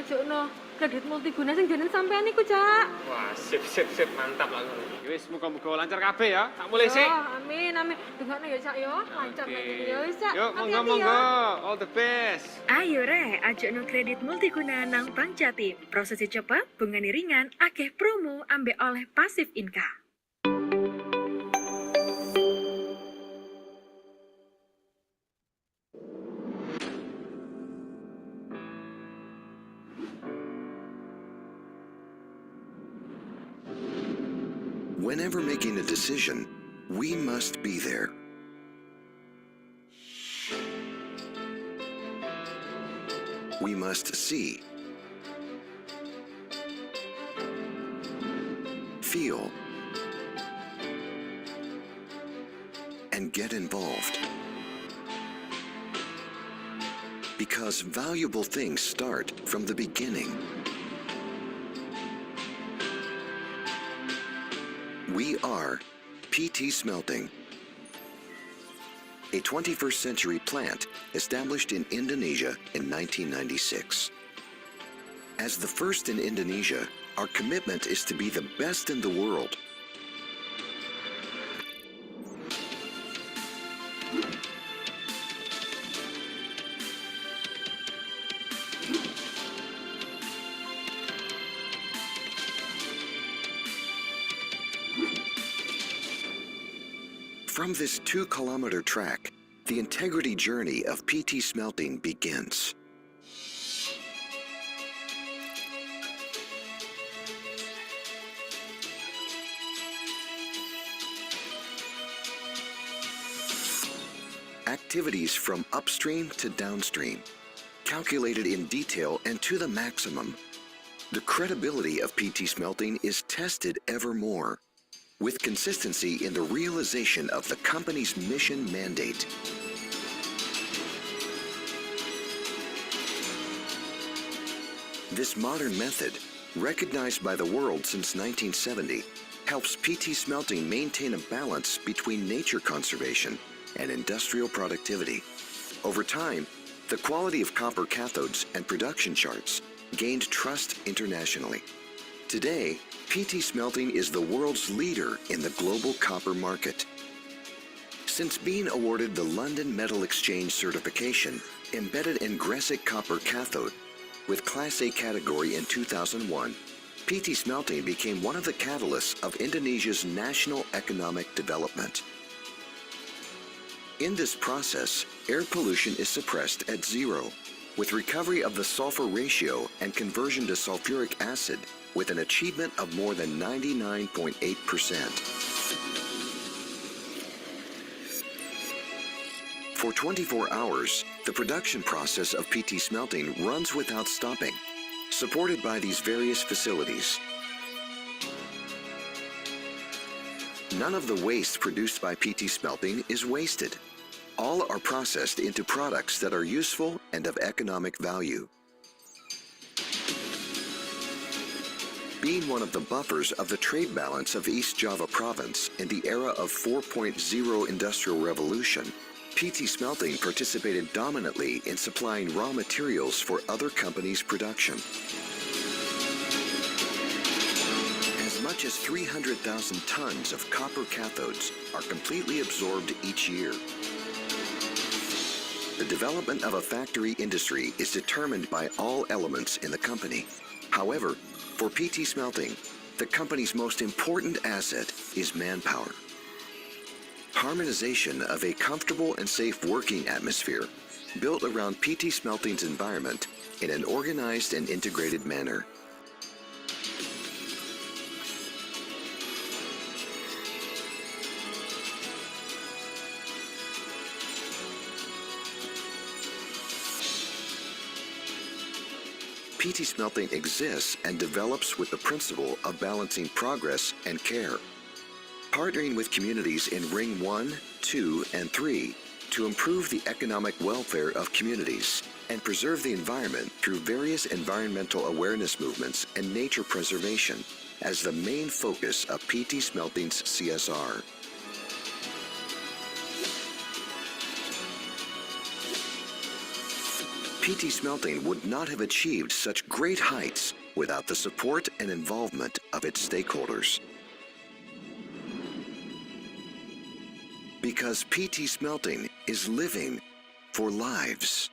ngajukno kredit multiguna sing jeneng sampean niku, Cak. Wah, sip, mantap lah ngono. Wis muga-muga lancar kabeh ya. Tak mulai sik. Amin. Dengokno ya, Cak ya. Lancar nek ngene ya wis, Cak. Yuk, monggo. All the best. Ayo re, ajokno kredit multiguna nang Bank Jatim. Prosesnya cepat, bunganya ringan, akeh promo ambek oleh pasif income. Whenever making a decision, we must be there. We must see, feel, and get involved. Because valuable things start from the beginning. We are PT Smelting, a 21st century plant established in Indonesia in 1996. As the first in Indonesia, our commitment is to be the best in the world. From this 2-kilometer track, the integrity journey of PT Smelting begins. Activities from upstream to downstream, calculated in detail and to the maximum. The credibility of PT Smelting is tested ever more, with consistency in the realization of the company's mission mandate. This modern method, recognized by the world since 1970, helps PT Smelting maintain a balance between nature conservation and industrial productivity. Over time, the quality of copper cathodes and production charts gained trust internationally. Today, PT Smelting is the world's leader in the global copper market. Since being awarded the London Metal Exchange certification embedded in Gresic copper cathode with Class A category in 2001, PT Smelting became one of the catalysts of Indonesia's national economic development. In this process, air pollution is suppressed at zero, with recovery of the sulfur ratio and conversion to sulfuric acid with an achievement of more than 99.8%. For 24 hours, the production process of PT Smelting runs without stopping, supported by these various facilities. None of the waste produced by PT Smelting is wasted. All are processed into products that are useful and of economic value. Being one of the buffers of the trade balance of East Java province in the era of 4.0 Industrial Revolution, PT Smelting participated dominantly in supplying raw materials for other companies' production. As much as 300,000 tons of copper cathodes are completely absorbed each year. The development of a factory industry is determined by all elements in the company. However, for PT Smelting, the company's most important asset is manpower. Harmonization of a comfortable and safe working atmosphere built around PT Smelting's environment in an organized and integrated manner. PT Smelting exists and develops with the principle of balancing progress and care, partnering with communities in Ring 1, 2, and 3 to improve the economic welfare of communities and preserve the environment through various environmental awareness movements and nature preservation as the main focus of PT Smelting's CSR. PT Smelting would not have achieved such great heights without the support and involvement of its stakeholders. Because PT Smelting is living for lives.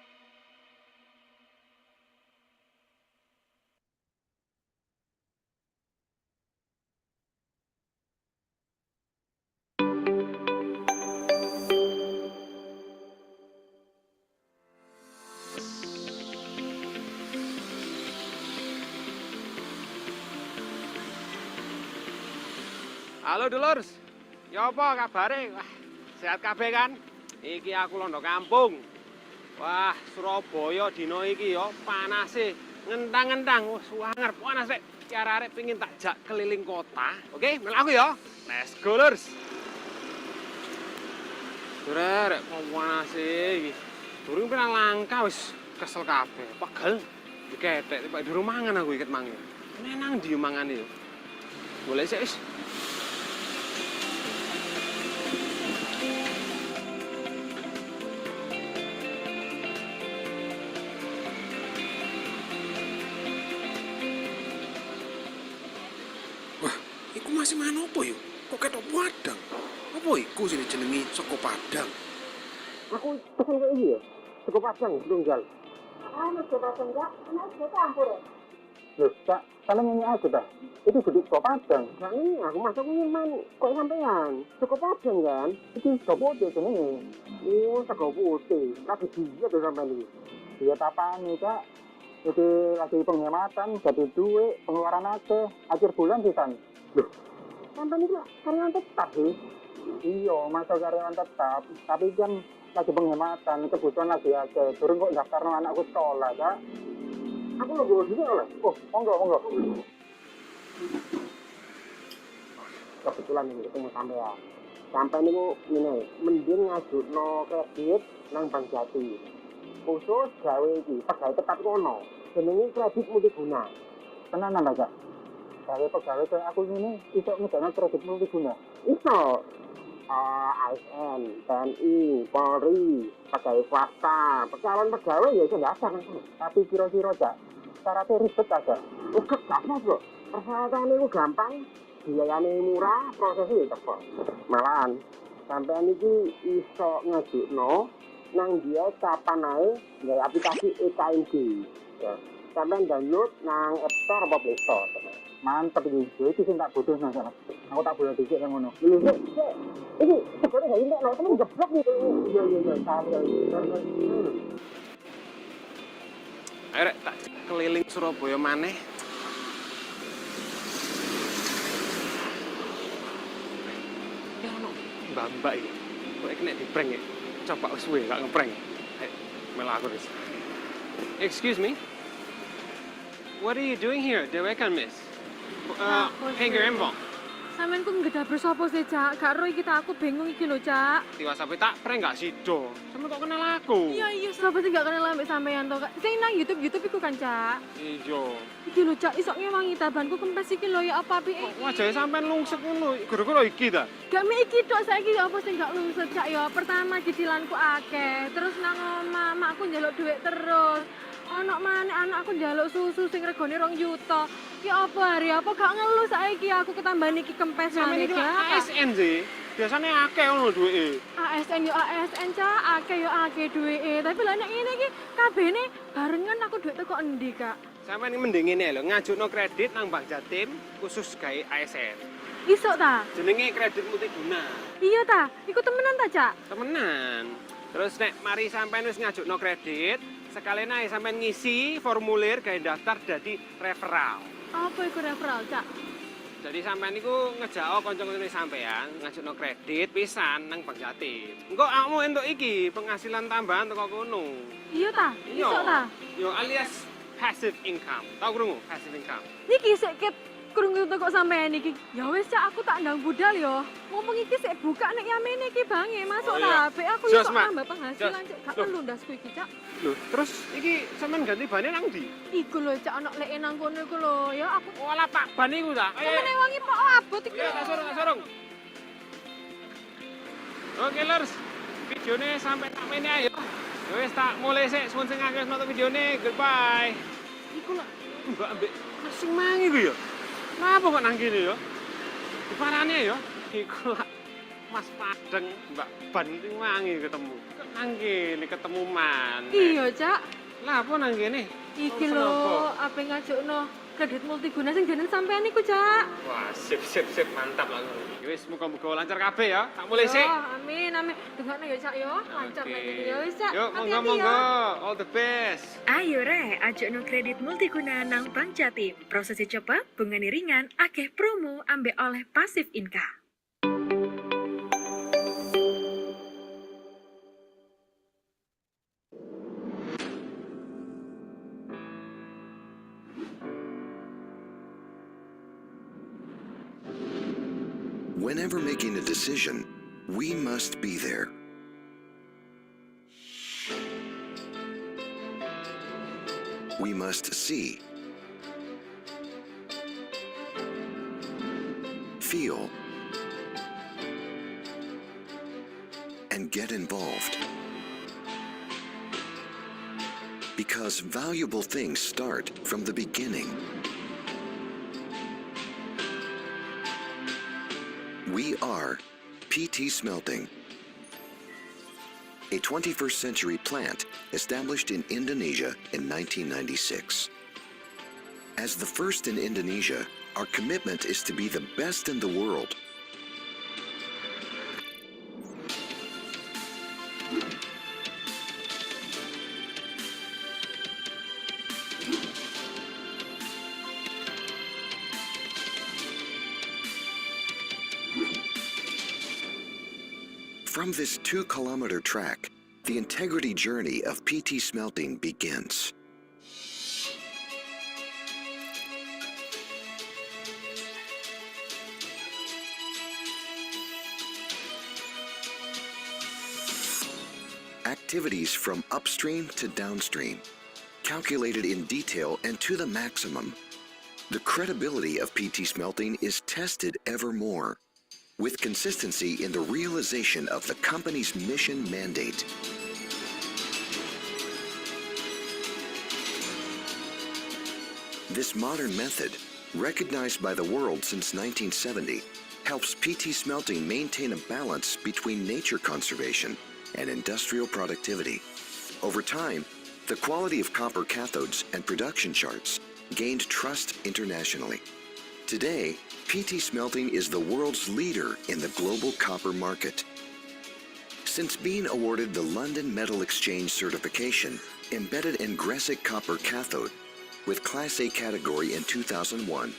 Halo Dulurs, ya apa kabare? Wah, sehat kabeh kan? Iki aku londo kampung. Wah, Surabaya dino iki ya panase ngentang-ngentang. Wah, suwanger panas rek. Ki arek pengin tak jak keliling kota. Oke, melu aku ya. Let's go, Lurs. Rek, kok panase iki. Durung pernah langka wis kesel kabeh. Pegel. Diketek, Pak durung mangan aku iket mangan. Menang ndi mangane yo. Boleh sik wis. Masih mana apa yuk? Kok ketok Padang? Apa iku sini jenengi saka Padang? Aku pesen kayak iya. Sego Padang, tunggal. Sego Padang enggak, kenapa sego campur ya? Loh, Cak, kalian nyanyi aku dah. Itu gede sego Padang. Nah, ini aku masak ini man. Kok sampean? Sego Padang kan? Itu sego putih jenenge. Oh, sego putih. Lagi dia tuh sampean ini. Dia tapani, Cak. Itu lagi penghematan, jadi duit, pengeluaran aja. Akhir bulan sih, San. Loh, sampean itu karyawan tetap sih? Iya, masuk karyawan tetap. Tapi kan lagi penghematan, kebutuhan lagi aja. Turun kok daftar anakku sekolah, Kak. Aku lo gue sini oleh. Oh, monggo. Kebetulan ini ketemu sampean. Sampean itu ini, mending ngajukno kredit nang Bank Jati. Khusus gawe iki, pegawai tetap kono. Jenenge kredit multiguna. Tenan nambah, Kak? Gawe pegawai kayak aku ini iso ngedana kredit multiguna. Iso. ASN, TNI, Polri, pegawai swasta, calon pegawai ya iso daftar. Tapi kira-kira Cak, syaratnya ribet agak. Uget gampang kok. Persyaratannya itu gampang, biayanya murah, prosesnya cepat. Malahan, sampean iki iso ngajukno nang dia kapan ae nggawe aplikasi EKMG. Ya. Sampean download nang App Store apa Play Store. Mantep iki, iki sing tak butuh nang sana. Aku tak boleh dhisik nang ngono. Lho, sik. Iki segone gak entek nek temen jeblok iki. Iya, sampe. Ayo rek tak keliling Surabaya maneh. Ya ono mbak-mbak iki. Kok iki nek diprank ya. Coba wis suwe gak ngeprank. Ayo, melu aku wis. Excuse me. What are you doing here? Dewekan, miss. Hanger embong. Sampeyan ku ngedabur sapa sih, Cak? Gak ro iki tak aku bingung iki lho, Cak. Tiwas sampe tak prank gak sido. Sampe kok kenal aku? Iya, sapa sih gak kenal ambek sampeyan to, Kak? Sing nang YouTube iku kan, Cak. Iya. Iki lho, Cak, iso ngewangi tabanku kempes iki lho ya apa apike iki. Wajahe sampean lungsek ngono. Gara-gara iki ta? Gak mek iki tok saiki ya apa sing gak lungsek, Cak ya. Pertama cicilanku akeh, terus nang omah makku njaluk dhuwit terus. Ono maneh anakku njaluk susu sing regane 2 juta. Ya apa hari apa gak ngeluh saiki aku ketambahan iki kempes maneh, Cak. ASN sih. Biasanya akeh ngono duwike. ASN yo ASN, Cak, akeh yo akeh duwike. Tapi lah nek ngene iki kabehne barengan aku duit teko endi, Kak? Sampeyan mending ngene lho, ngajukno kredit nang Bank Jatim khusus gawe ASN. Iso ta? Jenenge kredit multiguna. Iya ta? Iku temenan ta, Cak? Temenan. Terus nek mari sampean wis ngajukno kredit, sekalian ae sampean ngisi formulir gawe daftar dadi referral. Apa iku referral, Cak? Jadi sampean iku ngejako kanca-kancane sampean ngajukno kredit pisan nang Bank Jatim. Engko awakmu entuk iki penghasilan tambahan teko kono. Iya ta? Iso ta? Yo alias passive income. Tahu krungu passive income? Niki sik ket krungu teko sampean iki. Ya wis, Cak, aku tak ndang budal yo. Mumpung iki sik buka nek yamene iki bange masuk ta. Bek aku iso nambah penghasilan, Cak. Gak perlu ndasku iki, Cak. Loh, terus iki sampean ganti bane nang ndi? Iku lho, Cak, ana leke nang kono iku lho. Ya aku Walah Pak ban iku ta. sampeyan wangi Pak abot iki. Ya, tak sorong. Oke, Lurs. Videone sampai tak mene ayo. Ya wis tak mulai sik suwun sing akeh nonton videone. Goodbye. Iku lho Mbak ambek sing mangi ku ya. Napa kok nang kene ya? Diparane ya. Iku lak Mas Padeng Mbak Ban sing mangi ketemu. Kok nang kene ketemu maneh. Iya, Cak. Lah apa nang kene? Iki Urusan lho, apa? ape ngajukno kredit multiguna sing jeneng sampean iku, Cak. Wah, sip mantap lah. Ya wis muga-muga lancar kabeh ya. Tak mulai sik. Yo, amin. Dengokno ya, Cak yo. Lancar nek ngene ya wis, Cak. Yuk, Hati-hati monggo. ya. All the best. Ayo re, ajokno kredit multiguna nang Bank Jatim. Prosesnya cepat, bunganya ringan, akeh promo ambek oleh pasif income. Whenever making a decision, we must be there. We must see, feel, and get involved. Because valuable things start from the beginning. We are PT Smelting, a 21st century plant established in Indonesia in 1996. As the first in Indonesia, our commitment is to be the best in the world. From this 2-kilometer track, the integrity journey of PT Smelting begins. Activities from upstream to downstream, calculated in detail and to the maximum. The credibility of PT Smelting is tested ever more, with consistency in the realization of the company's mission mandate. This modern method, recognized by the world since 1970, helps PT Smelting maintain a balance between nature conservation and industrial productivity. Over time, the quality of copper cathodes and production charts gained trust internationally. Today, PT Smelting is the world's leader in the global copper market. Since being awarded the London Metal Exchange certification embedded in Gresic copper cathode with Class A category in 2001,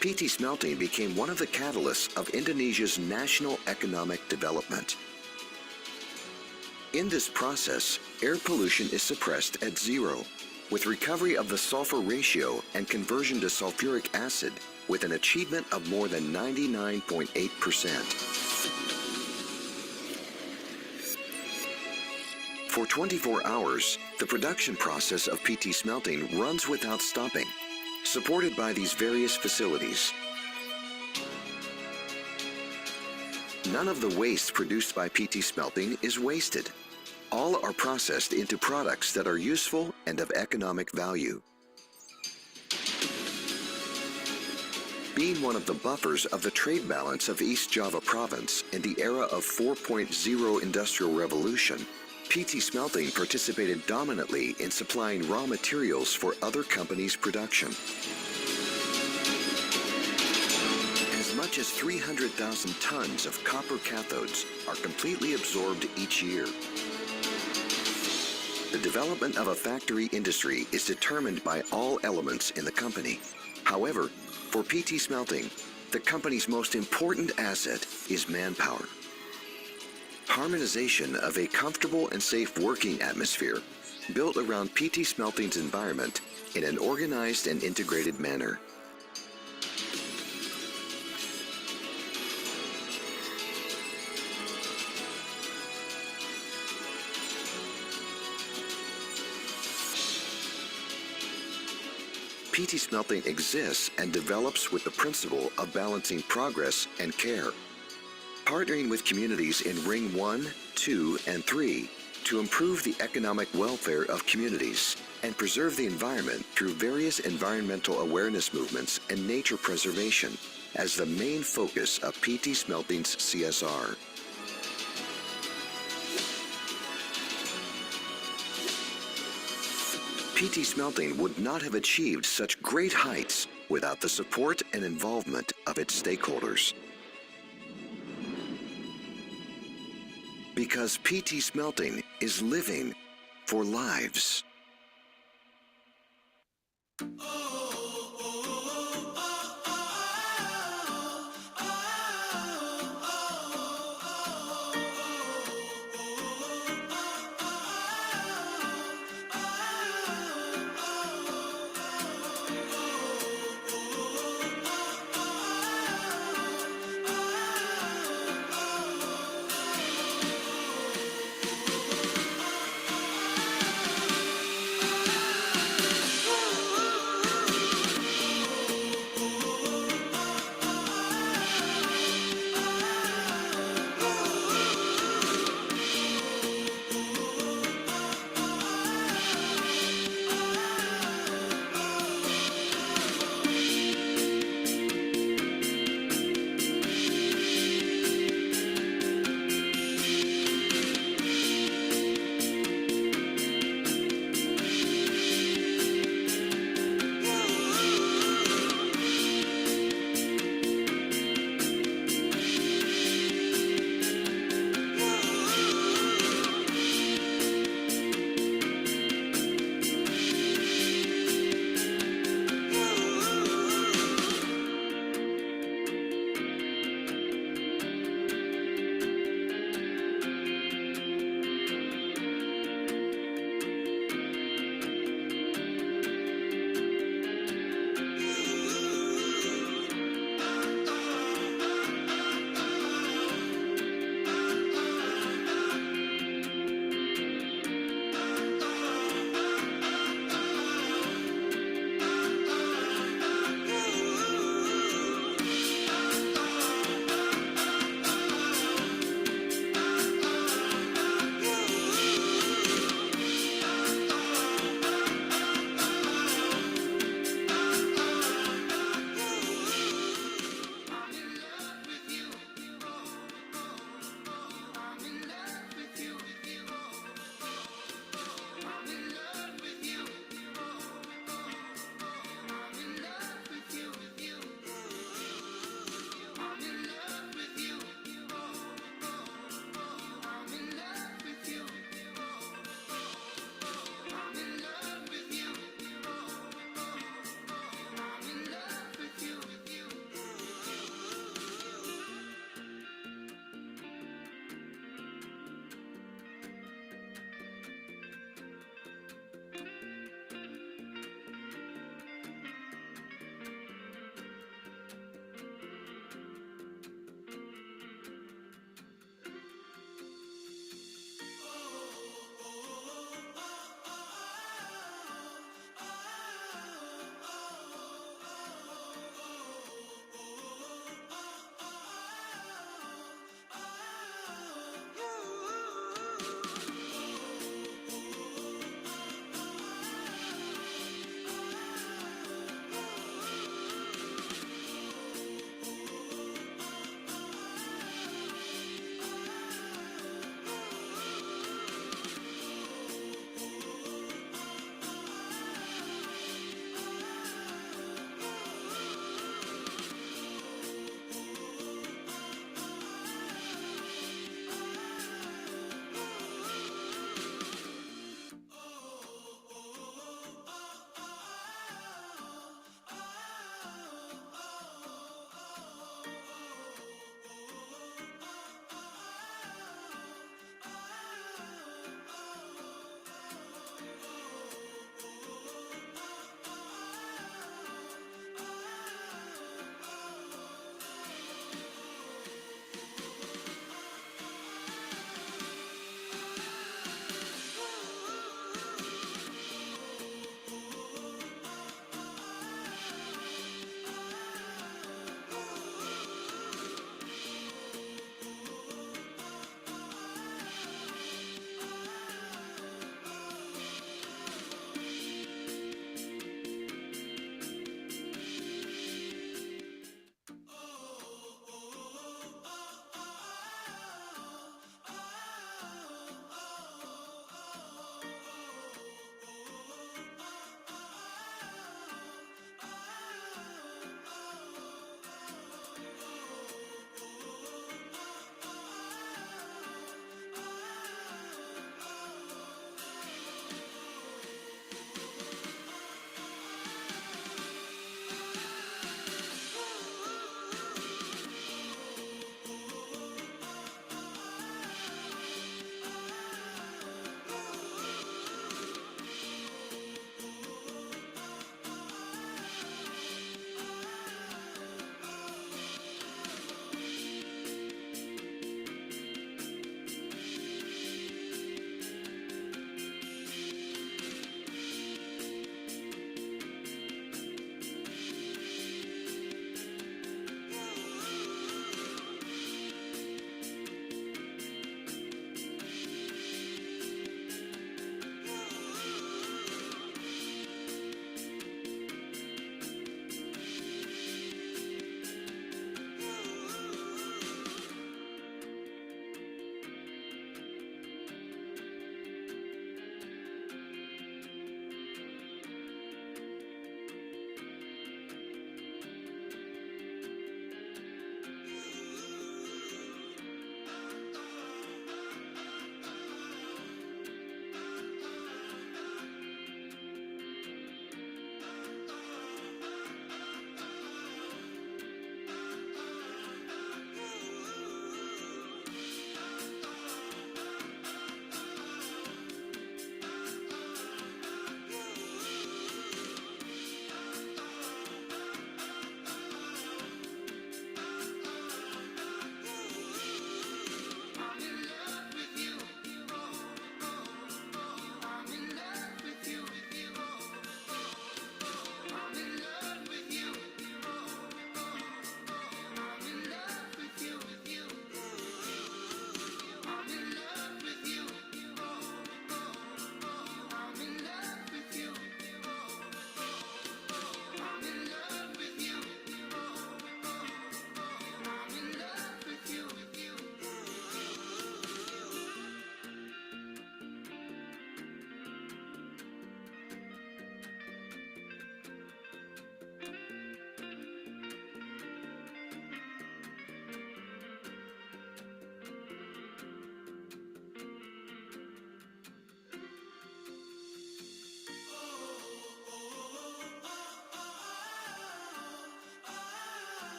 PT Smelting became one of the catalysts of Indonesia's national economic development. In this process, air pollution is suppressed at zero, with recovery of the sulfur ratio and conversion to sulfuric acid with an achievement of more than 99.8%. For 24 hours, the production process of PT Smelting runs without stopping, supported by these various facilities. None of the waste produced by PT Smelting is wasted. All are processed into products that are useful and of economic value. Being one of the buffers of the trade balance of East Java province in the era of 4.0 Industrial Revolution, PT Smelting participated dominantly in supplying raw materials for other companies' production. As much as 300,000 tons of copper cathodes are completely absorbed each year. The development of a factory industry is determined by all elements in the company. However, for PT Smelting, the company's most important asset is manpower. Harmonization of a comfortable and safe working atmosphere built around PT Smelting's environment in an organized and integrated manner. PT Smelting exists and develops with the principle of balancing progress and care, partnering with communities in Ring 1, 2, and 3 to improve the economic welfare of communities and preserve the environment through various environmental awareness movements and nature preservation as the main focus of PT Smelting's CSR. PT Smelting would not have achieved such great heights without the support and involvement of its stakeholders. Because PT Smelting is living for lives.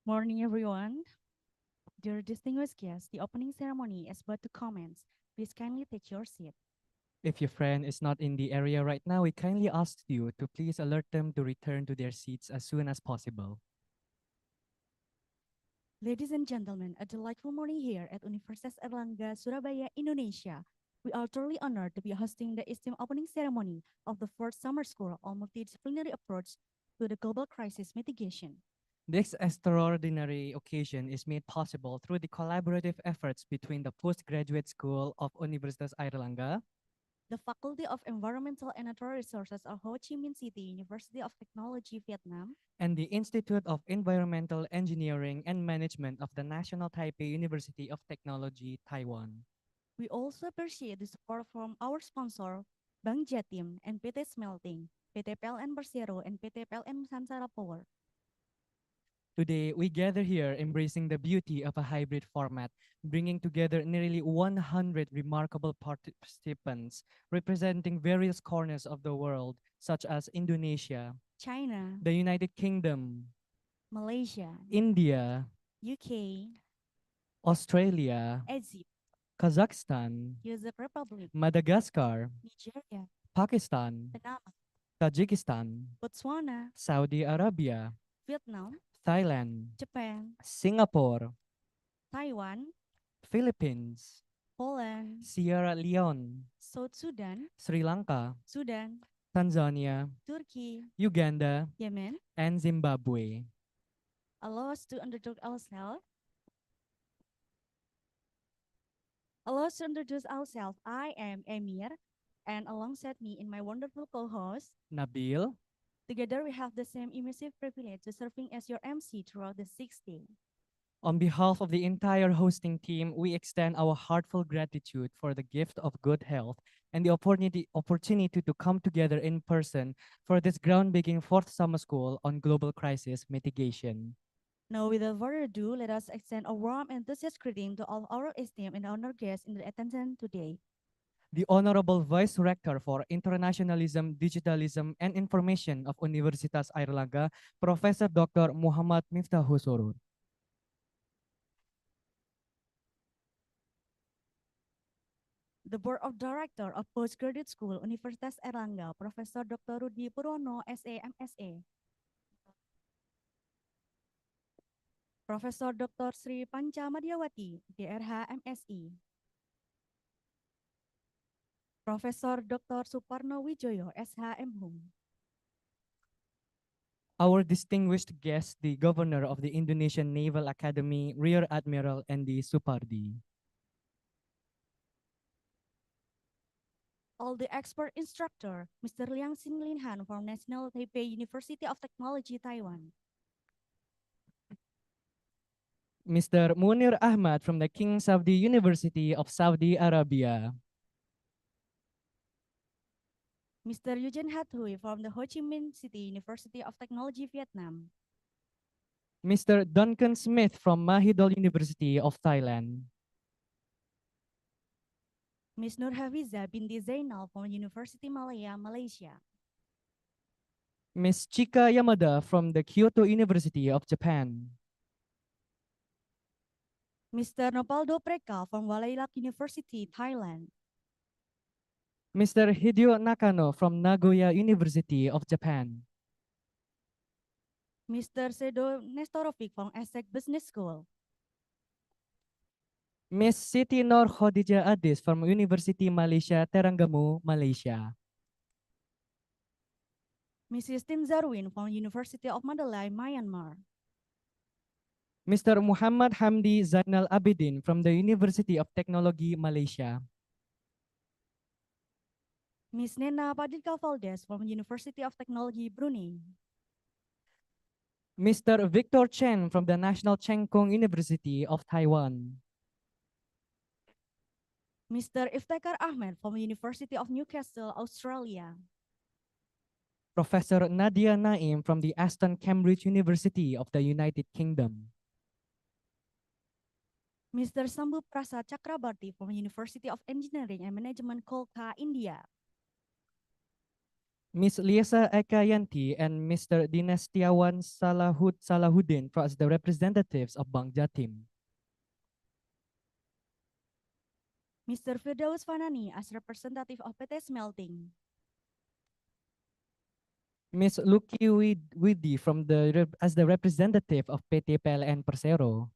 Morning, everyone. Dear distinguished guests, the opening ceremony is about to commence. Please kindly take your seat. If your friend is not in the area right now, we kindly ask you to please alert them to return to their seats as soon as possible. Ladies and gentlemen, a delightful morning here at Universitas Airlangga, Surabaya, Indonesia. We are truly honored to be hosting the esteemed opening ceremony of the fourth summer school on multidisciplinary approach to the global crisis mitigation. This extraordinary occasion is made possible through the collaborative efforts between the Postgraduate School of Universitas Airlangga, The Faculty of Environmental and Natural Resources of Ho Chi Minh City, University of Technology, Vietnam, and the Institute of Environmental Engineering and Management of the National Taipei University of Technology, Taiwan. We also appreciate the support from our sponsor, Bank Jatim and PT Smelting, PT PLN Persero, and PT PLN Nusantara Power. Today, we gather here embracing the beauty of a hybrid format, bringing together nearly 100 remarkable participants representing various corners of the world, such as Indonesia, China, the United Kingdom, Malaysia, India, UK, Australia, Egypt, Kazakhstan, Czech Republic, Madagascar, Nigeria, Pakistan, Panama, Tajikistan, Botswana, Saudi Arabia, Vietnam, Thailand, Japan, Singapore, Taiwan, Philippines, Poland, Sierra Leone, South Sudan, Sri Lanka, Sudan, Tanzania, Turkey, Uganda, Yemen. and Zimbabwe. Allow us to introduce ourselves. Allow us to introduce ourselves. I am Emir, and alongside me in my wonderful co-host, Nabil, together we have the same immersive privilege to serving as your MC throughout the 6th day. on behalf of the entire hosting team, we extend our heartfelt gratitude for the gift of good health and the opportunity to come together in person for this groundbreaking fourth summer school on global crisis mitigation. Now, without further ado, let us extend a warm and enthusiastic greeting to all our esteemed and honored guests in the attendance today. The Honorable Vice Rector for Internationalism, Digitalism, and Information of Universitas Airlangga, Professor Dr. Muhammad Miftahul. The Board of Directors of Postgraduate School, Universitas Airlangga, Professor Dr. Rudi Purwono, SA, MSA. Profesor Dr. Sri Panca Madiawati, DRH MSI. Profesor Dr. Suparno Wijoyo, SH MHum. Our distinguished guest, the Governor of the Indonesian Naval Academy, Rear Admiral Andy Supardi. All the expert instructor, Mr. Liang Xin Linhan from National Taipei University of Technology, Taiwan. Mr. Munir Ahmad from the King Saudi University of Saudi Arabia. Mr. Eugene Hathui from the Ho Chi Minh City University of Technology, Vietnam. Mr. Duncan Smith from Mahidol University of Thailand. Ms. Nur Hafiza binti Zainal from University Malaya, Malaysia. Ms. Chika Yamada from the Kyoto University of Japan. Mr. Nopaldo Preka from Walailak University, Thailand. Mr. Hideo Nakano from Nagoya University of Japan. Mr. Sedo Nestorovic from ESSEC Business School. Ms. Siti Nor Khadija Adis from University Malaysia, Terengganu, Malaysia. Mrs. Tin Zarwin from University of Mandalay, Myanmar. Mr. Muhammad Hamdi Zainal Abidin from the University of Technology, Malaysia. Ms. Nena Padilka Valdez from University of Technology, Brunei. Mr. Victor Chen from the National Cheng Kung University of Taiwan. Mr. Iftekhar Ahmed from University of Newcastle, Australia. Professor Nadia Naim from the Aston Cambridge University of the United Kingdom. Mr. Sambu Prasad Chakrabarti from University of Engineering and Management, Kolkata, India. Ms. Liesa Ekayanti and Mr. Dinestiawan Salahuddin as the representatives of Bank Jatim. Mr. Firdaus Fanani as representative of PT Smelting. Ms. Luki Widi as the representative of PT PLN Persero.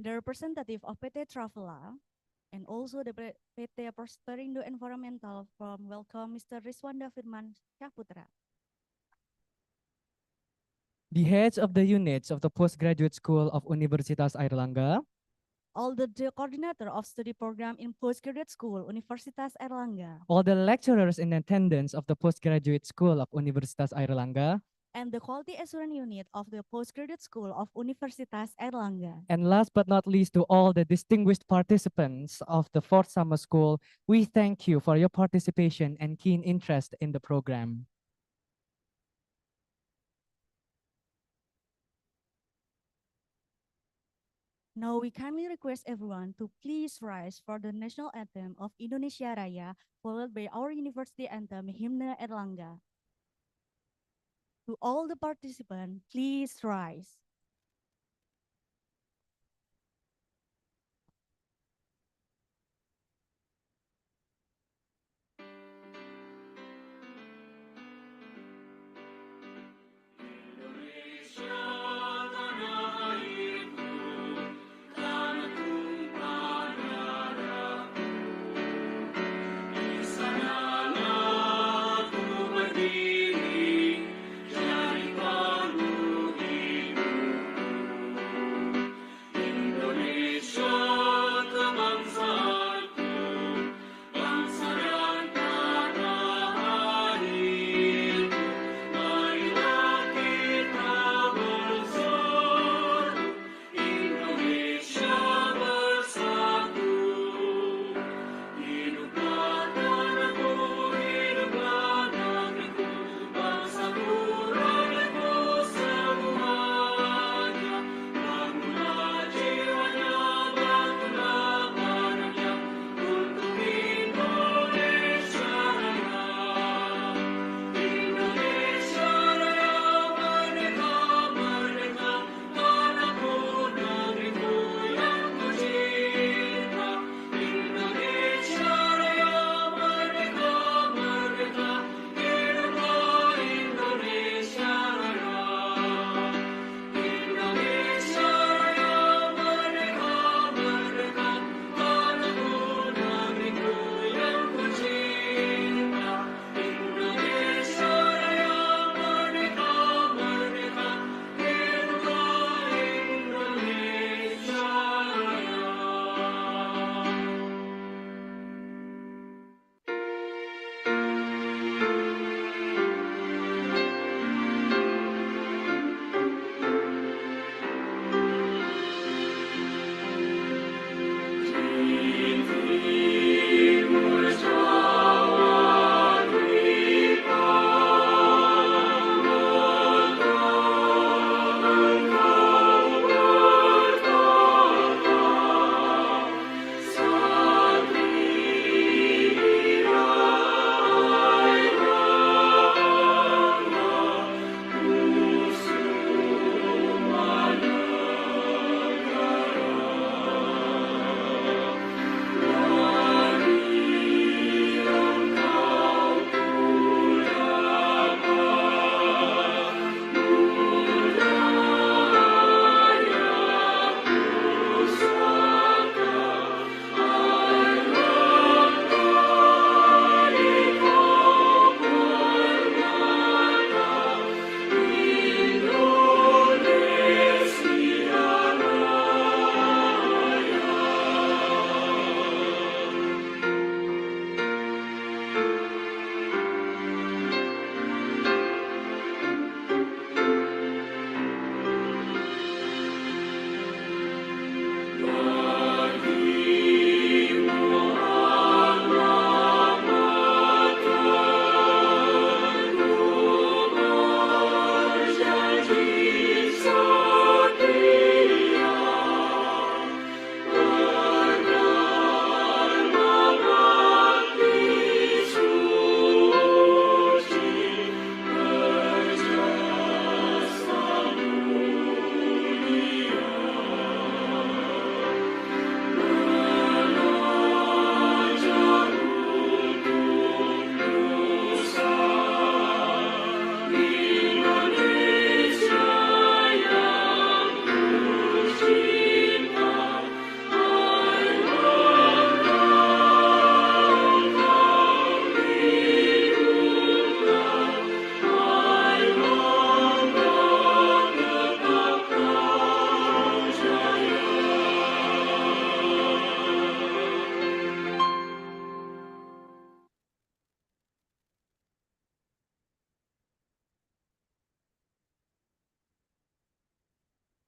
The representative of PT Travela, and also the PT Prosperindo Environmental from welcome Mr. Rizwanda Firman Syahputra. The heads of the units of the Postgraduate School of Universitas Airlangga. All the coordinator of study program in postgraduate school Universitas Airlangga. All the lecturers in attendance of the Postgraduate School of Universitas Airlangga. And the quality assurance unit of the postgraduate school of Universitas Airlangga. And last but not least, to all the distinguished participants of the fourth summer school, we thank you for your participation and keen interest in the program. Now we kindly request everyone to please rise for the national anthem of Indonesia Raya, followed by our university anthem, Hymne Airlangga. To all the participants, please rise.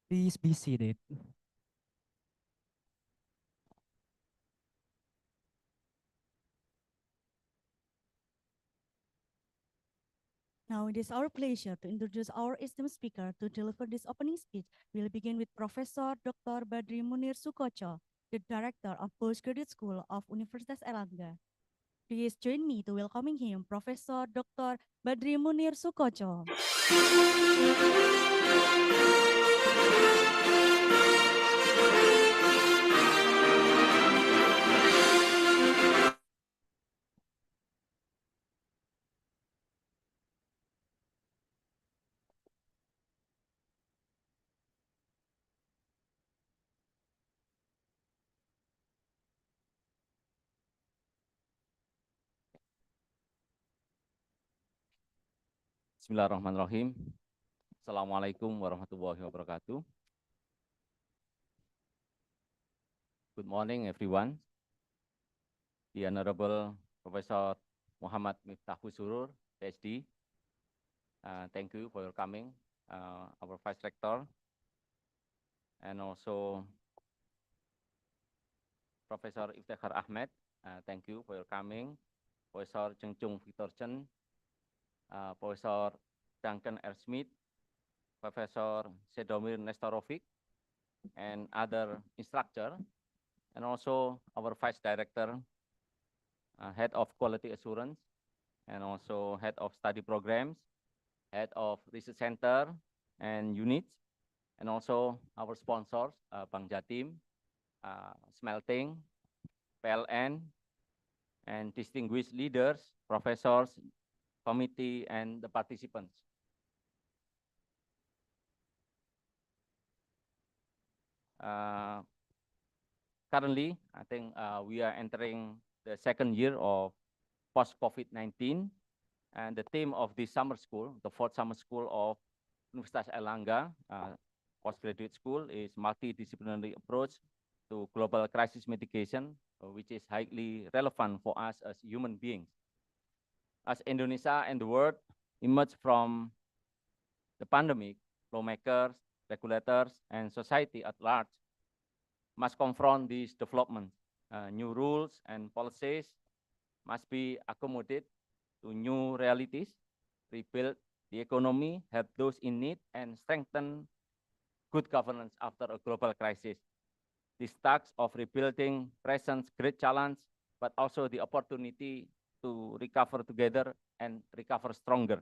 Please be seated. Now it is our pleasure to introduce our esteemed speaker to deliver this opening speech. We'll begin with Professor Dr. Badri Munir Sukocho, the Director of Postgraduate School of Universitas Erlangga. Please join me to welcoming him, Professor Dr. Badri Munir Sukocho. Bismillahirrahmanirrahim. Assalamualaikum warahmatullahi wabarakatuh. Good morning, everyone. The Honorable Professor Muhammad Miftahul Surur, PhD. Thank you for your coming, our Vice Rector, and also Professor Iftikhar Ahmed. Thank you for your coming. Professor Cheng Chung Victor Chen, Professor Duncan R. Smith, Professor Sedomir Nestorovic, and other instructor, and also our Vice Director, Head of Quality Assurance, and also Head of Study Programs, Head of Research Center and Units, and also our sponsors, Bank Jatim, Smelting, PLN, and distinguished leaders, professors, committee, and the participants. Currently, I think we are entering the second year of post-COVID-19, and the theme of this summer school, the fourth summer school of Universitas Erlangga postgraduate school, is multidisciplinary approach to global crisis mitigation, which is highly relevant for us as human beings. As Indonesia and the world emerge from the pandemic, lawmakers, regulators, and society at large must confront these developments. New rules and policies must be accommodated to new realities, rebuild the economy, help those in need, and strengthen good governance after a global crisis. This task of rebuilding presents great challenge, but also the opportunity to recover together and recover stronger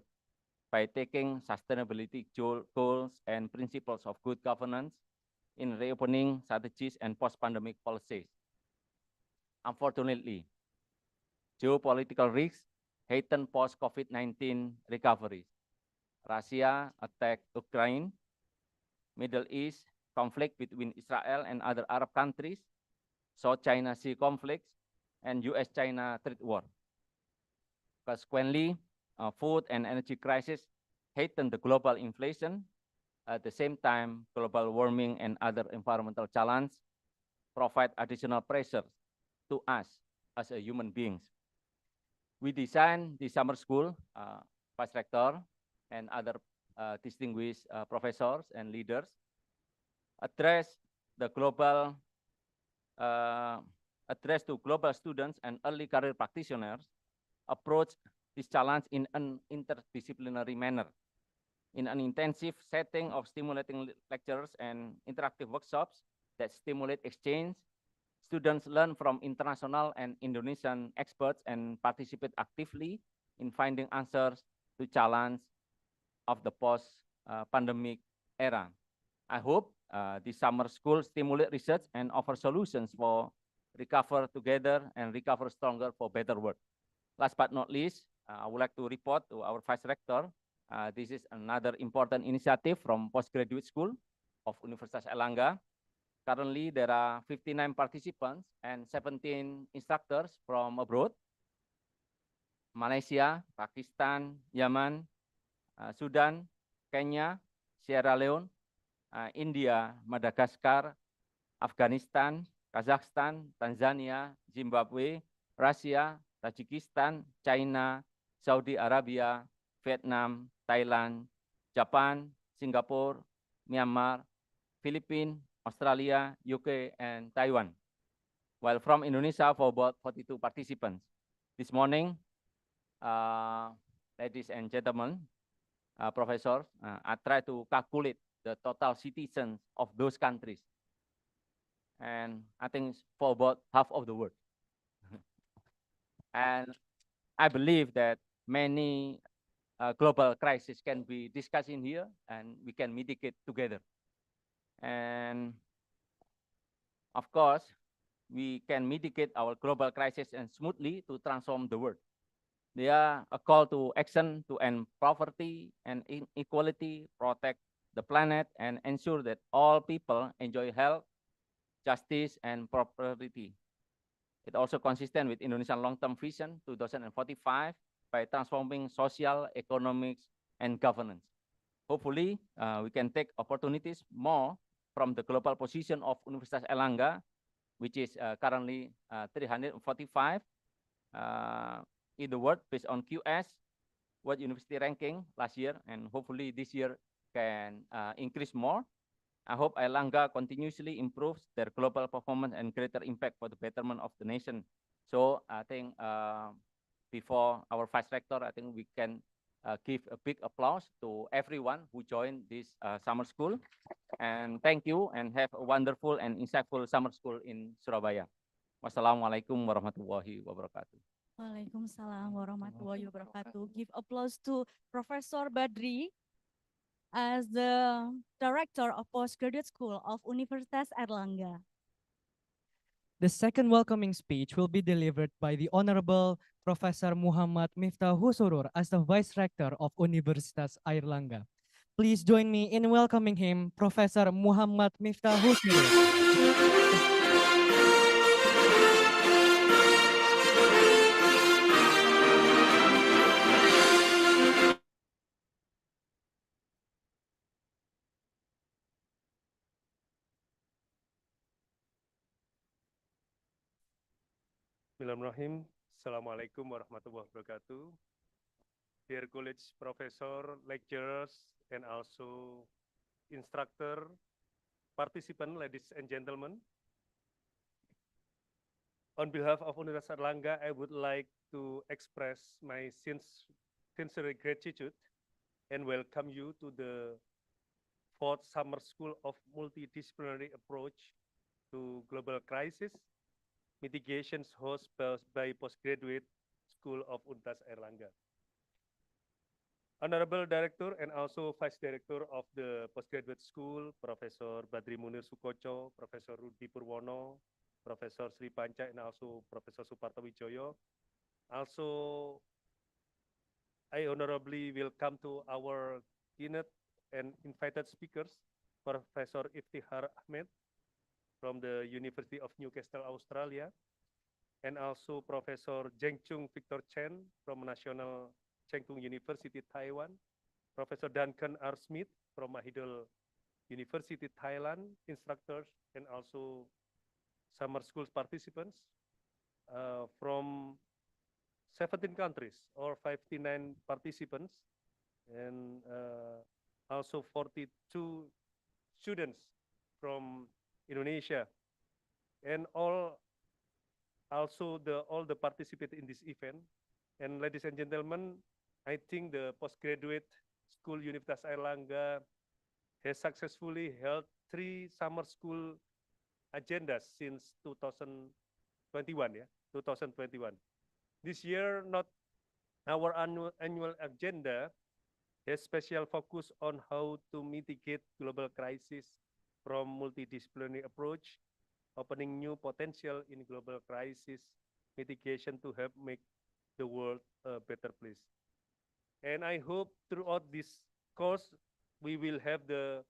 by taking sustainability goals and principles of good governance in reopening strategies and post-pandemic policies. Unfortunately, geopolitical risks heighten post-COVID-19 recovery. Russia attacked Ukraine, Middle East conflict between Israel and other Arab countries, South China Sea conflicts, and US-China trade war. Consequently, food and energy crisis heighten the global inflation. At the same time, global warming and other environmental challenges provide additional pressure to us as a human beings. We designed the summer school, Vice Rector and other distinguished professors and leaders, address to global students and early career practitioners, approach this challenge in an interdisciplinary manner. In an intensive setting of stimulating lectures and interactive workshops that stimulate exchange, students learn from international and Indonesian experts and participate actively in finding answers to challenge of the post-pandemic era. I hope this summer school stimulate research and offer solutions for recover together and recover stronger for better world. Last but not least, I would like to report to our Vice Rector. This is another important initiative from Postgraduate School of Universitas Erlangga. Currently, there are 59 participants and 17 instructors from abroad: Malaysia, Pakistan, Yemen, Sudan, Kenya, Sierra Leone, India, Madagascar, Afghanistan, Kazakhstan, Tanzania, Zimbabwe, Russia, Tajikistan, China, Saudi Arabia, Vietnam, Thailand, Japan, Singapore, Myanmar, Philippines, Australia, UK, and Taiwan, while from Indonesia for about 42 participants. This morning, ladies and gentlemen, professors, I try to calculate the total citizens of those countries. And I think it's for about half of the world. And I believe that many global crises can be discussed in here and we can mitigate together. And of course, we can mitigate our global crisis and smoothly to transform the world. They are a call to action to end poverty and inequality, protect the planet, and ensure that all people enjoy health, justice, and prosperity. It also consistent with Indonesian long-term vision 2045 by transforming social, economics, and governance. Hopefully, we can take opportunities more from the global position of Universitas Airlangga, which is currently 345 in the world based on QS, World University Ranking last year, and hopefully this year can increase more. I hope Airlangga continuously improves their global performance and greater impact for the betterment of the nation. So I think before our Vice Rector, I think we can give a big applause to everyone who joined this summer school. And thank you and have a wonderful and insightful summer school in Surabaya. Wassalamualaikum warahmatullahi wabarakatuh. Waalaikumsalam warahmatullahi wabarakatuh. Give applause to Professor Badri as the Director of Postgraduate School of Universitas Airlangga. The second welcoming speech will be delivered by the Honorable Professor Muhammad Miftah Husurur as the Vice Rector of Universitas Airlangga. Please join me in welcoming him, Professor Muhammad Miftah Husurur. Bismillahirrahmanirrahim. Assalamualaikum warahmatullahi wabarakatuh. Dear college professor, lecturers, and also instructor, participant, ladies and gentlemen. On behalf of Universitas Airlangga, I would like to express my sincere gratitude and welcome you to the fourth summer school of multidisciplinary approach to global crisis mitigations hosted by Postgraduate School of Universitas Airlangga. Honorable Director and also Vice Director of the Postgraduate School, Professor Badri Munir Sukoco, Professor Rudi Purwono, Professor Sri Panca, and also Professor Suparto Wijoyo. Also, I honorably welcome to our keynote and invited speakers, Professor Iftihar Ahmed, from the University of Newcastle, Australia, and also Professor Zhengchung Victor Chen from National Chengtung University, Taiwan, Professor Duncan R. Smith from Mahidol University, Thailand, instructors, and also summer school participants from 17 countries or 59 participants, and also 42 students from Indonesia, and all the participants in this event. And ladies and gentlemen, I think the postgraduate school Universitas Airlangga has successfully held 3 summer school agendas since 2021. 2021. This year, not our annual agenda has special focus on how to mitigate global crisis from multidisciplinary approach, opening new potential in global crisis mitigation to help make the world a better place. And I hope throughout this course, we will have the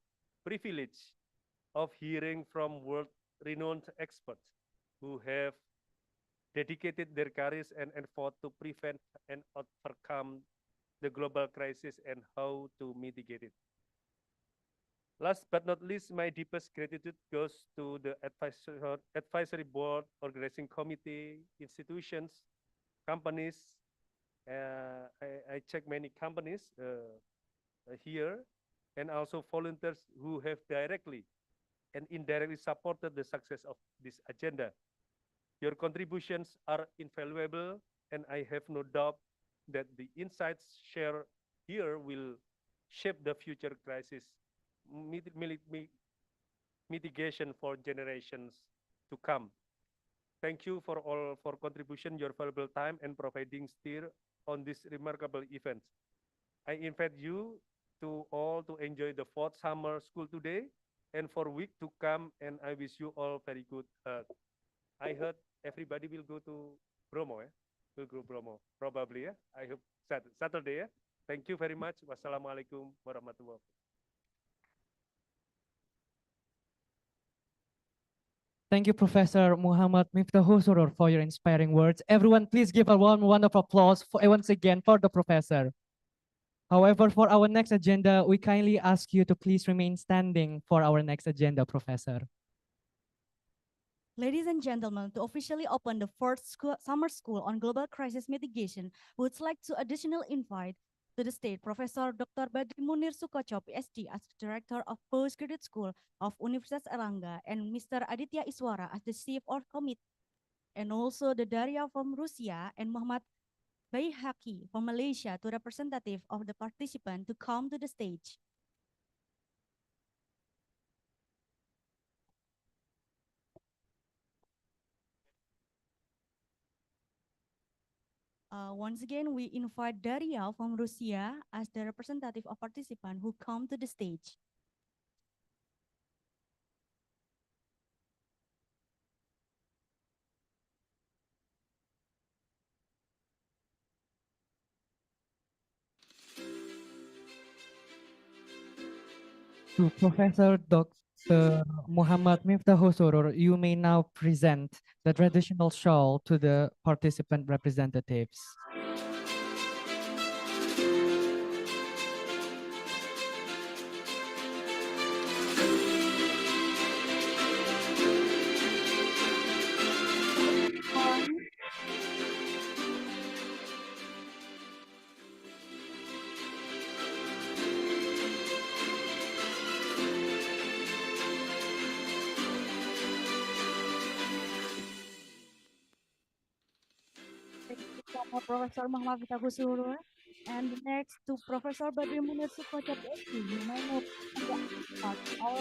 privilege of hearing from world-renowned experts who have dedicated their careers and effort to prevent and overcome the global crisis and how to mitigate it. Last but not least, my deepest gratitude goes to the advisory board, organizing committee, institutions, companies. I check many companies here, and also volunteers who have directly and indirectly supported the success of this agenda. Your contributions are invaluable, and I have no doubt that the insights shared here will shape the future crisis mitigation for generations to come. Thank you for all for contribution, your valuable time, and providing steer on this remarkable event. I invite you to all to enjoy the fourth summer school today and for week to come, and I wish you all very good. I heard everybody will go to Bromo, eh? Will go Bromo, probably, yeah? I hope Saturday, yeah? Thank you very much. Wassalamualaikum warahmatullahi wabarakatuh. Thank you, Professor Muhammad Miftahul Surur, for your inspiring words. Everyone, please give a warm round of applause once again for the professor. However, for our next agenda, we kindly ask you to please remain standing for our next agenda, Professor. Ladies and gentlemen, to officially open the fourth summer school on global crisis mitigation, we would like to additional invite to the state Professor Dr. Badri Munir Sukocho, PhD, as the Director of Postgraduate School of Universitas Erlangga, and Mr. Aditya Iswara as the Chief of Committee, and also the Daria from Russia and Muhammad Baihaki from Malaysia to representative of the participant to come to the stage. Once again, we invite Daria from Russia as the representative of participant who come to the stage. To Professor Dr. Muhammad Miftahul Surur, you may now present the traditional shawl to the participant representatives. Professor Muhammad Miftahul Surur. And next to Professor Badri Munir Sukocho, PhD, you may know part our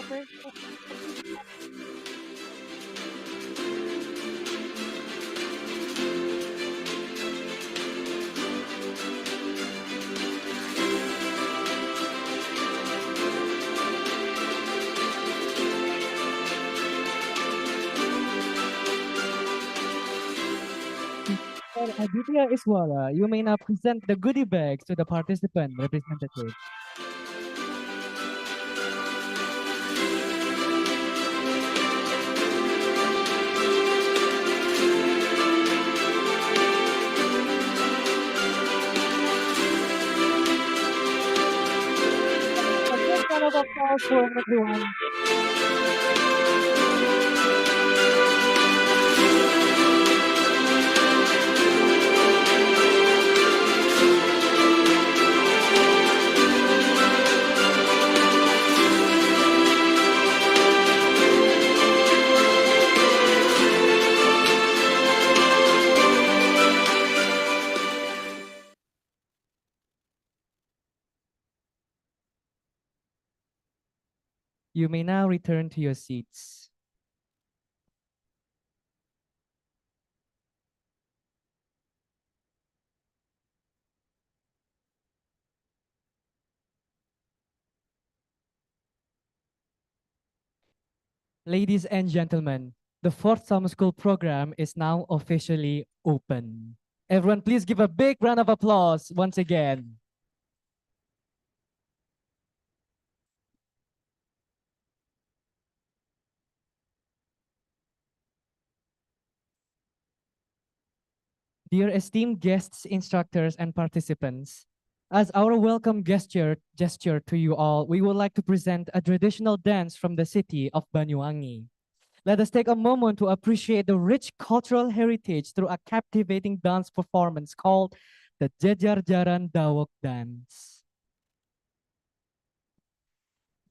Aditya Iswara, you may now present the goodie bags to the participant representative. A big round of applause for everyone. You may now return to your seats. Ladies and gentlemen, the fourth summer school program is now officially open. Everyone, please give a big round of applause once again. Dear esteemed guests, instructors, and participants, as our welcome gesture to you all, we would like to present a traditional dance from the city of Banyuwangi. Let us take a moment to appreciate the rich cultural heritage through a captivating dance performance called the Jejar Jaran Dawok Dance.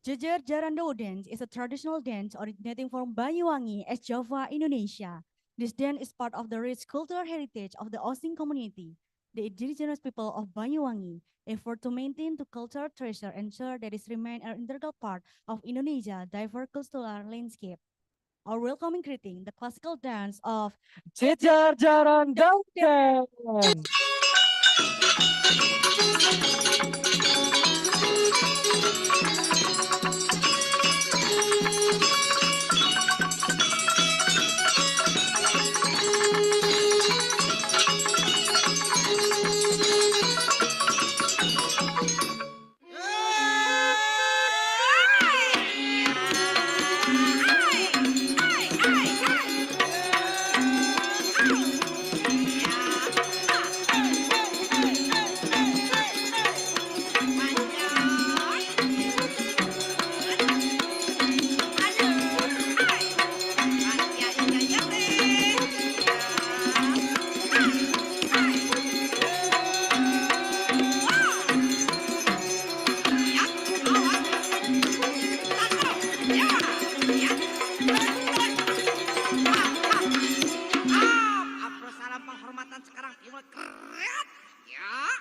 Jejer Jarandau dance is a traditional dance originating from Banyuwangi, East Java, Indonesia. This dance is part of the rich cultural heritage of the Osing community. The indigenous people of Banyuwangi effort to maintain the cultural treasure and ensure that it remains an integral part of Indonesia's diverse cultural landscape. Our welcoming greeting, the classical dance of Jejer Jarandau dance. Salam penghormatan sekarang dimulai keren. Ya.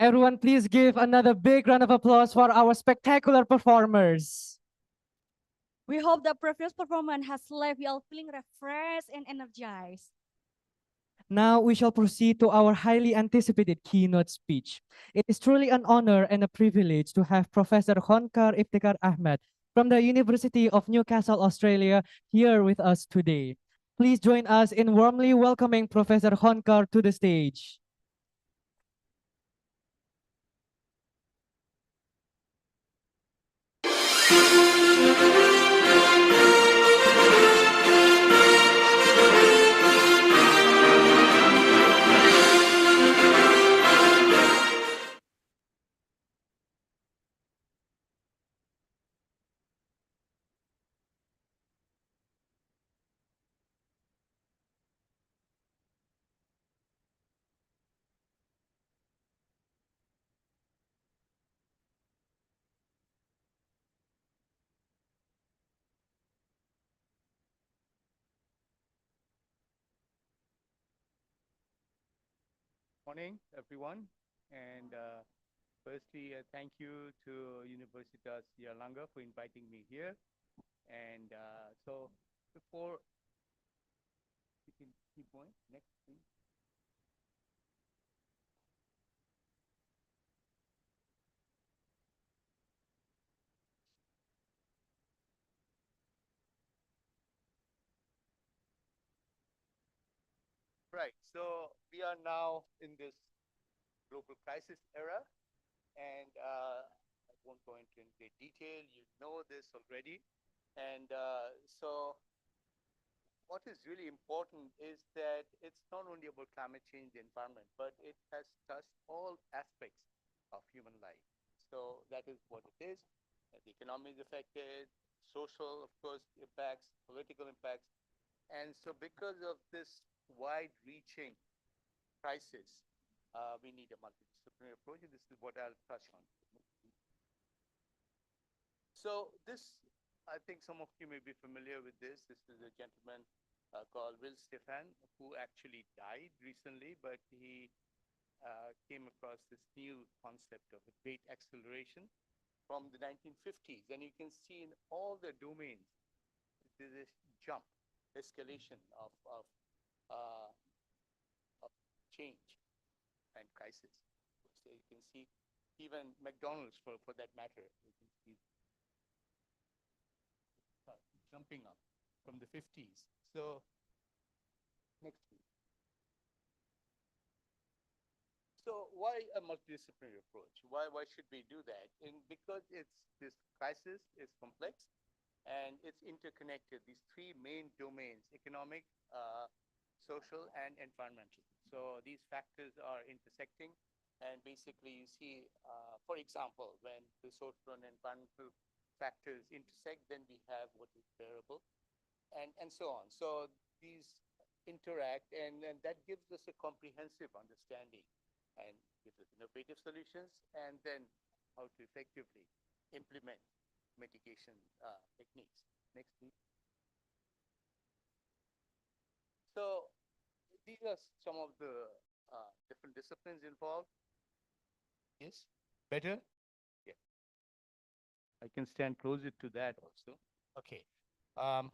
Everyone, please give another big round of applause for our spectacular performers. We hope the previous performance has left you all feeling refreshed and energized. Now we shall proceed to our highly anticipated keynote speech. It is truly an honor and a privilege to have Professor Khonkar Iftikhar Ahmed from the University of Newcastle, Australia, here with us today. Please join us in warmly welcoming Professor Khonkar to the stage. Morning, everyone. And firstly, thank you to Universitas Erlangga for inviting me here. And so before we can keep going, next please. Right, so we are now in this global crisis era, and I won't go into great detail. You know this already. And so what is really important is that it's not only about climate change, the environment, but it has touched all aspects of human life. So that is what it is. The economy is affected, social, of course, impacts, political impacts. And so because of this wide-reaching crisis, we need a multidisciplinary approach, and this is what I'll touch on. So this, I think some of you may be familiar with this. This is a gentleman called Will Stephan, who actually died recently, but he came across this new concept of a great acceleration from the 1950s. And you can see in all the domains, there's this jump, escalation of change and crisis. So you can see even McDonald's, for that matter, you can see jumping up from the 50s. So next please. So why a multidisciplinary approach? Why should we do that? And because it's this crisis is complex, And it's interconnected, these three main domains: economic, social, and environmental. So these factors are intersecting, and basically you see, for example, when the social and environmental factors intersect, then we have what is bearable, and so on. So these interact, and that gives us a comprehensive understanding and gives us innovative solutions, and then how to effectively implement mitigation techniques. Next, please. So these are some of the different disciplines involved. Yes, better? Yeah, I can stand closer to that also. Okay. Um,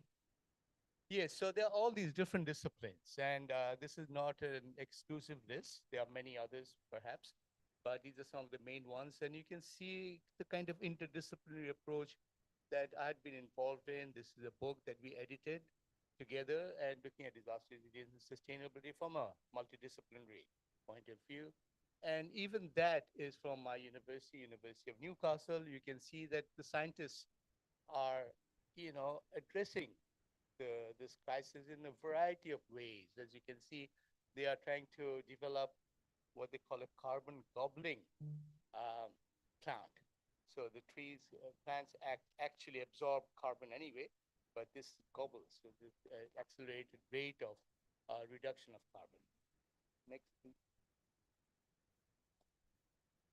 yes, so there are all these different disciplines, and this is not an exclusive list. There are many others, perhaps, but these are some of the main ones. And you can see the kind of interdisciplinary approach that I've been involved in. This is a book that we edited together and looking at disaster resilience and sustainability from a multidisciplinary point of view. And even that is from my university, University of Newcastle. You can see that the scientists are, addressing this crisis in a variety of ways. As you can see, they are trying to develop what they call a carbon gobbling um, plant. So the plants actually absorb carbon anyway, but this gobbles, so this accelerated rate of reduction of carbon. Next, please.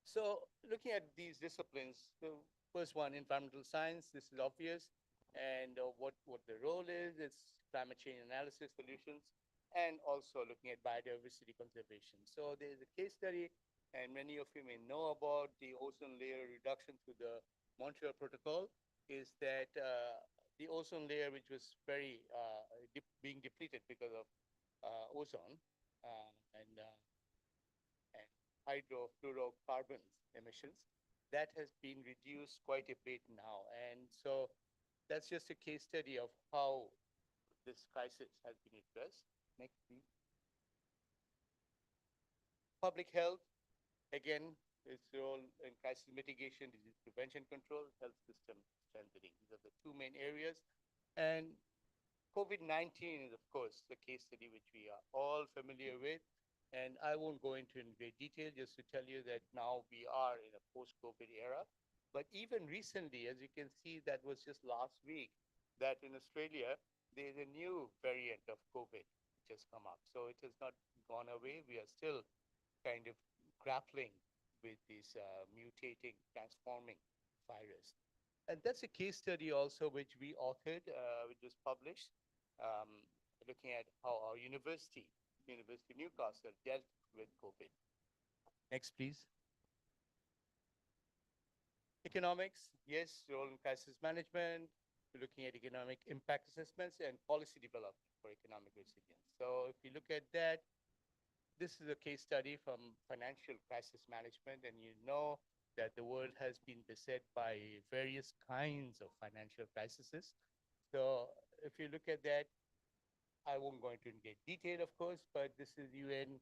So looking at these disciplines, the first one, environmental science, this is obvious. And what the role is, it's climate change analysis solutions, and also looking at biodiversity conservation. So there's a case study, and many of you may know about the ozone layer reduction through the Montreal Protocol, is that the ozone layer, which was very being depleted because of ozone, and and hydrofluorocarbons emissions, that has been reduced quite a bit now. And so that's just a case study of how this crisis has been addressed. Next, please. Public health, again, its role in crisis mitigation, disease prevention control, health system strengthening. These are the two main areas. And COVID-19 is, of course, the case study which we are all familiar with. And I won't go into in great detail, just to tell you that now we are in a post-COVID era. But even recently, as you can see, that was just last week, that in Australia, there's a new variant of COVID which has come up. So it has not gone away. We are still kind of grappling with this mutating, transforming virus. And that's a case study also which we authored, which was published, um, looking at how our University of Newcastle, dealt with COVID. Next, please. Economics, yes, role in crisis management. We're looking at economic impact assessments and policy development for economic resilience. So if you look at that, this is a case study from financial crisis management, and you know that the world has been beset by various kinds of financial crises. So if you look at that, I won't go into in great detail, of course, but this is United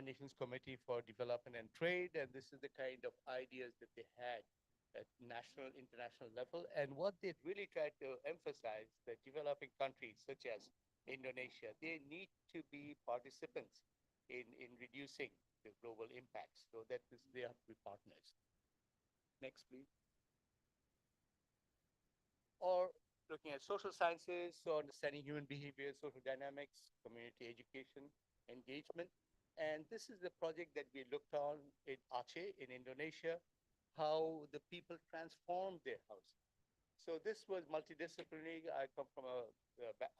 Nations Committee for Development and Trade, and this is the kind of ideas that they had at national, international level. And what they really tried to emphasize, that developing countries such as Indonesia, they need to be participants in reducing the global impacts. So that is, they have to be partners. Next, please. Or looking at social sciences, so understanding human behavior, social dynamics, community education, engagement. And this is the project that we looked on in Aceh in Indonesia, how the people transformed their houses. So this was multidisciplinary. I come from a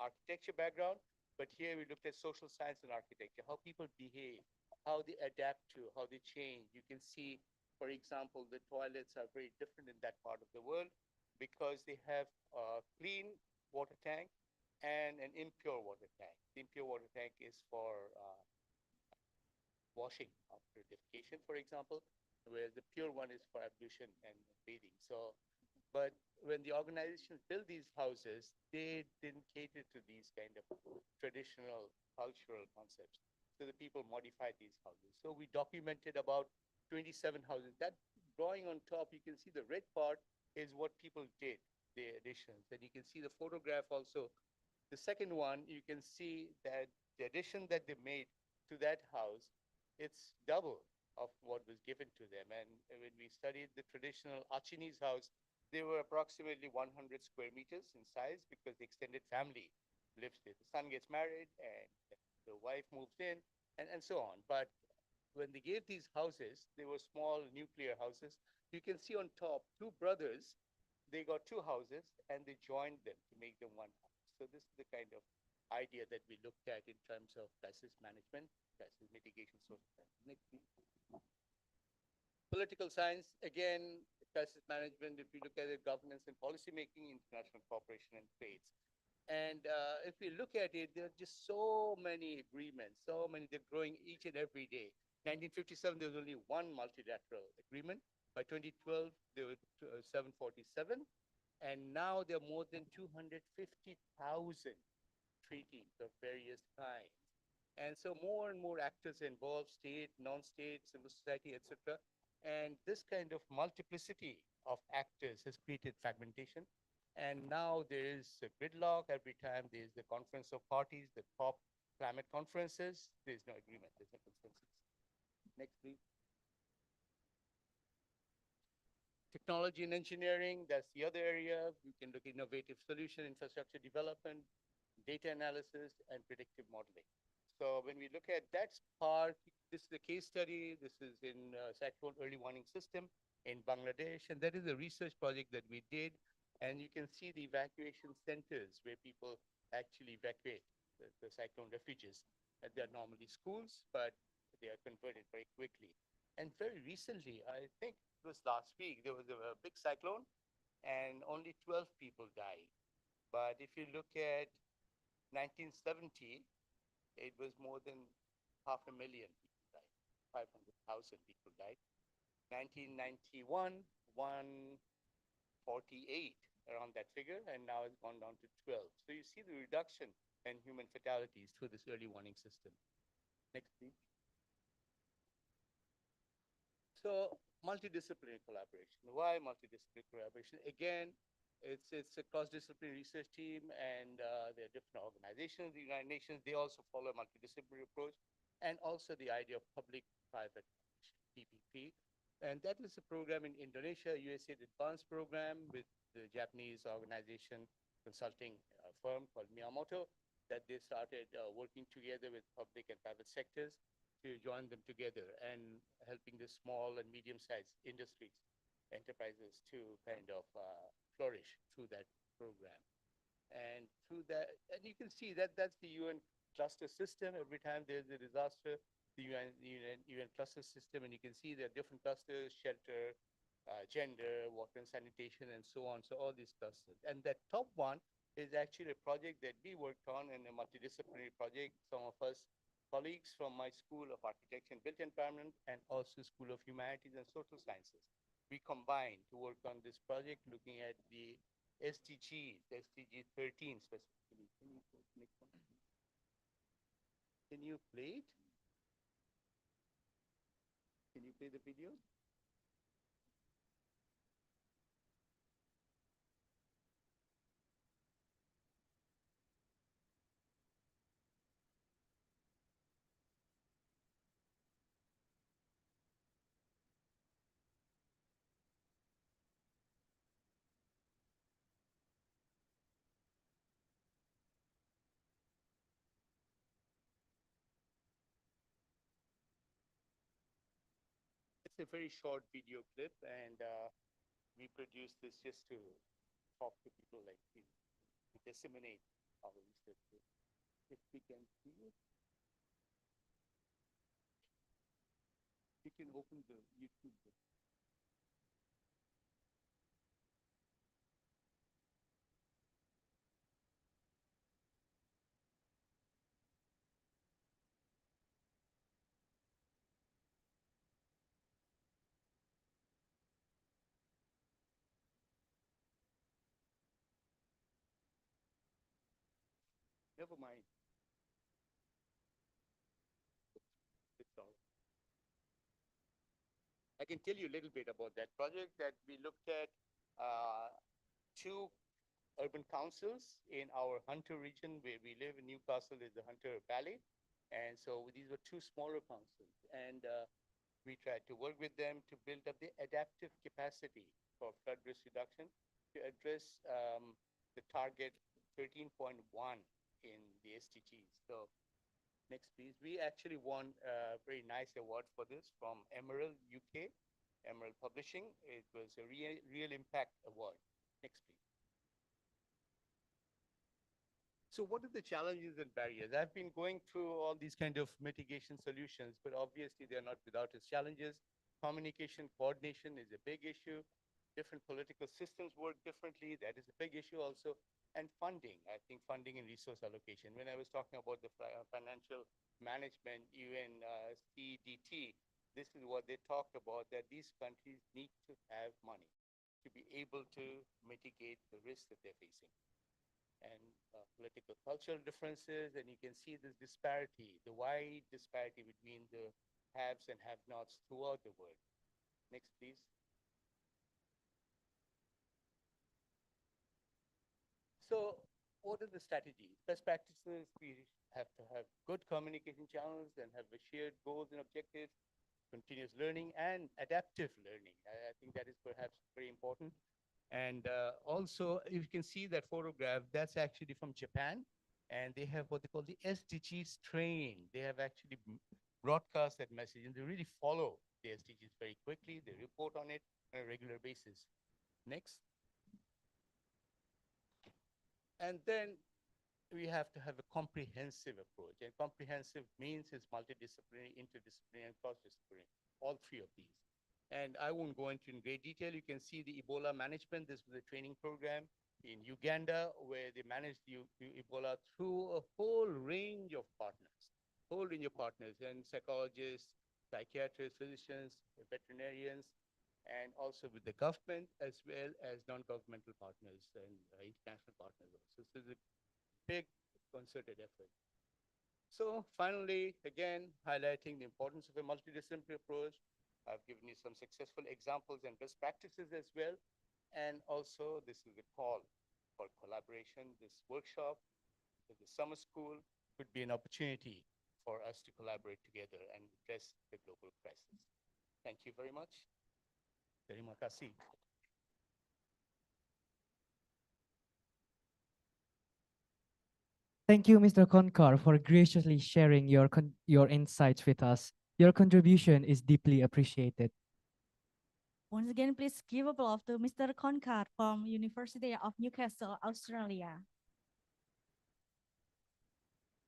architecture background, but here we looked at social science and architecture, how people behave, how they adapt to, how they change. You can see, for example, the toilets are very different in that part of the world because they have a clean water tank and an impure water tank. The impure water tank is for washing after defecation, for example, whereas the pure one is for ablution and bathing. So, but when the organizations built these houses, they didn't cater to these kind of traditional cultural concepts. So the people modified these houses. So we documented about 27 houses. That drawing on top, you can see the red part is what people did. the additions. And you can see the photograph also. The second one, you can see that the addition that they made to that house, it's double of what was given to them. And when we studied the traditional Achinese house, they were approximately 100 square meters in size because the extended family lives there. The son gets married and the wife moves in and so on. But when they gave these houses, they were small nuclear houses. You can see on top, two brothers, they got two houses and they joined them to make them one house. So this is the kind of idea that we looked at in terms of crisis management, crisis mitigation, social science. Next, please. Political science, again, crisis management, if we look at it, governance and policy making, international cooperation and trades. And if we look at it, there are just so many agreements, so many, they're growing each and every day. 1957, there was only one multilateral agreement. By 2012, there were 747. And now there are more than 250,000 treaties of various kinds. And so more and more actors involved, state, non-state, civil society, etc. And this kind of multiplicity of actors has created fragmentation. And now there is a gridlock. Every time there's the conference of parties, the COP climate conferences, there's no agreement, there's no consensus. Next, please. Technology and engineering, that's the other area. We can look at innovative solution, infrastructure development, data analysis, and predictive modeling. So when we look at that part, this is a case study. This is in cyclone early warning system in Bangladesh. And that is a research project that we did. And you can see the evacuation centers where people actually evacuate the cyclone refugees. And they're normally schools, but they are converted very quickly. And very recently, I think it was last week, there was a big cyclone and only 12 people died. But if you look at 1970, it was more than 500,000 people died. 500,000 people died. 1991, 148, around that figure, and now it's gone down to 12. So you see the reduction in human fatalities through this early warning system. Next, please. So multidisciplinary collaboration. Why multidisciplinary collaboration? Again, it's a cross-disciplinary research team, and there are different organizations, the United Nations, they also follow a multidisciplinary approach, and also the idea of public-private PPP. And that is a program in Indonesia, USAID Advanced Program with the Japanese organization consulting firm called Miyamoto, that they started working together with public and private sectors to join them together and helping the small and medium-sized industries, enterprises to kind of flourish through that program. And through that, and you can see that that's the UN cluster system. Every time there's a disaster, the UN cluster system, and you can see there are different clusters, shelter, gender, water and sanitation, and so on. So all these clusters. And that top one is actually a project that we worked on, in a multidisciplinary project. Some of us colleagues from my School of Architecture and Built Environment and also School of Humanities and Social Sciences. We combined to work on this project looking at the SDGs, SDG 13 specifically. Can you go to the next one? Can you play it? Can you play the video? It's a very short video clip, and we produced this just to talk to people, like to disseminate our research. If we can see it, you can open the YouTube. Never mind. It's all. I can tell you a little bit about that project that we looked at two urban councils in our Hunter region where we live in Newcastle is the Hunter Valley. And so these were two smaller councils. And we tried to work with them to build up the adaptive capacity for flood risk reduction to address the target 13.1 in the SDGs. So next, please. We actually won a very nice award for this from Emerald UK, Emerald Publishing. It was a real impact award. Next, please. So what are the challenges and barriers? I've been going through all these kind of mitigation solutions, but obviously they're not without its challenges. Communication coordination is a big issue. Different political systems work differently. That is a big issue also. And funding, I think funding and resource allocation. When I was talking about the financial management, UN CDT, this is what they talked about, that these countries need to have money to be able to mitigate the risks that they're facing. And political cultural differences, and you can see this disparity, the wide disparity between the haves and have-nots throughout the world. Next, please. So what are the strategies? Best practices, we have to have good communication channels and have a shared goals and objectives, continuous learning and adaptive learning. I think that is perhaps very important. And also, if you can see that photograph, that's actually from Japan. And they have what they call the SDGs train. They have actually broadcast that message and they really follow the SDGs very quickly. They report on it on a regular basis. Next. And then we have to have a comprehensive approach. And comprehensive means it's multidisciplinary, interdisciplinary, and cross-disciplinary, all three of these. And I won't go into in great detail. You can see the Ebola management. This was a training program in Uganda where they managed the Ebola through a whole range of partners, and psychologists, psychiatrists, physicians, veterinarians, and also with the government as well as non-governmental partners and international partners also. So it's a big concerted effort. So finally, again, highlighting the importance of a multidisciplinary approach. I've given you some successful examples and best practices as well. And also, this is a call for collaboration. This workshop with the summer school could be an opportunity for us to collaborate together and address the global crisis. Thank you very much. Terima kasih. Thank you, Mr. Konkar, for graciously sharing your insights with us. Your contribution is deeply appreciated. Once again, please give applause to Mr. Konkar from University of Newcastle, Australia.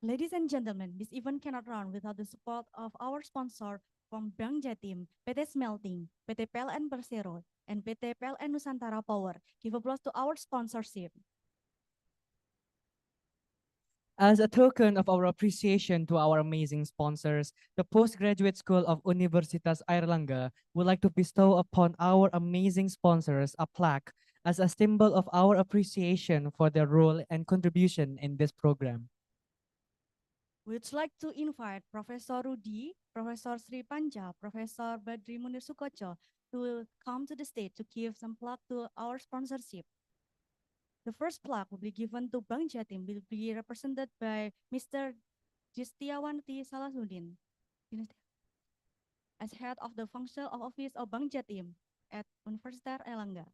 Ladies and gentlemen, this event cannot run without the support of our sponsor from Bank Jatim, PT Smelting, PT PLN Persero, and PT PLN Nusantara Power. Give applause to our sponsorship. As a token of our appreciation to our amazing sponsors, the Postgraduate School of Universitas Airlangga would like to bestow upon our amazing sponsors a plaque as a symbol of our appreciation for their role and contribution in this program. We'd like to invite Professor Rudi, Professor Sri Panja, Professor Badri Munir Sukocho to come to the stage to give some plaque to our sponsorship. The first plaque will be given to Bank Jatim, will be represented by Mr. Jistiawanti Salasudin as head of the functional office of Bank Jatim at Universitas Airlangga.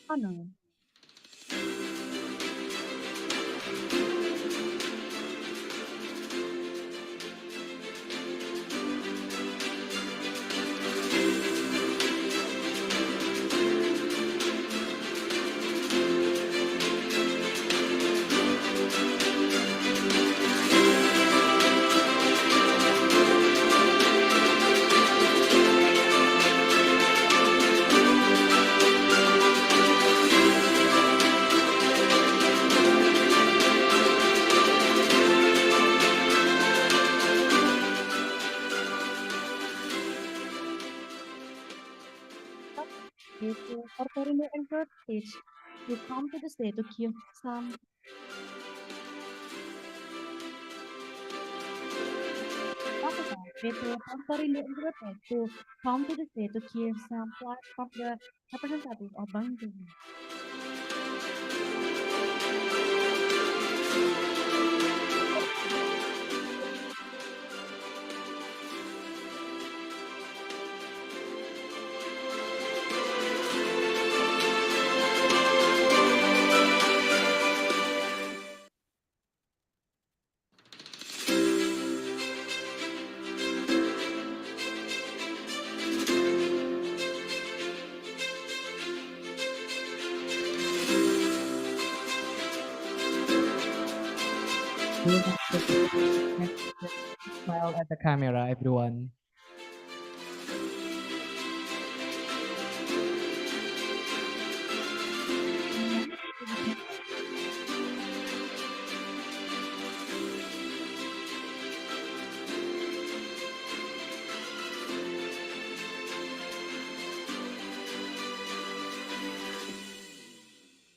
honor. If you are in the entered stage, you come to the stage to give some Pakistan. If you are in the entered stage, to come to the stage to give some flags from the representative of Bangladesh. Smile at the camera, everyone.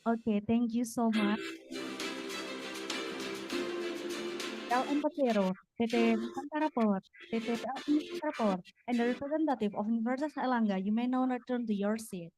Okay, thank you so much. LM Patero, PT Nusantara Power, PT PLN Nusantara Power, and the representative of Universitas Airlangga, you may now return to your seat.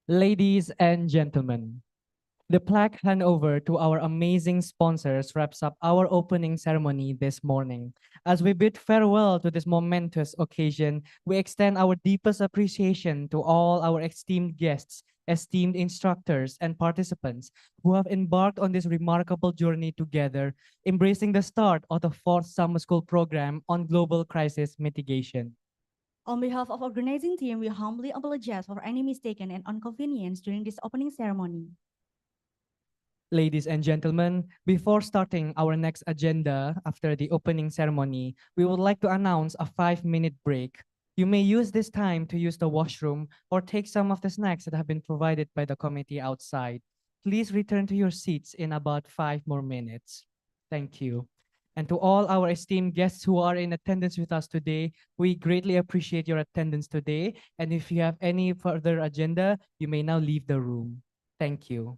Ladies and gentlemen, the plaque handover to our amazing sponsors wraps up our opening ceremony this morning. As we bid farewell to this momentous occasion, we extend our deepest appreciation to all our esteemed guests, esteemed instructors, and participants who have embarked on this remarkable journey together, embracing the start of the fourth summer school program on global crisis mitigation. On behalf of organizing team, we humbly apologize for any mistaken and inconvenience during this opening ceremony. Ladies and gentlemen, before starting our next agenda after the opening ceremony, we would like to announce a 5-minute break. You may use this time to use the washroom or take some of the snacks that have been provided by the committee outside. Please return to your seats in about 5 more minutes. Thank you. And to all our esteemed guests who are in attendance with us today, we greatly appreciate your attendance today. And if you have any further agenda, you may now leave the room. Thank you.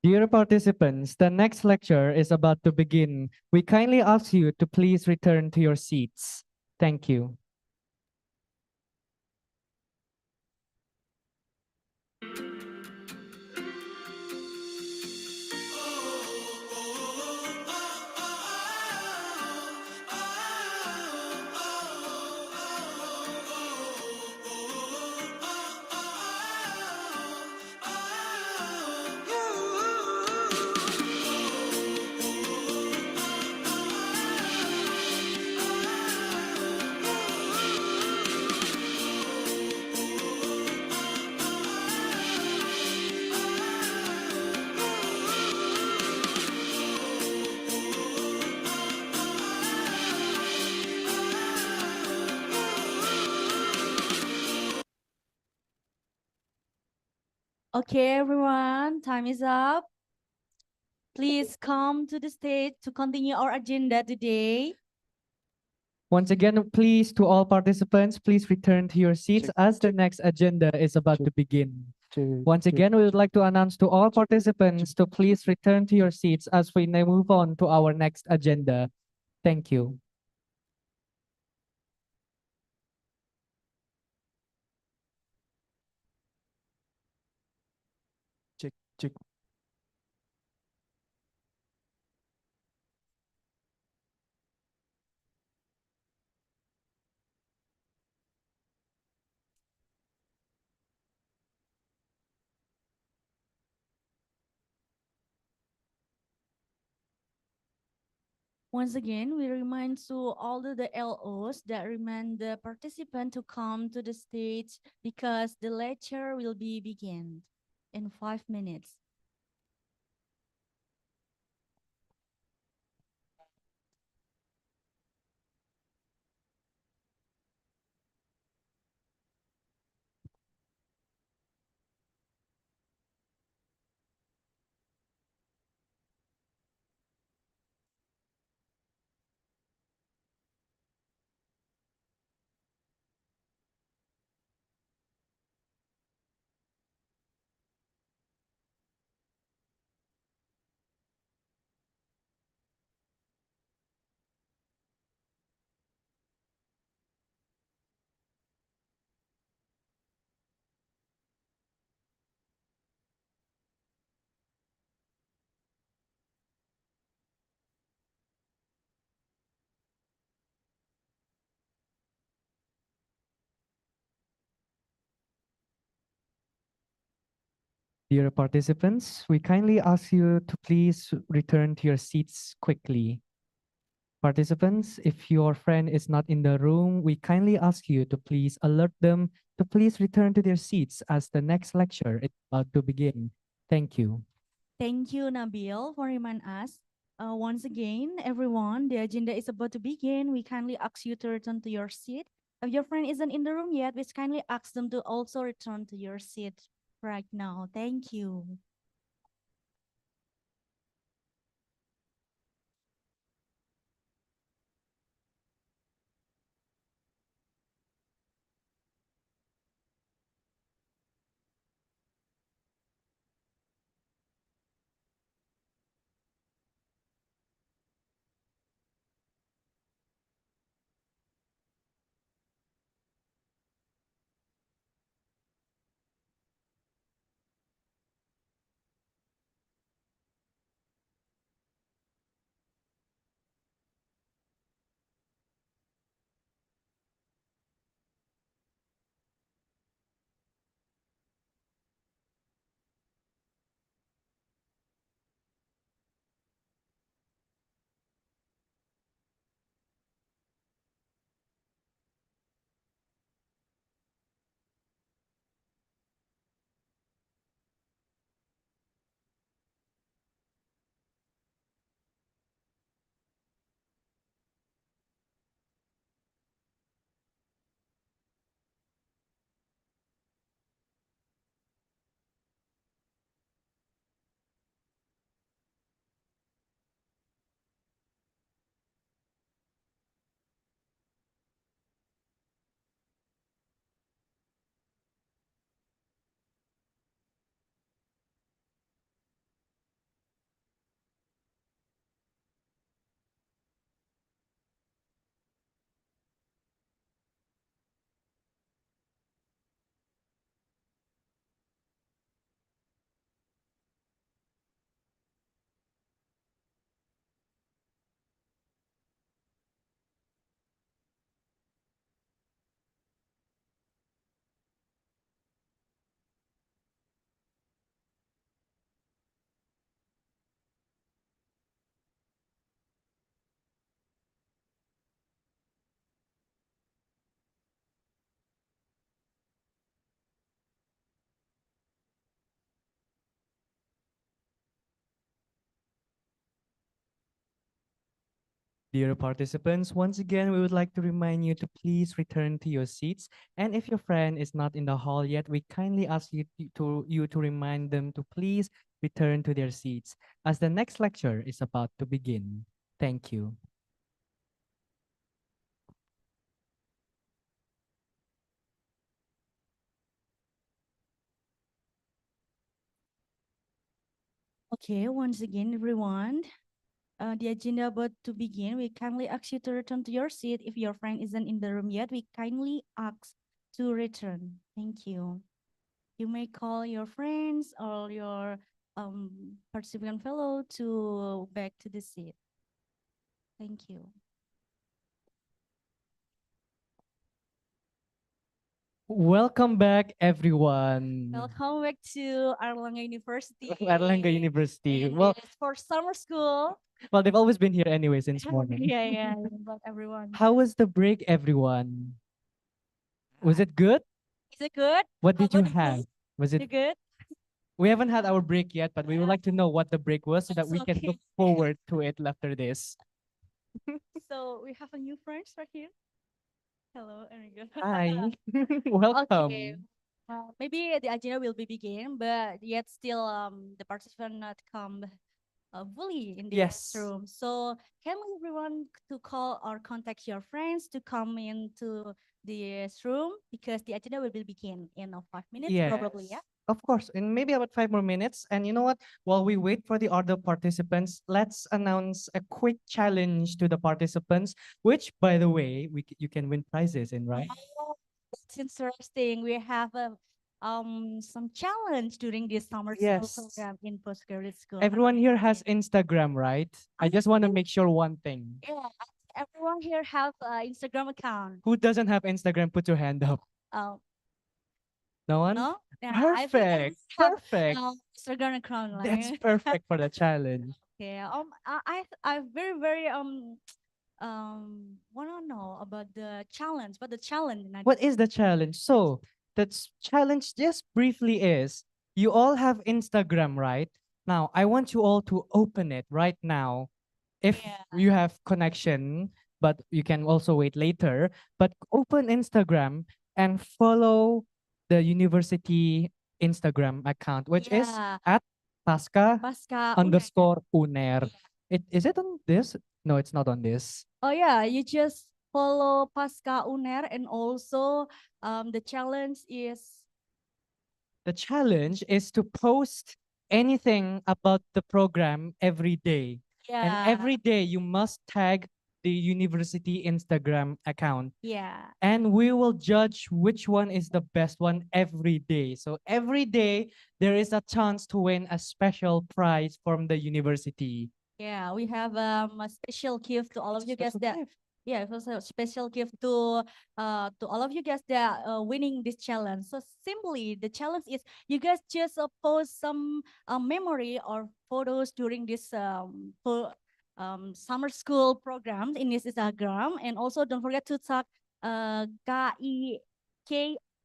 Dear participants, the next lecture is about to begin. We kindly ask you to please return to your seats. Thank you. Okay, everyone, time is up. Please come to the stage to continue our agenda today. Once again, please, to all participants, please return to your seats as the next agenda is about to begin. Once again, we would like to announce to all participants to please return to your seats as we now move on to our next agenda. Thank you. Check, check. Once again, we remind to all the LOs that remind the participant to come to the stage because the lecture will be begin in 5 minutes. Dear participants, we kindly ask you to please return to your seats quickly. Participants, if your friend is not in the room, we kindly ask you to please alert them to please return to their seats as the next lecture is about to begin. Thank you. Thank you, Nabil, for reminding us. Once again, everyone, the agenda is about to begin. We kindly ask you to return to your seat. If your friend isn't in the room yet, we kindly ask them to also return to your seat right now. Thank you. Dear participants, once again, we would like to remind you to please return to your seats. And if your friend is not in the hall yet, we kindly ask you to remind them to please return to their seats as the next lecture is about to begin. Thank you. Okay, once again, everyone, the agenda about to begin. We kindly ask you to return to your seat. If your friend isn't in the room yet, we kindly ask to return. Thank you. You may call your friends or your participant fellow to back to the seat. Thank you. Welcome back, everyone. Welcome back to Erlangga University. Erlangga University. And Well, it's for summer school. well, they've always been here anyway since morning. Yeah, but everyone. How was the break, everyone? Was it good? Is it good? What How did you about the have? food? Was Is it? it good? We haven't had our break yet, but we would like to know what the break was so that That's we can okay. look forward to it after this. So we have a new friends right here. Hello, Enrico. Hi, welcome. Okay. Maybe the agenda will be begin, but yet still the participant not come fully in the Yes. room. So can we everyone to call or contact your friends to come into this room because the agenda will be begin in 5 minutes probably. Yeah. Of course, in maybe about 5 more minutes. And you know what? While we wait for the other participants, let's announce a quick challenge to the participants, which, by the way, you can win prizes in, right? Oh, that's interesting. We have a some challenge during this summer school Yes. program in postgraduate school. Everyone here has Instagram, right? I just want to think- make sure one thing. Yeah, everyone here have Instagram account. Who doesn't have Instagram? Put your hand up. Um, No one? no? Yeah, Perfect. have, Perfect. Instagram account. That's Like. perfect for the challenge. Yeah. I very wanna know about the challenge. What the challenge? Nadia? What is the challenge? So, challenge just briefly is you all have Instagram, right? Now, I want you all to open it right now. If Yeah. you have connection, but you can also wait later, but open Instagram and follow the university Instagram account, which is Yeah. at Pasca Pasca underscore UNER. Is it on this? No, it's not on this. Oh yeah, you just follow Pasca UNER and also the challenge is The challenge is to post anything about the program every day. And yeah. every day you must tag the university Instagram account. Yeah. And we will judge which one is the best one every day. So every day there is a chance to win a special prize from the university. Yeah, we have a special gift to all of you guys Special that gift. yeah, it was a special gift to all of you guys that winning this challenge. So simply the challenge is you guys just post some memory or photos during this summer school program in this Instagram, and also don't forget to tag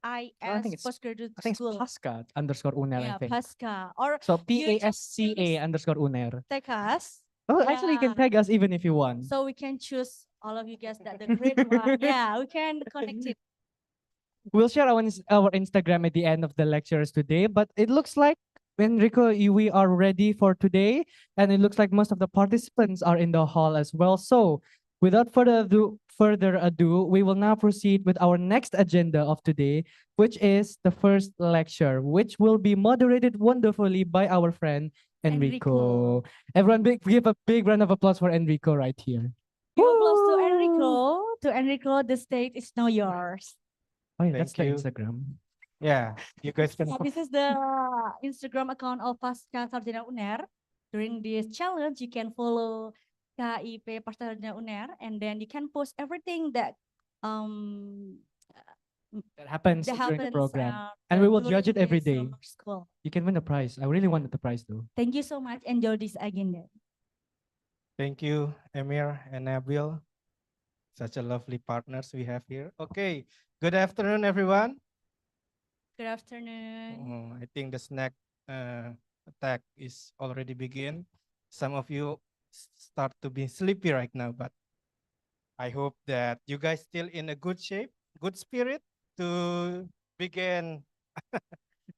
I think KIS it's postgraduate I think it's school. Pasca underscore UNER, I Yeah, think. Pasca or So you just PASCA underscore UNER. tag us. Oh, actually you can Yeah. tag us even if you want. So we can choose all of you guys that the great one. Yeah, we can connect it. We'll share our Instagram at the end of the lectures today, but it looks like Enrico, we are ready for today, and it looks like most of the participants are in the hall as well. So, without further ado, we will now proceed with our next agenda of today, which is the first lecture, which will be moderated wonderfully by our friend Enrico. Everyone, give a big round of applause for Enrico right here. Give applause to Enrico. To Enrico, the stage is now yours. Oh, yeah, that's the Thank you. Instagram. Yeah, you guys can. Yeah, this is the Instagram account of Pasca Sarjana UNER. During this challenge, you can follow KIP Pasca Sarjana UNER, and then you can post everything that that happens that during the happens, program. And we will judge it during every this day. summer school. You can win a prize. I really wanted the prize though. Thank you so much. Enjoy this agenda. Thank you, Emir and Nabil. Such a lovely partners we have here. Okay, good afternoon, everyone. Good afternoon. I think the snack attack is already begin. Some of you start to be sleepy right now, but I hope that you guys still in a good shape, good spirit to begin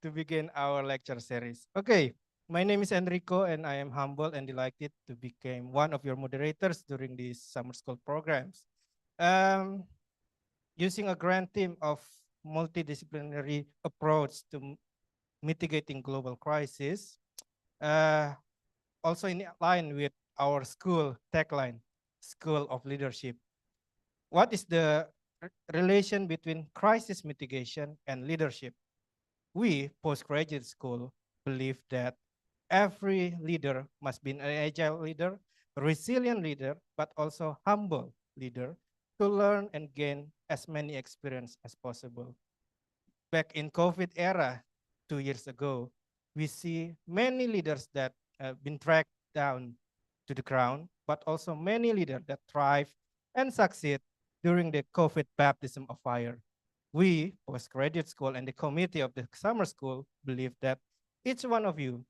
to begin our lecture series. Okay, my name is Enrico and I am humbled and delighted to become one of your moderators during these summer school programs. Um, Using a grand theme of multidisciplinary approach to mitigating global crisis, uh, also in line with our school tagline, School of Leadership. What is the relation between crisis mitigation and leadership? We, postgraduate school, believe that every leader must be an agile leader, a resilient leader, but also humble leader to learn and gain as many experience as possible. Back in COVID era, 2 years ago, we see many leaders that have been dragged down to the ground, but also many leaders that thrive and succeed during the COVID baptism of fire. We, postgraduate school and the committee of the summer school, believe that each one of you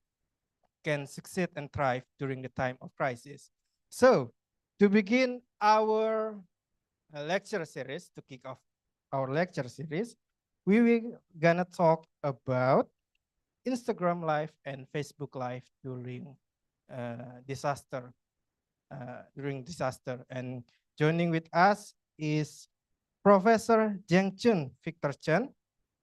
can succeed and thrive during the time of crisis. So, to begin our lecture series, to kick off our lecture series, we will gonna talk about Instagram Live and Facebook Live disaster, during disaster. And joining with us is Professor Jiang Chun Victor Chen,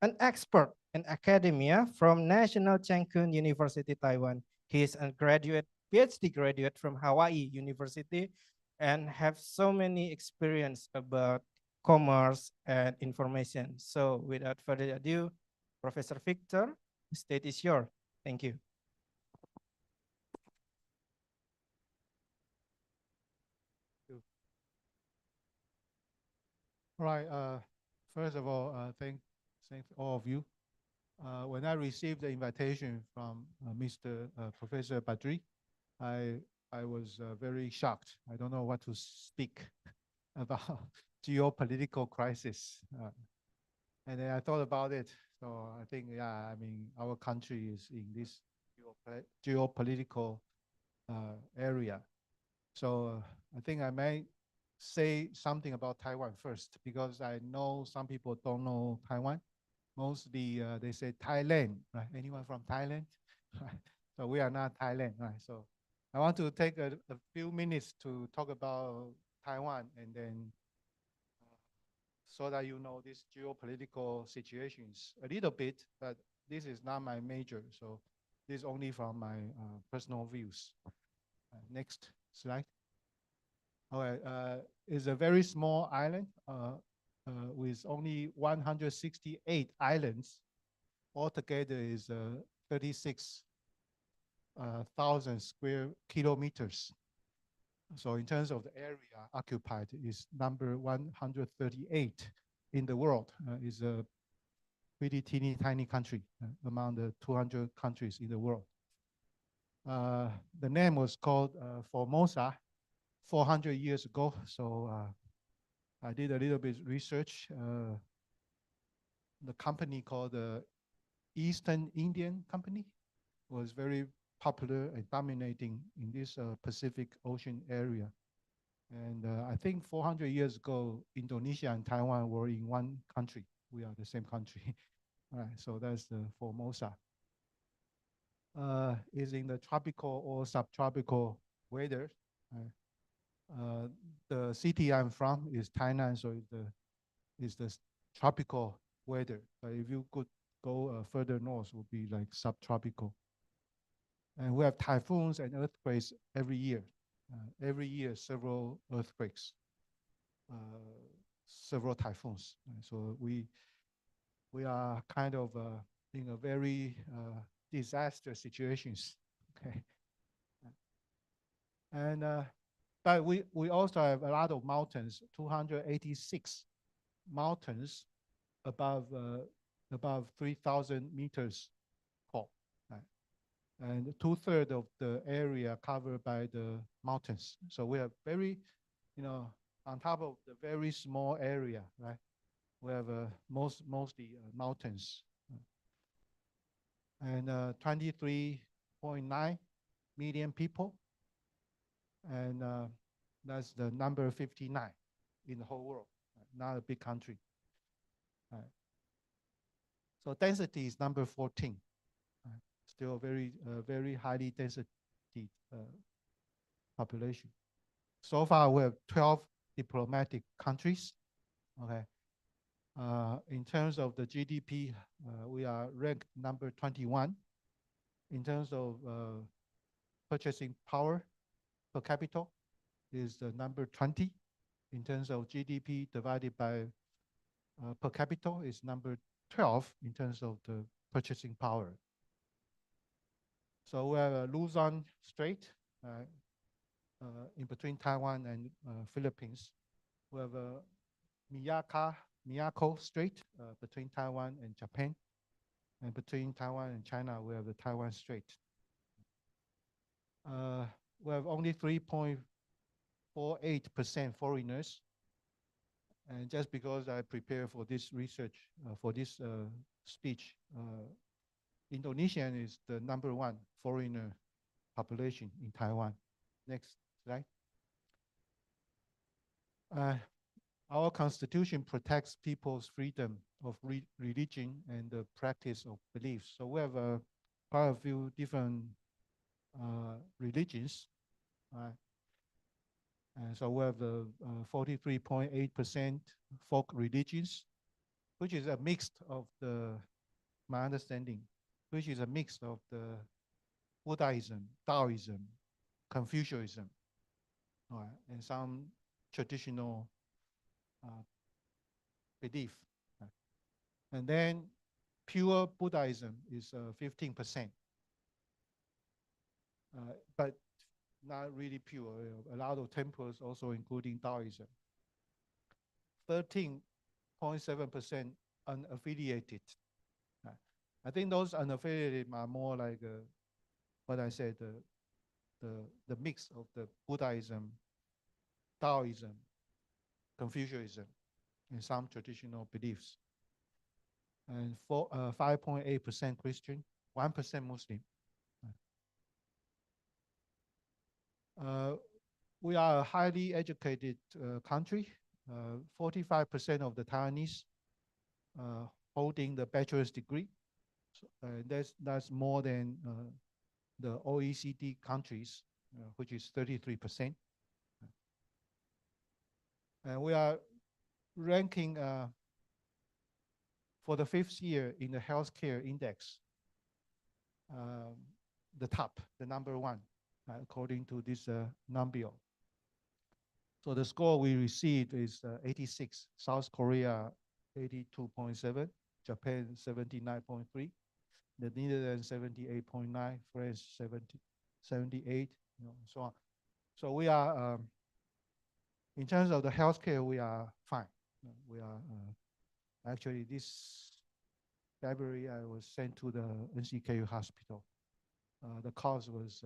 an expert in academia from National Cheng Kung University, Taiwan. He is a graduate, PhD graduate from Hawaii University and have so many experience about commerce and information. So without further ado, Professor Victor, the stage is yours. Thank you. All right. First of all, thank all of you. When I received the invitation from Mr. Professor Badri, I I was very shocked. I don't know what to speak about geopolitical crisis, and then I thought about it. So I think, yeah, I mean, our country is in this geopolitical area. So I think I may say something about Taiwan first, because I know some people don't know Taiwan. Mostly they say Thailand, right? Anyone from Thailand? So we are not Thailand, right? So I want to take a few minutes to talk about Taiwan, and then so that you know these geopolitical situations a little bit, but this is not my major. So this is only from my personal views. Next slide. All right, it's a very small island with only 168 islands. Altogether is 36,000 square kilometers. So in terms of the area occupied, is number 138 in the world. Is a pretty teeny tiny country among the 200 countries in the world. The name was called Formosa 400 years ago. So I did a little bit research. The company called the Eastern Indian Company was very popular and dominating in this Pacific Ocean area. And I think 400 years ago, Indonesia and Taiwan were in one country. We are the same country. All right, so that's the Formosa. Is in the tropical or subtropical weather. The city I'm from is Tainan, so it's the tropical weather. But if you could go further north, it would be like subtropical. And we have typhoons and earthquakes every year. Every year, several earthquakes, several typhoons. So we are kind of in a very disaster situations. Okay. And but we also have a lot of mountains, 286 mountains above 3,000 meters tall. Right? And 2/3 of the area covered by the mountains. So we have very, on top of the very small area, right? We have mostly mountains. And 23.9 million people. And that's the number 59. in the whole world, not a big country. So density is number 14. Still very highly density population. So far, we have 12 diplomatic countries. Okay. In terms of the GDP, we are ranked number 21. In terms of purchasing power per capita, is the number 20. In terms of GDP divided by per capita, is number 12 in terms of the purchasing power. So we have Luzon Strait in between Taiwan and Philippines. We have Miyako Strait between Taiwan and Japan. And between Taiwan and China, we have the Taiwan Strait. We have only 3.48% foreigners. And just because I prepare for this research, for this speech, Indonesian is the #1 foreigner population in Taiwan. Next slide. Our constitution protects people's freedom of religion and the practice of beliefs. So we have quite a few different religions. And so we have the 43.8% folk religions, which is a mix of my understanding, which is a mix of the Buddhism, Taoism, Confucianism, and some traditional belief. And then pure Buddhism is 15%, but not really pure. A lot of temples also including Taoism. 13.7% unaffiliated. I think those unaffiliated are more like what I said, the mix of the Buddhism, Taoism, Confucianism, and some traditional beliefs. And 5.8% Christian, 1% Muslim. We are a highly educated country. 45% of the Taiwanese holding the bachelor's degree. So, that's more than the OECD countries, which is 33%. And we are ranking for the 5th year in the healthcare index, the top, the #1, according to this Numbeo. So the score we received is 86, South Korea 82.7, Japan 79.3, the Netherlands 78.9, France 78, and so on. So we are, in terms of the healthcare, we are fine. We are actually this February I was sent to the NCKU hospital. The cost was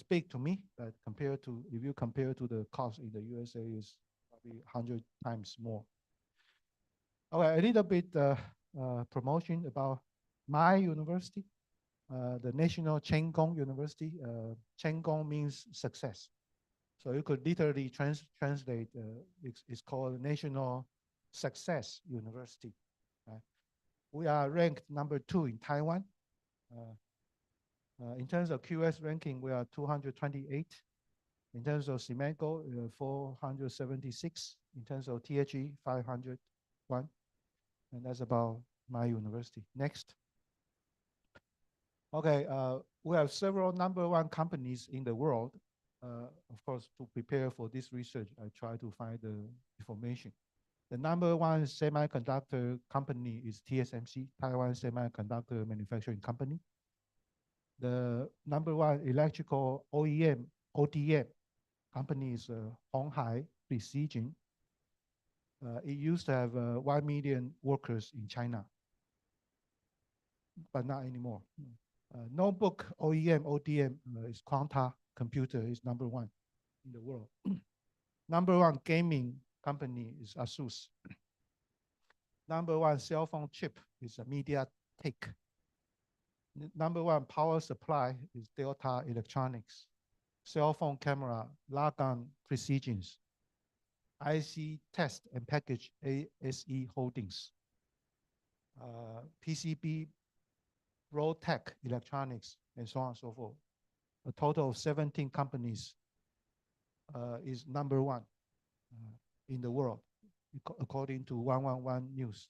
big to me, but if you compare to the cost in the USA, is probably 100 times more. Okay, a little bit promotion about my university, the National Cheng Kung University. Cheng Kung means success. So you could literally translate, it's called National Success University. We are ranked #2 in Taiwan. In terms of QS ranking, we are 228. In terms of SIMEGO, 476. In terms of THE, 501. And that's about my university. Next. Okay, we have several #1 companies in the world. Of course, to prepare for this research, I try to find the information. The #1 semiconductor company is TSMC, Taiwan Semiconductor Manufacturing Company. The #1 electrical OEM, ODM company is Honghai Precision. It used to have 1 million workers in China, but not anymore. Notebook OEM, ODM is Quanta Computer, is #1 in the world. #1 gaming company is ASUS. #1 cell phone chip is MediaTek. #1 power supply is Delta Electronics. Cell phone camera, Lagan Precisions. IC Test and Package ASE Holdings, PCB Road Tech Electronics, and so on and so forth. A total of 17 companies is number one in the world, according to 111 News.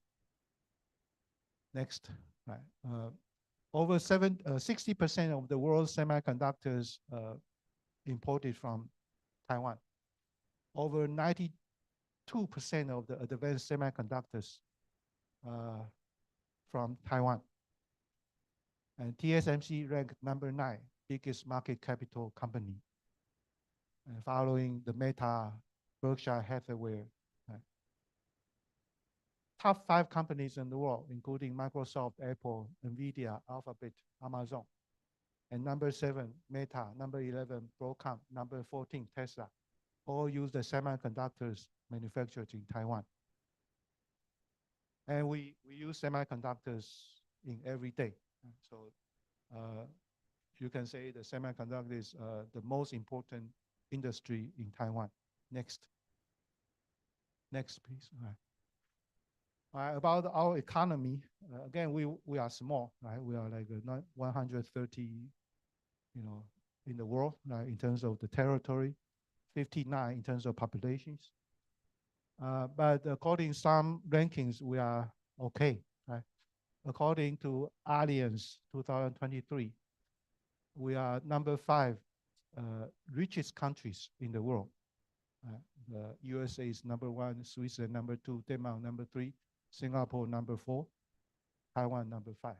Next, right. Over 60% of the world's semiconductors imported from Taiwan. Over 92% of the advanced semiconductors from Taiwan. And TSMC ranked number 9, biggest market capital company, following the Meta, Berkshire Hathaway. Top 5 companies in the world, including Microsoft, Apple, Nvidia, Alphabet, Amazon. And number 7, Meta. Number 11, Broadcom. Number 14, Tesla. All use the semiconductors manufactured in Taiwan. And we use semiconductors in every day. So you can say the semiconductor is the most important industry in Taiwan. Next. Next, please. All right. About our economy, again, we are small, right? We are like 130, in the world, right, in terms of the territory, 59 in terms of populations. But according to some rankings, we are okay, right? According to Allianz 2023, we are number 5 richest countries in the world. The USA is number 1, Switzerland number 2, Denmark number 3, Singapore number 4, Taiwan number 5.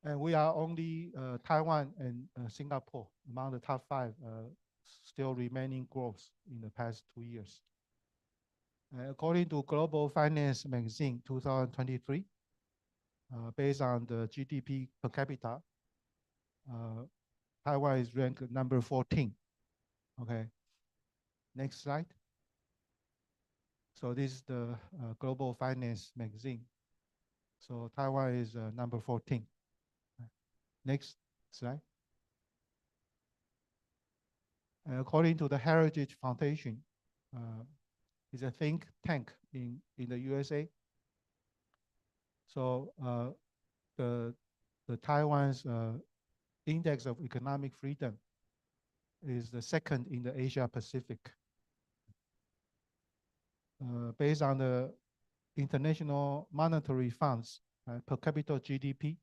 And we are only Taiwan and Singapore among the top 5 still remaining growth in the past 2 years. According to Global Finance Magazine 2023, based on the GDP per capita, Taiwan is ranked number 14. Okay. Next slide. So this is the Global Finance Magazine. So Taiwan is number 14. Next slide. According to the Heritage Foundation, it's a think tank in the USA. So the Taiwan's index of economic freedom is the 2nd in the Asia Pacific. Based on the International Monetary Fund's per capita GDP,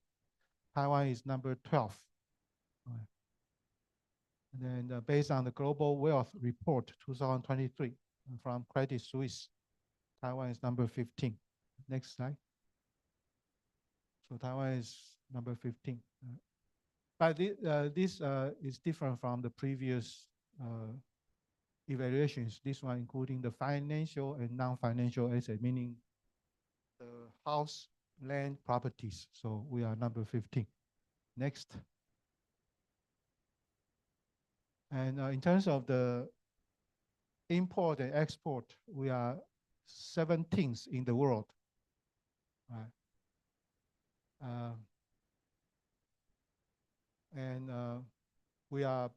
Taiwan is number 12. And then based on the Global Wealth Report 2023 from Credit Suisse, Taiwan is number 15. Next slide. So Taiwan is number 15. But this is different from the previous evaluations, this one including the financial and non-financial asset, meaning the house, land, properties. So we are number 15. Next. And in terms of the import and export, we are 17th in the world. Right. And we are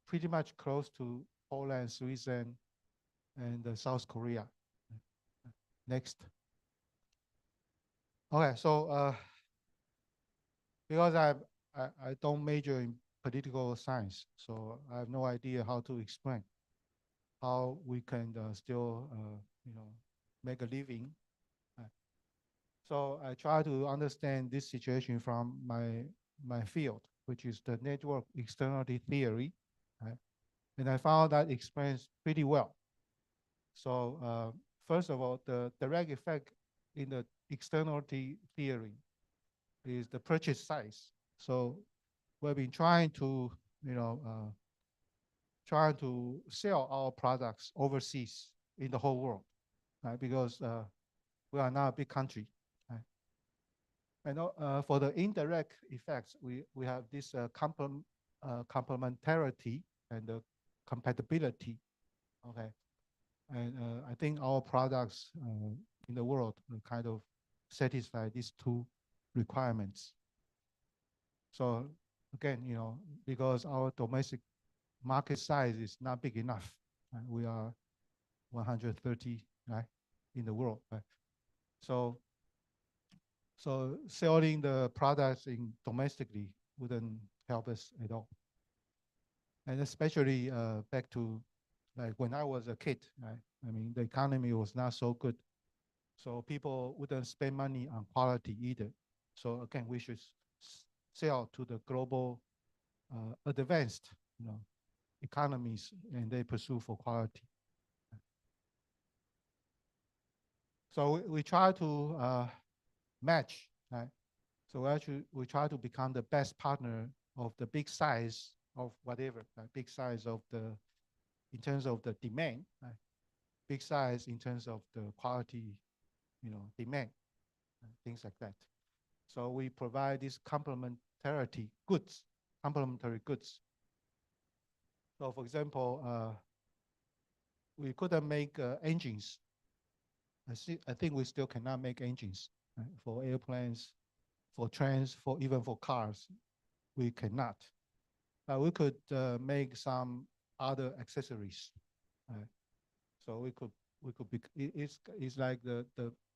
pretty much close to Poland, Switzerland, and South Korea. Next. Okay, so because I don't major in political science, so I have no idea how to explain how we can still, make a living. So I try to understand this situation from my field, which is the network externality theory. Right? And I found that explains pretty well. So first of all, the direct effect in the externality theory is the purchase size. So we've been trying to, trying to sell our products overseas in the whole world, right? Because we are now a big country. Right? And for the indirect effects, we have this complementarity and the compatibility. Okay, and I think our products in the world kind of satisfy these 2 requirements. So again, because our domestic market size is not big enough. We are 130, right, in the world. Right? So selling the products in domestically wouldn't help us at all. And especially back to like when I was a kid, right? I mean, the economy was not so good. So people wouldn't spend money on quality either. So again, we should sell to the global advanced, economies, and they pursue for quality. So we try to match, right? So actually, we try to become the best partner of the big size of whatever, right? Big size of in terms of the demand, right? Big size in terms of the quality, demand, things like that. So we provide these complementary goods. So for example, we couldn't make engines. I think we still cannot make engines, right? For airplanes, for trains, even for cars. We cannot. We could make some other accessories. Right? So we could be, it's like the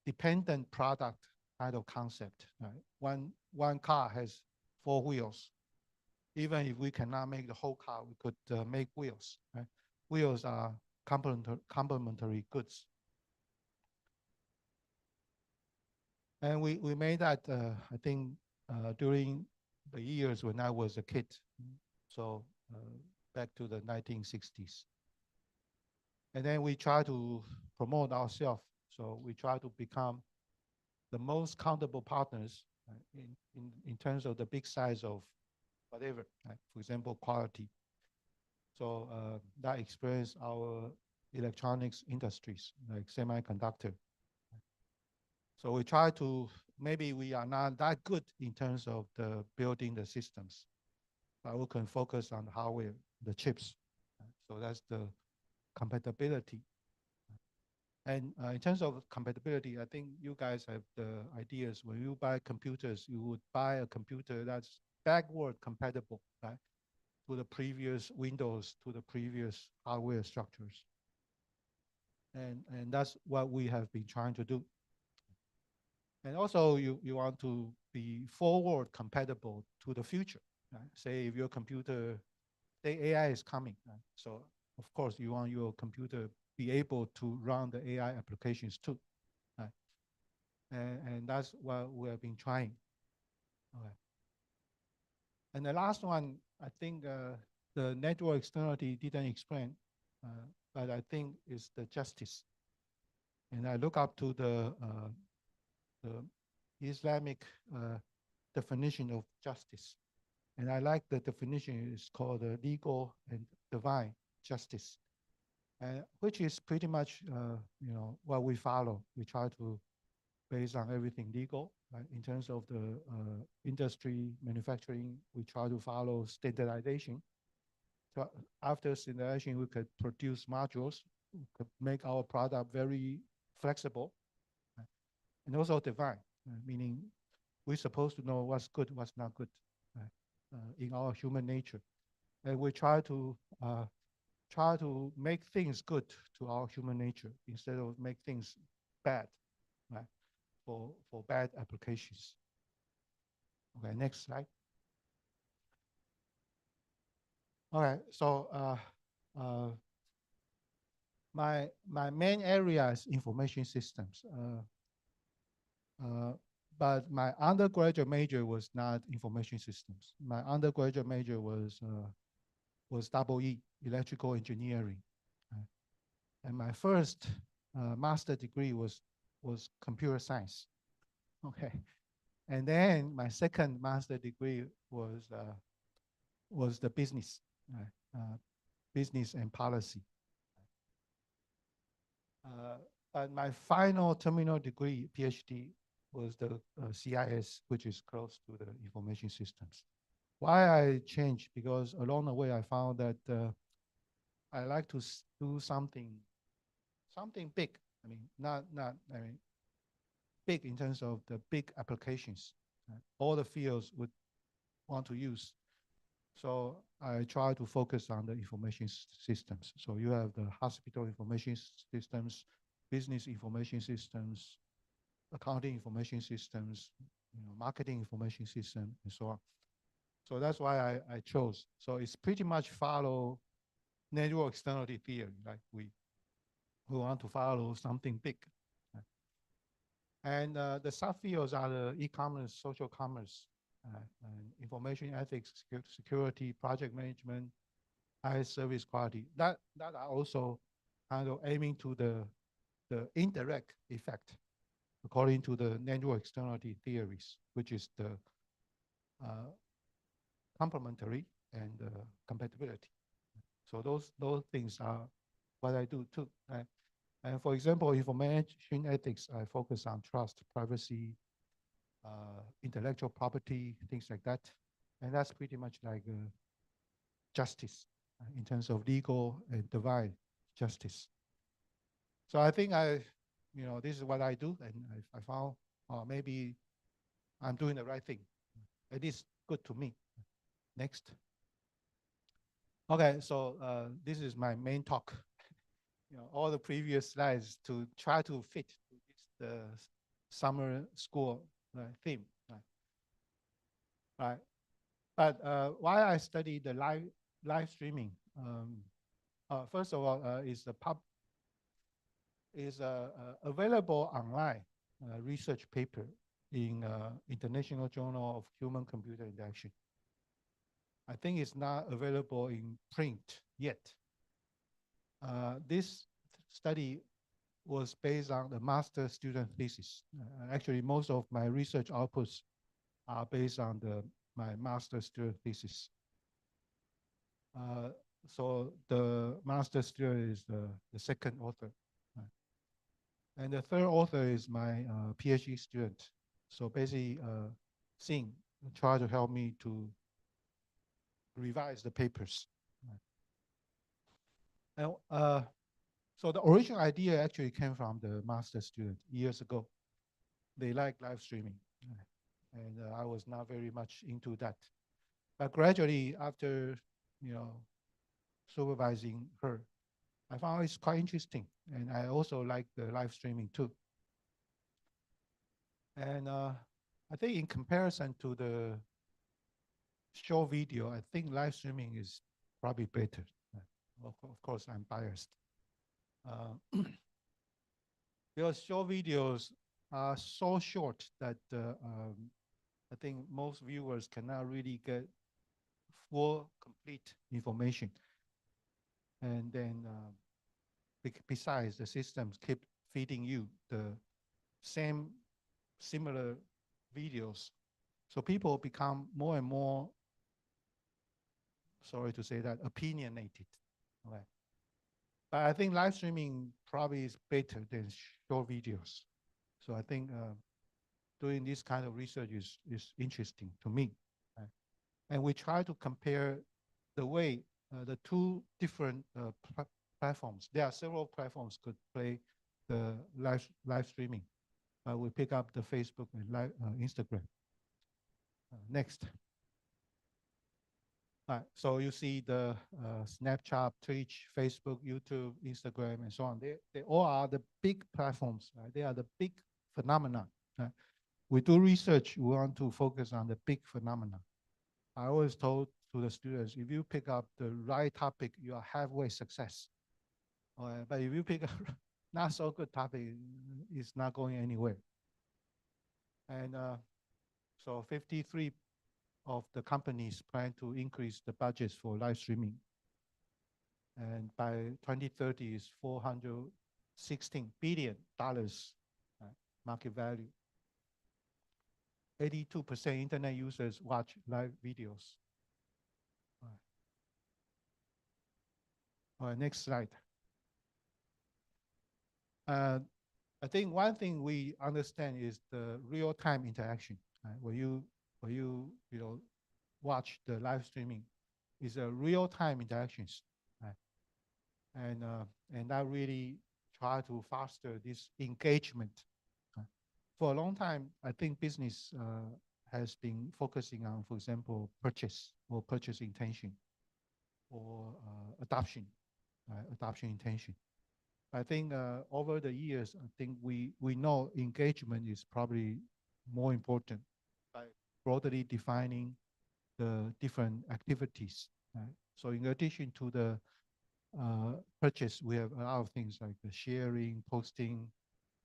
dependent product kind of concept. Right? One car has 4 wheels. Even if we cannot make the whole car, we could make wheels. Right? Wheels are complementary goods. And we made that, I think, during the years when I was a kid. So back to the 1960s. And then we try to promote ourselves. So we try to become the most countable partners, right, in terms of the big size of whatever, right? For example, quality. So that explains our electronics industries, like semiconductor. So we try to, maybe we are not that good in terms of the building the systems, but we can focus on the hardware, the chips. So that's the compatibility. And in terms of compatibility, I think you guys have the ideas. When you buy computers, you would buy a computer that's backward compatible, right, to the previous Windows, to the previous hardware structures. And that's what we have been trying to do. And also, you want to be forward compatible to the future. Right? Say if your computer, say AI is coming, right? So of course you want your computer be able to run the AI applications too. Right? And that's what we have been trying. Okay. And the last one, I think the network externality didn't explain, but I think is the justice. And I look up to the Islamic definition of justice. And I like the definition. It's called legal and divine justice, which is pretty much what we follow. We try to base on everything legal, right? In terms of the industry, manufacturing, we try to follow standardization. So after standardization, we could produce modules, we could make our product very flexible, right? And also divine, meaning we're supposed to know what's good, what's not good, right? In our human nature. And we try to make things good to our human nature instead of make things bad, right? For bad applications. Okay, next slide. All right, so my main area is information systems. But my undergraduate major was not information systems. My undergraduate major was double E, electrical engineering. And my first master degree was computer science. Okay. And then my second master degree was the business, business and policy. But my final terminal degree, PhD, was the CIS, which is close to the information systems. Why I changed? Because along the way I found that I like to do something big. I mean, big in terms of the big applications. All the fields would want to use. So I try to focus on the information systems. So you have the hospital information systems, business information systems, accounting information systems, marketing information system, and so on. So that's why I chose. So it's pretty much follow network externality theory, like we want to follow something big. And the subfields are the e-commerce, social commerce, and information ethics, security, project management, high service quality. That are also kind of aiming to the indirect effect according to the network externality theories, which is the complementary and compatibility. So those things are what I do too. And for example, information ethics, I focus on trust, privacy, intellectual property, things like that. And that's pretty much like justice in terms of legal and divine justice. So I think this is what I do, and I found maybe I'm doing the right thing. It is good to me. Next. Okay, so this is my main talk. All the previous slides to try to fit the summer school theme. Right. But why I study the live streaming? First of all, is available online research paper in International Journal of Human-Computer Interaction. I think it's not available in print yet. This study was based on the master student thesis. Actually, most of my research outputs are based on my master student thesis. So the master student is the second author. And the third author is my PhD student. So basically, Sing tried to help me to revise the papers. And so the original idea actually came from the master student years ago. They like live streaming, and I was not very much into that. But gradually, after supervising her, I found it's quite interesting, and I also like the live streaming too. And I think in comparison to the short video, I think live streaming is probably better. Of course, I'm biased. Because short videos are so short that I think most viewers cannot really get full, complete information. And then besides, the systems keep feeding you the similar videos. So people become more and more, sorry to say that, opinionated. Okay. But I think live streaming probably is better than short videos. So I think doing this kind of research is interesting to me. Right? And we try to compare the way the two different platforms. There are several platforms could play the live streaming. We pick up the Facebook and Instagram. Next. So you see the Snapchat, Twitch, Facebook, YouTube, Instagram, and so on. They all are the big platforms. Right? They are the big phenomena. Right? We do research, we want to focus on the big phenomena. I always told to the students, if you pick up the right topic, you are halfway success. But if you pick a not so good topic, it's not going anywhere. And so 53 of the companies plan to increase the budgets for live streaming. And by 2030 is $416 billion market value. 82% internet users watch live videos. All right, next slide. I think one thing we understand is the real-time interaction. Right? When you watch the live streaming, is a real-time interactions, right? And that really try to foster this engagement. For a long time, I think business has been focusing on, for example, purchase or purchase intention or adoption, adoption intention. I think over the years, I think we know engagement is probably more important by broadly defining the different activities. So in addition to the purchase, we have a lot of things like the sharing, posting,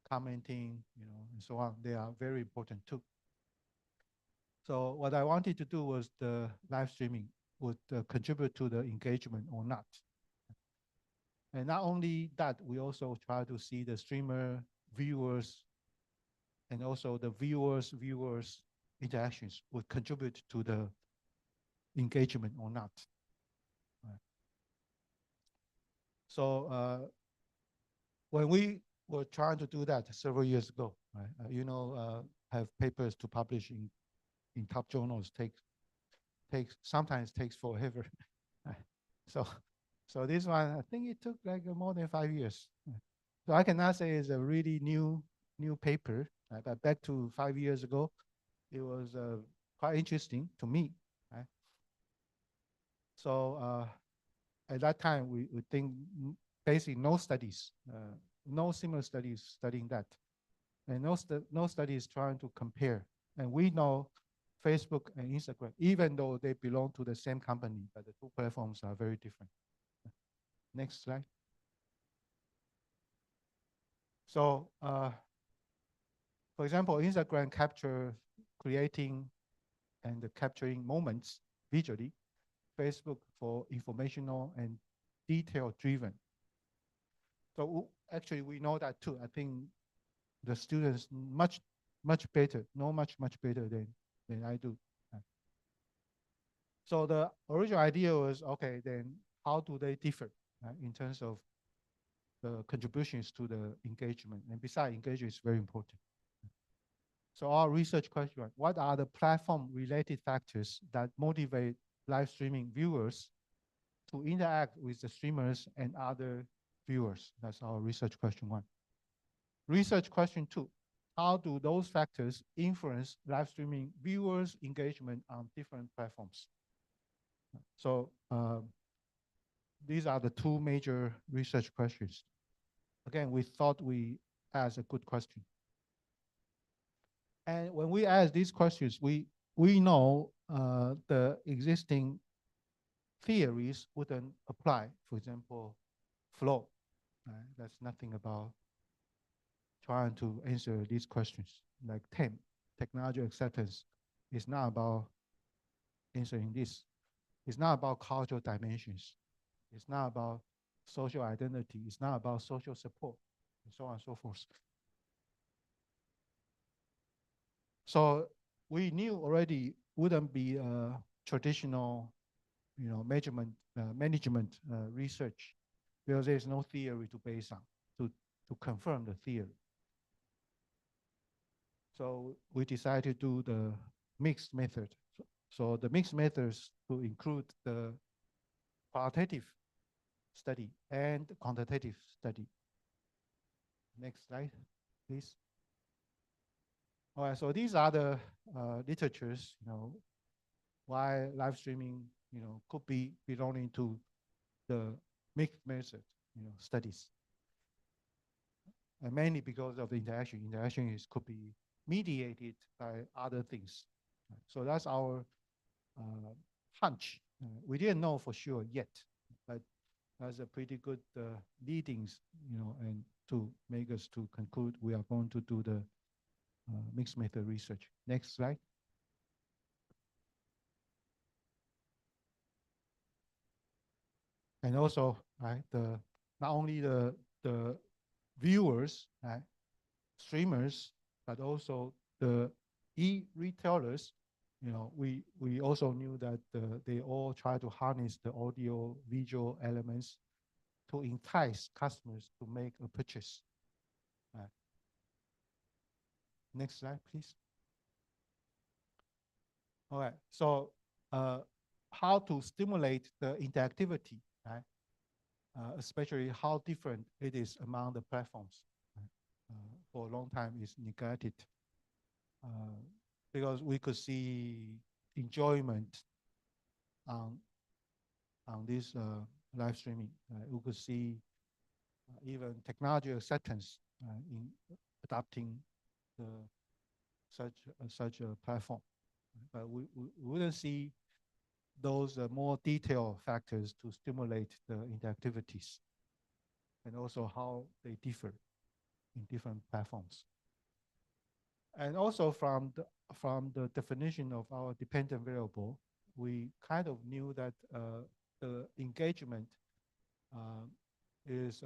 commenting, and so on. They are very important too. So what I wanted to do was the live streaming would contribute to the engagement or not. And not only that, we also try to see the streamer, viewers, and also the viewers interactions would contribute to the engagement or not. Right. So when we were trying to do that several years ago, right, have papers to publish in top journals sometimes takes forever. So this one, I think it took like more than 5 years. So I cannot say it's a really new paper, but back to 5 years ago, it was quite interesting to me. Right? So at that time, we think basically no studies, no similar studies studying that, and no studies trying to compare. And we know Facebook and Instagram, even though they belong to the same company, but the two platforms are very different. Next slide. So, for example, Instagram creating and capturing moments visually. Facebook for informational and detail-driven. So actually, we know that too. I think the students much better than I do. So the original idea was, okay, then how do they differ in terms of the contributions to the engagement? And besides, engagement is very important. So our research question, what are the platform-related factors that motivate live streaming viewers to interact with the streamers and other viewers? That's our research question 1. Research question 2, how do those factors influence live streaming viewers' engagement on different platforms? So these are the 2 major research questions. Again, we thought we asked a good question. And when we ask these questions, we know the existing theories wouldn't apply. For example, flow. That's nothing about trying to answer these questions. Like TAM, technology acceptance, is not about answering this. It's not about cultural dimensions. It's not about social identity. It's not about social support, and so on and so forth. So we knew already wouldn't be a traditional, management research, because there's no theory to base on to confirm the theory. So we decided to do the mixed method. So the mixed methods to include the qualitative study and quantitative study. Next slide, please. All right, so these are the literatures, why live streaming, could be belonging to the mixed method, studies. And mainly because of the interaction. Interaction could be mediated by other things. So that's our hunch. We didn't know for sure yet, but that's a pretty good leadings, and to make us to conclude we are going to do the mixed method research. Next slide. And also, right, not only the viewers, right, streamers, but also the e-retailers. We also knew that they all try to harness the audio visual elements to entice customers to make a purchase. Next slide, please. All right, so how to stimulate the interactivity, right? Especially how different it is among the platforms. For a long time is neglected. because we could see enjoyment on this live streaming. We could see even technology acceptance in adopting the, such a platform. But we wouldn't see those more detailed factors to stimulate the interactivities and also how they differ in different platforms. And also from the definition of our dependent variable, we kind of knew that the engagement is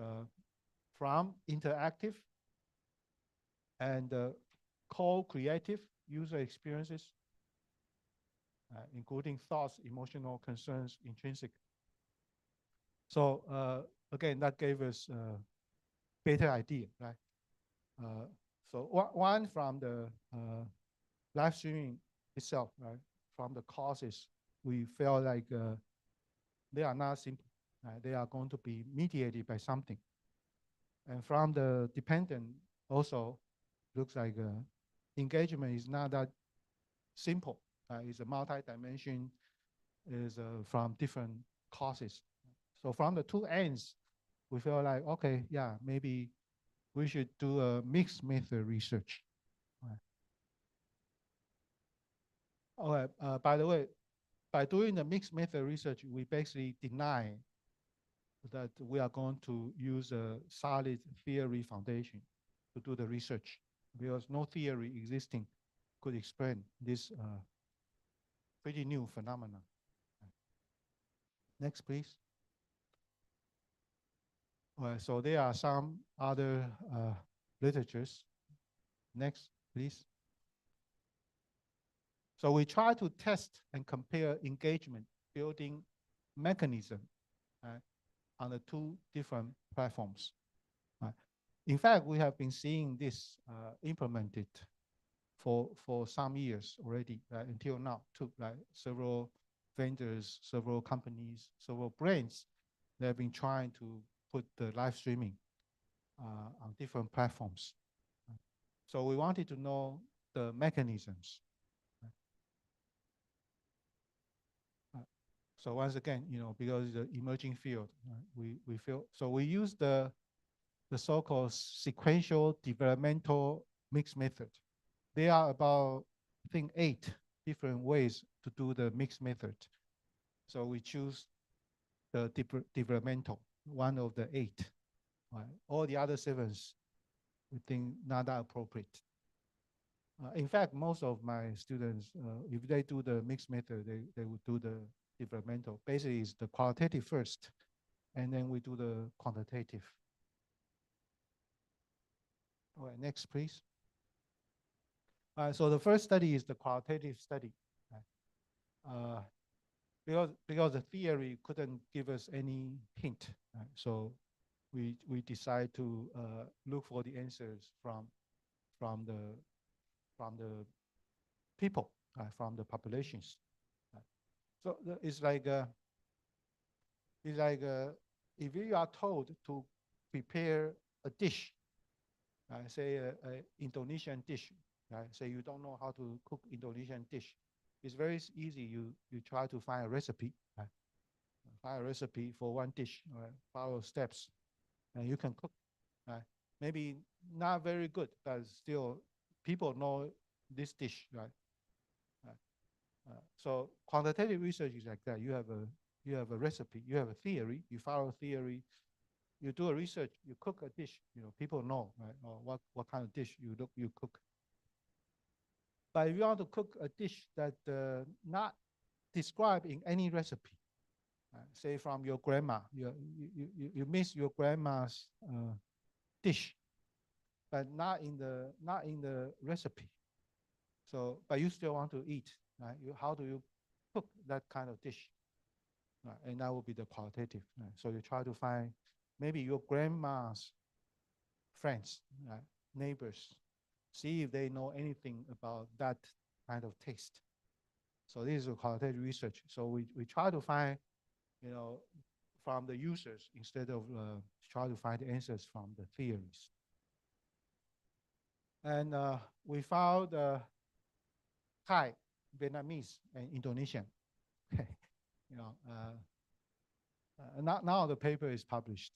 from interactive and co-creative user experiences, including thoughts, emotional concerns, intrinsic. So again, that gave us a better idea, right? So one from the live streaming itself, right? From the causes, we felt like they are not simple. They are going to be mediated by something. And from the dependent also looks like engagement is not that simple. It's a multi-dimension, is from different causes. So from the two ends, we feel like, okay, yeah, maybe we should do a mixed method research. All right. By the way, by doing the mixed method research, we basically deny that we are going to use a solid theory foundation to do the research, because no theory existing could explain this pretty new phenomenon. Next, please. All right, so there are some other literatures. Next, please. So we try to test and compare engagement building mechanism on the two different platforms. In fact, we have been seeing this implemented for some years already, until now too. Several vendors, several companies, several brands, they have been trying to put the live streaming on different platforms. So we wanted to know the mechanisms. So once again, because the emerging field, we feel, so we use the so-called sequential developmental mixed method. There are about, I think, 8 different ways to do the mixed method. So we choose the developmental, one of the 8. All the other 7s, we think not that appropriate. In fact, most of my students, if they do the mixed method, they would do the developmental. Basically, it's the qualitative first, and then we do the quantitative. All right, next, please. So the first study is the qualitative study. Because the theory couldn't give us any hint, so we decide to look for the answers from the people, from the populations. So it's like if you are told to prepare a dish, say a Indonesian dish, say you don't know how to cook Indonesian dish, it's very easy. You try to find a recipe, find a recipe for one dish, follow steps, and you can cook. Maybe not very good, but still people know this dish, right? So quantitative research is like that. You have a recipe, you have a theory, you follow theory, you do a research, you cook a dish. People know, right? Or what kind of dish you cook. But if you want to cook a dish that not described in any recipe, say from your grandma, you miss your grandma's dish, but not in the recipe. So, but you still want to eat, right? How do you cook that kind of dish? And that will be the qualitative. So you try to find maybe your grandma's friends, neighbors, see if they know anything about that kind of taste. So this is a qualitative research. So we try to find, from the users instead of try to find the answers from the theories. And we found Thai, Vietnamese, and Indonesian. You know, now the paper is published.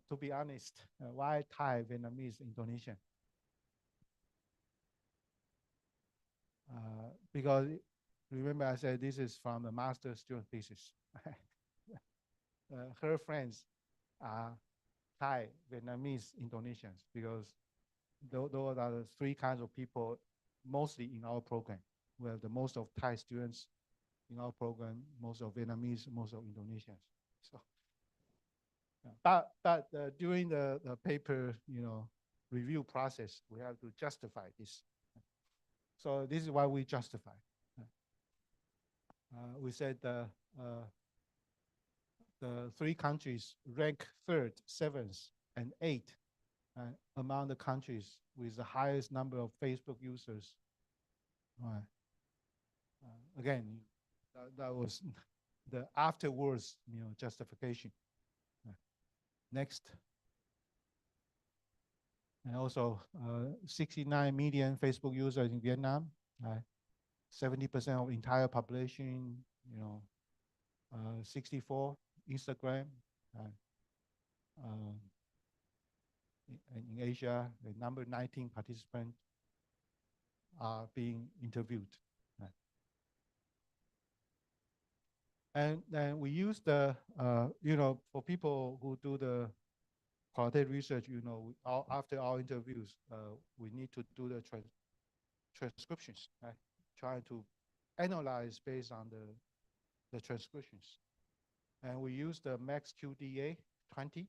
To be honest, why Thai, Vietnamese, Indonesian? Because remember I said this is from the master student thesis. Her friends are Thai, Vietnamese, Indonesians, because those are the three kinds of people mostly in our program. We have the most of Thai students in our program, most of Vietnamese, most of Indonesians. So, but during the paper, review process, we have to justify this. So this is why we justify. We said the three countries rank third, seventh, and eighth among the countries with the highest number of Facebook users. Again, that was the afterwards, justification. Next. And also 69 million Facebook users in Vietnam, 70% of entire population, 64 Instagram. In Asia, the number 19 participants are being interviewed. And then we use the, for people who do the qualitative research, after our interviews, we need to do the transcriptions, right? Try to analyze based on the transcriptions. And we use the Max QDA 20,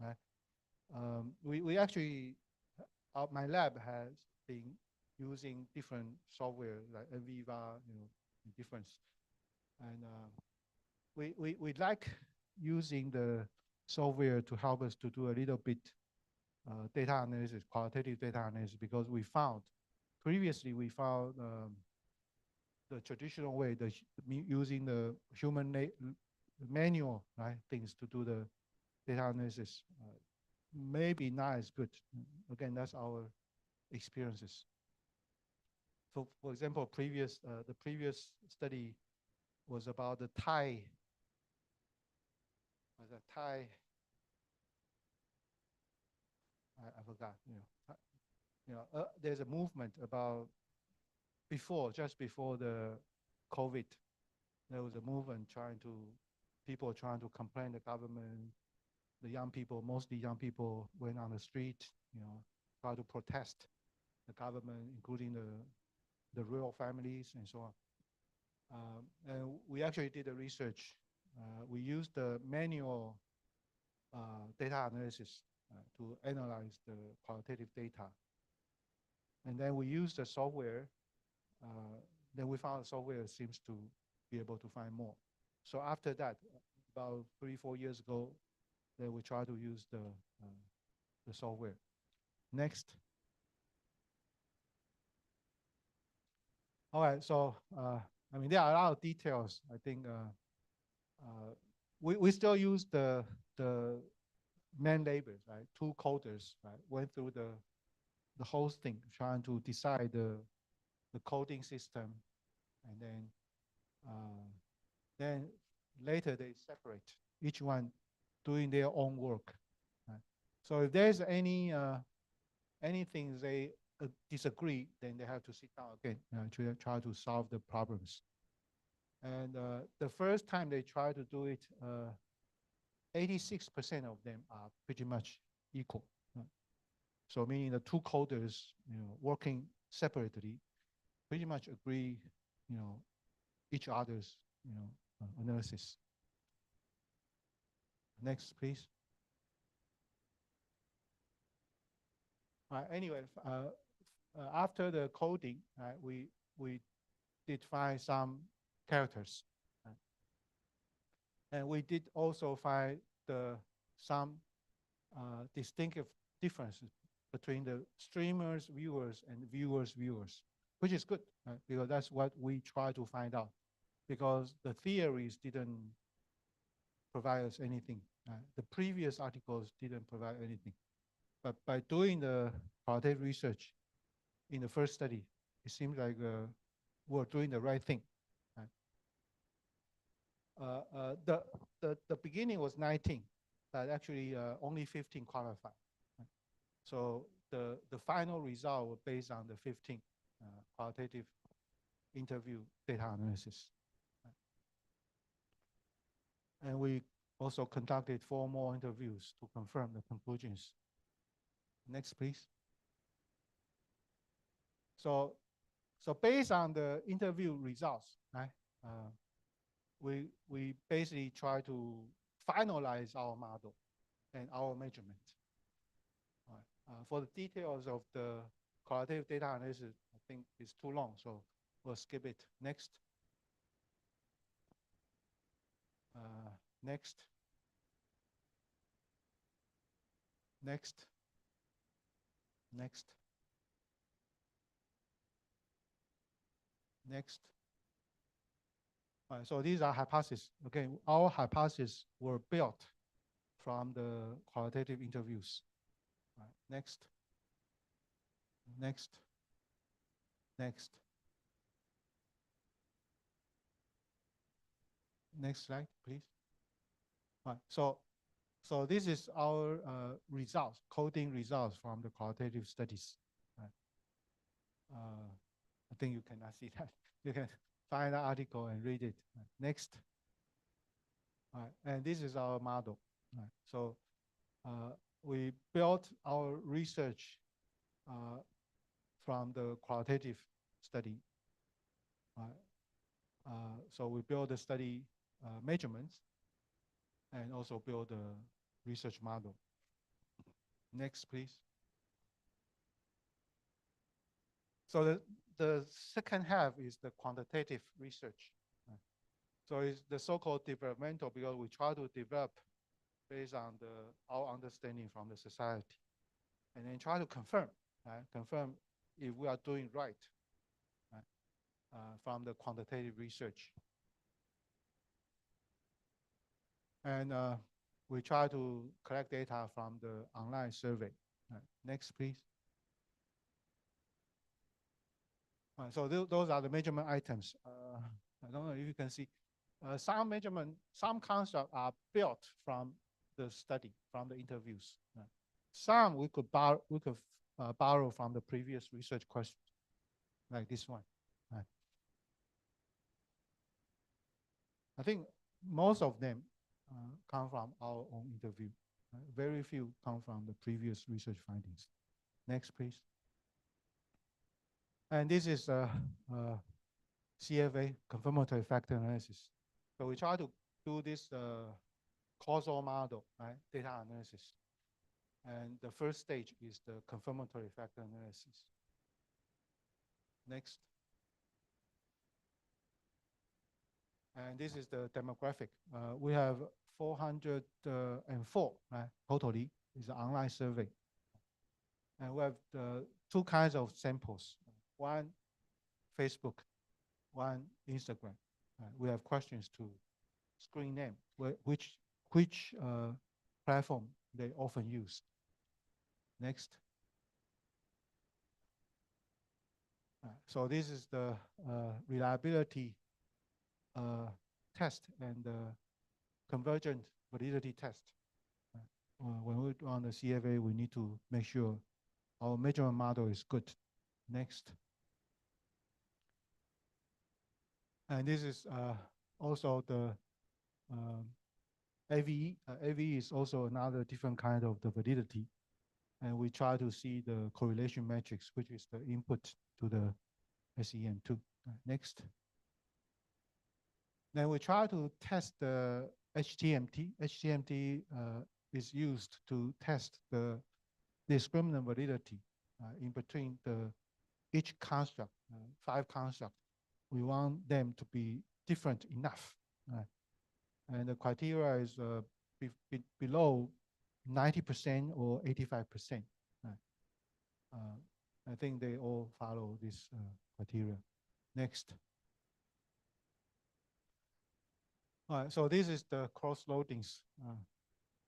right? We actually, my lab has been using different software like NViva, different. And we like using the software to help us to do a little bit data analysis, qualitative data analysis, because previously we found the traditional way, using the human manual, right, things to do the data analysis, maybe not as good. Again, that's our experiences. So, for example, the previous study was about the Thai. I forgot. There's a movement about just before the COVID. There was a movement people trying to complain the government. The young people, mostly young people, went on the street, try to protest the government, including the rural families and so on. And we actually did the research. We used the manual data analysis to analyze the qualitative data. And then we used the software. Then we found the software seems to be able to find more. So after that, about 3-4 years ago, then we try to use the software. Next. All right, so I mean, there are a lot of details. I think we still use the main labels, right? 2 coders, right? Went through the whole thing, trying to decide the coding system, and then later they separate, each one doing their own work. Right? So if there's anything they disagree, then they have to sit down again to try to solve the problems. And the first time they try to do it, 86% of them are pretty much equal. So meaning the 2 coders, working separately, pretty much agree, each other's, analysis. Next, please. Anyway, after the coding, we did find some characters, and we did also find some distinctive differences between the streamers' viewers and viewers' viewers, which is good, because that's what we try to find out, because the theories didn't provide us anything. The previous articles didn't provide anything. But by doing the qualitative research in the first study, it seems like we're doing the right thing. The beginning was 19, but actually only 15 qualified. So the final result was based on the 15 qualitative interview data analysis. And we also conducted 4 more interviews to confirm the conclusions. Next, please. So based on the interview results, right, we basically try to finalize our model and our measurement. For the details of the qualitative data analysis, I think it's too long, so we'll skip it. Next. Next. Next. Next. Next. So these are hypotheses. Okay, our hypotheses were built from the qualitative interviews. Next. Next. Next. Next slide, please. So this is our results, coding results from the qualitative studies. I think you cannot see that. You can find the article and read it. Next. And this is our model. So we built our research from the qualitative study. So we build the study measurements and also build a research model. Next, please. So the second half is the quantitative research. So it's the so-called developmental, because we try to develop based on our understanding from the society, and then try to confirm if we are doing right from the quantitative research. And we try to collect data from the online survey. Next, please. So those are the measurement items. I don't know if you can see. Some concepts are built from the study, from the interviews. Some we could borrow from the previous research questions, like this one. I think most of them come from our own interview. Very few come from the previous research findings. Next, please. And this is CFA, confirmatory factor analysis. So we try to do this causal model, right, data analysis. And the first stage is the confirmatory factor analysis. Next. And this is the demographic. We have 404, right, totally. It's an online survey. And we have 2 kinds of samples. One, Facebook, one, Instagram. We have questions to screen them, which platform they often use. Next. So this is the reliability test and convergent validity test. When we run the CFA, we need to make sure our measurement model is good. Next. And this is also the AVE. AVE is also another different kind of the validity. And we try to see the correlation matrix, which is the input to the SEM2. Next. Then we try to test the HTMT. HTMT is used to test the discriminant validity in between each construct, 5 constructs. We want them to be different enough. And the criteria is below 90% or 85%. I think they all follow this criteria. Next. All right, so this is the cross loadings,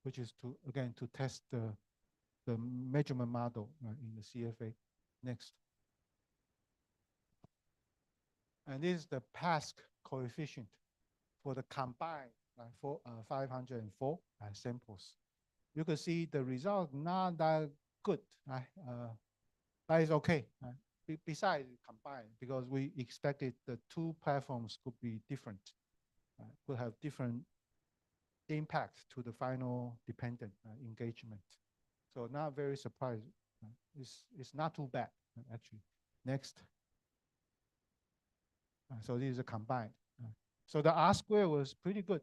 which is to test the measurement model in the CFA. Next. And this is the PASC coefficient for the combined 504 samples. You can see the result not that good, right? But it's okay. Besides combined, because we expected the two platforms could be different, could have different impact to the final dependent engagement. So not very surprised. It's not too bad, actually. Next. So these are combined. So the R square was pretty good,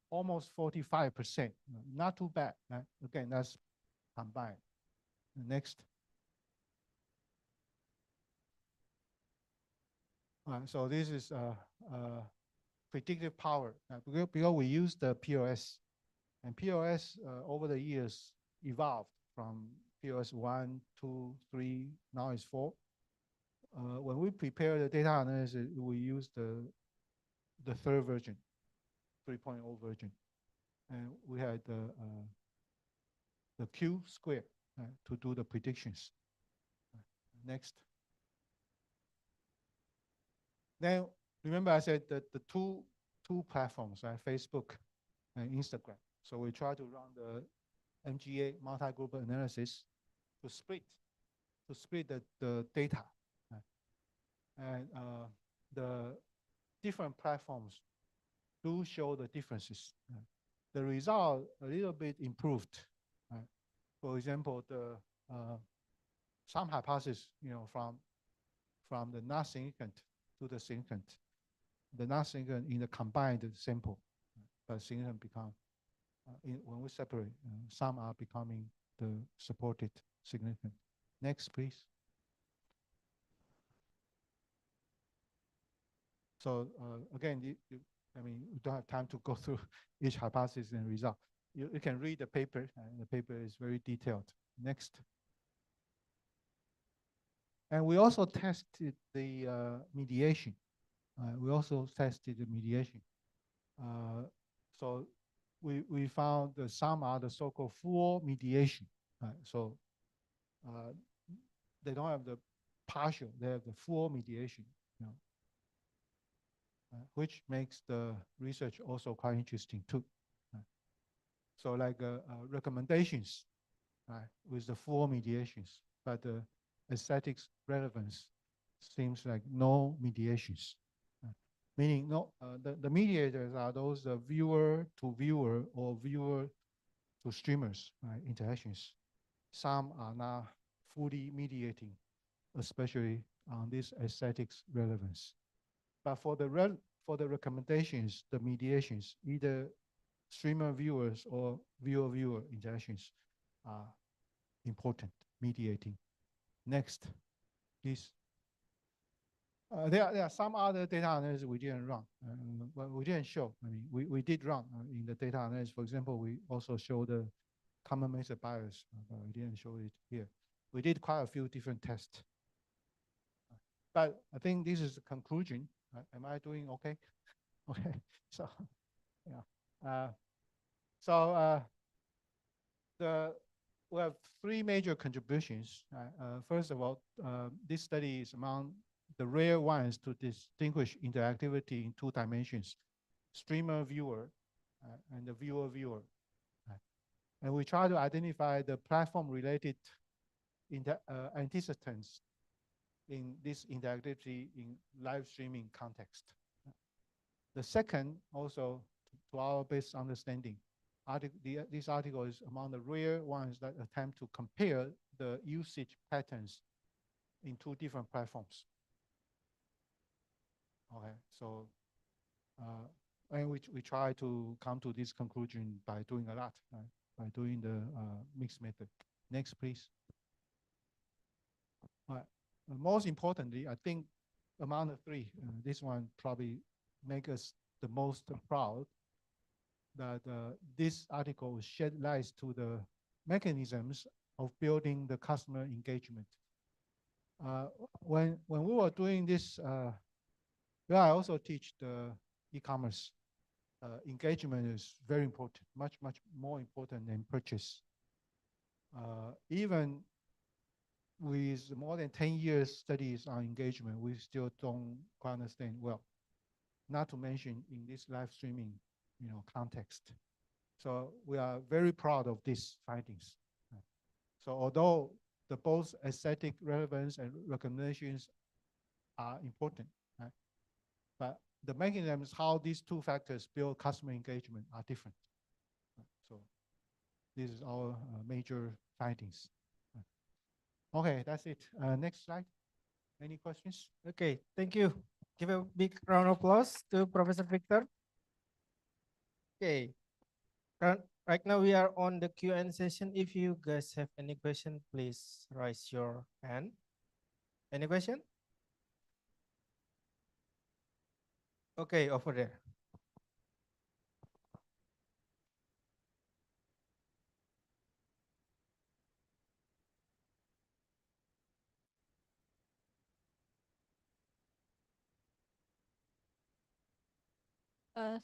almost 45%. Not too bad. Again, that's combined. Next. So this is predictive power because we use the POS, and POS over the years evolved from POS 1, 2, 3, now it's 4. When we prepare the data analysis, we use the third version, 3.0 version, and we had the Q square to do the predictions. Next. Then remember I said that the two platforms, right, Facebook and Instagram. So we try to run the MGA multi-group analysis to split the data. And the different platforms do show the differences. The result a little bit improved. For example, the some hypothesis, from the not significant to the significant. The not significant in the combined sample, but significant become, when we separate, some are becoming the supported significant. Next, please. So again, we don't have time to go through each hypothesis and result. You can read the paper, and the paper is very detailed. Next. And we also tested the mediation. So we found that some are the so-called full mediation. So they don't have the partial, they have the full mediation, which makes the research also quite interesting too. So like recommendations with the full mediations, but the aesthetics relevance seems like no mediations. Meaning the mediators are those viewer to viewer or viewer to streamers interactions. Some are not fully mediating, especially on this aesthetics relevance. But for the recommendations, the mediations, either streamer viewers or viewer interactions are important, mediating. Next, please. There are some other data analysis we didn't run, but we didn't show. We did run in the data analysis. For example, we also showed the common method bias, but we didn't show it here. We did quite a few different tests. But I think this is the conclusion. Am I doing okay? Okay. So, yeah. We have three major contributions. First of all, this study is among the rare ones to distinguish interactivity in two dimensions, streamer-viewer and the viewer-viewer. And we try to identify the platform-related antecedents in this interactivity in live streaming context. The second, also to our best understanding, this article is among the rare ones that attempt to compare the usage patterns in two different platforms. Okay, so and we try to come to this conclusion by doing a lot, by doing the mixed method. Next, please. Most importantly, I think among the three, this one probably make us the most proud that this article shed light to the mechanisms of building the customer engagement. When we were doing this, I also teach the e-commerce. Engagement is very important, much more important than purchase. Even with more than 10 years studies on engagement, we still don't quite understand well, not to mention in this live streaming, context. So we are very proud of these findings. So although the both aesthetic relevance and recommendations are important, right? But the mechanisms how these two factors build customer engagement are different. So this is our major findings. Okay, that's it. Next slide. Any questions? Okay, thank you. Give a big round of applause to Professor Victor. Okay, right now we are on the Q&A session. If you guys have any question, please raise your hand. Any question? Okay, over there.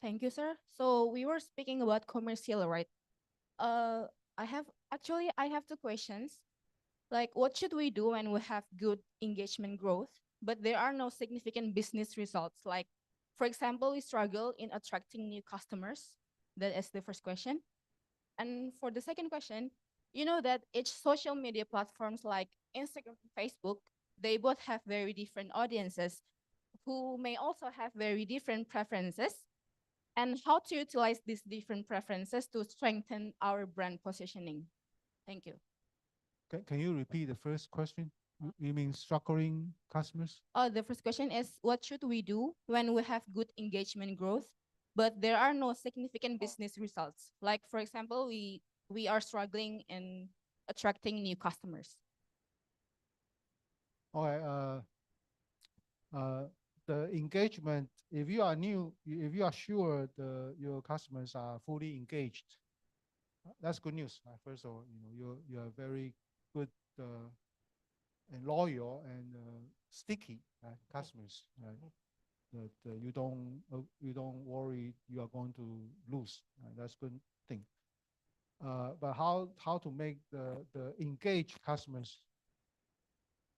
Thank you, sir. So we were speaking about commercial, right? Uh, I have two questions. Like, what should we do when we have good engagement growth, but there are no significant business results? Like, for example, we struggle in attracting new customers. That is the first question. And for the second question, you know that each social media platforms like Instagram and Facebook, they both have very different audiences who may also have very different preferences, and how to utilize these different preferences to strengthen our brand positioning. Thank you. Can you repeat the first question? You mean struggling customers? The first question is, what should we do when we have good engagement growth, but there are no significant business results? Like, for example, we are struggling in attracting new customers. Okay, the engagement, if you are new, if you are sure your customers are fully engaged, that's good news. First of all, you are very good and loyal and sticky customers. That you don't worry you are going to lose. That's a good thing. But how to make the engaged customers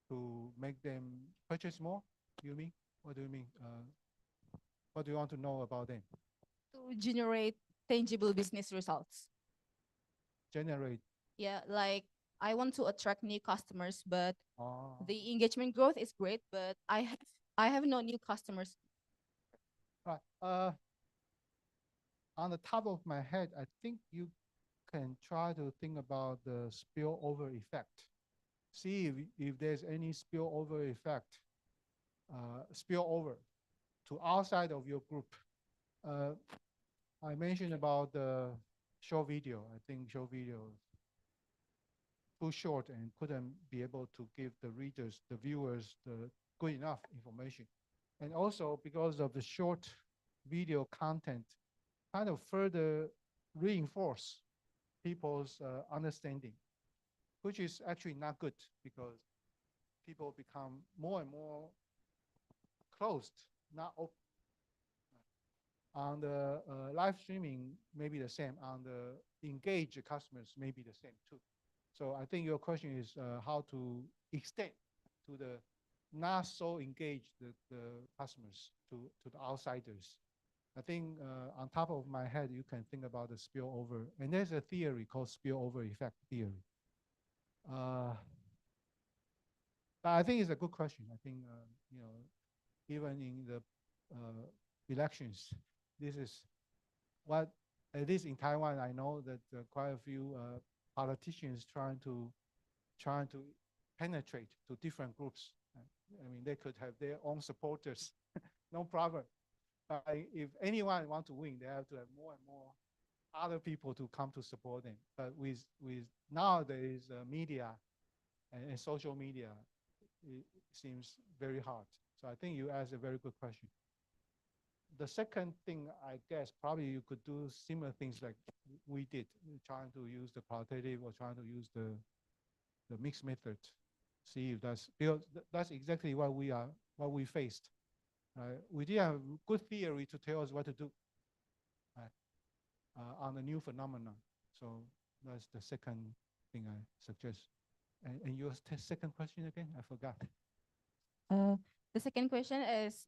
to make them purchase more? You mean? What do you mean? What do you want to know about them? To generate tangible business results. Generate. Yeah, like I want to attract new customers, but the engagement growth is great, but I have no new customers. On the top of my head, I think you can try to think about the spillover effect. See if there's any spillover effect, spillover to outside of your group. I mentioned about the short video. I think short video too short and couldn't be able to give the readers, the viewers, the good enough information. And also because of the short video content, kind of further reinforce people's understanding, which is actually not good because people become more and more closed, not open. On the live streaming, maybe the same. On the engaged customers, maybe the same too. So I think your question is how to extend to the not so engaged the customers to the outsiders. I think on top of my head, you can think about the spillover. And there's a theory called spillover effect theory. But I think it's a good question. I think, even in the elections, this is what, at least in Taiwan, I know that quite a few politicians trying to penetrate to different groups. I mean, they could have their own supporters, no problem. If anyone wants to win, they have to have more and more other people to come to support them. But with nowadays media and social media, it seems very hard. So I think you asked a very good question. The second thing, I guess, probably you could do similar things like we did, trying to use the qualitative or trying to use the mixed method. See if that's exactly what we faced. We did have good theory to tell us what to do on the new phenomenon. So that's the second thing I suggest. And your second question again? I forgot. The second question is,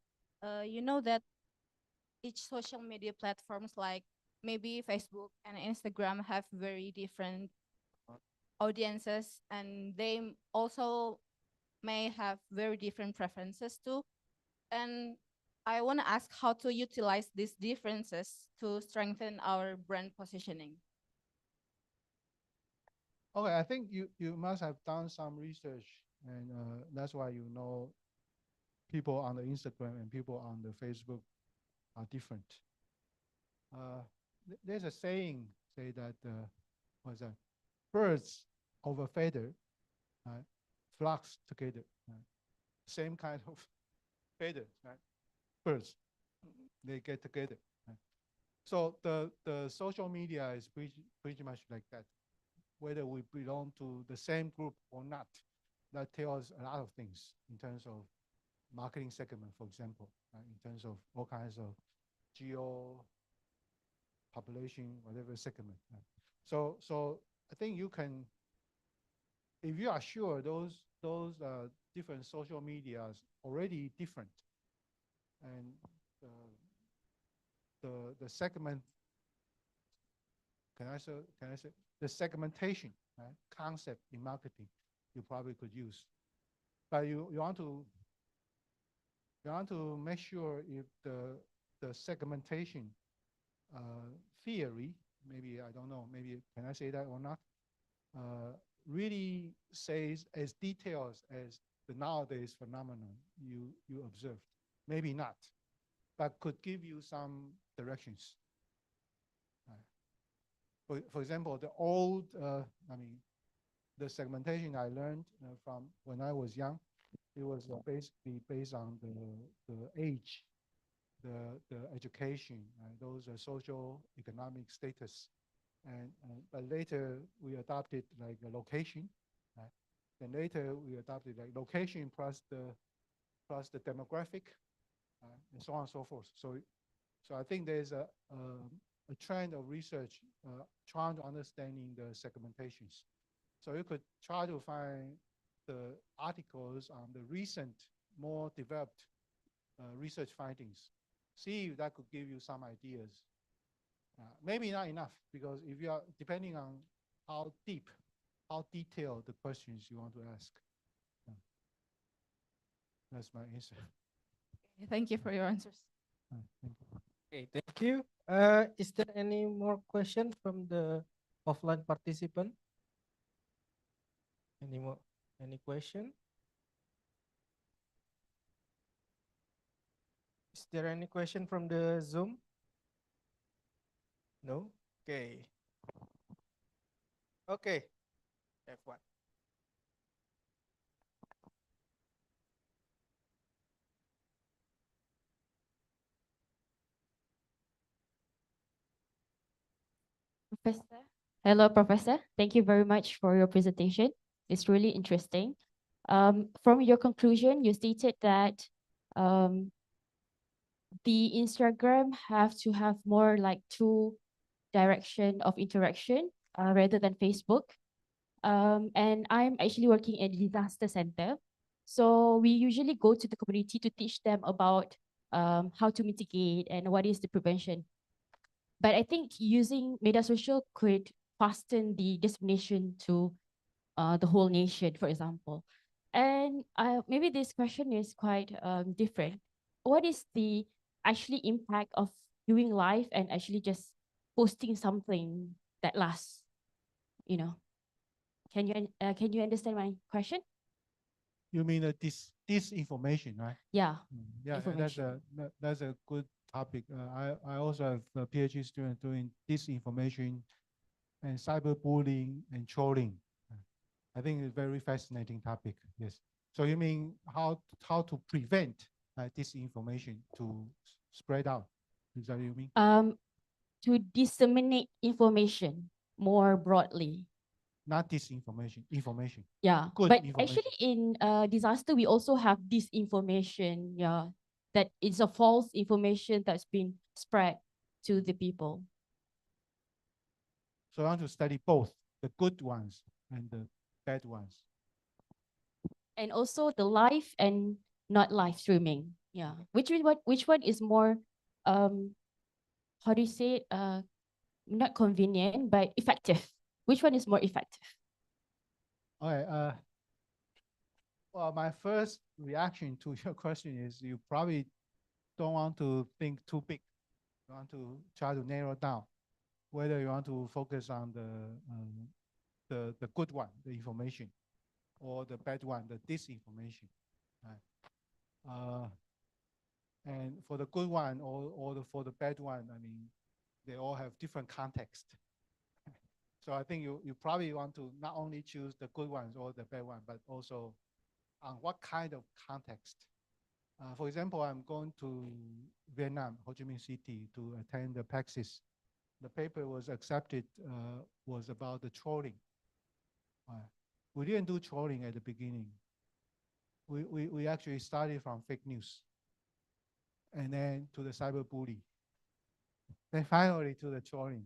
you know that each social media platforms like maybe Facebook and Instagram have very different audiences, and they also may have very different preferences too. And I want to ask how to utilize these differences to strengthen our brand positioning. Okay, I think you must have done some research, and that's why you know people on the Instagram and people on the Facebook are different. There's a saying say that what's that? Birds of a feather flocks together. Same kind of feather, right? Birds, they get together. Right? So the social media is pretty much like that. Whether we belong to the same group or not, that tells a lot of things in terms of marketing segment, for example, in terms of all kinds of geo population, whatever segment. So I think you can, if you are sure those different social medias already different, and the segment, can I say the segmentation concept in marketing, you probably could use, but you want to make sure if the segmentation theory, maybe I don't know, maybe can I say that or not? Really says as details as the nowadays phenomenon you observed. Maybe not, but could give you some directions. For example, the old, the segmentation I learned from when I was young, it was basically based on the age, the education, those social economic status. And but later we adopted like a location. Then later we adopted like location plus the demographic, and so on and so forth. So I think there's a trend of research trying to understanding the segmentations. So you could try to find the articles on the recent, more developed research findings. See if that could give you some ideas. Maybe not enough, because if you are depending on how deep, how detailed the questions you want to ask. That's my answer. Thank you for your answers. Thank you. Okay, thank you. Is there any more question from the offline participant? Any question? Is there any question from the Zoom? No? Okay. Okay. F1. Professor. Hello, Professor. Thank you very much for your presentation. It's really interesting. From your conclusion, you stated that the Instagram have to have more like two direction of interaction rather than Facebook. And I'm actually working at a disaster center. So we usually go to the community to teach them about how to mitigate and what is the prevention. But I think using media social could fasten the dissemination to the whole nation, for example. And maybe this question is quite different. What is the actually impact of doing live and actually just posting something that lasts? You know, can you understand my question? You mean disinformation, right? Yeah. Yeah, that's a good topic. I also have a PhD student doing disinformation and cyberbullying and trolling. I think it's a very fascinating topic. Yes. So you mean how to prevent disinformation to spread out? Is that what you mean? To disseminate information more broadly. Not disinformation, information. Yeah, Good but information. actually in disaster, we also have disinformation, yeah, that it's a false information that's been spread to the people. So I want to study both the good ones and the bad ones. and also the live and not live streaming. Yeah. Which one is more how do you say it? Not convenient but effective. Which one is more effective? All right. Well, my first reaction to your question is you probably don't want to think too big. You want to try to narrow down whether you want to focus on the good one, the information, or the bad one, the disinformation. Right? And for the good one for the bad one, I mean, they all have different context. So I think you probably want to not only choose the good ones or the bad one, but also on what kind of context. For example, I'm going to Vietnam, Ho Chi Minh City, to attend the Praxis. The paper was accepted, was about the trolling. We didn't do trolling at the beginning. We actually started from fake news, and then to the cyberbully, then finally to the trolling.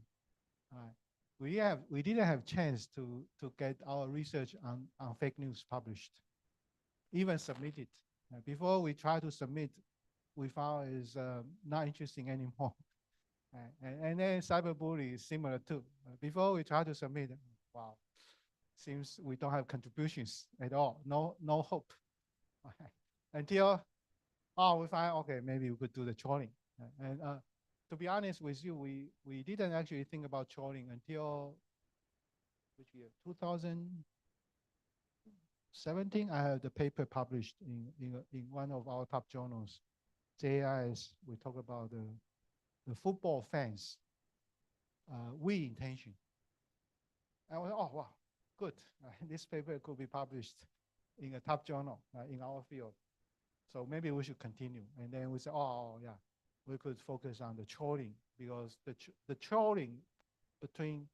We didn't have chance to get our research on fake news published, even submitted. Before we try to submit, we found is not interesting anymore. And then cyberbully is similar too. Before we try to submit, wow, seems we don't have contributions at all. No hope. Until we find, okay, maybe we could do the trolling. And to be honest with you, we didn't actually think about trolling until which year? 2017. I have the paper published in one of our top journals, JIS. We talk about the football fans, we intention. I was, oh wow, good. This paper could be published in a top journal in our field. So maybe we should continue. And then we said, oh yeah, we could focus on the trolling because the trolling between,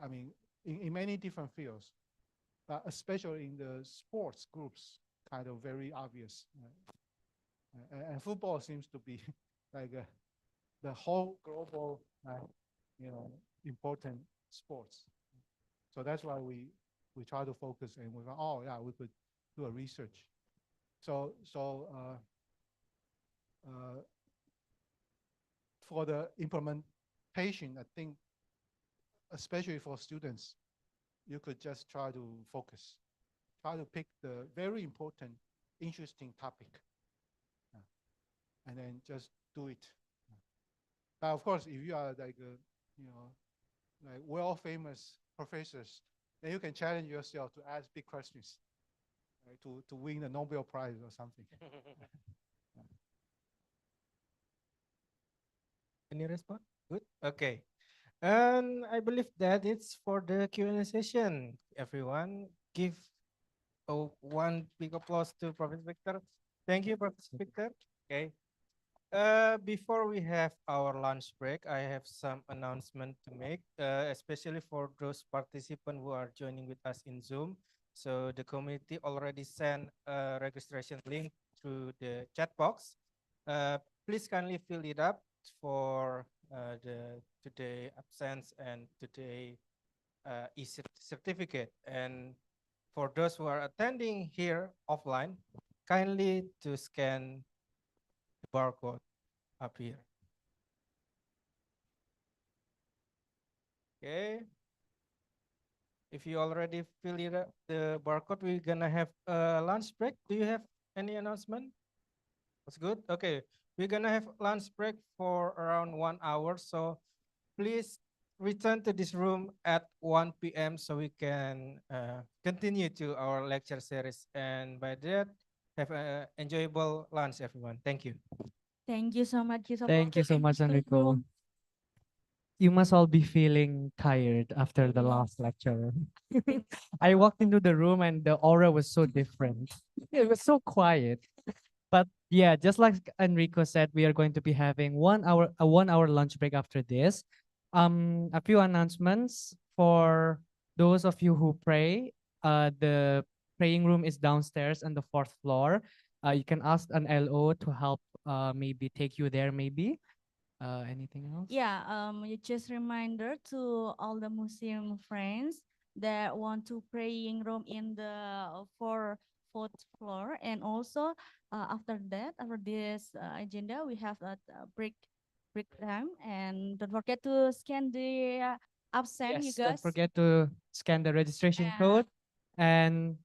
I mean, in many different fields, but especially in the sports groups, kind of very obvious. And football seems to be like the whole global, important sports. So that's why we try to focus and we go, oh yeah, we could do a research. So for the implementation, I think, especially for students, you could just try to focus, try to pick the very important, interesting topic, and then just do it. But of course, if you are like like world famous professors, then you can challenge yourself to ask big questions, right, to win the Nobel Prize or something. Any response? Good. Okay. And I believe that it's for the Q&A session. Everyone, give one big applause to Professor Victor. Thank you, Professor Victor. Okay. Before we have our lunch break, I have some announcement to make, especially for those participants who are joining with us in Zoom. So the community already sent a registration link through the chat box. Please kindly fill it up for the today absence and today e-certificate. And for those who are attending here offline, kindly to scan the barcode up here. Okay. If you already fill it up, the barcode, we're gonna have a lunch break. Do you have any announcement? That's good. Okay. We're gonna have lunch break for around 1 hour. So please return to this room at 1 p.m. so we can continue to our lecture series. And by that, have an enjoyable lunch, everyone. Thank you. Thank you so much. Thank you so much, Enrico. You must all be feeling tired after the last lecture. I walked into the room and the aura was so different. It was so quiet. But yeah, just like Enrico said, we are going to be having a 1 hour lunch break after this. A few announcements for those of you who pray. The praying room is downstairs on the 4th floor. You can ask an LO to help maybe take you there maybe. Anything else? Yeah, just reminder to all the Muslim friends, that want to praying room in the fourth floor. And also after this agenda, we have a break time. And don't forget to scan the absent, you Yes, don't guys. forget to scan the registration code and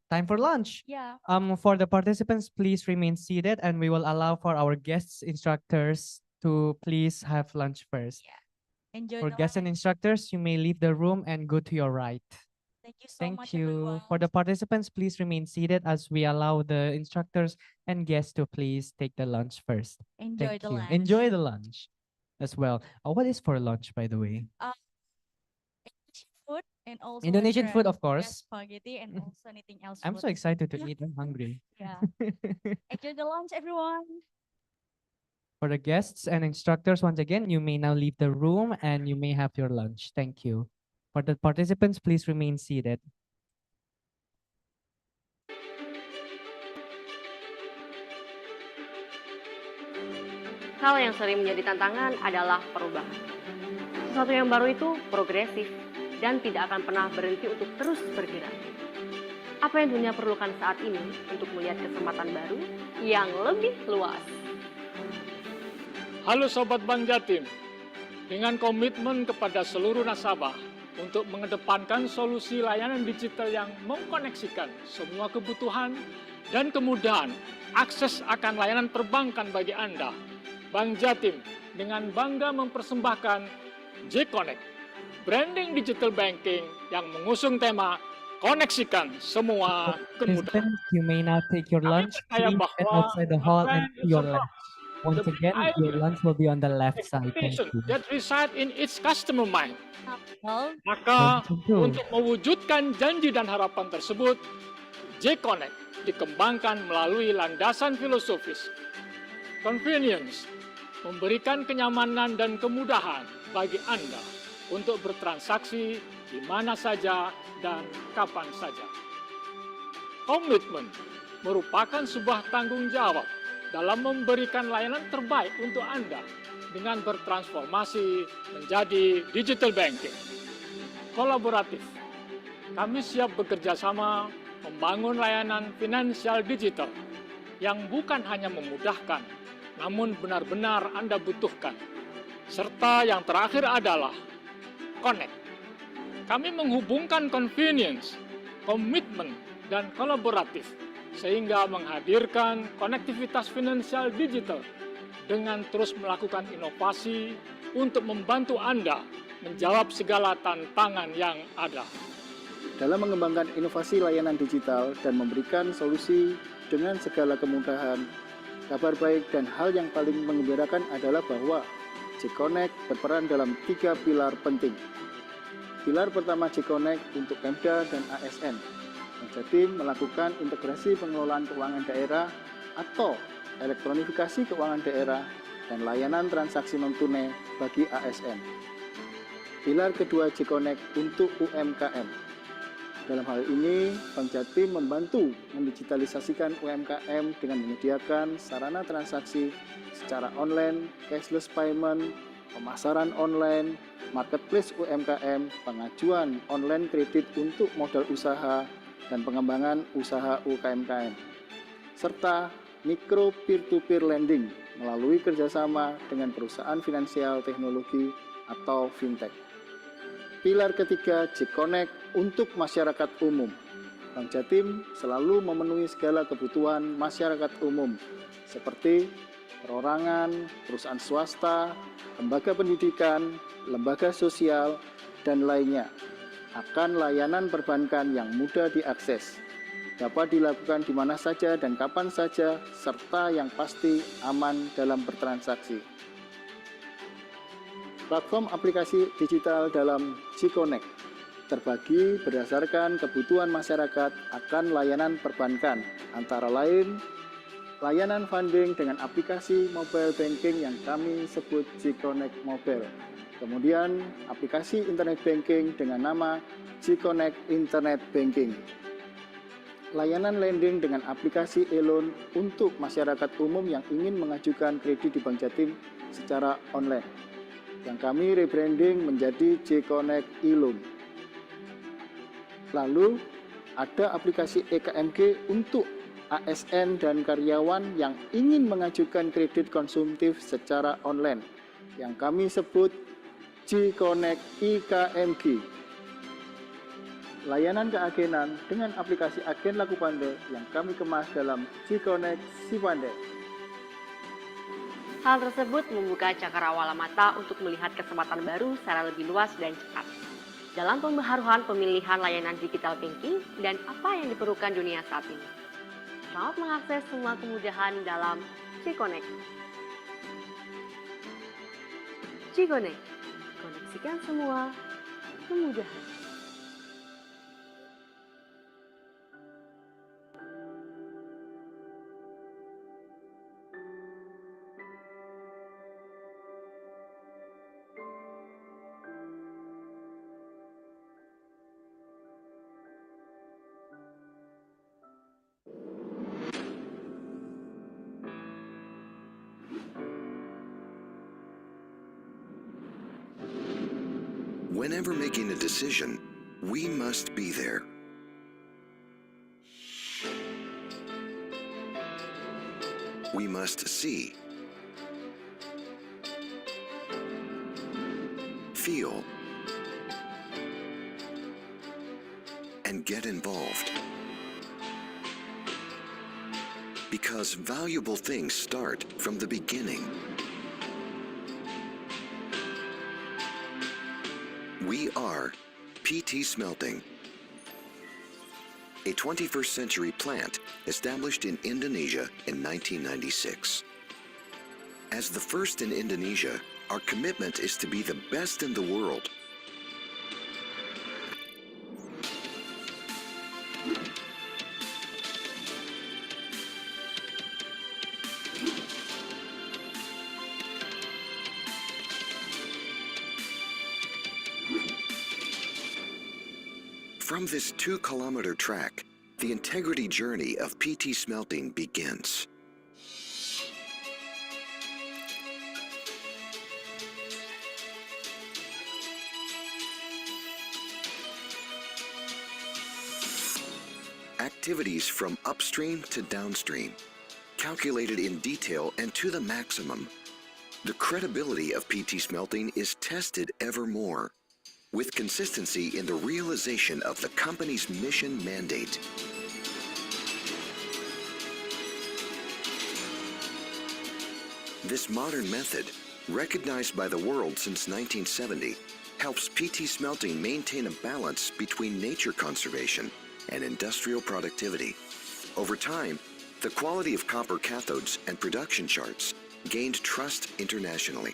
time for lunch. Yeah. For the participants, please remain seated and we will allow for our guests instructors to please have lunch first. Enjoy For the guests and instructors, you may leave the room and go to your right. Thank you so Thank much, you. everyone. For the participants, please remain seated as we allow the instructors and guests to please take the lunch first. Enjoy Thank the you. lunch. Enjoy the lunch as well. What is for lunch, by the way? Indonesian food and also Indonesian food, of yeah, course. spaghetti and also anything else. I'm so excited to eat. I'm hungry. Yeah. Enjoy the lunch, everyone. For the guests and instructors, once again, you may now leave the room and you may have your lunch. Thank you. For the participants, please remain seated. Hal yang sering menjadi tantangan adalah perubahan. Sesuatu yang baru itu progresif dan tidak akan pernah berhenti untuk terus bergerak. Apa yang dunia perlukan saat ini untuk melihat kesempatan baru yang lebih luas. Halo Sobat Bank Jatim, dengan komitmen kepada seluruh nasabah untuk mengedepankan solusi layanan digital yang mengkoneksikan semua kebutuhan dan kemudahan akses akan layanan perbankan bagi Anda, Bank Jatim dengan bangga mempersembahkan J-Connect, branding digital banking yang mengusung tema koneksikan semua kemudahan. Participants, you may now take your lunch, Percaya please, and bahwa outside the hall and brand to is your a left. Once the again, your idea, lunch will be on the left side. Thank expectation you. that reside in its customer mind. Don't Maka you do? untuk mewujudkan janji dan harapan tersebut, J-Connect dikembangkan melalui landasan filosofis. Convenience, memberikan kenyamanan dan kemudahan bagi Anda untuk bertransaksi di mana saja dan kapan saja. Komitmen merupakan sebuah tanggung jawab dalam memberikan layanan terbaik untuk Anda dengan bertransformasi menjadi digital banking. Kolaboratif, kami siap bekerja sama membangun layanan finansial digital yang bukan hanya memudahkan, namun benar-benar Anda butuhkan. Serta yang terakhir adalah connect. Kami menghubungkan convenience, komitmen, dan kolaboratif sehingga menghadirkan konektivitas finansial digital dengan terus melakukan inovasi untuk membantu Anda menjawab segala tantangan yang ada. Dalam mengembangkan inovasi layanan digital dan memberikan solusi dengan segala kemudahan, kabar baik dan hal yang paling menggembirakan adalah bahwa J-Connect berperan dalam 3 pilar penting. Pilar pertama J-Connect untuk Pemda dan ASN. Jatim melakukan integrasi pengelolaan keuangan daerah atau elektronifikasi keuangan daerah dan layanan transaksi non-tunai bagi ASN. Pilar kedua J-Connect untuk UMKM. Dalam hal ini, Bank Jatim membantu mendigitalisasikan UMKM dengan menyediakan sarana transaksi secara online, cashless payment, pemasaran online, marketplace UMKM, pengajuan online kredit untuk modal usaha, dan pengembangan usaha UKM, serta mikro peer-to-peer lending melalui kerjasama dengan perusahaan finansial teknologi atau fintech. Pilar ketiga J-Connect untuk masyarakat umum. Bank Jatim selalu memenuhi segala kebutuhan masyarakat umum seperti perorangan, perusahaan swasta, lembaga pendidikan, lembaga sosial, dan lainnya akan layanan perbankan yang mudah diakses, dapat dilakukan di mana saja dan kapan saja, serta yang pasti aman dalam bertransaksi. Platform aplikasi digital dalam J-Connect terbagi berdasarkan kebutuhan masyarakat akan layanan perbankan, antara lain layanan funding dengan aplikasi mobile banking yang kami sebut J-Connect Mobile. Kemudian aplikasi internet banking dengan nama J-Connect Internet Banking. Layanan lending dengan aplikasi e-loan untuk masyarakat umum yang ingin mengajukan kredit di Bank Jatim secara online, yang kami rebranding menjadi J-Connect e-loan. Lalu ada aplikasi EKMG untuk ASN dan karyawan yang ingin mengajukan kredit konsumtif secara online yang kami sebut G-Connect IKMG. Layanan keagenan dengan aplikasi Agen Laku Pandai yang kami kemas dalam G-Connect Si Pandai. Hal tersebut membuka cakrawala mata untuk melihat kesempatan baru secara lebih luas dan cepat dalam pembaharuan pemilihan layanan digital banking dan apa yang diperlukan dunia saat ini. Selamat mengakses semua kemudahan dalam G-Connect. G-Connect, koneksikan semua kemudahan. Whenever making a decision, we must be there. We must see, feel, and get involved. Because valuable things start from the beginning. We are PT Smelting, a 21st century plant established in Indonesia in 1996. As the first in Indonesia, our commitment is to be the best in the world. From this 2-kilometer track, the integrity journey of PT Smelting begins. Activities from upstream to downstream, calculated in detail and to the maximum. The credibility of PT Smelting is tested ever more, with consistency in the realization of the company's mission mandate. This modern method, recognized by the world since 1970, helps PT Smelting maintain a balance between nature conservation and industrial productivity. Over time, the quality of copper cathodes and production charts gained trust internationally.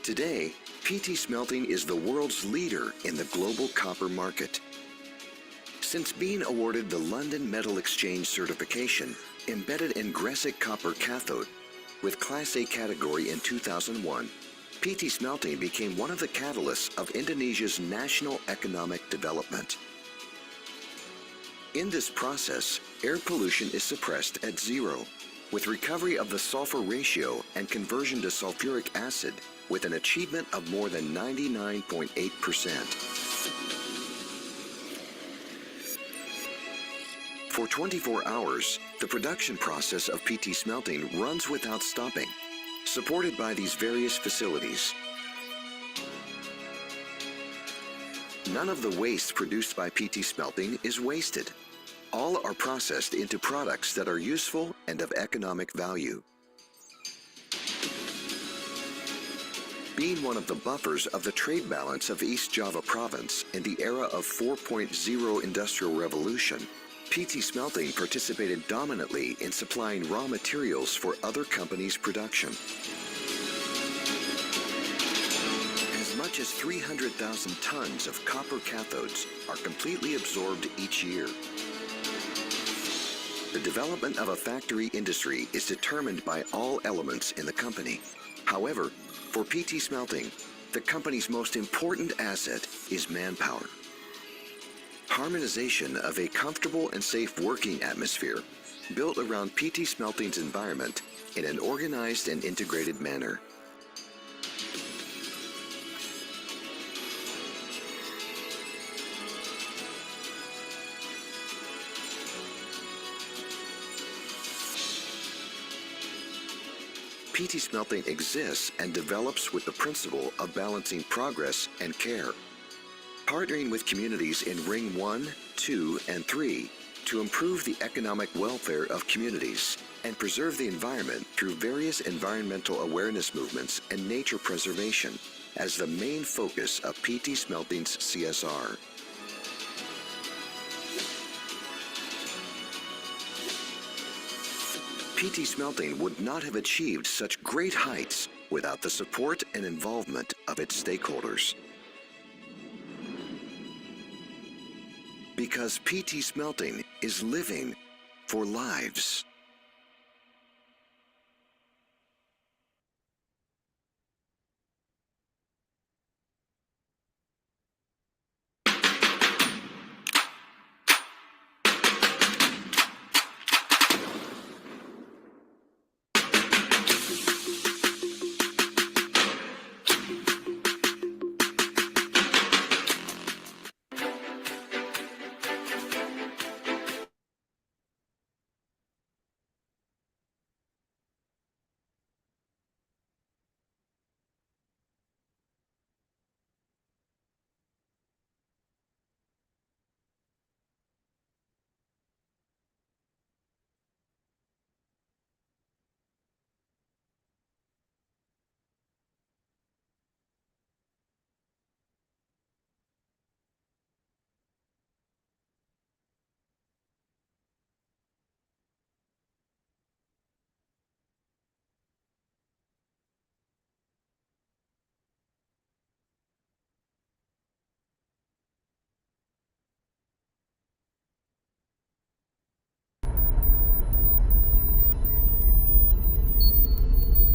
Today, PT Smelting is the world's leader in the global copper market. Since being awarded the London Metal Exchange certification embedded in Gresic copper cathode with Class A category in 2001, PT Smelting became one of the catalysts of Indonesia's national economic development. In this process, air pollution is suppressed at zero, with recovery of the sulfur ratio and conversion to sulfuric acid with an achievement of more than 99.8%. For 24 hours, the production process of PT Smelting runs without stopping, supported by these various facilities. None of the waste produced by PT Smelting is wasted. All are processed into products that are useful and of economic value. Being one of the buffers of the trade balance of East Java Province in the era of 4.0 Industrial Revolution, PT Smelting participated dominantly in supplying raw materials for other companies' production. As much as 300,000 tons of copper cathodes are completely absorbed each year. The development of a factory industry is determined by all elements in the company. However, for PT Smelting, the company's most important asset is manpower. Harmonization of a comfortable and safe working atmosphere built around PT Smelting's environment in an organized and integrated manner. PT Smelting exists and develops with the principle of balancing progress and care. Partnering with communities in Ring 1, 2, and 3 to improve the economic welfare of communities and preserve the environment through various environmental awareness movements and nature preservation as the main focus of PT Smelting's CSR. PT Smelting would not have achieved such great heights without the support and involvement of its stakeholders. Because PT Smelting is living for lives.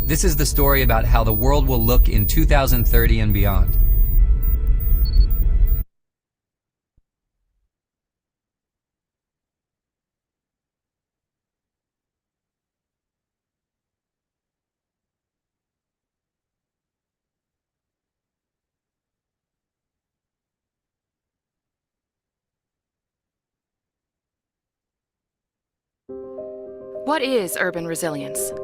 This is the story about how the world will look in 2030 and beyond. What is urban resilience?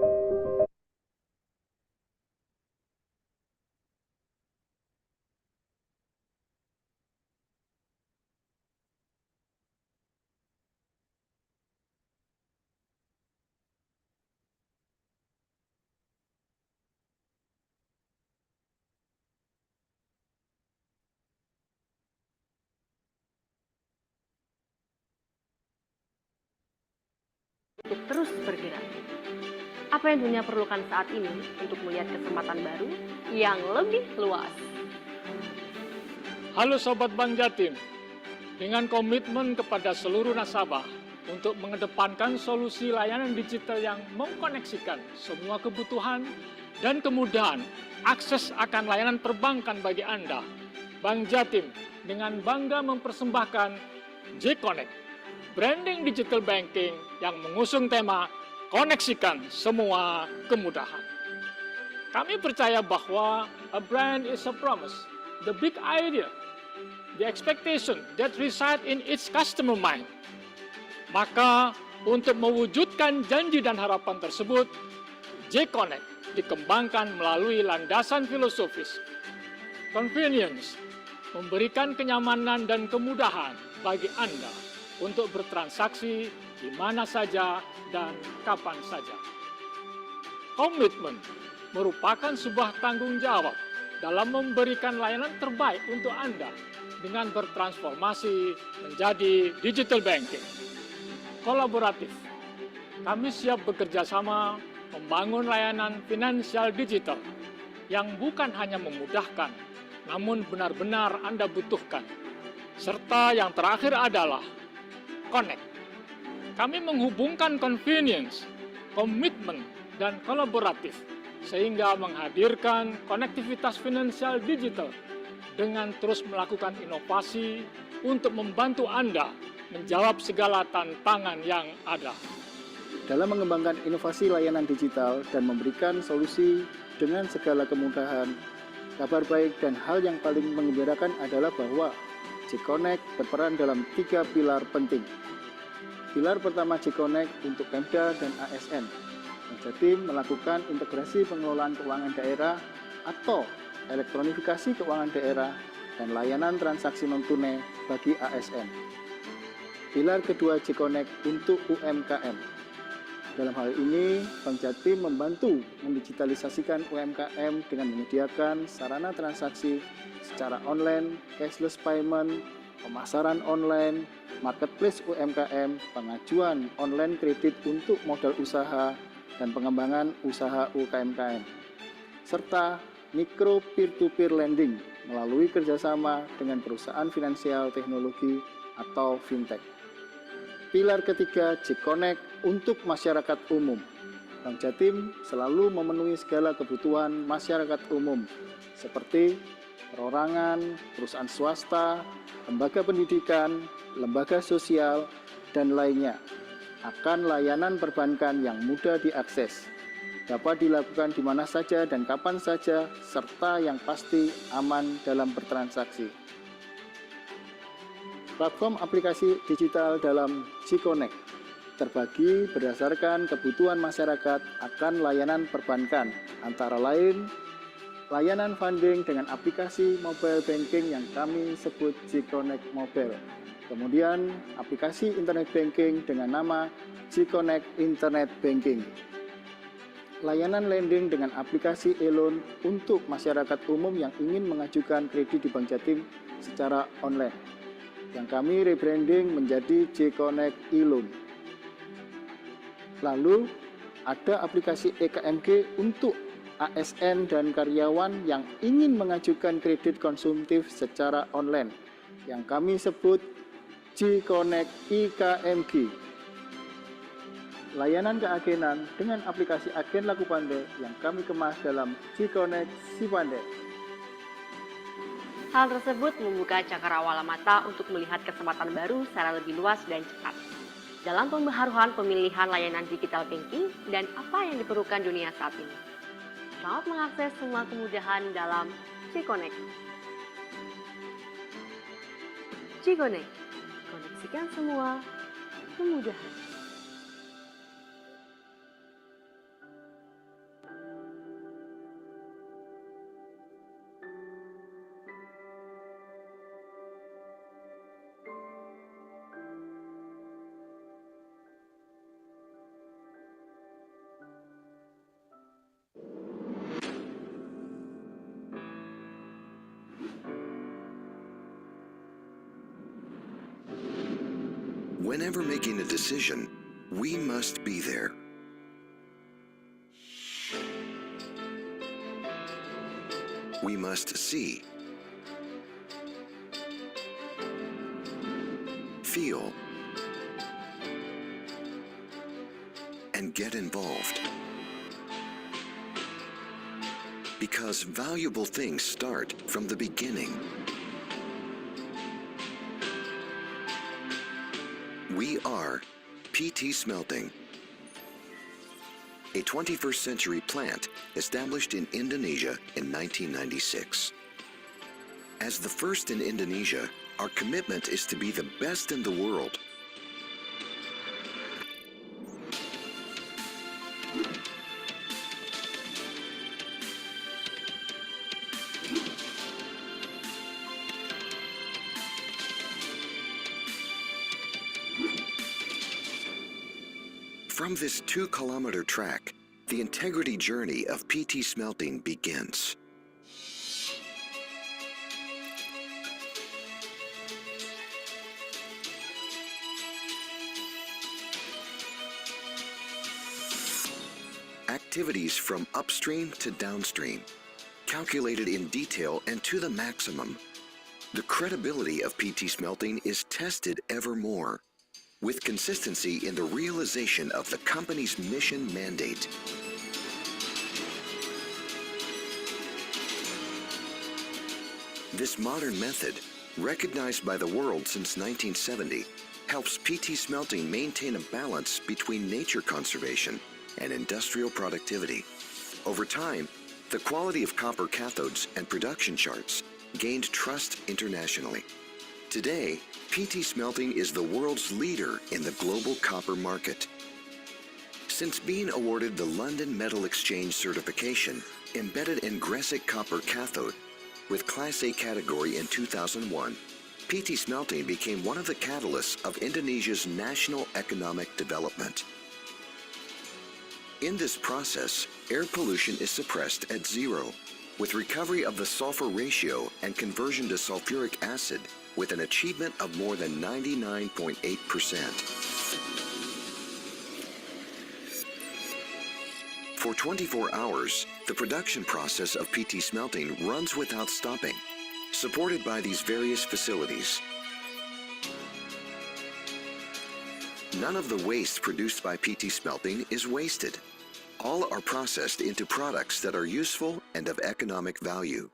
Untuk terus bergerak. Apa yang dunia perlukan saat ini untuk melihat kesempatan baru yang lebih luas? Halo Sobat Bank Jatim, dengan komitmen kepada seluruh nasabah untuk mengedepankan solusi layanan digital yang mengkoneksikan semua kebutuhan dan kemudahan akses akan layanan perbankan bagi Anda, Bank Jatim dengan bangga mempersembahkan J-Connect, branding digital banking yang mengusung tema koneksikan semua kemudahan. Kami percaya bahwa a brand is a promise, the big idea, the expectation that reside in its customer mind. Maka untuk mewujudkan janji dan harapan tersebut, J-Connect dikembangkan melalui landasan filosofis. Convenience, memberikan kenyamanan dan kemudahan bagi Anda untuk bertransaksi di mana saja dan kapan saja. Komitmen merupakan sebuah tanggung jawab dalam memberikan layanan terbaik untuk Anda dengan bertransformasi menjadi digital banking. Kolaboratif, kami siap bekerja sama membangun layanan finansial digital yang bukan hanya memudahkan, namun benar-benar Anda butuhkan. Serta yang terakhir adalah Connect. Kami menghubungkan convenience, komitmen, dan kolaboratif sehingga menghadirkan konektivitas finansial digital dengan terus melakukan inovasi untuk membantu Anda menjawab segala tantangan yang ada. Dalam mengembangkan inovasi layanan digital dan memberikan solusi dengan segala kemudahan, kabar baik dan hal yang paling menggembirakan adalah bahwa J-Connect berperan dalam 3 pilar penting. Pilar pertama J-Connect untuk Pemda dan ASN, Bank Jatim melakukan integrasi pengelolaan keuangan daerah atau elektronifikasi keuangan daerah dan layanan transaksi non-tunai bagi ASN. Pilar kedua J-Connect untuk UMKM. Dalam hal ini, Bank Jatim membantu mendigitalisasikan UMKM dengan menyediakan sarana transaksi secara online, cashless payment, pemasaran online, marketplace UMKM, pengajuan online kredit untuk modal usaha, dan pengembangan usaha UMKM, serta mikro peer-to-peer lending melalui kerjasama dengan perusahaan finansial teknologi atau fintech. Pilar ketiga J-Connect untuk masyarakat umum. Bank Jatim selalu memenuhi segala kebutuhan masyarakat umum seperti perorangan, perusahaan swasta, lembaga pendidikan, lembaga sosial, dan lainnya akan layanan perbankan yang mudah diakses, dapat dilakukan di mana saja dan kapan saja, serta yang pasti aman dalam bertransaksi. Platform aplikasi digital dalam J-Connect terbagi berdasarkan kebutuhan masyarakat akan layanan perbankan, antara lain layanan funding dengan aplikasi mobile banking yang kami sebut J-Connect Mobile. Kemudian aplikasi internet banking dengan nama J-Connect Internet Banking. Layanan lending dengan aplikasi e-loan untuk masyarakat umum yang ingin mengajukan kredit di Bank Jatim secara online, yang kami rebranding menjadi J-Connect e-loan. Lalu ada aplikasi EKMG untuk ASN dan karyawan yang ingin mengajukan kredit konsumtif secara online, yang kami sebut J-Connect IKMG. Layanan keagenan dengan aplikasi Agen Laku Pandai yang kami kemas dalam J-Connect Si Pandai. Hal tersebut membuka cakrawala mata untuk melihat kesempatan baru secara lebih luas dan cepat dalam pembaharuan pemilihan layanan digital banking dan apa yang diperlukan dunia saat ini. Selamat mengakses semua kemudahan dalam J-Connect. J-Connect, koneksikan semua kemudahan. Whenever making a decision, we must be there. We must see, feel, and get involved. Because valuable things start from the beginning. We are PT Smelting, a 21st century plant established in Indonesia in 1996. As the first in Indonesia, our commitment is to be the best in the world. From this 2-kilometer track, the integrity journey of PT Smelting begins. Activities from upstream to downstream, calculated in detail and to the maximum. The credibility of PT Smelting is tested ever more, with consistency in the realization of the company's mission mandate. This modern method, recognized by the world since 1970, helps PT Smelting maintain a balance between nature conservation and industrial productivity. Over time, the quality of copper cathodes and production charts gained trust internationally. Today, PT Smelting is the world's leader in the global copper market. Since being awarded the London Metal Exchange certification, embedded in Gresik copper cathode, with Class A category in 2001, PT Smelting became one of the catalysts of Indonesia's national economic development. In this process, air pollution is suppressed at zero, with recovery of the sulfur ratio and conversion to sulfuric acid with an achievement of more than 99.8%. For 24 hours, the production process of PT Smelting runs without stopping, supported by these various facilities. None of the waste produced by PT Smelting is wasted. All are processed into products that are useful and of economic value.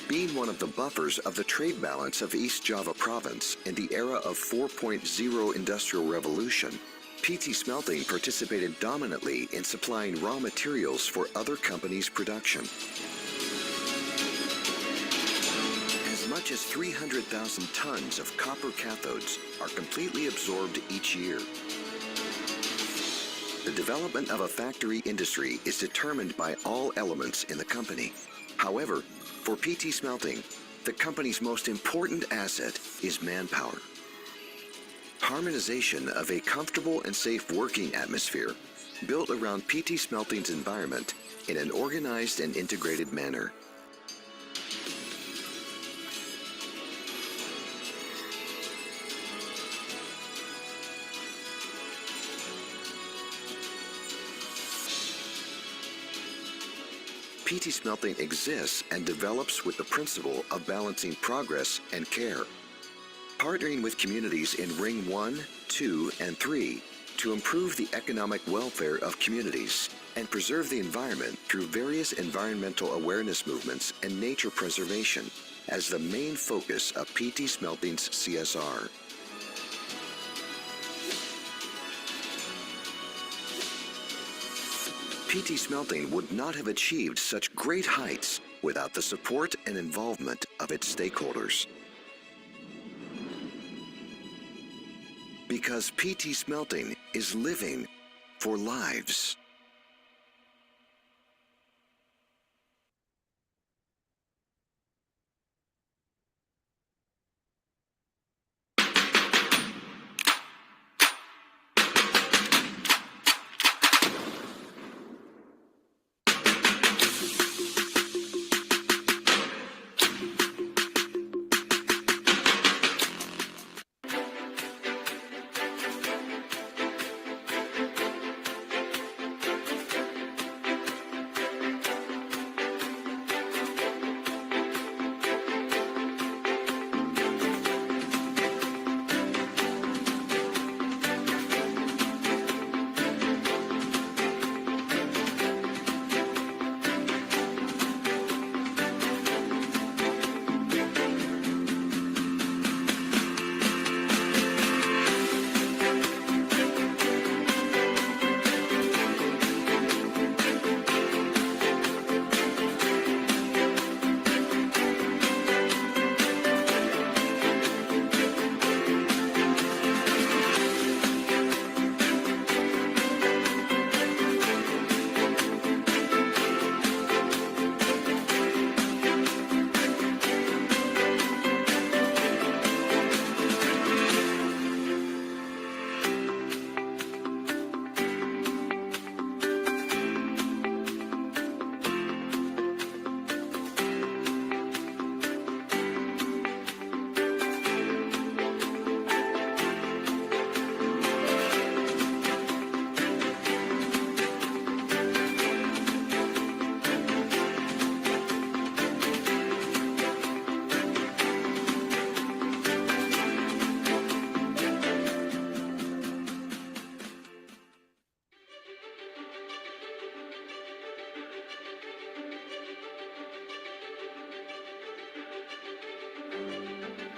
Being one of the buffers of the trade balance of East Java Province in the era of 4.0 Industrial Revolution, PT Smelting participated dominantly in supplying raw materials for other companies' production. As much as 300,000 tons of copper cathodes are completely absorbed each year. The development of a factory industry is determined by all elements in the company. However, for PT Smelting, the company's most important asset is manpower. Harmonization of a comfortable and safe working atmosphere built around PT Smelting's environment in an organized and integrated manner. PT Smelting exists and develops with the principle of balancing progress and care, partnering with communities in Ring 1, 2, and 3 to improve the economic welfare of communities and preserve the environment through various environmental awareness movements and nature preservation as the main focus of PT Smelting's CSR. PT Smelting would not have achieved such great heights without the support and involvement of its stakeholders. Because PT Smelting is living for lives.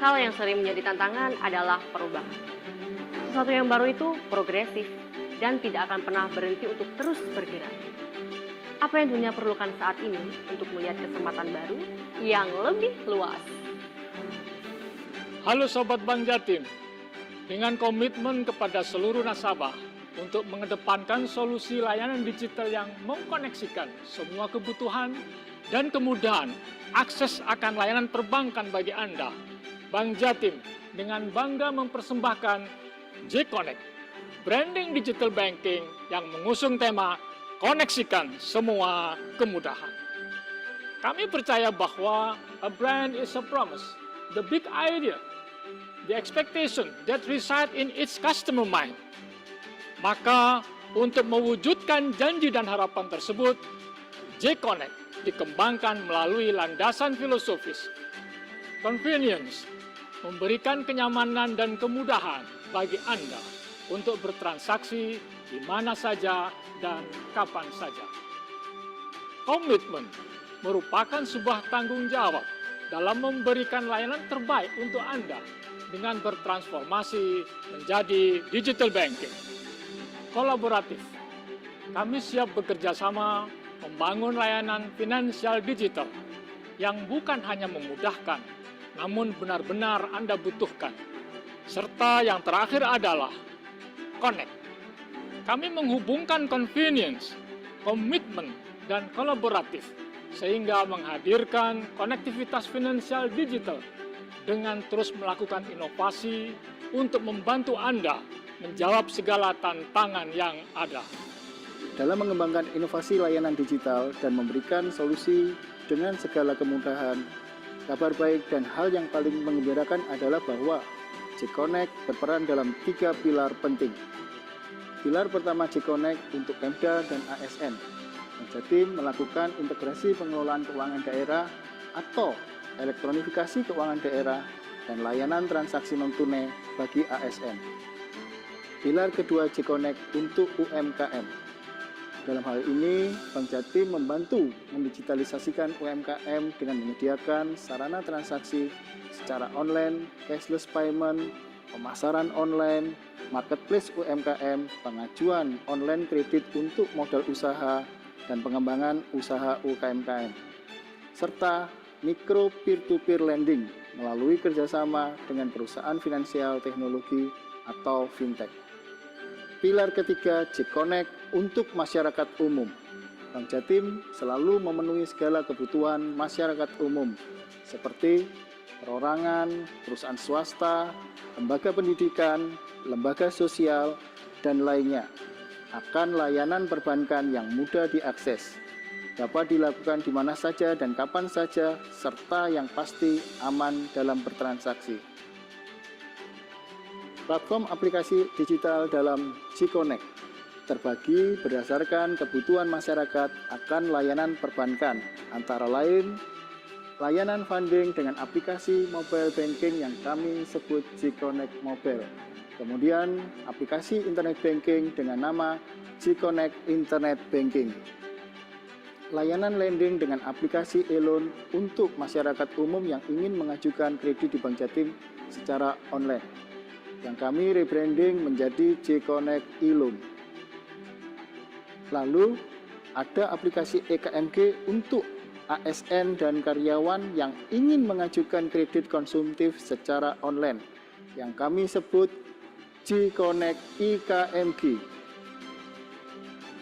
Hal yang sering menjadi tantangan adalah perubahan. Sesuatu yang baru itu progresif dan tidak akan pernah berhenti untuk terus bergerak. Apa yang dunia perlukan saat ini untuk melihat kesempatan baru yang lebih luas? Halo Sobat Bank Jatim, dengan komitmen kepada seluruh nasabah untuk mengedepankan solusi layanan digital yang mengkoneksikan semua kebutuhan dan kemudahan akses akan layanan perbankan bagi Anda, Bank Jatim dengan bangga mempersembahkan J-Connect, branding digital banking yang mengusung tema koneksikan semua kemudahan. Kami percaya bahwa a brand is a promise, the big idea, the expectation that reside in its customer mind. Maka untuk mewujudkan janji dan harapan tersebut, J-Connect dikembangkan melalui landasan filosofis. Convenience, memberikan kenyamanan dan kemudahan bagi Anda untuk bertransaksi di mana saja dan kapan saja. Komitmen merupakan sebuah tanggung jawab dalam memberikan layanan terbaik untuk Anda dengan bertransformasi menjadi digital banking. Kolaboratif, kami siap bekerja sama membangun layanan finansial digital yang bukan hanya memudahkan, namun benar-benar Anda butuhkan. Serta yang terakhir adalah connect. Kami menghubungkan convenience, komitmen, dan kolaboratif sehingga menghadirkan konektivitas finansial digital dengan terus melakukan inovasi untuk membantu Anda menjawab segala tantangan yang ada. Dalam mengembangkan inovasi layanan digital dan memberikan solusi dengan segala kemudahan, kabar baik dan hal yang paling menggembirakan adalah bahwa J-Connect berperan dalam 3 pilar penting. Pilar pertama J-Connect untuk Pemda dan ASN. Jatim melakukan integrasi pengelolaan keuangan daerah atau elektronifikasi keuangan daerah dan layanan transaksi non-tunai bagi ASN. Pilar kedua J-Connect untuk UMKM. Dalam hal ini, Bank Jatim membantu mendigitalisasikan UMKM dengan menyediakan sarana transaksi secara online, cashless payment, pemasaran online, marketplace UMKM, pengajuan online kredit untuk modal usaha, dan pengembangan usaha UMKM, serta mikro peer-to-peer lending melalui kerjasama dengan perusahaan finansial teknologi atau fintech. Pilar ketiga J-Connect untuk masyarakat umum. Bank Jatim selalu memenuhi segala kebutuhan masyarakat umum seperti perorangan, perusahaan swasta, lembaga pendidikan, lembaga sosial, dan lainnya akan layanan perbankan yang mudah diakses, dapat dilakukan di mana saja dan kapan saja, serta yang pasti aman dalam bertransaksi. Platform aplikasi digital dalam J-Connect terbagi berdasarkan kebutuhan masyarakat akan layanan perbankan, antara lain layanan funding dengan aplikasi mobile banking yang kami sebut J-Connect Mobile. Kemudian aplikasi internet banking dengan nama J-Connect Internet Banking. Layanan lending dengan aplikasi e-loan untuk masyarakat umum yang ingin mengajukan kredit di Bank Jatim secara online, yang kami rebranding menjadi J-Connect e-loan. Lalu ada aplikasi EKMG untuk ASN dan karyawan yang ingin mengajukan kredit konsumtif secara online, yang kami sebut J-Connect IKMG.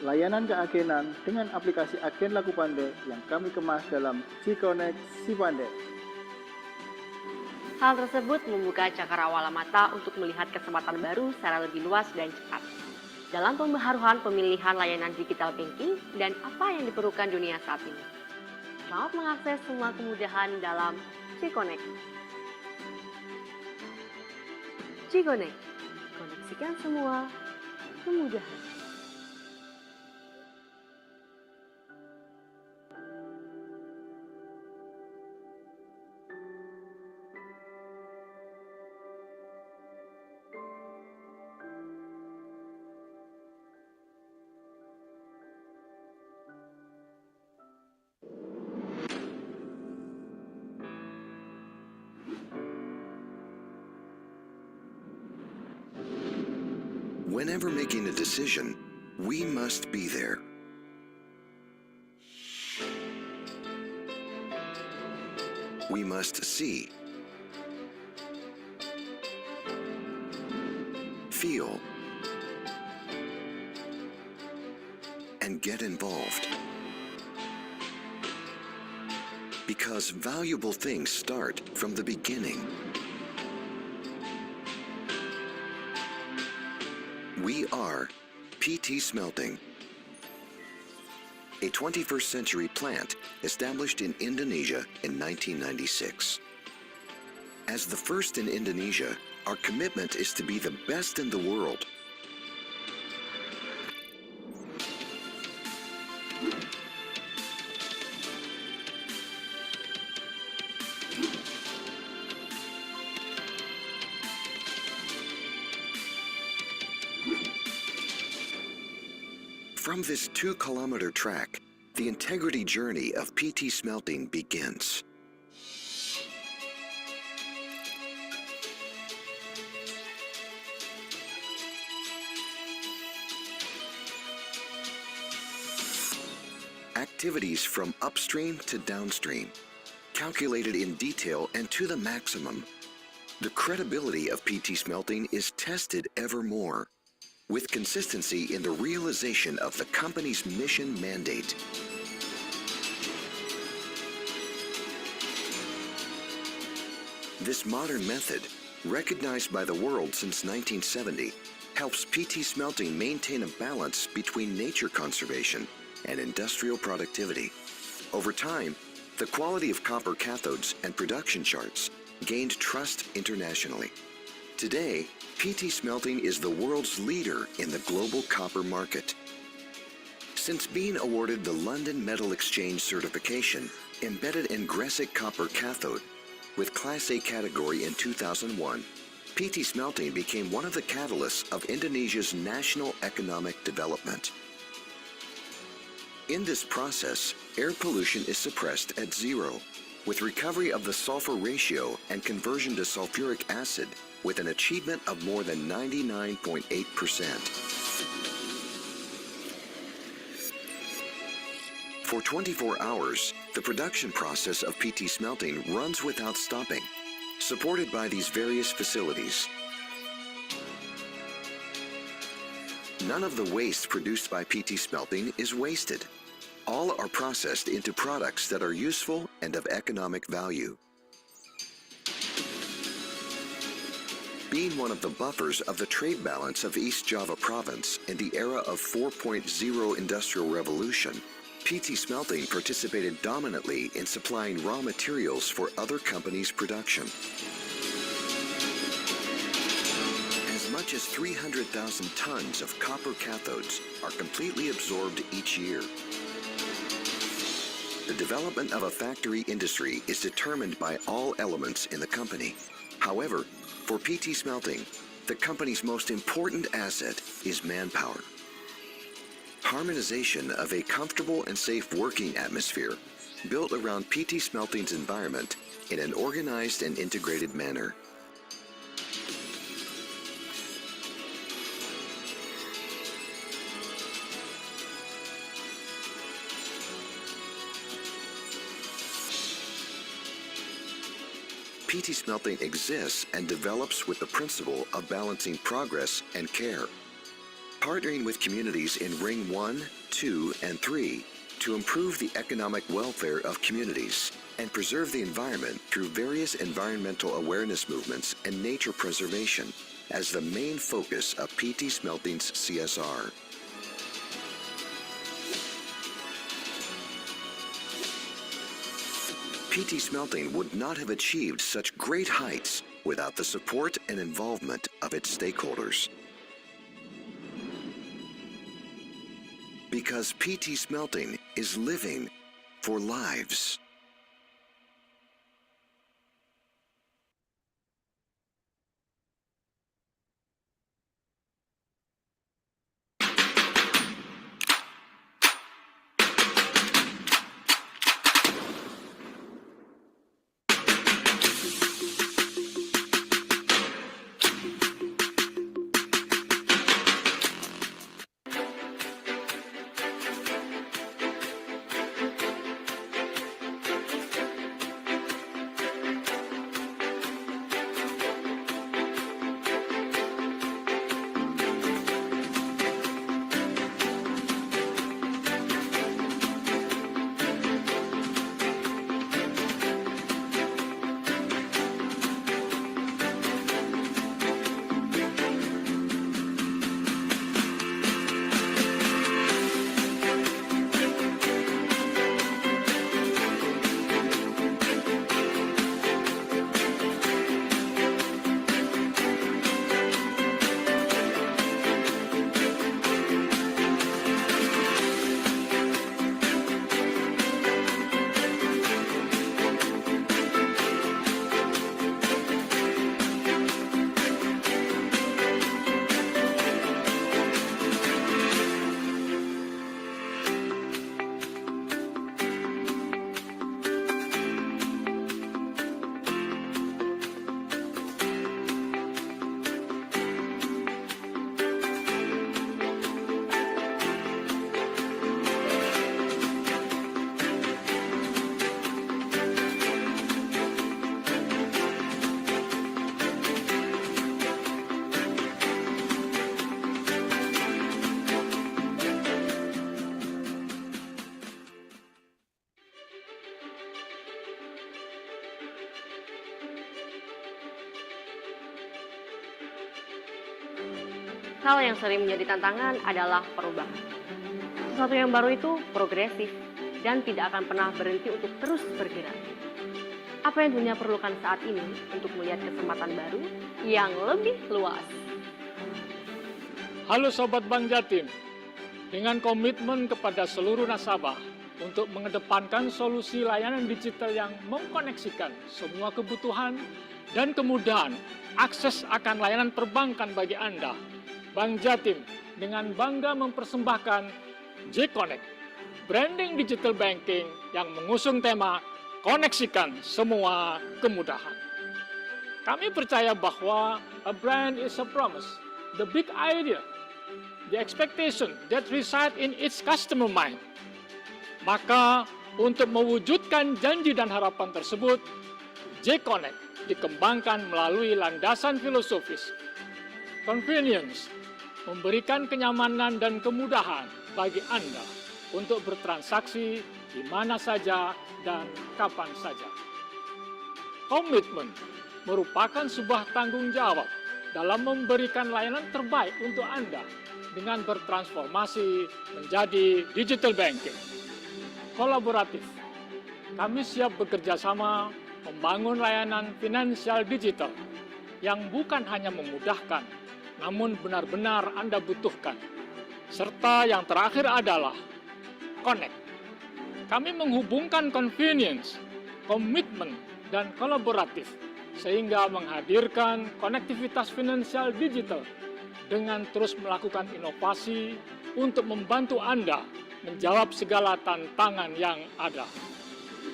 Layanan keagenan dengan aplikasi Agen Laku Pandai yang kami kemas dalam J-Connect Si Pandai. Hal tersebut membuka cakrawala mata untuk melihat kesempatan baru secara lebih luas dan cepat dalam pembaharuan pemilihan layanan digital banking dan apa yang diperlukan dunia saat ini. Selamat mengakses semua kemudahan dalam J-Connect. J-Connect, koneksikan semua kemudahan. Whenever making a decision, we must be there. We must see. feel and get involved. Because valuable things start from the beginning. We are PT Smelting, a 21st century plant established in Indonesia in 1996. As the first in Indonesia, our commitment is to be the best in the world. From this 2-kilometer track, the integrity journey of PT Smelting begins. Activities from upstream to downstream, calculated in detail and to the maximum. The credibility of PT Smelting is tested ever more, with consistency in the realization of the company's mission mandate. This modern method, recognized by the world since 1970, helps PT Smelting maintain a balance between nature conservation and industrial productivity. Over time, the quality of copper cathodes and production charts gained trust internationally. Today, PT Smelting is the world's leader in the global copper market. Since being awarded the London Metal Exchange certification embedded in Gresic copper cathode with Class A category in 2001, PT Smelting became one of the catalysts of Indonesia's national economic development. In this process, air pollution is suppressed at zero, with recovery of the sulfur ratio and conversion to sulfuric acid with an achievement of more than 99.8%. For 24 hours, the production process of PT Smelting runs without stopping, supported by these various facilities. None of the waste produced by PT Smelting is wasted. All are processed into products that are useful and of economic value. Being one of the buffers of the trade balance of East Java province in the era of 4.0 Industrial Revolution, PT Smelting participated dominantly in supplying raw materials for other companies' production. As much as 300,000 tons of copper cathodes are completely absorbed each year. The development of a factory industry is determined by all elements in the company. However, for PT Smelting, the company's most important asset is manpower. Harmonization of a comfortable and safe working atmosphere built around PT Smelting's environment in an organized and integrated manner. PT Smelting exists and develops with the principle of balancing progress and care, partnering with communities in Ring 1, 2, and 3 to improve the economic welfare of communities and preserve the environment through various environmental awareness movements and nature preservation as the main focus of PT Smelting's CSR. PT Smelting would not have achieved such great heights without the support and involvement of its stakeholders. Because PT Smelting is living for lives. Hal yang sering menjadi tantangan adalah perubahan. Sesuatu yang baru itu progresif dan tidak akan pernah berhenti untuk terus bergerak. Apa yang dunia perlukan saat ini untuk melihat kesempatan baru yang lebih luas? Halo Sobat Bank Jatim, dengan komitmen kepada seluruh nasabah untuk mengedepankan solusi layanan digital yang mengkoneksikan semua kebutuhan dan kemudahan akses akan layanan perbankan bagi Anda, Bank Jatim dengan bangga mempersembahkan J-Connect, branding digital banking yang mengusung tema koneksikan semua kemudahan. Kami percaya bahwa a brand is a promise, the big idea, the expectation that reside in its customer mind. Maka untuk mewujudkan janji dan harapan tersebut, J-Connect dikembangkan melalui landasan filosofis. Convenience, memberikan kenyamanan dan kemudahan bagi Anda untuk bertransaksi di mana saja dan kapan saja. Komitmen merupakan sebuah tanggung jawab dalam memberikan layanan terbaik untuk Anda dengan bertransformasi menjadi digital banking. Kolaboratif, kami siap bekerja sama membangun layanan finansial digital yang bukan hanya memudahkan, namun benar-benar Anda butuhkan. Serta yang terakhir adalah connect. Kami menghubungkan convenience, komitmen, dan kolaboratif sehingga menghadirkan konektivitas finansial digital dengan terus melakukan inovasi untuk membantu Anda menjawab segala tantangan yang ada.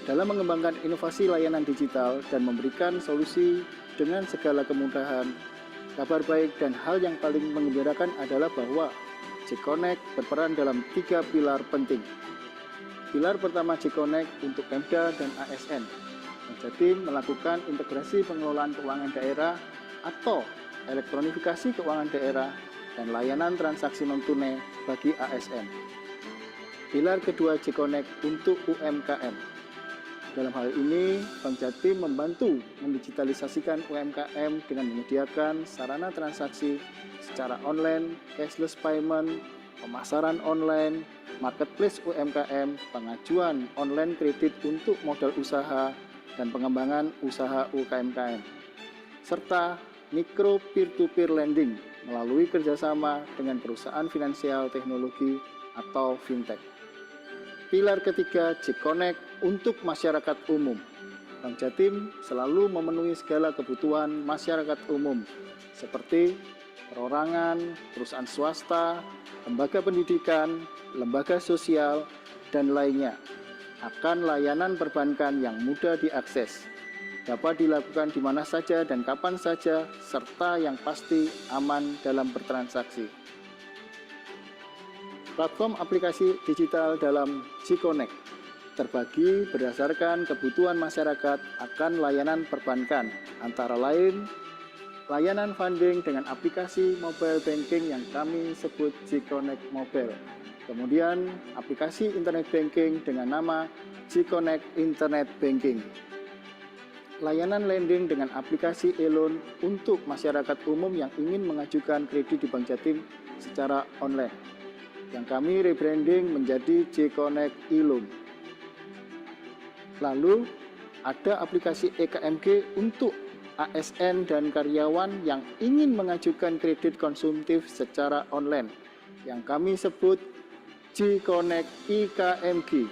Dalam mengembangkan inovasi layanan digital dan memberikan solusi dengan segala kemudahan, kabar baik dan hal yang paling menggembirakan adalah bahwa J-Connect berperan dalam 3 pilar penting. Pilar pertama J-Connect untuk Pemda dan ASN. Jatim melakukan integrasi pengelolaan keuangan daerah atau elektronifikasi keuangan daerah dan layanan transaksi non-tunai bagi ASN. Pilar kedua J-Connect untuk UMKM. Dalam hal ini, Bank Jatim membantu mendigitalisasikan UMKM dengan menyediakan sarana transaksi secara online, cashless payment, pemasaran online, marketplace UMKM, pengajuan online kredit untuk modal usaha, dan pengembangan usaha UMKM, serta mikro peer-to-peer lending melalui kerjasama dengan perusahaan finansial teknologi atau fintech. Pilar ketiga J-Connect untuk masyarakat umum. Bank Jatim selalu memenuhi segala kebutuhan masyarakat umum seperti perorangan, perusahaan swasta, lembaga pendidikan, lembaga sosial, dan lainnya akan layanan perbankan yang mudah diakses, dapat dilakukan di mana saja dan kapan saja, serta yang pasti aman dalam bertransaksi. Platform aplikasi digital dalam J-Connect terbagi berdasarkan kebutuhan masyarakat akan layanan perbankan, antara lain layanan funding dengan aplikasi mobile banking yang kami sebut J-Connect Mobile. Kemudian aplikasi internet banking dengan nama J-Connect Internet Banking. Layanan lending dengan aplikasi e-loan untuk masyarakat umum yang ingin mengajukan kredit di Bank Jatim secara online, yang kami rebranding menjadi J-Connect e-loan. Lalu ada aplikasi EKMG untuk ASN dan karyawan yang ingin mengajukan kredit konsumtif secara online, yang kami sebut J-Connect IKMG.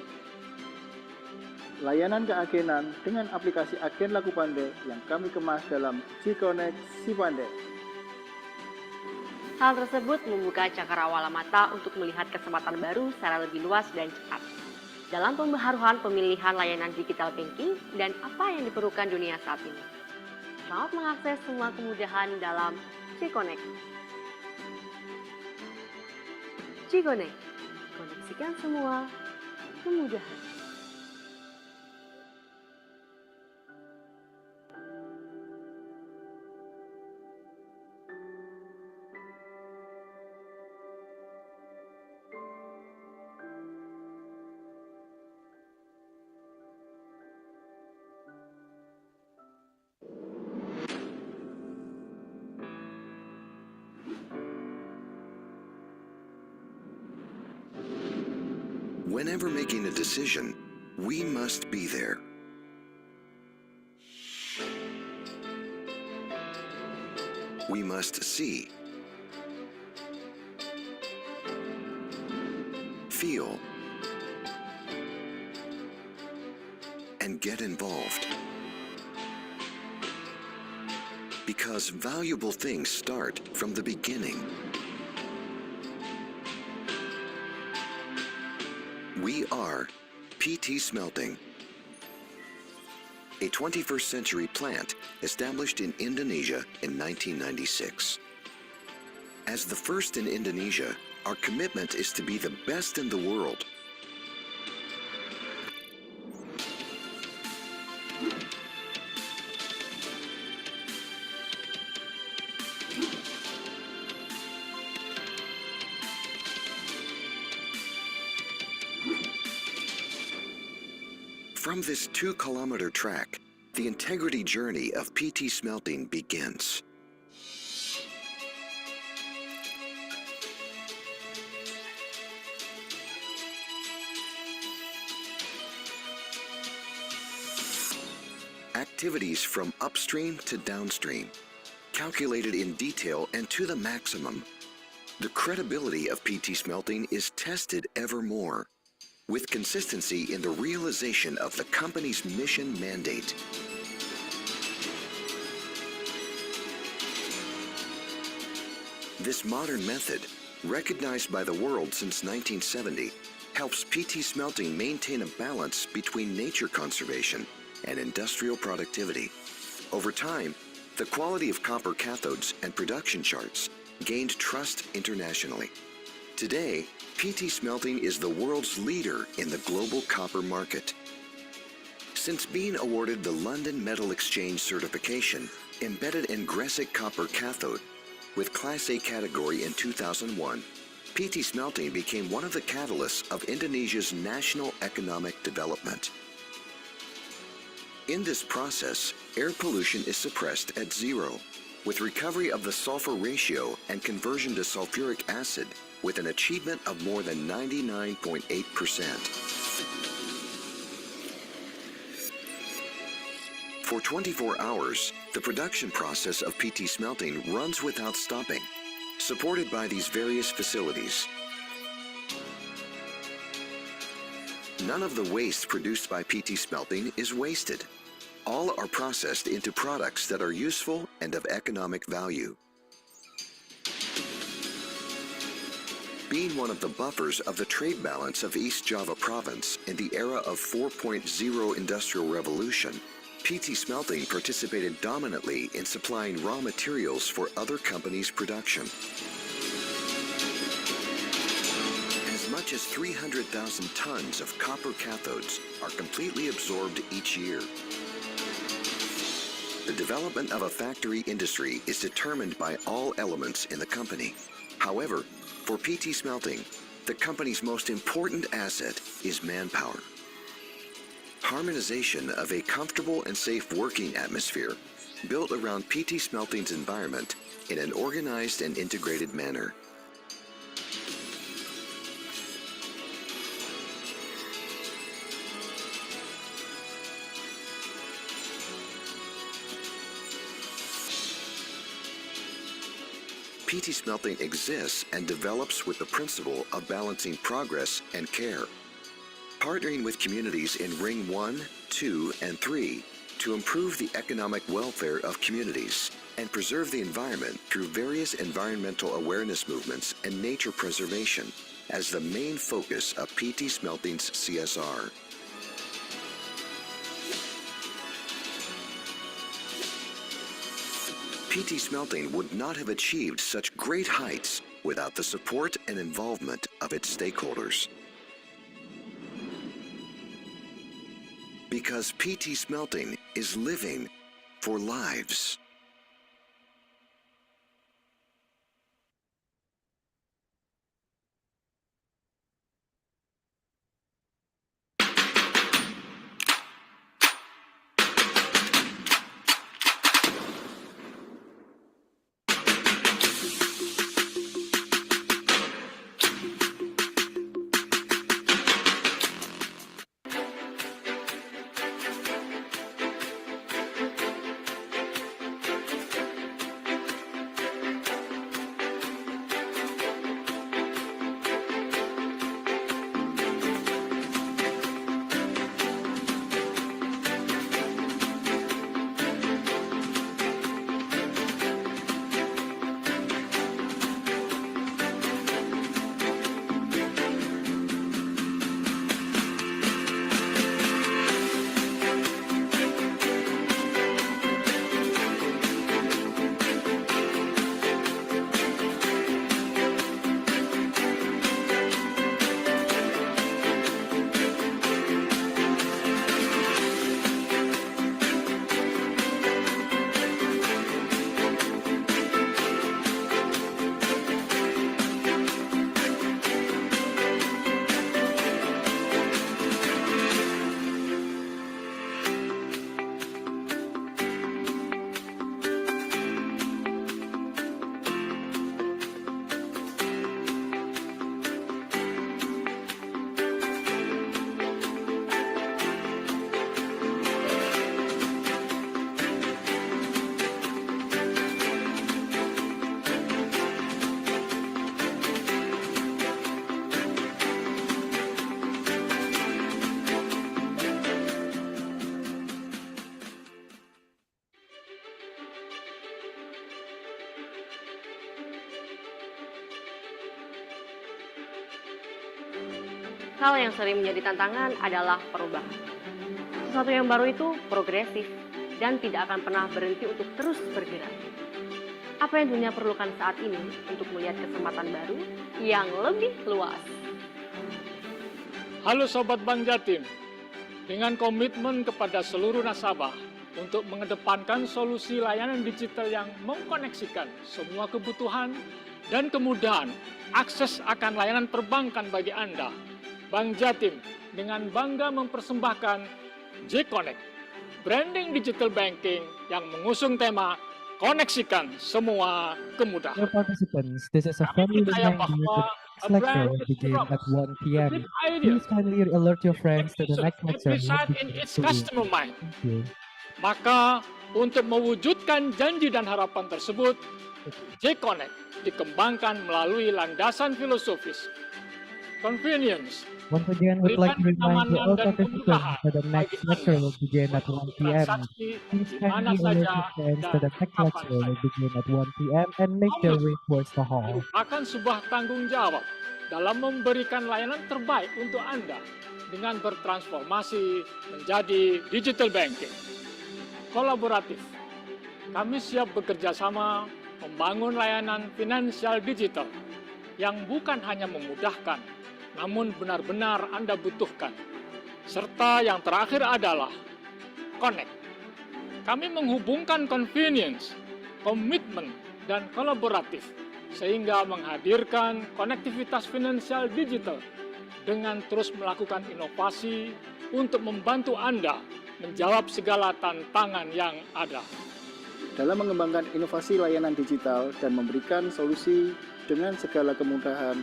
Layanan keagenan dengan aplikasi Agen Laku Pandai yang kami kemas dalam J-Connect Si Pandai. Hal tersebut membuka cakrawala mata untuk melihat kesempatan baru secara lebih luas dan cepat dalam pembaharuan pemilihan layanan digital banking dan apa yang diperlukan dunia saat ini. Selamat mengakses semua kemudahan dalam J-Connect. J-Connect, koneksikan semua kemudahan. Whenever making a decision, we must be there. We must see, feel, and get involved. Because valuable things start from the beginning. We are PT Smelting, a 21st century plant established in Indonesia in 1996. As the first in Indonesia, our commitment is to be the best in the world. From this 2-kilometer track, the integrity journey of PT Smelting begins. Activities from upstream to downstream, calculated in detail and to the maximum. The credibility of PT Smelting is tested ever more, with consistency in the realization of the company's mission mandate. This modern method, recognized by the world since 1970, helps PT Smelting maintain a balance between nature conservation and industrial productivity. Over time, the quality of copper cathodes and production charts gained trust internationally. Today, PT Smelting is the world's leader in the global copper market. Since being awarded the London Metal Exchange certification embedded in Gresic copper cathode with Class A category in 2001, PT Smelting became one of the catalysts of Indonesia's national economic development. In this process, air pollution is suppressed at zero, with recovery of the sulfur ratio and conversion to sulfuric acid with an achievement of more than 99.8%. For 24 hours, the production process of PT Smelting runs without stopping, supported by these various facilities. None of the waste produced by PT Smelting is wasted. All are processed into products that are useful and of economic value. Being one of the buffers of the trade balance of East Java province in the era of 4.0 Industrial Revolution, PT Smelting participated dominantly in supplying raw materials for other companies' production. As much as 300,000 tons of copper cathodes are completely absorbed each year. The development of a factory industry is determined by all elements in the company. However, for PT Smelting, the company's most important asset is manpower. Harmonization of a comfortable and safe working atmosphere built around PT Smelting's environment in an organized and integrated manner. PT Smelting exists and develops with the principle of balancing progress and care, partnering with communities in Ring 1, 2, and 3 to improve the economic welfare of communities and preserve the environment through various environmental awareness movements and nature preservation as the main focus of PT Smelting's CSR. PT Smelting would not have achieved such great heights without the support and involvement of its stakeholders. Because PT Smelting is living for lives. Hal yang sering menjadi tantangan adalah perubahan. Sesuatu yang baru itu progresif dan tidak akan pernah berhenti untuk terus bergerak. Apa yang dunia perlukan saat ini untuk melihat kesempatan baru yang lebih luas? Halo Sobat Bank Jatim, dengan komitmen kepada seluruh nasabah untuk mengedepankan solusi layanan digital yang mengkoneksikan semua kebutuhan dan kemudahan akses akan layanan perbankan bagi Anda, Bank Jatim dengan bangga mempersembahkan J-Connect, branding digital banking yang mengusung tema koneksikan semua kemudahan. Dear participants, this is a Kami friendly percaya reminder bahwa that a this lecture brand will is begin at promise, 1 a p.m. deep idea, Please kindly alert your friends to the vision next that lecture will reside in begin its soon. customer mind. Thank you. Maka untuk mewujudkan janji dan harapan tersebut, J-Connect dikembangkan melalui landasan filosofis, convenience, Once again, we'd like to remind to kenyamanan all dan participants kemudahan that the bagi next lecture Anda will begin at 1 p.m. transaksi Please di mana kindly alert saja your friends dan that the next kapan lecture will saja. begin at 1 p.m. and make their way towards the hall. Merupakan sebuah tanggung jawab dalam memberikan layanan terbaik untuk Anda dengan bertransformasi menjadi digital banking. Kolaboratif, kami siap bekerja sama membangun layanan finansial digital yang bukan hanya memudahkan, namun benar-benar Anda butuhkan. Serta yang terakhir adalah connect. Kami menghubungkan convenience, komitmen, dan kolaboratif sehingga menghadirkan konektivitas finansial digital dengan terus melakukan inovasi untuk membantu Anda menjawab segala tantangan yang ada. Dalam mengembangkan inovasi layanan digital dan memberikan solusi dengan segala kemudahan,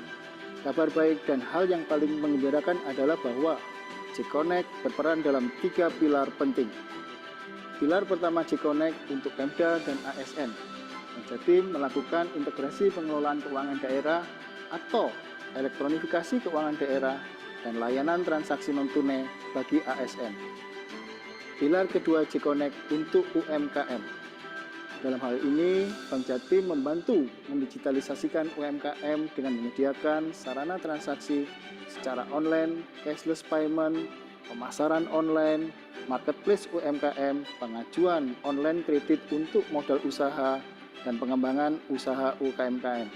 kabar baik dan hal yang paling menggembirakan adalah bahwa J-Connect berperan dalam 3 pilar penting. Pilar pertama J-Connect untuk Pemda dan ASN. Jatim melakukan integrasi pengelolaan keuangan daerah atau elektronifikasi keuangan daerah dan layanan transaksi non-tunai bagi ASN. Pilar kedua J-Connect untuk UMKM. Dalam hal ini, Bank Jatim membantu mendigitalisasikan UMKM dengan menyediakan sarana transaksi secara online, cashless payment, pemasaran online, marketplace UMKM, pengajuan online kredit untuk modal usaha, dan pengembangan usaha UMKM,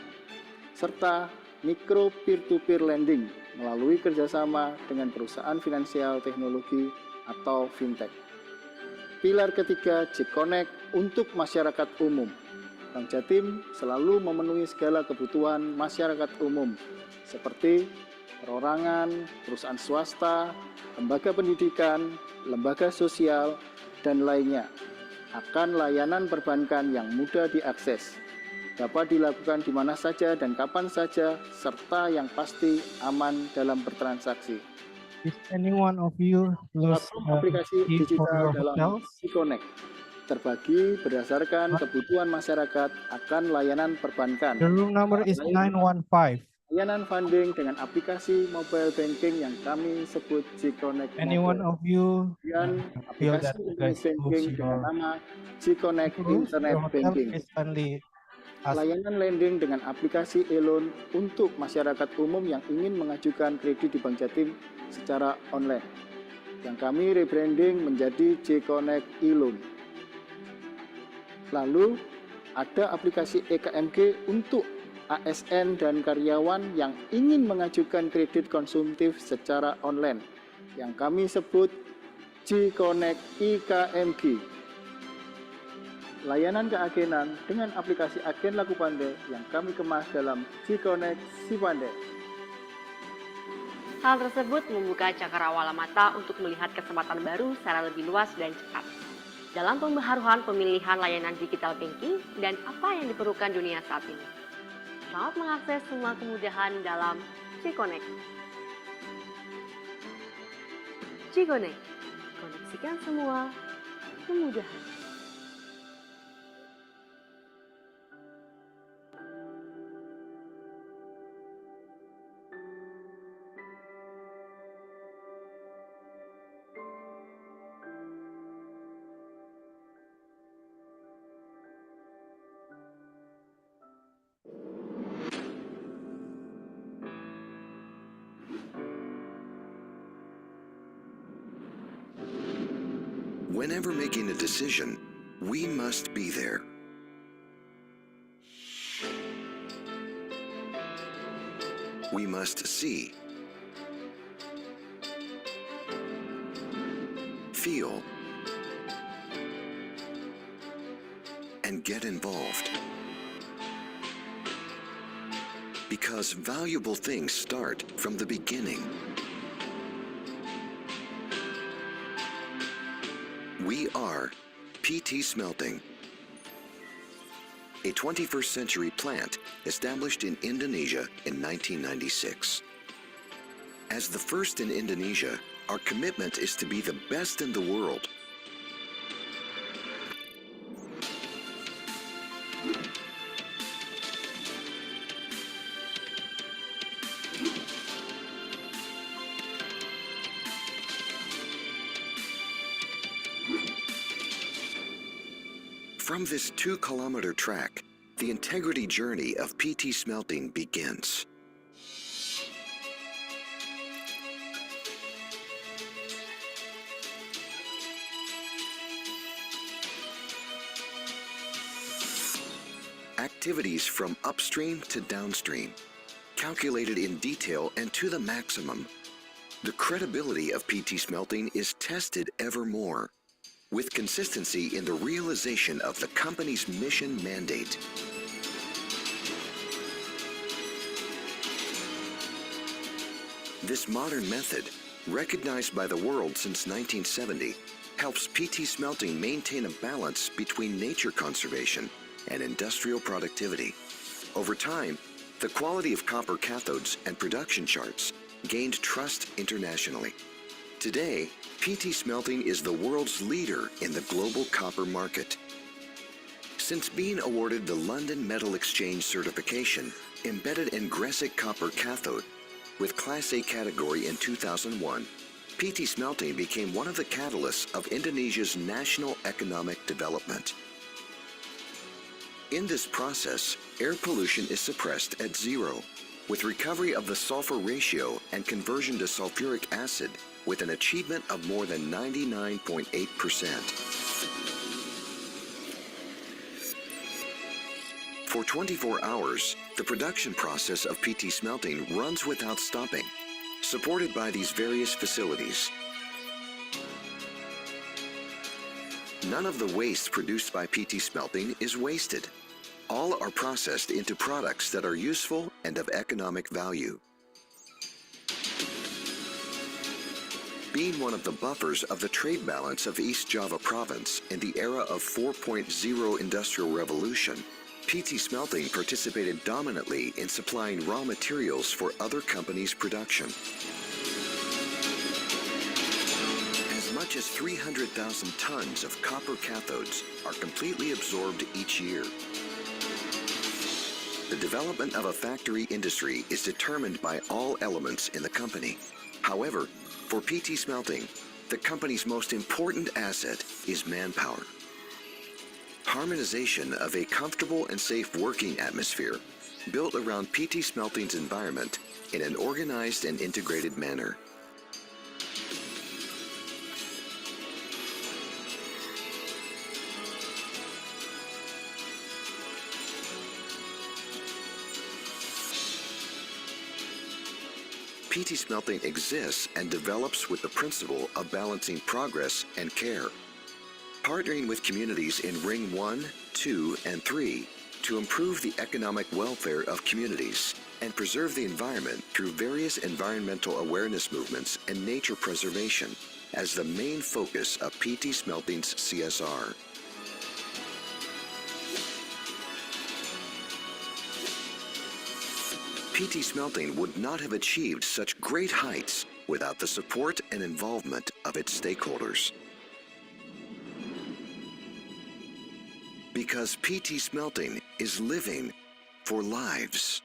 serta mikro peer-to-peer lending melalui kerjasama dengan perusahaan finansial teknologi atau fintech. Pilar ketiga J-Connect untuk masyarakat umum. Bank Jatim selalu memenuhi segala kebutuhan masyarakat umum seperti perorangan, perusahaan swasta, lembaga pendidikan, lembaga sosial, dan lainnya akan layanan perbankan yang mudah diakses, dapat dilakukan di mana saja dan kapan saja, serta yang pasti aman dalam bertransaksi. Is any one of you lose Aplikasi key for digital your dalam hotels? J-Connect terbagi berdasarkan kebutuhan masyarakat akan layanan perbankan. The room number is 915. Layanan funding dengan aplikasi mobile banking yang kami sebut J-Connect Any one Mobile. of you Dan feel that aplikasi you internet guys banking lose dengan your nama J-Connect Internet hotel, Banking. please kindly ask. Layanan lending dengan aplikasi e-loan untuk masyarakat umum yang ingin mengajukan kredit di Bank Jatim secara online, yang kami rebranding menjadi J-Connect e-loan. Lalu ada aplikasi EKMG untuk ASN dan karyawan yang ingin mengajukan kredit konsumtif secara online, yang kami sebut J-Connect IKMG. Layanan keagenan dengan aplikasi Agen Laku Pandai yang kami kemas dalam J-Connect Si Pandai. Hal tersebut membuka cakrawala mata untuk melihat kesempatan baru secara lebih luas dan cepat dalam pembaharuan pemilihan layanan digital banking dan apa yang diperlukan dunia saat ini. Selamat mengakses semua kemudahan dalam J-Connect. J-Connect, koneksikan semua kemudahan. Whenever making a decision, we must be there. We must see, feel, and get involved. Because valuable things start from the beginning. We are PT Smelting, a 21st century plant established in Indonesia in 1996. As the first in Indonesia, our commitment is to be the best in the world. From this 2-kilometer track, the integrity journey of PT Smelting begins. Activities from upstream to downstream, calculated in detail and to the maximum. The credibility of PT Smelting is tested ever more, with consistency in the realization of the company's mission mandate. This modern method, recognized by the world since 1970, helps PT Smelting maintain a balance between nature conservation and industrial productivity. Over time, the quality of copper cathodes and production charts gained trust internationally. Today, PT Smelting is the world's leader in the global copper market. Since being awarded the London Metal Exchange certification, embedded in Gresic copper cathode, with Class A category in 2001, PT Smelting became one of the catalysts of Indonesia's national economic development. In this process, air pollution is suppressed at zero, with recovery of the sulfur ratio and conversion to sulfuric acid with an achievement of more than 99.8%. For 24 hours, the production process of PT Smelting runs without stopping, supported by these various facilities. None of the waste produced by PT Smelting is wasted. All are processed into products that are useful and of economic value. Being one of the buffers of the trade balance of East Java province in the era of 4.0 Industrial Revolution, PT Smelting participated dominantly in supplying raw materials for other companies' production. As much as 300,000 tons of copper cathodes are completely absorbed each year. The development of a factory industry is determined by all elements in the company. However, for PT Smelting, the company's most important asset is manpower. Harmonization of a comfortable and safe working atmosphere built around PT Smelting's environment in an organized and integrated manner. PT Smelting exists and develops with the principle of balancing progress and care, partnering with communities in Ring 1, 2, and 3 to improve the economic welfare of communities and preserve the environment through various environmental awareness movements and nature preservation as the main focus of PT Smelting's CSR. PT Smelting would not have achieved such great heights without the support and involvement of its stakeholders. Because PT Smelting is living for lives.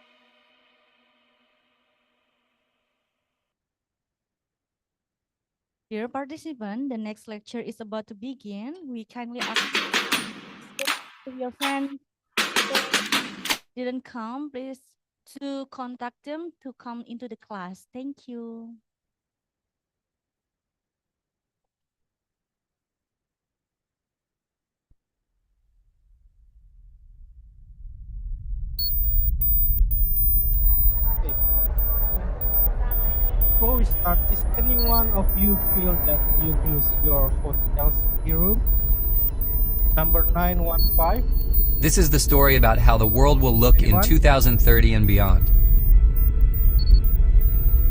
Dear participant, the next lecture is about to begin. We kindly ask if your friend didn't come, please to contact them to come into the class. Thank you. start, is anyone of you feel that you lose your hotel's key room? Number 915. This is the story about how the world will look in Anyone? 2030 and beyond.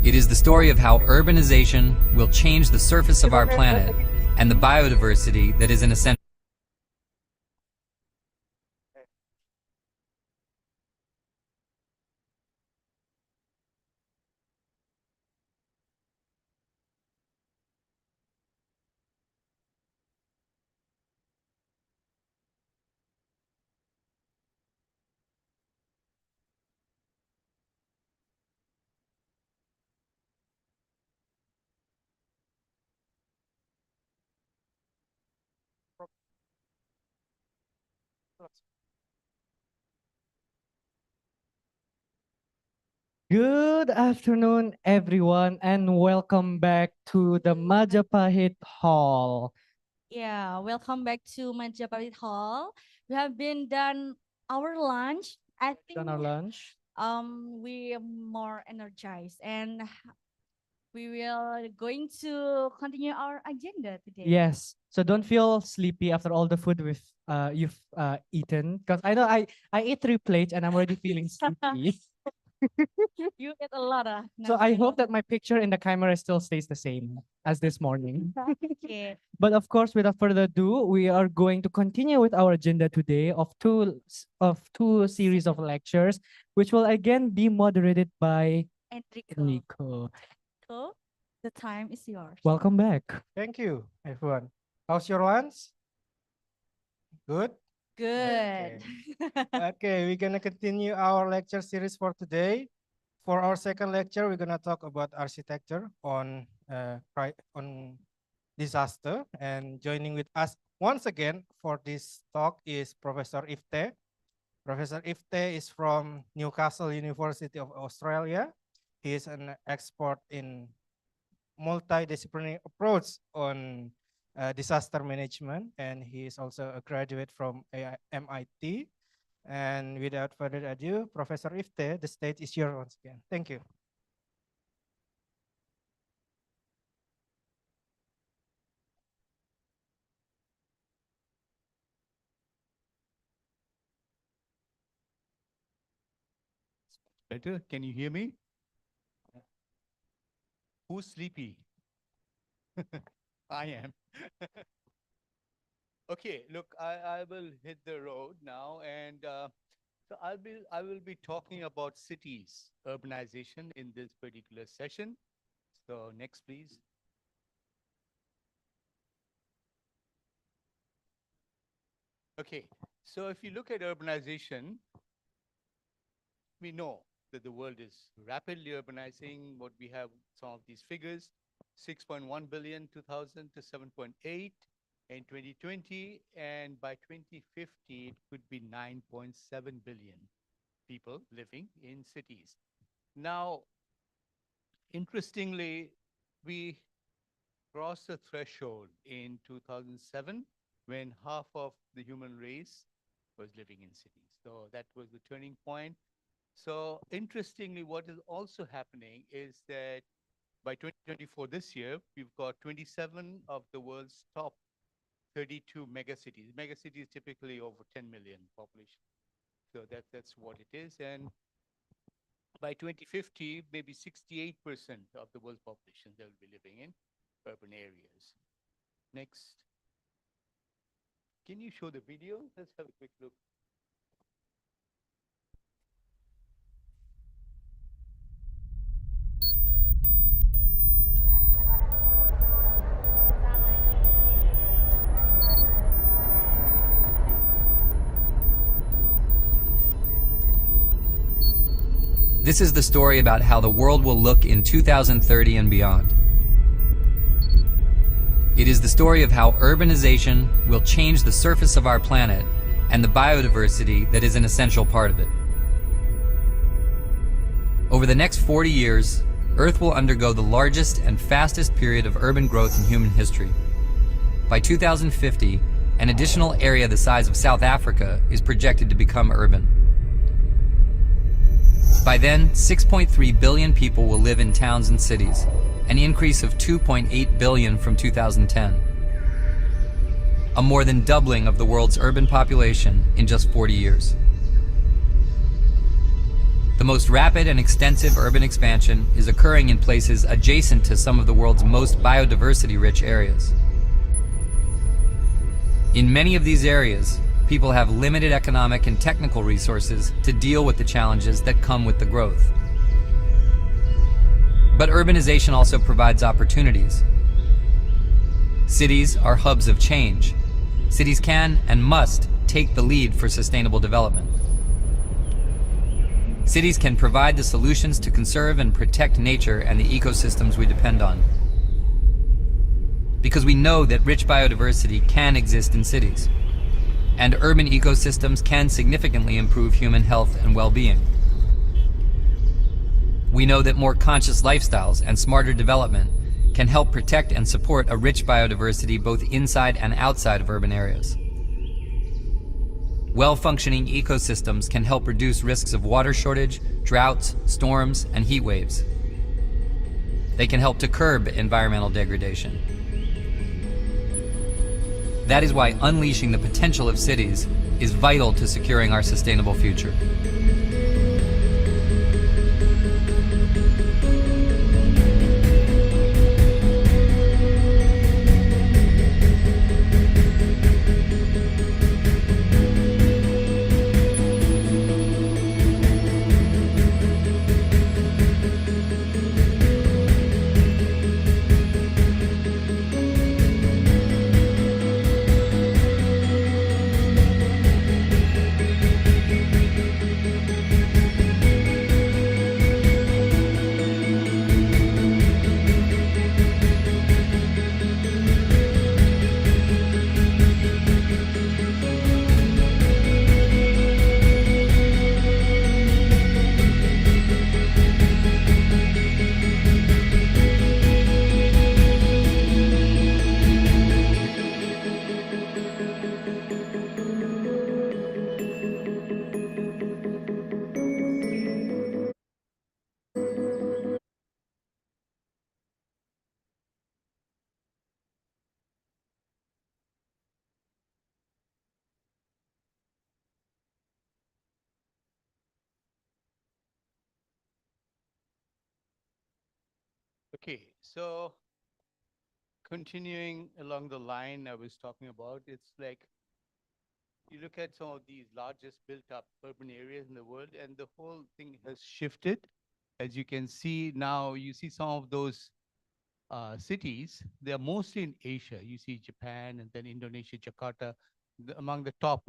It is the story of how urbanization will change the surface of our planet and the biodiversity that is an essential. Good afternoon, everyone, and welcome back to the Majapahit Hall. Yeah, welcome back to Majapahit Hall. We have been done our lunch. I think Done our lunch. we are more energized and we will going to continue our agenda today. Yes. So don't feel sleepy after all the food you've eaten, because I know I ate 3 plates and I'm already feeling sleepy. You ate a lot of. So I hope that my picture in the camera still stays the same as this morning. Okay. But of course, without further ado, we are going to continue with our agenda today of two series of lectures, which will again be moderated by Enrico. So the time is yours. Welcome back. Thank you, everyone. How's your lunch? Good? Good. Okay, we're gonna continue our lecture series for today. For our second lecture, we're gonna talk about architecture on disaster. And joining with us once again for this talk is Professor Ifte. Professor Ifte is from Newcastle University of Australia. He is an expert in multidisciplinary approach on disaster management, and he is also a graduate from MIT. And without further ado, Professor Ifte, the stage is yours once again. Thank you. Better? Can you hear me? Who's sleepy? I am. Okay, look, I will hit the road now, and so I will be talking about cities, urbanization in this particular session. So next, please. Okay, so if you look at urbanization, we know that the world is rapidly urbanizing. What we have, some of these figures, 6.1 billion 2000 to 7.8 in 2020, and by 2050 it could be 9.7 billion people living in cities. Now, interestingly, we crossed the threshold in 2007 when half of the human race was living in cities. So that was the turning point. So interestingly, what is also happening is that by 2024, this year, we've got 27 of the world's top 32 megacities. Megacities typically over 10 million population. So that's what it is. And by 2050, maybe 68% of the world's population, they'll be living in urban areas. Next. Can you show the video? Let's have a quick look. This is the story about how the world will look in 2030 and beyond. It is the story of how urbanization will change the surface of our planet and the biodiversity that is an essential part of it. Over the next 40 years, Earth will undergo the largest and fastest period of urban growth in human history. By 2050, an additional area the size of South Africa is projected to become urban. By then, 6.3 billion people will live in towns and cities, an increase of 2.8 billion from 2010. A more than doubling of the world's urban population in just 40 years. The most rapid and extensive urban expansion is occurring in places adjacent to some of the world's most biodiversity-rich areas. In many of these areas, people have limited economic and technical resources to deal with the challenges that come with the growth. But urbanization also provides opportunities. Cities are hubs of change. Cities can and must take the lead for sustainable development. Cities can provide the solutions to conserve and protect nature and the ecosystems we depend on. Because we know that rich biodiversity can exist in cities, and urban ecosystems can significantly improve human health and well-being. We know that more conscious lifestyles and smarter development can help protect and support a rich biodiversity both inside and outside of urban areas. Well-functioning ecosystems can help reduce risks of water shortage, droughts, storms, and heat waves. They can help to curb environmental degradation. That is why unleashing the potential of cities is vital to securing our sustainable future. Okay, so continuing along the line I was talking about, it's like you look at some of these largest built up urban areas in the world, and the whole thing has shifted. As you can see now, you see some of those cities, they're mostly in Asia. You see Japan and then Indonesia, Jakarta, among the top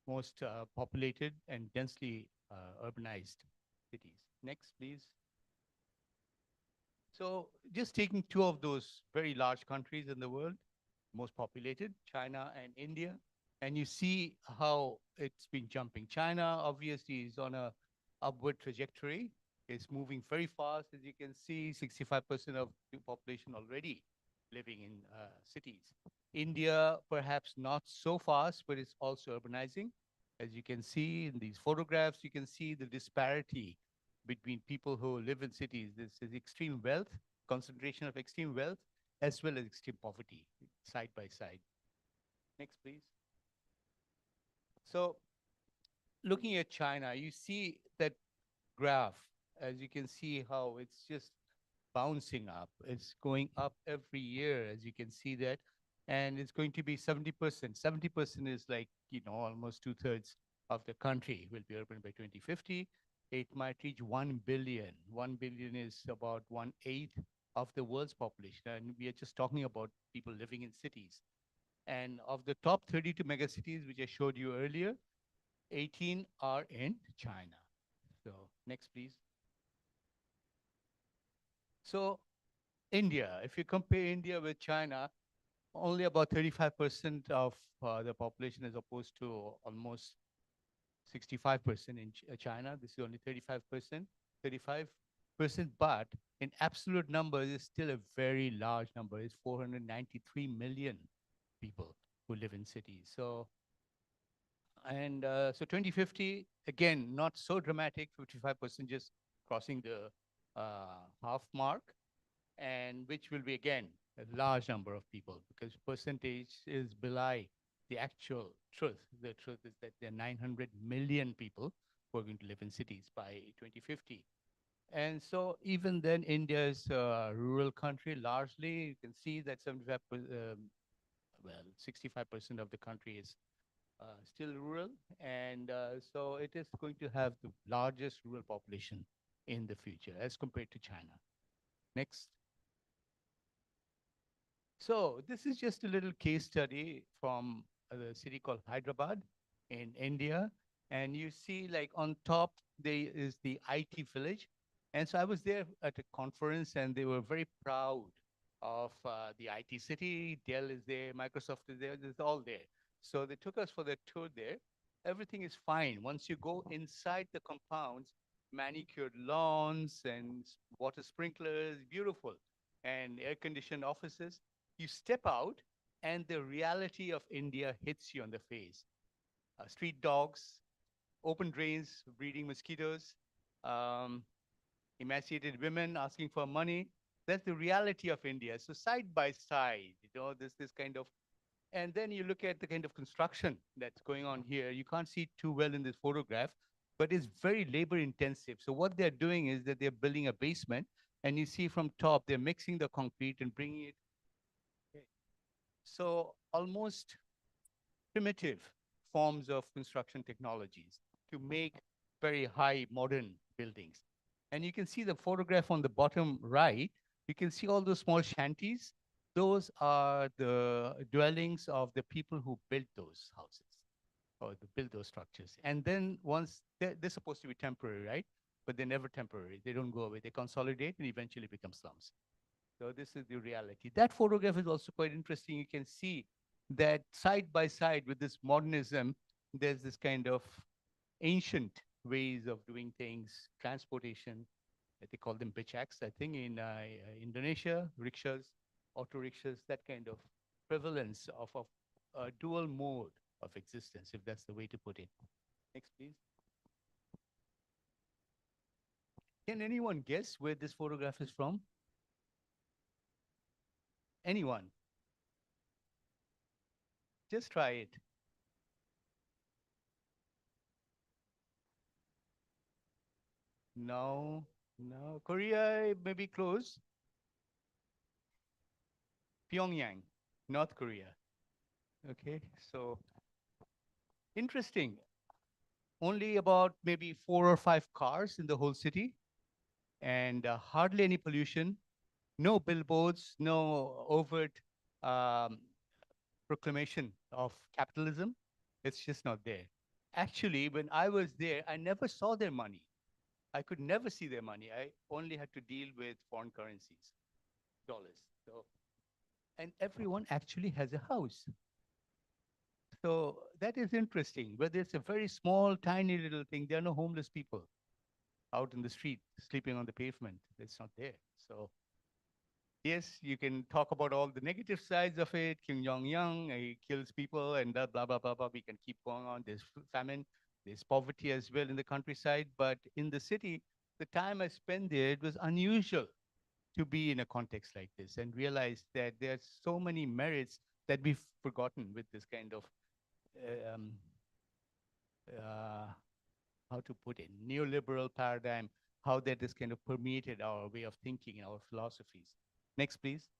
most populated and densely urbanized cities. Next, please. So just taking two of those very large countries in the world, most populated, China and India, and you see how it's been jumping. China obviously is on a upward trajectory. It's moving very fast. As you can see, 65% of the population already living in cities. India, perhaps not so fast, but it's also urbanizing. As you can see in these photographs, you can see the disparity between people who live in cities. This is extreme wealth, concentration of extreme wealth, as well as extreme poverty, side by side. Next, please. So looking at China, you see that graph, as you can see how it's just bouncing up. It's going up every year, as you can see that. And it's going to be 70%. 70% is like, almost 2/3 of the country will be urban by 2050. It might reach 1 billion. 1 billion is about 1/8 of the world's population. And we are just talking about people living in cities. And of the top 32 megacities, which I showed you earlier, 18 are in China. So next, please. So India, if you compare India with China, only about 35% of the population as opposed to almost 65% in China. This is only 35%, 35%, but in absolute numbers, it's still a very large number. It's 493 million people who live in cities. So, so 2050, again, not so dramatic, 55% just crossing the half mark, and which will be again a large number of people because percentage is belie the actual truth. The truth is that there are 900 million people who are going to live in cities by 2050. And so even then, India is a rural country largely. You can see that 65% of the country is still rural. And so it is going to have the largest rural population in the future as compared to China. Next. So this is just a little case study from a city called Hyderabad in India. And you see like on top, there is the IT village. And so I was there at a conference and they were very proud of the IT city. Dell is there, Microsoft is there, it's all there. So they took us for the tour there. Everything is fine. Once you go inside the compounds, manicured lawns and water sprinklers, beautiful, and air-conditioned offices. You step out, and the reality of India hits you on the face. Street dogs, open drains breeding mosquitoes, um, emaciated women asking for money. That's the reality of India. So side by side, there's this kind of, and then you look at the kind of construction that's going on here. You can't see it too well in this photograph, but it's very labor intensive. So what they're doing is that they're building a basement, and you see from top, they're mixing the concrete and bringing it. So almost primitive forms of construction technologies to make very high modern buildings. And you can see the photograph on the bottom right. You can see all those small shanties. Those are the dwellings of the people who built those houses or build those structures. And then once they're supposed to be temporary, right? But they're never temporary. They don't go away. They consolidate and eventually become slums. So this is the reality. That photograph is also quite interesting. You can see that side by side with this modernism, there's this kind of ancient ways of doing things, transportation. They call them bichaks, I think, in Indonesia, rickshaws, auto rickshaws, that kind of prevalence of a dual mode of existence, if that's the way to put it. Next, please. Can anyone guess where this photograph is from? Anyone? Just try it. No, no. Korea may be close. Pyongyang, North Korea. Okay, so interesting. Only about maybe 4 or 5 cars in the whole city, and hardly any pollution. No billboards, no overt um, proclamation of capitalism. It's just not there. Actually, when I was there, I never saw their money. I could never see their money. I only had to deal with foreign currencies, dollars. So, and everyone actually has a house. So that is interesting. Whether it's a very small, tiny little thing, there are no homeless people out in the street sleeping on the pavement. It's not there. So yes, you can talk about all the negative sides of it. Kim Jong-un, he kills people and blah, blah, blah, blah, blah. We can keep going on. There's famine, there's poverty as well in the countryside. But in the city, the time I spent there, it was unusual to be in a context like this and realize that there's so many merits that we've forgotten with this kind of, um, uh, how to put it, neoliberal paradigm, how that has kind of permeated our way of thinking and our philosophies. Next, please.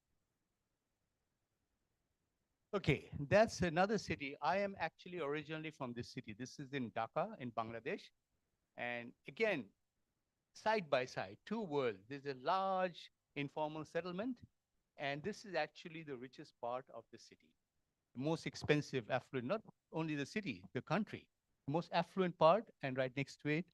Okay, that's another city. I am actually originally from this city. This is in Dhaka in Bangladesh. And again, side by side, two worlds. There's a large informal settlement, and this is actually the richest part of the city. The most expensive, affluent, not only the city, the country. The most affluent part, and right next to it,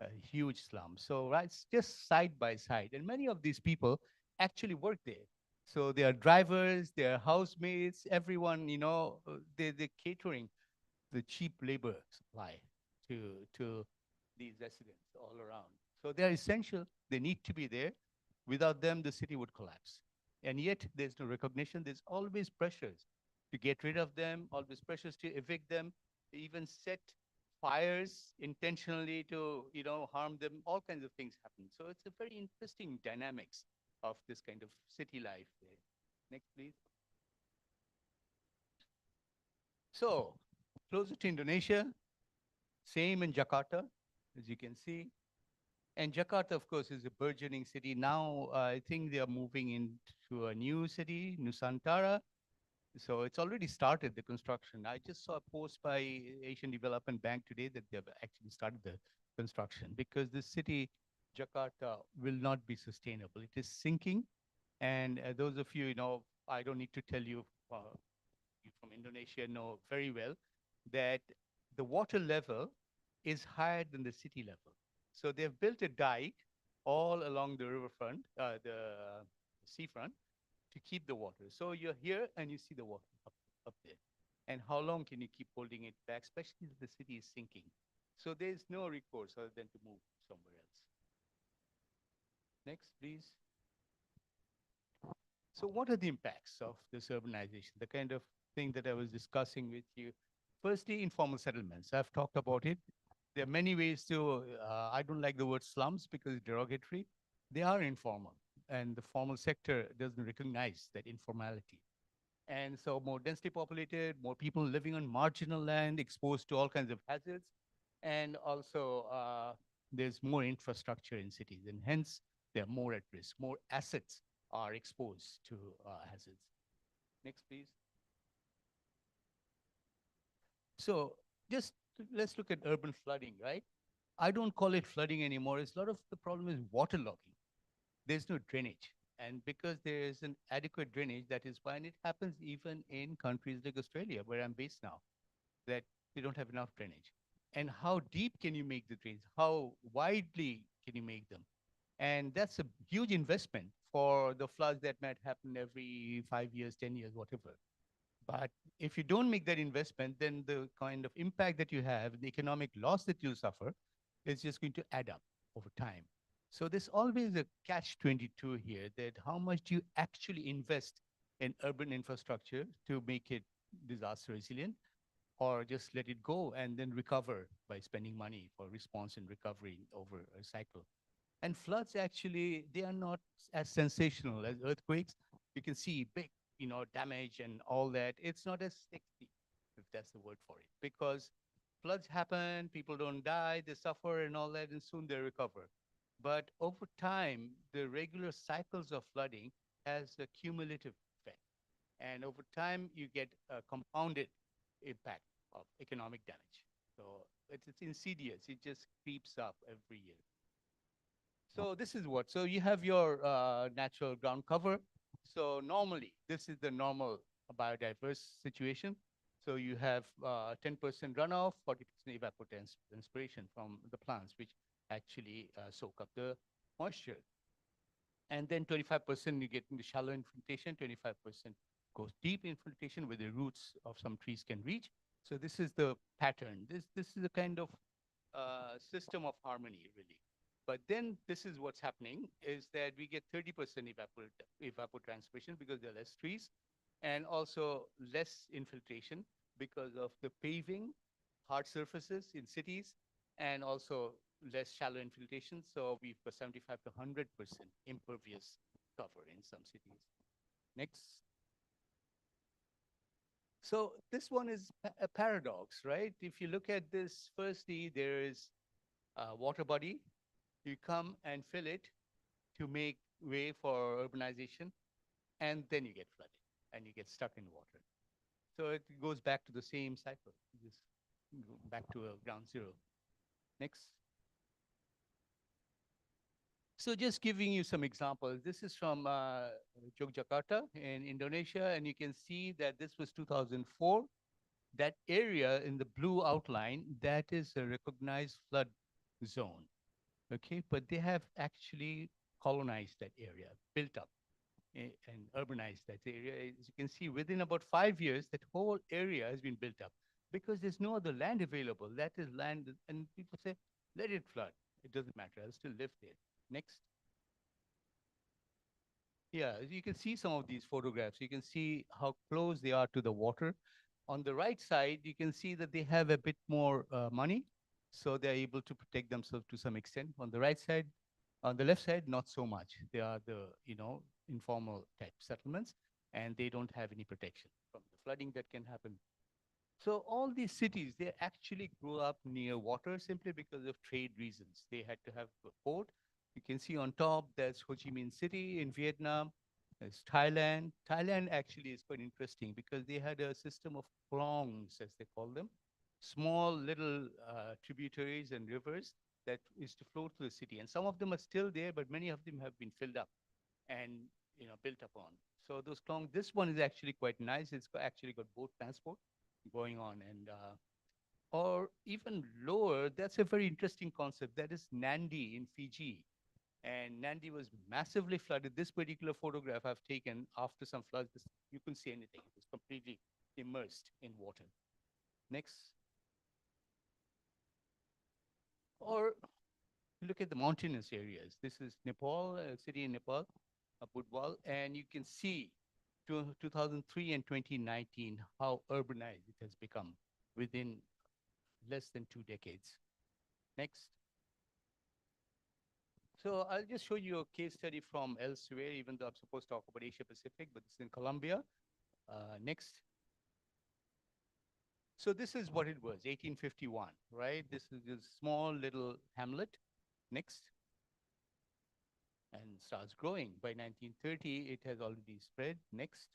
a huge slum. So right, it's just side by side. And many of these people actually work there. So they are drivers, they are housemates, everyone, they're catering the cheap labor supply to these residents all around. So they're essential. They need to be there. Without them, the city would collapse. And yet there's no recognition. There's always pressures to get rid of them, always pressures to evict them, even set fires intentionally to, harm them. All kinds of things happen. So it's a very interesting dynamics of this kind of city life there. Next, please. So closer to Indonesia, same in Jakarta, as you can see. And Jakarta, of course, is a burgeoning city. Now, I think they are moving into a new city, Nusantara. So it's already started the construction. I just saw a post by Asian Development Bank today that they've actually started the construction because this city, Jakarta, will not be sustainable. It is sinking. And those of you, I don't need to tell you, you from Indonesia know very well that the water level is higher than the city level. So they've built a dike all along the riverfront, the seafront, to keep the water. So you're here and you see the water up there. And how long can you keep holding it back, especially if the city is sinking? So there's no recourse other than to move somewhere else. Next, please. So what are the impacts of this urbanization? The kind of thing that I was discussing with you. Firstly, informal settlements. I've talked about it. There are many ways to, I don't like the word slums because it's derogatory. They are informal, and the formal sector doesn't recognize that informality. And so more densely populated, more people living on marginal land, exposed to all kinds of hazards. And also, there's more infrastructure in cities, and hence they're more at risk. More assets are exposed to hazards. Next, please. So just let's look at urban flooding, right? I don't call it flooding anymore. It's a lot of the problem is waterlogging. There's no drainage. And because there is an adequate drainage, that is why, and it happens even in countries like Australia, where I'm based now, that they don't have enough drainage. And how deep can you make the drains? How widely can you make them? And that's a huge investment for the floods that might happen every 5 years, 10 years, whatever. But if you don't make that investment, then the kind of impact that you have, the economic loss that you suffer, is just going to add up over time. So there's always a catch-22 here, that how much do you actually invest in urban infrastructure to make it disaster resilient, or just let it go and then recover by spending money for response and recovery over a cycle. And floods actually, they are not as sensational as earthquakes. You can see big, damage and all that. It's not as sexy, if that's the word for it, because floods happen, people don't die, they suffer and all that, and soon they recover. But over time, the regular cycles of flooding has a cumulative effect. And over time, you get a compounded impact of economic damage. So it's insidious. It just creeps up every year. So this is what, so you have your natural ground cover. So normally, this is the normal biodiverse situation. So you have 10% runoff, 40% evapotranspiration from the plants, which actually soak up the moisture. And then 25% you get into shallow infiltration, 25% goes deep infiltration where the roots of some trees can reach. So this is the pattern. This is a kind of system of harmony, really. But then this is what's happening, is that we get 30% evapotranspiration because there are less trees, and also less infiltration because of the paving, hard surfaces in cities, and also less shallow infiltration. So we've got 75 to 100% impervious cover in some cities. Next. So this one is a paradox, right? If you look at this, firstly, there is a water body. You come and fill it to make way for urbanization, and then you get flooded and you get stuck in water. So it goes back to the same cycle, just go back to a ground zero. Next. So just giving you some examples. This is from Yogyakarta in Indonesia, and you can see that this was 2004. That area in the blue outline, that is a recognized flood zone. Okay, but they have actually colonized that area, built up and urbanized that area. As you can see, within about 5 years, that whole area has been built up because there's no other land available. That is land, and people say, let it flood. It doesn't matter, I'll still live there. Next. Yeah, you can see some of these photographs. You can see how close they are to the water. On the right side, you can see that they have a bit more money, so they're able to protect themselves to some extent. On the right side, on the left side, not so much. They are the, informal type settlements, and they don't have any protection from the flooding that can happen. So all these cities, they actually grew up near water simply because of trade reasons. They had to have a port. You can see on top, there's Ho Chi Minh City in Vietnam. There's Thailand. Thailand actually is quite interesting because they had a system of klongs, as they call them, small little tributaries and rivers that is to flow through the city. And some of them are still there, but many of them have been filled up and built upon. So those klong, this one is actually quite nice. It's actually got boat transport going on, and or even lower, that's a very interesting concept. That is Nandi in Fiji. And Nandi was massively flooded. This particular photograph I've taken after some floods, you couldn't see anything. It was completely immersed in water. Next. Or look at the mountainous areas. This is Nepal, a city in Nepal, Budwal, and you can see 2003 and 2019 how urbanized it has become within less than 2 decades. Next. So I'll just show you a case study from elsewhere, even though I'm supposed to talk about Asia Pacific, but this is in Colombia. Next. So this is what it was, 1851, right? This is a small little hamlet. Next. And starts growing. By 1930, it has already spread. Next.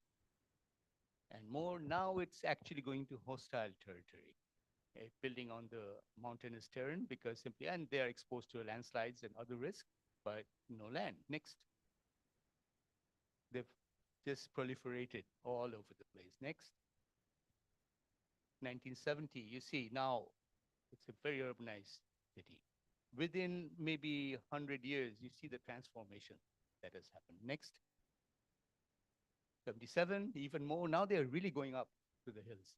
And more. Now it's actually going to hostile territory, building on the mountainous terrain because simply, and they are exposed to landslides and other risks, but no land. Next. They've just proliferated all over the place. Next. 1970, you see now it's a very urbanized city. Within maybe 100 years, you see the transformation that has happened. Next. 77, even more. Now they're really going up to the hills,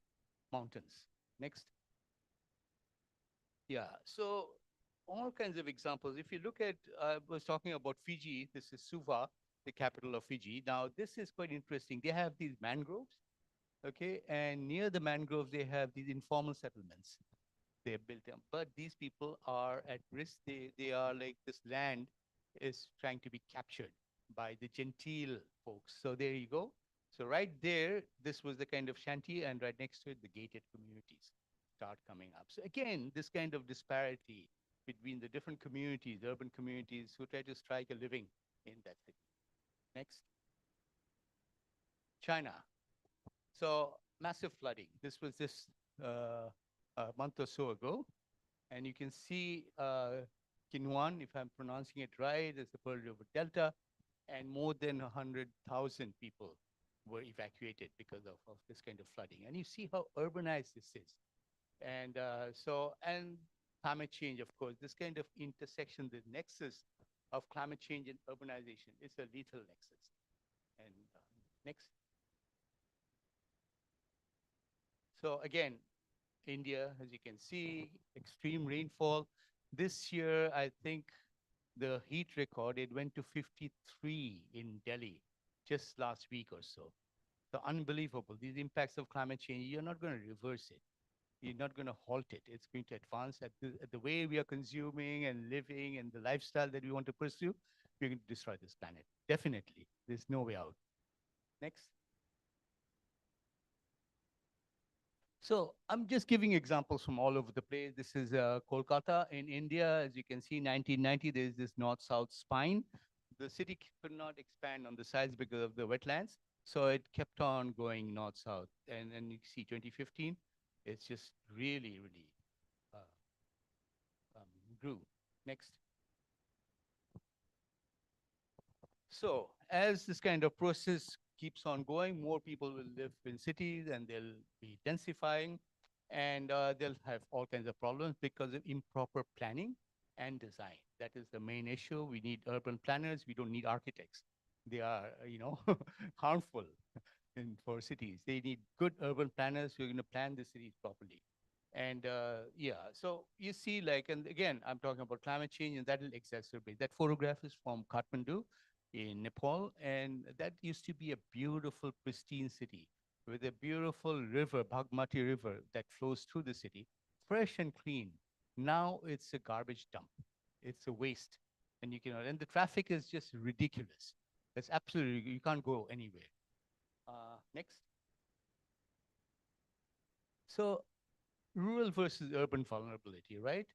mountains. Next. Yeah, so all kinds of examples. If you look at, I was talking about Fiji, this is Suva, the capital of Fiji. Now, this is quite interesting. They have these mangroves, okay? And near the mangroves, they have these informal settlements. They built them, but these people are at risk. They are like, this land is trying to be captured by the genteel folks. So there you go. So right there, this was the kind of shanty, and right next to it, the gated communities start coming up. So again, this kind of disparity between the different communities, urban communities who try to strike a living in that city. Next. China. So massive flooding. This was just a month or so ago. And you can see Kinwan, if I'm pronouncing it right, is the Pearl River Delta, and more than 100,000 people were evacuated because of this kind of flooding. And you see how urbanized this is. And and climate change, of course, this kind of intersection, the nexus of climate change and urbanization is a lethal nexus. And next. So again, India, as you can see, extreme rainfall. This year, I think the heat record, it went to 53 in Delhi just last week or so. So unbelievable. These impacts of climate change, you're not going to reverse it. You're not going to halt it. It's going to advance at the way we are consuming and living and the lifestyle that we want to pursue. We're going to destroy this planet. Definitely. There's no way out. Next. So I'm just giving examples from all over the place. This is Kolkata in India. As you can see, 1990, there's this north-south spine. The city could not expand on the sides because of the wetlands. So it kept on going north-south. And then you see 2015, it's just really, really grew. Next. So as this kind of process keeps on going, more people will live in cities and they'll be densifying, and they'll have all kinds of problems because of improper planning and design. That is the main issue. We need urban planners. We don't need architects. They are, harmful for cities. They need good urban planners who are going to plan the cities properly. And so you see, like, and again, I'm talking about climate change, and that will exacerbate. That photograph is from Kathmandu in Nepal, and that used to be a beautiful, pristine city. with a beautiful river, Bhagmati River, that flows through the city, fresh and clean. Now it's a garbage dump. It's a waste. And and the traffic is just ridiculous. It's absolutely, you can't go anywhere. Next. So rural versus urban vulnerability, right?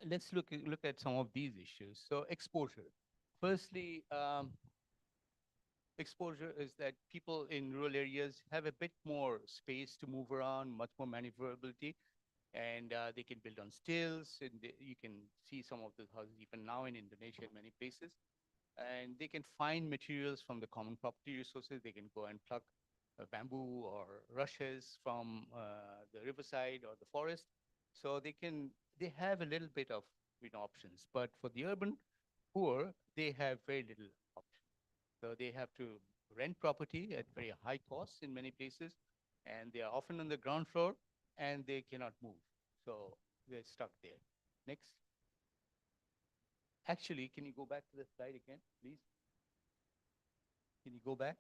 Let's look at some of these issues. So exposure. Firstly, exposure is that people in rural areas have a bit more space to move around, much more maneuverability, and they can build on stilts. And you can see some of the houses even now in Indonesia in many places. And they can find materials from the common property resources. They can go and pluck bamboo or rushes from the riverside or the forest. So they have a little bit of options. But for the urban poor, they have very little options. So they have to rent property at very high costs in many places, and they are often on the ground floor, and they cannot move. So they're stuck there. Next. Actually, can you go back to the slide again, please? Can you go back?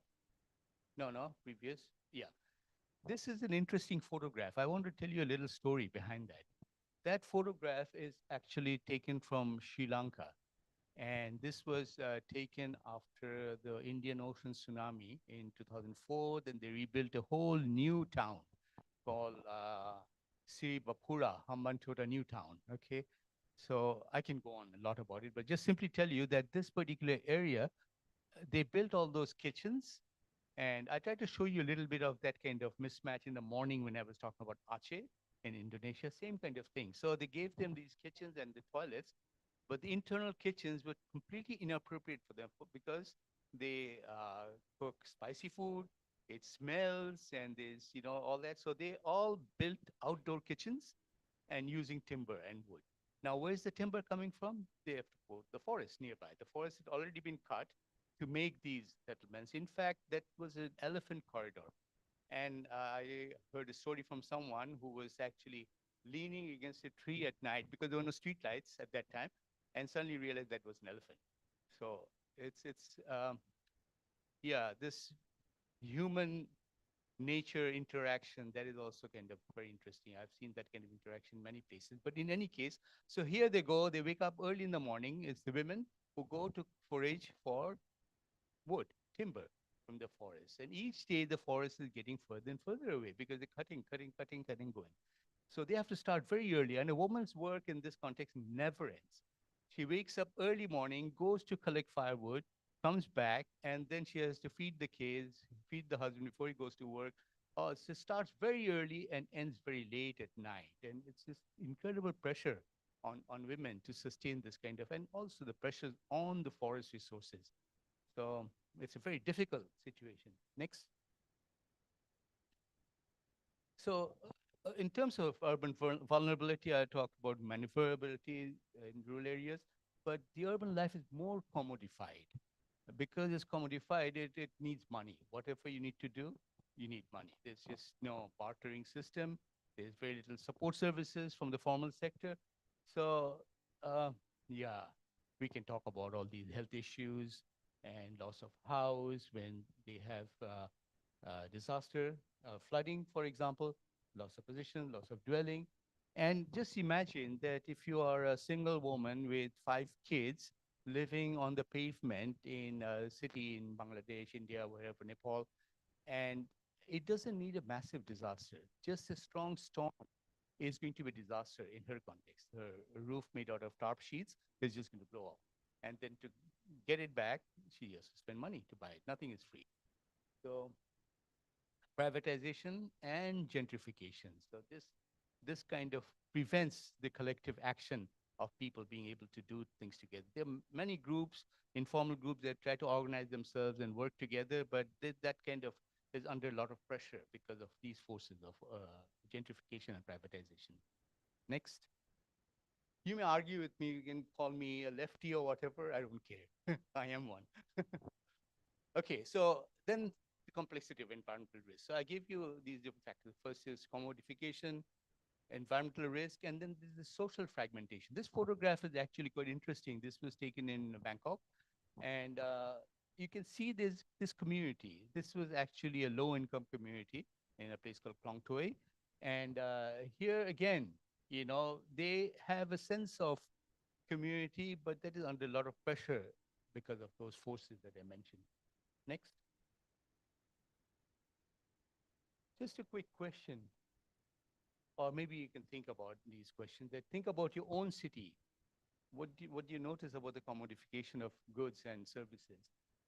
No, previous. Yeah. This is an interesting photograph. I want to tell you a little story behind that. That photograph is actually taken from Sri Lanka. And this was taken after the Indian Ocean tsunami in 2004. Then they rebuilt a whole new town called Sri Bapura, Hambantota New Town. Okay. So I can go on a lot about it, but just simply tell you that this particular area, they built all those kitchens. And I tried to show you a little bit of that kind of mismatch in the morning when I was talking about Aceh in Indonesia, same kind of thing. So they gave them these kitchens and the toilets, but the internal kitchens were completely inappropriate for them because they cook spicy food, it smells, and there's, all that. So they all built outdoor kitchens and using timber and wood. Now, where's the timber coming from? They have to go to the forest nearby. The forest had already been cut to make these settlements. In fact, that was an elephant corridor. And I heard a story from someone who was actually leaning against a tree at night because there were no street lights at that time, and suddenly realized that was an elephant. So yeah, this human nature interaction, that is also kind of very interesting. I've seen that kind of interaction in many places. But in any case, so here they go, they wake up early in the morning. It's the women who go to forage for wood, timber from the forest. And each day the forest is getting further and further away because they're cutting, going. So they have to start very early. And a woman's work in this context never ends. She wakes up early morning, goes to collect firewood, comes back, and then she has to feed the kids, feed the husband before he goes to work. So it starts very early and ends very late at night. And it's this incredible pressure on women to sustain this kind of, and also the pressures on the forest resources. So it's a very difficult situation. Next. So in terms of urban vulnerability, I talked about maneuverability in rural areas, but the urban life is more commodified. Because it's commodified, it needs money. Whatever you need to do, you need money. There's just no bartering system. There's very little support services from the formal sector. So yeah, we can talk about all these health issues and loss of house when they have disaster, flooding, for example, loss of position, loss of dwelling. And just imagine that if you are a single woman with 5 kids living on the pavement in a city in Bangladesh, India, wherever, Nepal, and it doesn't need a massive disaster. Just a strong storm is going to be a disaster in her context. Her roof made out of tarp sheets is just going to blow off. And then to get it back, she has to spend money to buy it. Nothing is free. So privatization and gentrification. So this kind of prevents the collective action of people being able to do things together. There are many groups, informal groups that try to organize themselves and work together, but that kind of is under a lot of pressure because of these forces of gentrification and privatization. Next. You may argue with me, you can call me a lefty or whatever, I don't care. I am one. Okay, so then the complexity of environmental risk. So I gave you these different factors. First is commodification, environmental risk, and then there's the social fragmentation. This photograph is actually quite interesting. This was taken in Bangkok, and you can see this community. This was actually a low-income community in a place called Klongtoy. And here again, they have a sense of community, but that is under a lot of pressure because of those forces that I mentioned. Next. Just a quick question, or maybe you can think about these questions. That think about your own city. What do you notice about the commodification of goods and services,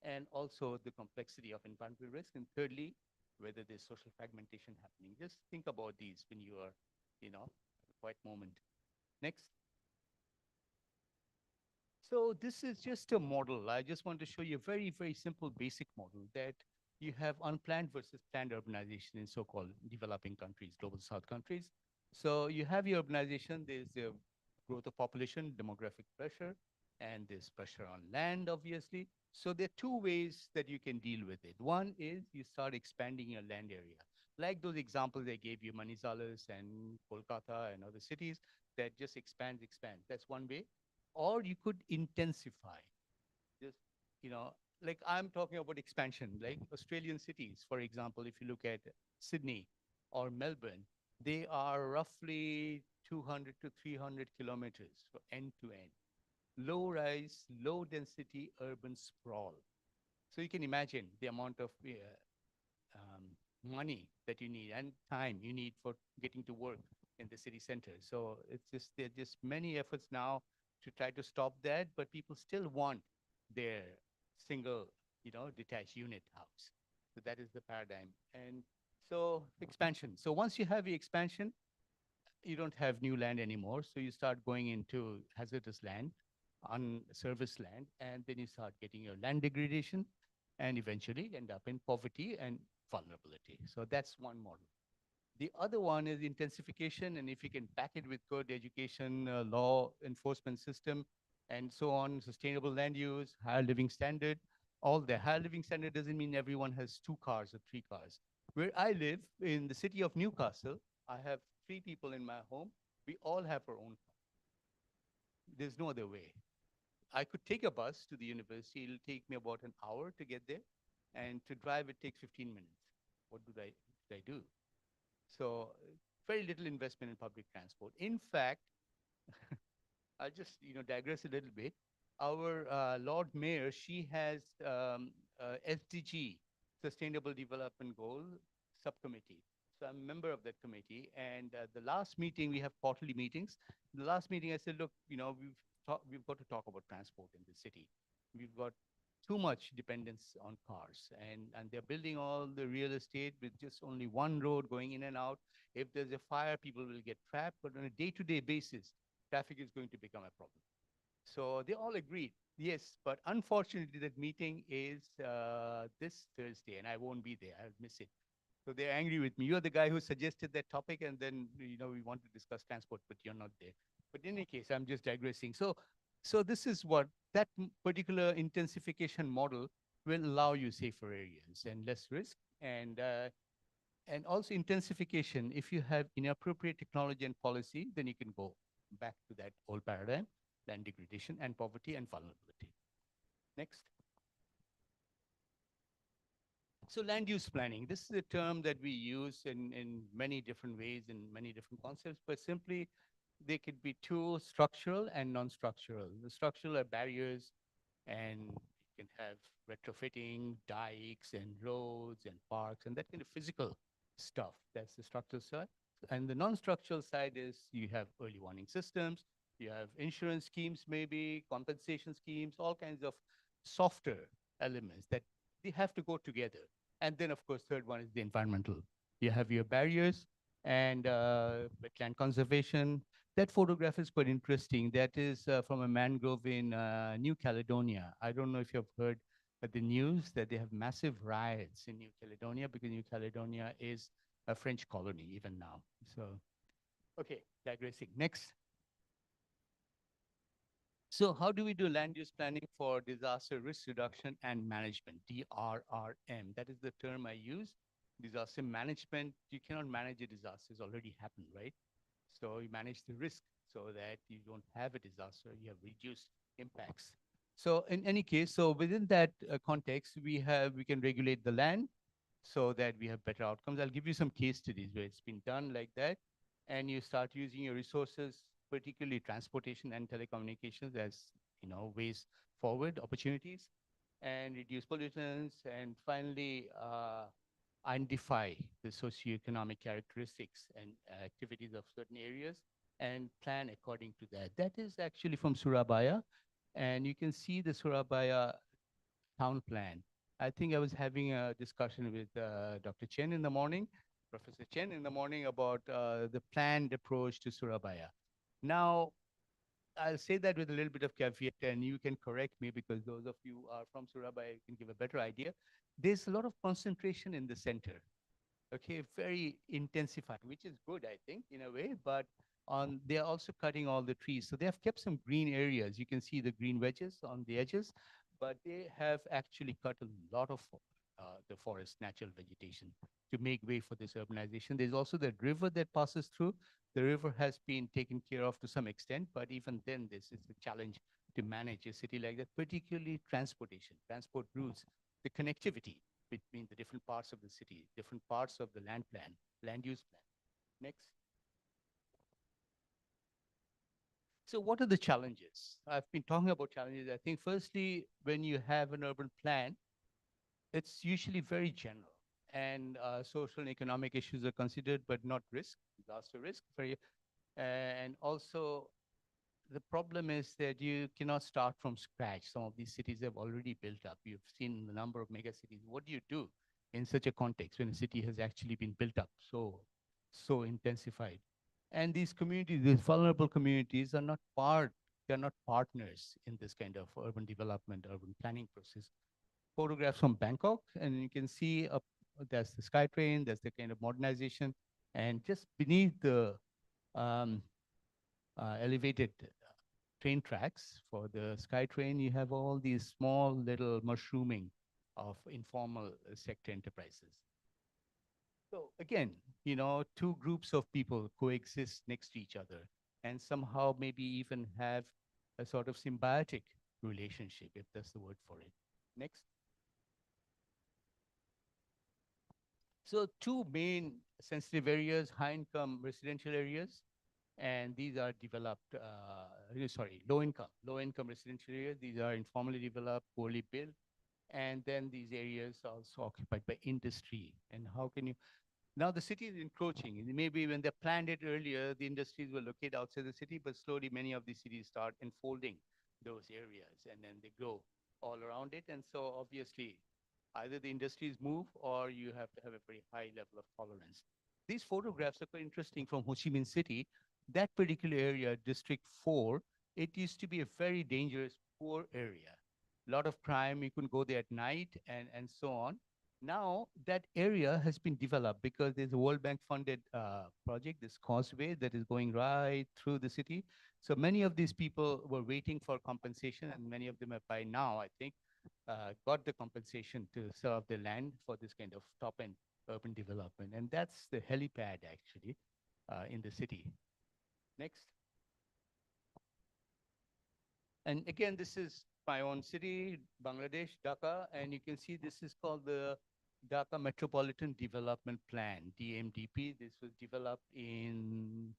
and also the complexity of environmental risk? And thirdly, whether there's social fragmentation happening. Just think about these when you are, at a quiet moment. Next. So this is just a model. I just want to show you a very, very simple basic model that you have unplanned versus planned urbanization in so-called developing countries, global south countries. So you have your urbanization, there's the growth of population, demographic pressure, and there's pressure on land, obviously. So there are two ways that you can deal with it. One is you start expanding your land area. Like those examples I gave you, Manisalas and Kolkata and other cities that just expand. That's one way. Or you could intensify. Just, like I'm talking about expansion, like Australian cities, for example, if you look at Sydney or Melbourne, they are roughly 200 to 300 kilometers end to end. Low rise, low density urban sprawl. So you can imagine the amount of money that you need and time you need for getting to work in the city center. So there are just many efforts now to try to stop that, but people still want their single, detached unit house. So that is the paradigm. And so expansion. So once you have the expansion, you don't have new land anymore. So you start going into hazardous land, unserviced land, and then you start getting your land degradation and eventually end up in poverty and vulnerability. So that's one model. The other one is intensification, and if you can pack it with good education, law enforcement system, and so on, sustainable land use, higher living standard, all the higher living standard doesn't mean everyone has 2 cars or 3 cars. Where I live in the city of Newcastle, I have 3 people in my home. We all have our own car. There's no other way. I could take a bus to the university. It'll take me about an hour to get there, and to drive it takes 15 minutes. What did I do? So very little investment in public transport. In fact, I'll just digress a little bit. Our Lord Mayor, she has SDG, Sustainable Development Goal Subcommittee. So I'm a member of that committee. And the last meeting, we have quarterly meetings. The last meeting, I said, look, we've got to talk about transport in the city. We've got too much dependence on cars, and they're building all the real estate with just only one road going in and out. If there's a fire, people will get trapped, but on a day-to-day basis, traffic is going to become a problem. So they all agreed, yes, but unfortunately, that meeting is this Thursday, and I won't be there. I'll miss it. So they're angry with me. You're the guy who suggested that topic, and then we want to discuss transport, but you're not there. But in any case, I'm just digressing. So this is what that particular intensification model will allow you safer areas and less risk, and also intensification. If you have inappropriate technology and policy, then you can go back to that old paradigm, land degradation and poverty and vulnerability. Next. So land use planning, this is a term that we use in many different ways, in many different concepts, but simply they could be two, structural and non-structural. The structural are barriers, and you can have retrofitting, dikes and roads and parks and that kind of physical stuff. That's the structural side. And the non-structural side is you have early warning systems, you have insurance schemes, maybe compensation schemes, all kinds of softer elements that they have to go together. And then, of course, third one is the environmental. You have your barriers and wetland conservation. That photograph is quite interesting. That is from a mangrove in New Caledonia. I don't know if you've heard the news that they have massive riots in New Caledonia because New Caledonia is a French colony even now. So, okay, digressing. Next. So how do we do land use planning for disaster risk reduction and management, DRRM? That is the term I use. Disaster management, you cannot manage a disaster, it's already happened, right? So you manage the risk so that you don't have a disaster, you have reduced impacts. So in any case, so within that context, we can regulate the land so that we have better outcomes. I'll give you some case studies where it's been done like that, and you start using your resources, particularly transportation and telecommunications, as ways forward opportunities, and reduce pollutants, and finally identify the socioeconomic characteristics and activities of certain areas and plan according to that. That is actually from Surabaya, and you can see the Surabaya town plan. I think I was having a discussion with Dr. Chen in the morning, Professor Chen in the morning about the planned approach to Surabaya. Now, I'll say that with a little bit of caveat, and you can correct me because those of you who are from Surabaya can give a better idea. There's a lot of concentration in the center. Okay, very intensified, which is good, I think, in a way, but they're also cutting all the trees. So they have kept some green areas. You can see the green wedges on the edges, but they have actually cut a lot of the forest, natural vegetation to make way for this urbanization. There's also the river that passes through. The river has been taken care of to some extent, but even then, this is a challenge to manage a city like that, particularly transportation, transport routes, the connectivity between the different parts of the city, different parts of the land plan, land use plan. Next. So what are the challenges? I've been talking about challenges. I think firstly, when you have an urban plan, it's usually very general, and social and economic issues are considered, but not risk, disaster risk. And also the problem is that you cannot start from scratch. Some of these cities have already built up. You've seen the number of mega cities. What do you do in such a context when a city has actually been built up so intensified? And these communities, these vulnerable communities, they're not partners in this kind of urban development, urban planning process. Photographs from Bangkok, and you can see there's the SkyTrain, there's the kind of modernization, and just beneath the um, elevated train tracks for the SkyTrain, you have all these small little mushrooming of informal sector enterprises. So again, two groups of people coexist next to each other and somehow maybe even have a sort of symbiotic relationship, if that's the word for it. Next. So two main sensitive areas, high-income residential areas, and these are developed, low-income residential areas. These are informally developed, poorly built, and then these areas are also occupied by industry. And how can you, now the city is encroaching. Maybe when they planned it earlier, the industries were located outside the city, but slowly many of these cities start enfolding those areas, and then they grow all around it. And so obviously, either the industries move or you have to have a very high level of tolerance. These photographs are quite interesting from Ho Chi Minh City. That particular area, District 4, it used to be a very dangerous, poor area. A lot of crime, you couldn't go there at night and so on. Now that area has been developed because there's a World Bank funded project, this causeway that is going right through the city. So many of these people were waiting for compensation, and many of them have by now, I think, got the compensation to serve the land for this kind of top-end urban development. And that's the helipad, actually, in the city. Next. And again, this is my own city, Bangladesh, Dhaka, and you can see this is called the Dhaka Metropolitan Development Plan, DMDP. This was developed in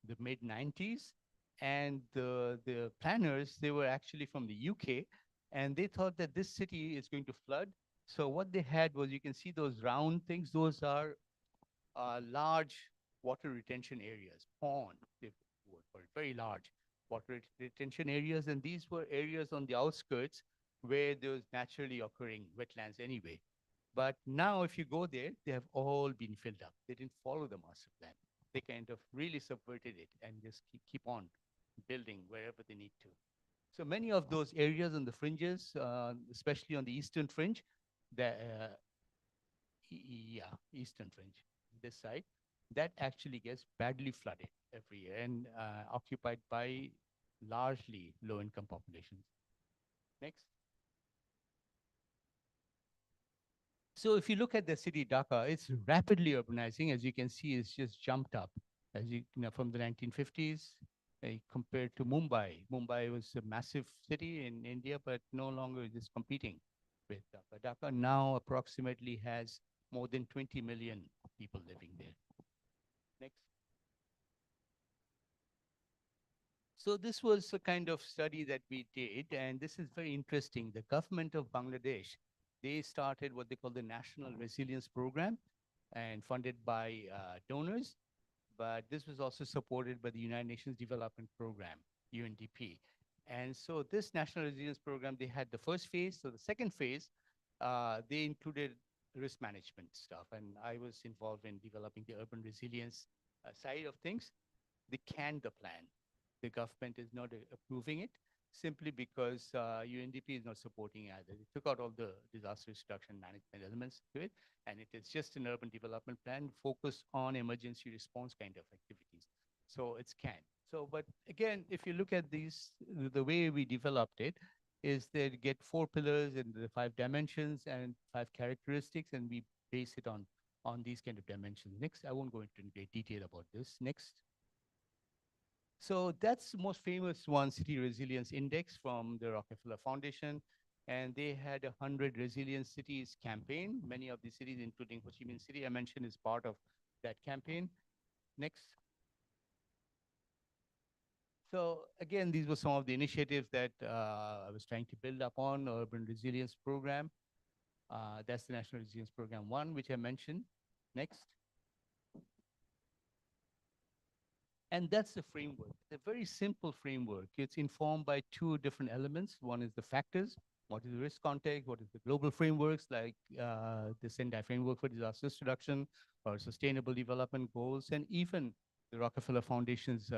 the mid-90s. And the planners, they were actually from the UK, and they thought that this city is going to flood. So what they had was, you can see those round things, those are large water retention areas, pond, they were very large water retention areas. And these were areas on the outskirts where there was naturally occurring wetlands anyway. But now if you go there, they have all been filled up. They didn't follow the master plan. They kind of really subverted it and just keep on building wherever they need to. So many of those areas on the fringes, especially on the eastern fringe, eastern fringe, this side, that actually gets badly flooded every year and occupied by largely low-income populations. Next. So if you look at the city Dhaka, it's rapidly urbanizing. As you can see, it's just jumped up. As you know, from the 1950s, compared to Mumbai. Mumbai was a massive city in India, but no longer is competing with Dhaka. Dhaka now approximately has more than 20 million people living there. Next. So this was a kind of study that we did, and this is very interesting. The government of Bangladesh, they started what they call the National Resilience Program and funded by donors, but this was also supported by the United Nations Development Program, UNDP. And so this National Resilience Program, they had the first phase. So the second phase, they included risk management stuff. And I was involved in developing the urban resilience side of things. They canned the plan. The government is not approving it simply because UNDP is not supporting either. They took out all the disaster reduction management elements to it, and it is just an urban development plan focused on emergency response kind of activities. So it's canned. So, but again, if you look at these, the way we developed it is that you get 4 pillars and the 5 dimensions and 5 characteristics, and we base it on these kind of dimensions. Next, I won't go into great detail about this. Next. So that's the most famous one, City Resilience Index from the Rockefeller Foundation. And they had 100 resilient cities campaign. Many of the cities, including Ho Chi Minh City, I mentioned, is part of that campaign. Next. So again, these were some of the initiatives that I was trying to build upon, Urban Resilience Program. That's the National Resilience Program 1, which I mentioned. Next. And that's the framework. It's a very simple framework. It's informed by 2 different elements. One is the factors. What is the risk context? What is the global frameworks like the Sendai framework for disaster reduction or sustainable development goals, and even the Rockefeller Foundation's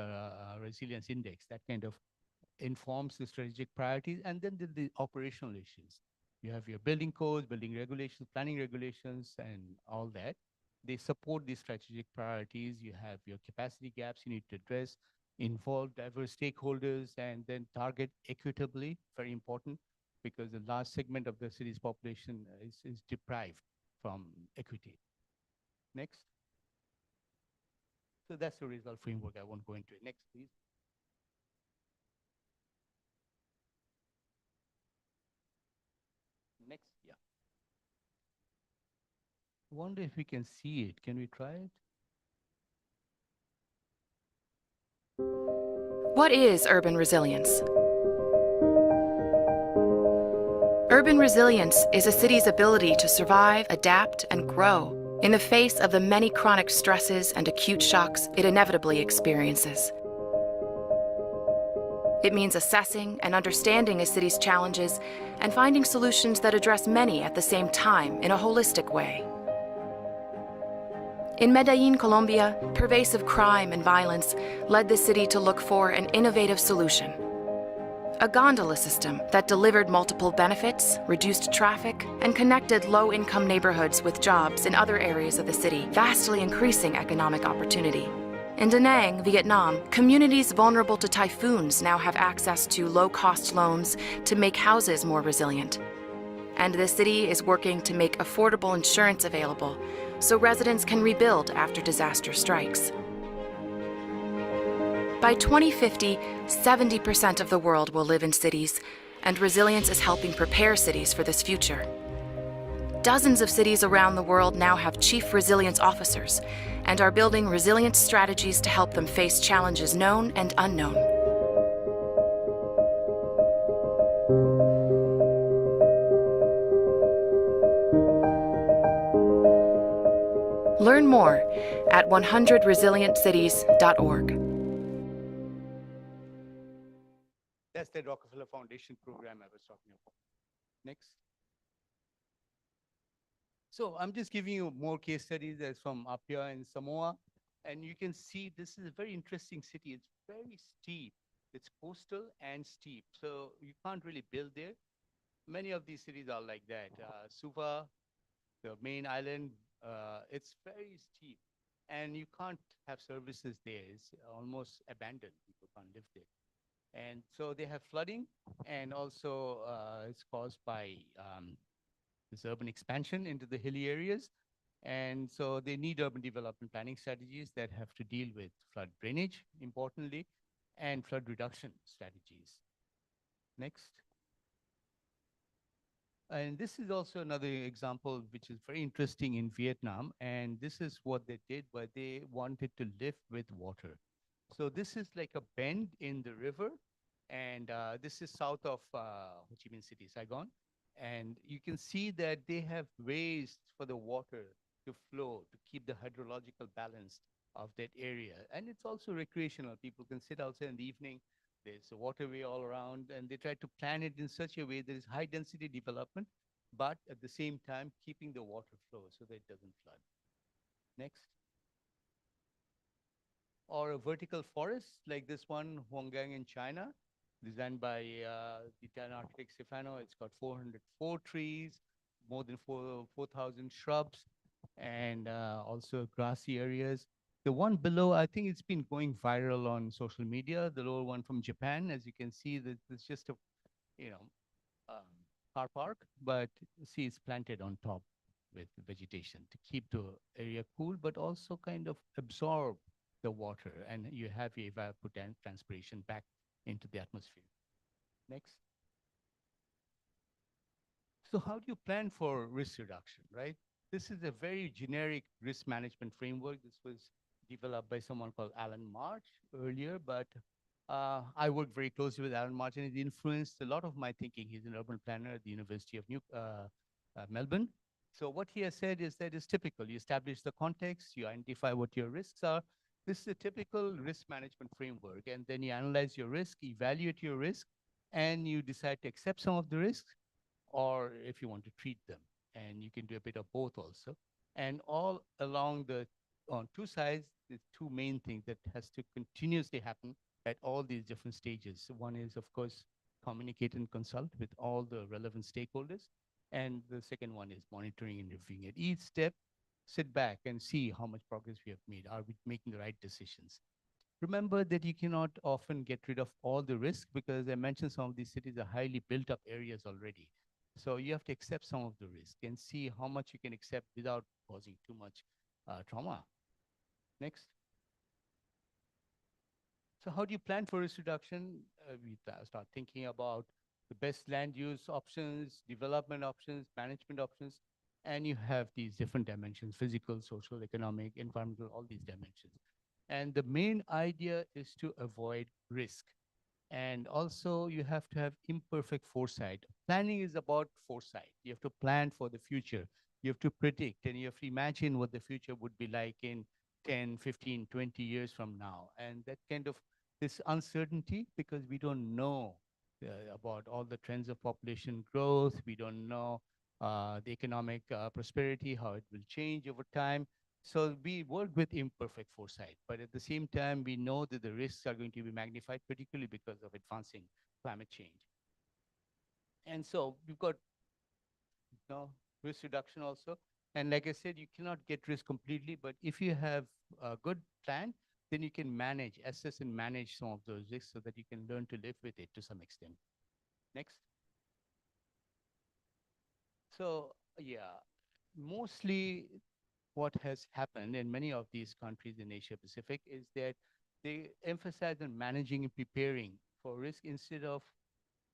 resilience index that kind of informs the strategic priorities, and then the operational issues. You have your building codes, building regulations, planning regulations, and all that. They support these strategic priorities. You have your capacity gaps you need to address, involve diverse stakeholders, and then target equitably, very important, because the large segment of the city's population is deprived from equity. Next. So that's the result framework. I won't go into it. Next, please. Next, yeah. Wonder if we can see it. Can we try it? What is urban resilience? Urban resilience is a city's ability to survive, adapt, and grow in the face of the many chronic stresses and acute shocks it inevitably experiences. It means assessing and understanding a city's challenges and finding solutions that address many at the same time in a holistic way. In Medellin, Colombia, pervasive crime and violence led the city to look for an innovative solution. A gondola system that delivered multiple benefits, reduced traffic, and connected low-income neighborhoods with jobs in other areas of the city, vastly increasing economic opportunity. In Da Nang, Vietnam, communities vulnerable to typhoons now have access to low-cost loans to make houses more resilient. And the city is working to make affordable insurance available so residents can rebuild after disaster strikes. By 2050, 70% of the world will live in cities, and resilience is helping prepare cities for this future. Dozens of cities around the world now have chief resilience officers and are building resilience strategies to help them face challenges known and unknown. Learn more at 100resilientcities.org. That's the Rockefeller Foundation program I was talking about. Next. So I'm just giving you more case studies that's from Apia in Samoa. And you can see this is a very interesting city. It's very steep. It's coastal and steep. So you can't really build there. Many of these cities are like that. Suva, the main island, it's very steep. And you can't have services there. It's almost abandoned. People can't live there. And so they have flooding, and also it's caused by this urban expansion into the hilly areas. And so they need urban development planning strategies that have to deal with flood drainage, importantly, and flood reduction strategies. Next. And this is also another example which is very interesting in Vietnam. And this is what they did, but they wanted to live with water. So this is like a bend in the river. And this is south of Ho Chi Minh City, Saigon. And you can see that they have ways for the water to flow, to keep the hydrological balance of that area. And it's also recreational. People can sit outside in the evening. There's a waterway all around, and they try to plan it in such a way there is high density development, but at the same time keeping the water flow so that it doesn't flood. Next. Or a vertical forest like this one, Huanggang in China, designed by the Italian architect Stefano. It's got 404 trees, more than 4,000 shrubs, and also grassy areas. The one below, I think it's been going viral on social media. The lower one from Japan, as you can see, that it's just a, you know, um, car park, but see, it's planted on top with vegetation to keep the area cool, but also kind of absorb the water, and you have your evapotranspiration back into the atmosphere. Next. So how do you plan for risk reduction, right? This is a very generic risk management framework. This was developed by someone called Alan March earlier, but I worked very closely with Alan March, and it influenced a lot of my thinking. He's an urban planner at the University of Melbourne. So what he has said is that it's typical. You establish the context, you identify what your risks are. This is a typical risk management framework, and then you analyze your risk, evaluate your risk, and you decide to accept some of the risks or if you want to treat them. And you can do a bit of both also. And all along on two sides, the two main things that has to continuously happen at all these different stages. So one is, of course, communicate and consult with all the relevant stakeholders. And the second one is monitoring and reviewing. At each step, sit back and see how much progress we have made. Are we making the right decisions? Remember that you cannot often get rid of all the risk because I mentioned some of these cities are highly built up areas already. So you have to accept some of the risk and see how much you can accept without causing too much trauma. Next. So how do you plan for risk reduction? We start thinking about the best land use options, development options, management options, and you have these different dimensions: physical, social, economic, environmental, all these dimensions. And the main idea is to avoid risk. And also you have to have imperfect foresight. Planning is about foresight. You have to plan for the future. You have to predict and you have to imagine what the future would be like in 10, 15, 20 years from now. And that kind of this uncertainty because we don't know about all the trends of population growth. We don't know the economic prosperity, how it will change over time. So we work with imperfect foresight, but at the same time, we know that the risks are going to be magnified, particularly because of advancing climate change. And so we've got risk reduction also. And like I said, you cannot get risk completely, but if you have a good plan, then you can manage, assess and manage some of those risks so that you can learn to live with it to some extent. Next. So yeah, mostly what has happened in many of these countries in Asia Pacific is that they emphasize on managing and preparing for risk instead of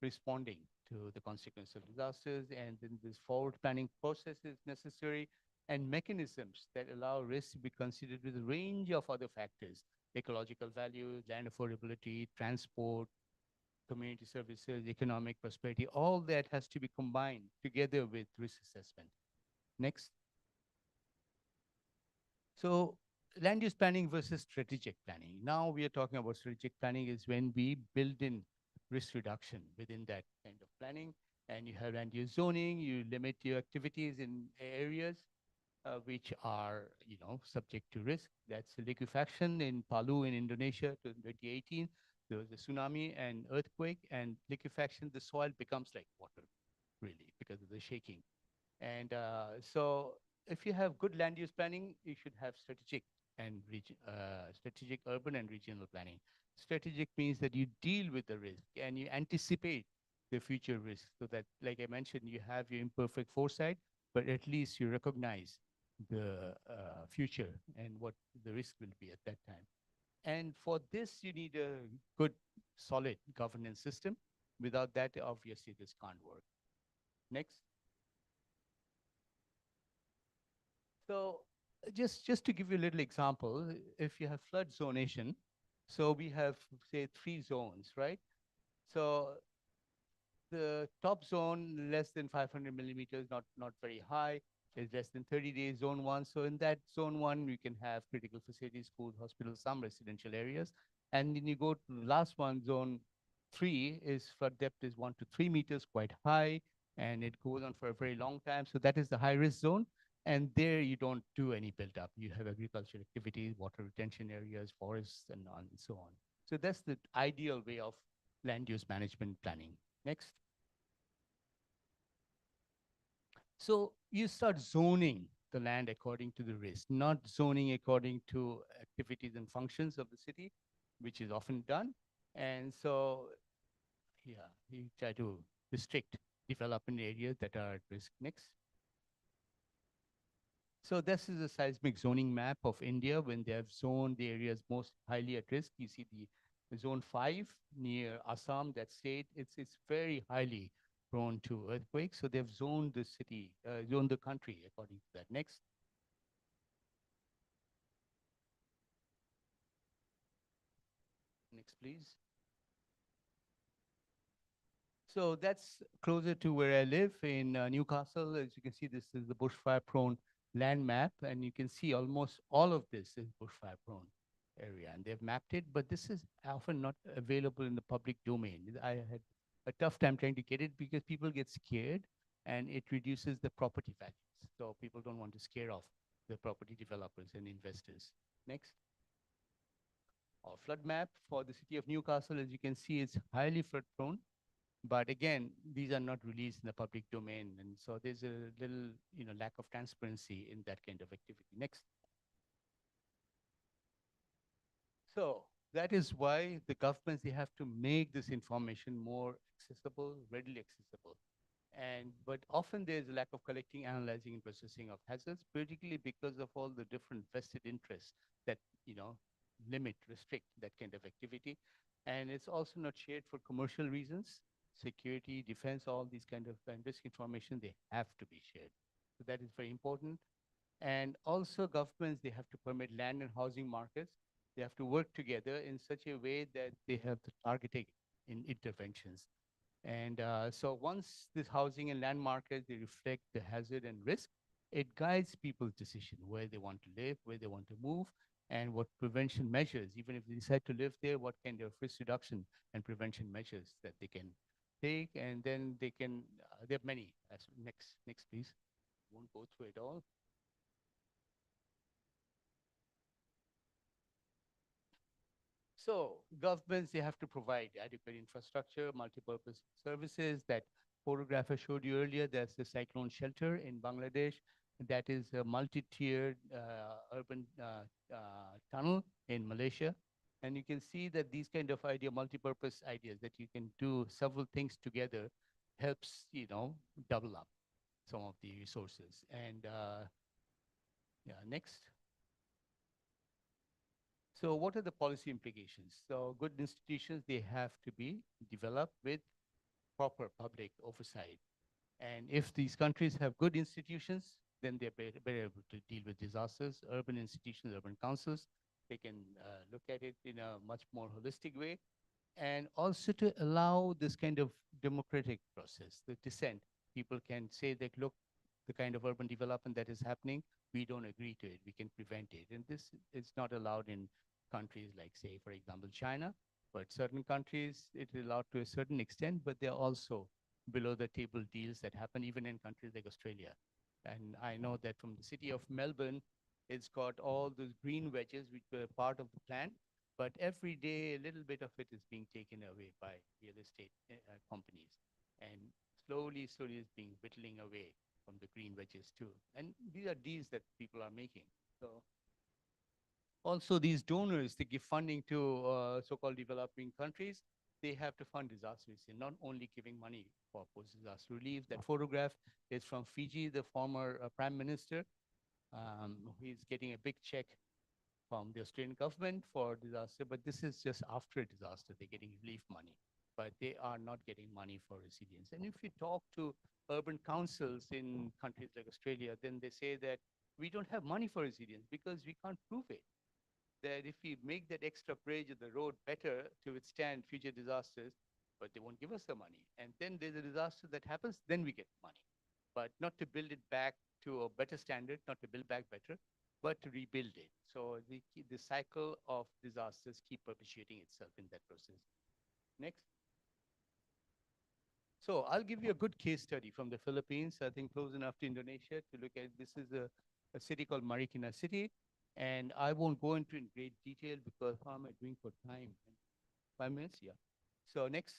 responding to the consequence of disasters. And then this forward planning process is necessary and mechanisms that allow risk to be considered with a range of other factors: ecological value, land affordability, transport, community services, economic prosperity. All that has to be combined together with risk assessment. Next. So land use planning versus strategic planning. Now we are talking about strategic planning is when we build in risk reduction within that kind of planning. And you have land use zoning, you limit your activities in areas which are, subject to risk. That's liquefaction in Palu in Indonesia in 2018. There was a tsunami and earthquake, and liquefaction, the soil becomes like water, really, because of the shaking. And so if you have good land use planning, you should have strategic urban and regional planning. Strategic means that you deal with the risk and you anticipate the future risk so that, like I mentioned, you have your imperfect foresight, but at least you recognize the future and what the risk will be at that time. And for this, you need a good, solid governance system. Without that, obviously, this can't work. Next. So just to give you a little example, if you have flood zonation, so we have, say, 3 zones, right? So the top zone, less than 500 millimeters, not very high, is less than 30 days, zone 1. So in that zone 1, you can have critical facilities, schools, hospitals, some residential areas. And then you go to the last one, zone 3, is flood depth is 1 to 3 meters, quite high, and it goes on for a very long time. So that is the high risk zone. And there you don't do any build up. You have agricultural activities, water retention areas, forests, and on and so on. So that's the ideal way of land use management planning. Next. So you start zoning the land according to the risk, not zoning according to activities and functions of the city, which is often done. And so, yeah, you try to restrict development areas that are at risk. Next. So this is a seismic zoning map of India when they have zoned the areas most highly at risk. You see the zone 5 near Assam, that state, it's very highly prone to earthquakes. So they've zoned the city, zoned the country according to that. Next. Next, please. So that's closer to where I live in Newcastle. As you can see, this is the bushfire-prone land map, and you can see almost all of this is bushfire-prone area, and they've mapped it, but this is often not available in the public domain. I had a tough time trying to get it because people get scared, and it reduces the property values. So people don't want to scare off the property developers and investors. Next. Our flood map for the city of Newcastle, as you can see, is highly flood-prone. But again, these are not released in the public domain. And so there's a little, lack of transparency in that kind of activity. Next. So that is why the governments, they have to make this information more accessible, readily accessible. But often there's a lack of collecting, analyzing, and processing of hazards, particularly because of all the different vested interests that, limit, restrict that kind of activity. And it's also not shared for commercial reasons. Security, defense, all these kind of risk information, they have to be shared. So that is very important. And also governments, they have to permit land and housing markets. They have to work together in such a way that they have the targeting in interventions. And so once this housing and land markets, they reflect the hazard and risk, it guides people's decision where they want to live, where they want to move, and what prevention measures, even if they decide to live there, what kind of risk reduction and prevention measures that they can take. And then they can, there are many. Next, please. Won't go through it all. So governments, they have to provide adequate infrastructure, multipurpose services. That photograph I showed you earlier, that's the cyclone shelter in Bangladesh. That is a multi-tiered urban tunnel in Malaysia. And you can see that these kind of multi-purpose ideas that you can do several things together helps, double up some of the resources. And yeah, next. So what are the policy implications? So good institutions, they have to be developed with proper public oversight. And if these countries have good institutions, then they're better able to deal with disasters. Urban institutions, urban councils, they can look at it in a much more holistic way. And also to allow this kind of democratic process, the dissent. People can say that, look, the kind of urban development that is happening, we don't agree to it, we can prevent it. And this is not allowed in countries like, say, for example, China, but certain countries, it is allowed to a certain extent, but there are also below the table deals that happen even in countries like Australia. And I know that from the city of Melbourne, it's got all those green wedges which were part of the plan, but every day a little bit of it is being taken away by real estate companies. And slowly is being whittling away from the green wedges too. And these are deals that people are making. So also these donors, they give funding to so-called developing countries. They have to fund disaster risk, and not only giving money for post-disaster relief. That photograph is from Fiji, the former prime minister. He's getting a big check from the Australian government for disaster, but this is just after a disaster. They're getting relief money, but they are not getting money for resilience. And if you talk to urban councils in countries like Australia, then they say that we don't have money for resilience because we can't prove it. That if we make that extra bridge of the road better to withstand future disasters, but they won't give us the money. And then there's a disaster that happens, then we get money. But not to build it back to a better standard, not to build back better, but to rebuild it. So the cycle of disasters keep perpetuating itself in that process. Next. So I'll give you a good case study from the Philippines, I think close enough to Indonesia to look at. This is a city called Marikina City. And I won't go into in great detail because how am I doing for time? 5 minutes? Yeah. So next.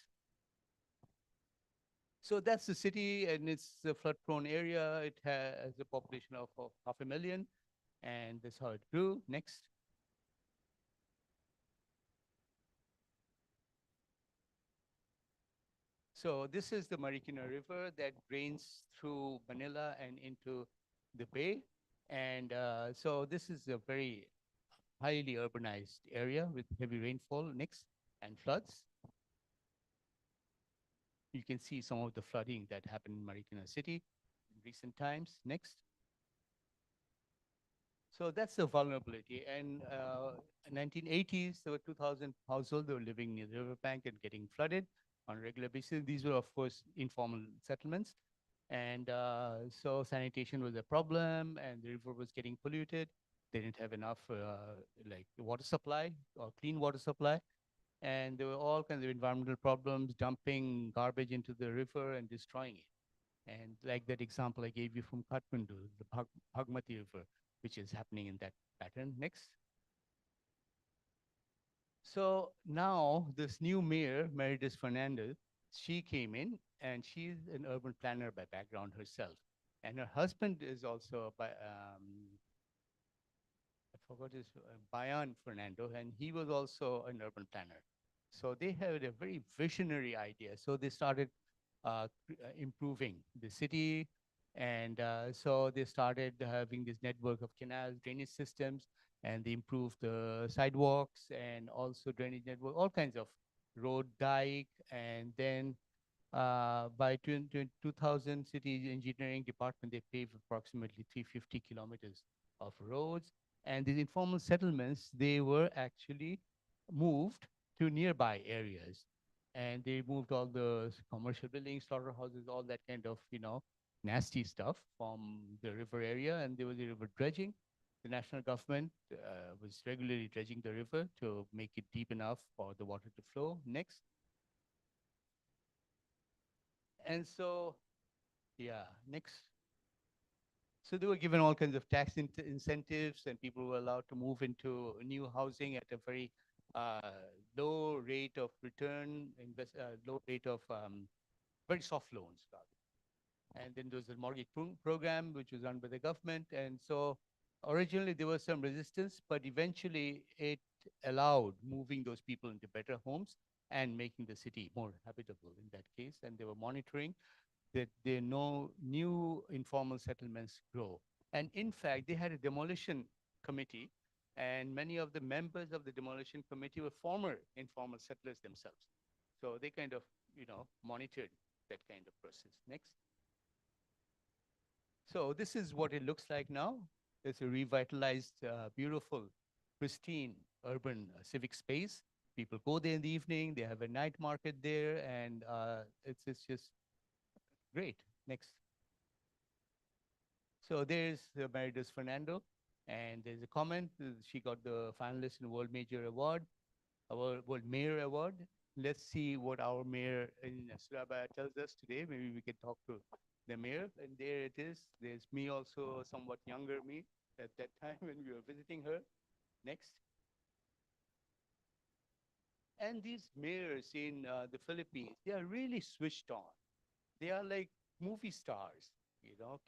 So that's the city, and it's a flood-prone area. It has a population of 500,000, and that's how it grew. Next. So this is the Marikina River that drains through Manila and into the bay. And so this is a very highly urbanized area with heavy rainfall. Next. And floods. You can see some of the flooding that happened in Marikina City in recent times. Next. So that's the vulnerability. And in 1980s, there were 2,000 households that were living near the riverbank and getting flooded on a regular basis. These were, of course, informal settlements. And so sanitation was a problem, and the river was getting polluted. They didn't have enough like water supply or clean water supply. And there were all kinds of environmental problems, dumping garbage into the river and destroying it. And like that example I gave you from Kathmandu, the Bhagmati River, which is happening in that pattern. Next. So now this new mayor, Meredith Fernandez, she came in, and she's an urban planner by background herself. And her husband is also I forgot his Bayan Fernando, and he was also an urban planner. So they had a very visionary idea. So they started improving the city, and so they started having this network of canals, drainage systems, and they improved the sidewalks and also drainage network, all kinds of road dike, and then by 2000, city engineering department, they paved approximately 350 kilometers of roads. And these informal settlements, they were actually moved to nearby areas. And they moved all the commercial buildings, slaughterhouses, all that kind of, nasty stuff from the river area. And there was a river dredging. The national government was regularly dredging the river to make it deep enough for the water to flow. Next. And so, yeah, next. So they were given all kinds of tax incentives, and people were allowed to move into new housing at a very low rate of return, low rate of very soft loans. And then there was a mortgage program, which was run by the government. And so originally there was some resistance, but eventually it allowed moving those people into better homes and making the city more habitable in that case. And they were monitoring that there no new informal settlements grow. And in fact, they had a demolition committee, and many of the members of the demolition committee were former informal settlers themselves. So they kind of, monitored that kind of process. Next. So this is what it looks like now. It's a revitalized, beautiful, pristine urban civic space. People go there in the evening. They have a night market there, and it's just great. Next. So there's Meredith Fernando, and there's a comment. She got the finalist in World Major Award, World Mayor Award. Let's see what our mayor in Surabaya tells us today. Maybe we can talk to the mayor. And there it is. There's me also, somewhat younger me at that time when we were visiting her. Next. And these mayors in the Philippines, they are really switched on. They are like movie stars,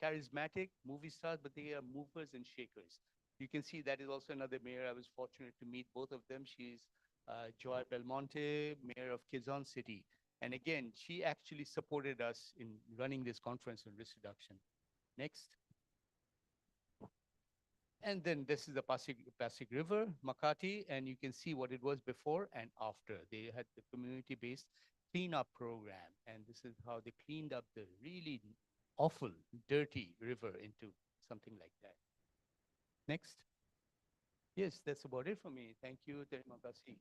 charismatic movie stars, but they are movers and shakers. You can see that is also another mayor. I was fortunate to meet both of them. She's Joy Belmonte, mayor of Quezon City. And again, she actually supported us in running this conference on risk reduction. Next. And then this is the Pasig River, Makati, and you can see what it was before and after. They had the community-based cleanup program, and this is how they cleaned up the really awful, dirty river into something like that. Next. Yes, that's about it for me. Thank you. Terima kasih.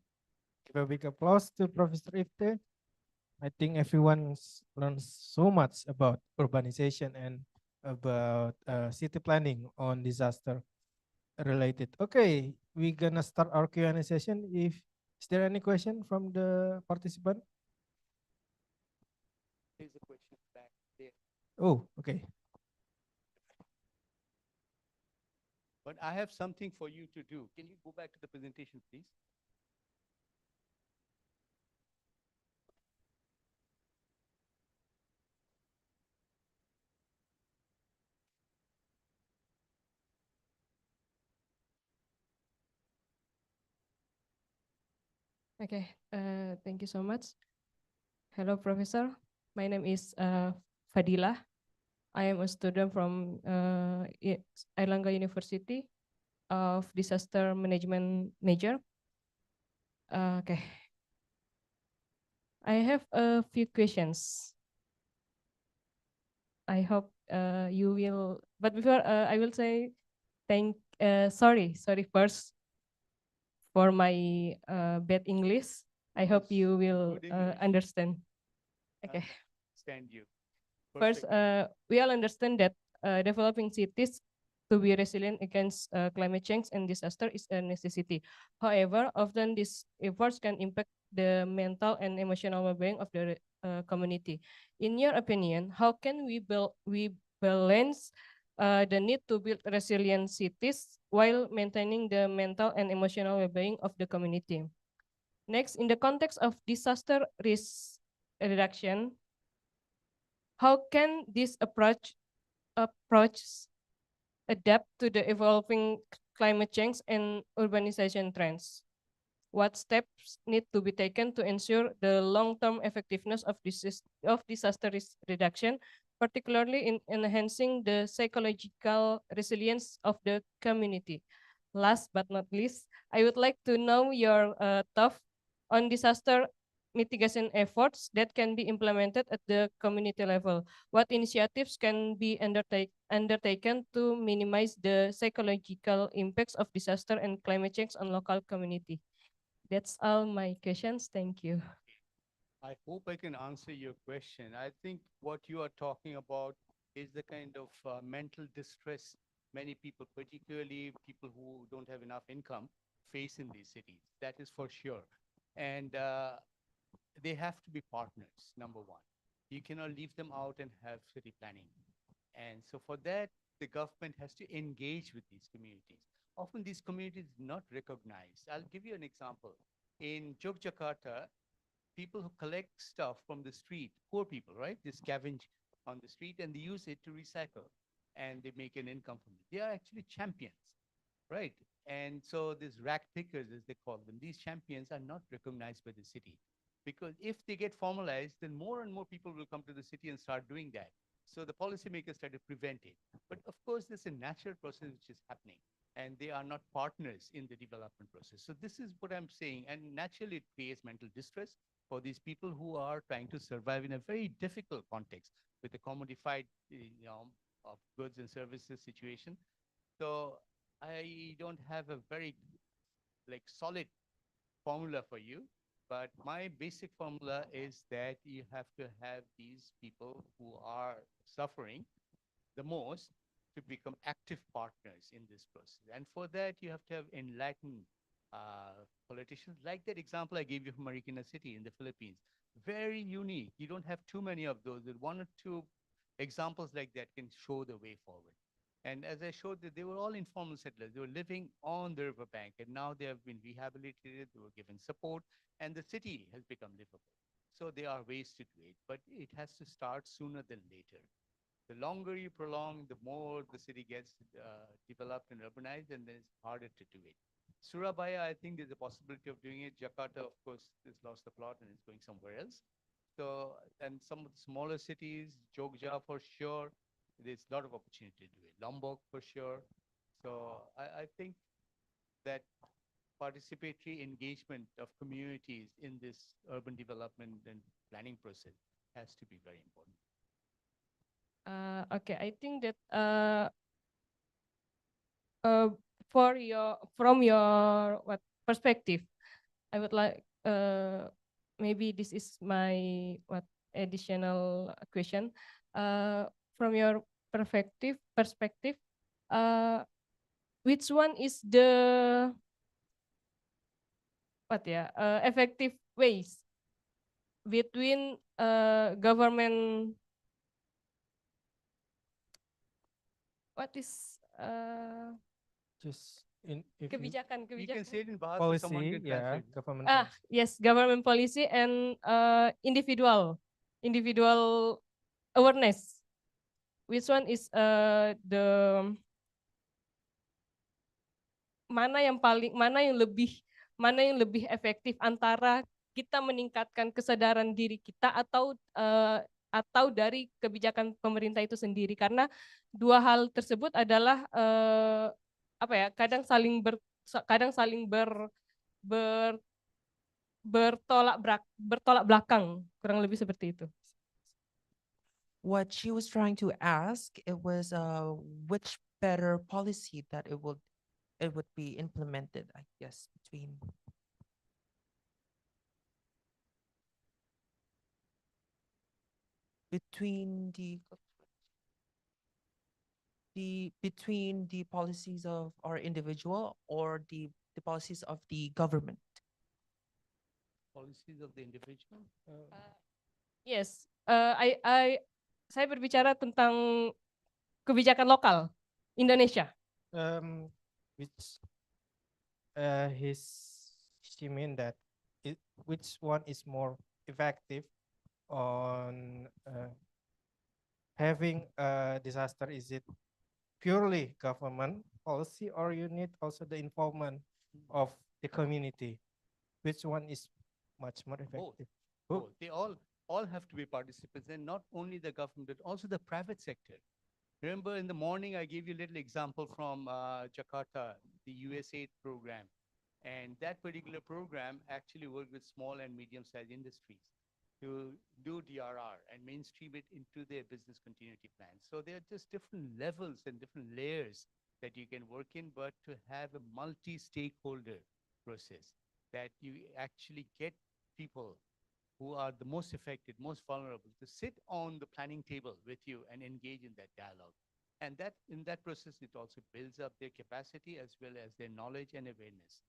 Give a big applause to Professor Ifte. I think everyone's learned so much about urbanization and about city planning on disaster related. Okay, we're gonna start our Q&A session. Is there any question from the participant? There's a question back there. Oh, okay. But I have something for you to do. Can you go back to the presentation, please? Okay, thank you so much. Hello, Professor. My name is Fadila. I am a student from Airlangga University of Disaster Management major. Okay. I have a few questions. I hope you will, but before I will say sorry first for my bad English. I hope you will understand. Okay. Stand you. First, we all understand that developing cities to be resilient against climate change and disaster is a necessity. However, often these efforts can impact the mental and emotional well-being of the community. In your opinion, how can we balance the need to build resilient cities while maintaining the mental and emotional well-being of the community? Next, in the context of disaster risk reduction, how can this approach adapt to the evolving climate change and urbanization trends? What steps need to be taken to ensure the long-term effectiveness of disaster risk reduction, particularly in enhancing the psychological resilience of the community? Last but not least, I would like to know your thought on disaster mitigation efforts that can be implemented at the community level. What initiatives can be undertaken to minimize the psychological impacts of disaster and climate change on local community? That's all my questions. Thank you. I hope I can answer your question. I think what you are talking about is the kind of mental distress many people, particularly people who don't have enough income, face in these cities. That is for sure. And they have to be partners, number one. You cannot leave them out and have city planning. And so for that, the government has to engage with these communities. Often these communities not recognized. I'll give you an example. In Yogyakarta, people who collect stuff from the street, poor people, right? They scavenge on the street and they use it to recycle and they make an income from it. They are actually champions, right? And so these rack pickers, as they call them, these champions are not recognized by the city. Because if they get formalized, then more and more people will come to the city and start doing that. So the policymakers try to prevent it. But of course, there's a natural process which is happening, and they are not partners in the development process. So this is what I'm saying. And naturally, it creates mental distress for these people who are trying to survive in a very difficult context with a commodified, of goods and services situation. So I don't have a very solid formula for you, but my basic formula is that you have to have these people who are suffering the most to become active partners in this process. And for that, you have to have enlightened politicians, like that example I gave you from Marikina City in the Philippines. Very unique. You don't have too many of those. With one or two examples like that can show the way forward. And as I showed, that they were all informal settlers. They were living on the riverbank, and now they have been rehabilitated. They were given support, and the city has become livable. So there are ways to do it, but it has to start sooner than later. The longer you prolong, the more the city gets developed and urbanized, and then it's harder to do it. Surabaya, I think there's a possibility of doing it. Jakarta, of course, has lost the plot and is going somewhere else. So, and some of the smaller cities, Jogja for sure, there's a lot of opportunity to do it. Lombok for sure. So I think that participatory engagement of communities in this urban development and planning process has to be very important. Okay, I think that for from your what perspective, I would like maybe this is my what additional question. From your perspective, which one is the effective ways between government what is Just in if you kebijakan You can say it in Bahasa, someone policy, can yeah, translate. government policy. yes, government policy and individual awareness. Which one is the mana yang lebih efektif antara kita meningkatkan kesadaran diri kita atau dari kebijakan pemerintah itu sendiri, karena dua hal tersebut adalah kadang saling bertolak belakang, kurang lebih seperti itu. What she was trying to ask, it was which better policy that it would be implemented, I guess, between the policies of our individual or the policies of the government. Policies of the individual. Yes, saya berbicara tentang kebijakan lokal Indonesia. Which she mean that which one is more effective on having a disaster? Is it purely government policy, or you need also the involvement of the community? Which one is much more effective? Both. They all have to be participants, and not only the government, but also the private sector. Remember, in the morning, I gave you a little example from Jakarta, the USAID program. And that particular program actually worked with small and medium-sized industries to do DRR and mainstream it into their business continuity plans. So there are just different levels and different layers that you can work in, but to have a multi-stakeholder process that you actually get people who are the most affected, most vulnerable, to sit on the planning table with you and engage in that dialogue. And that in that process, it also builds up their capacity as well as their knowledge and awareness.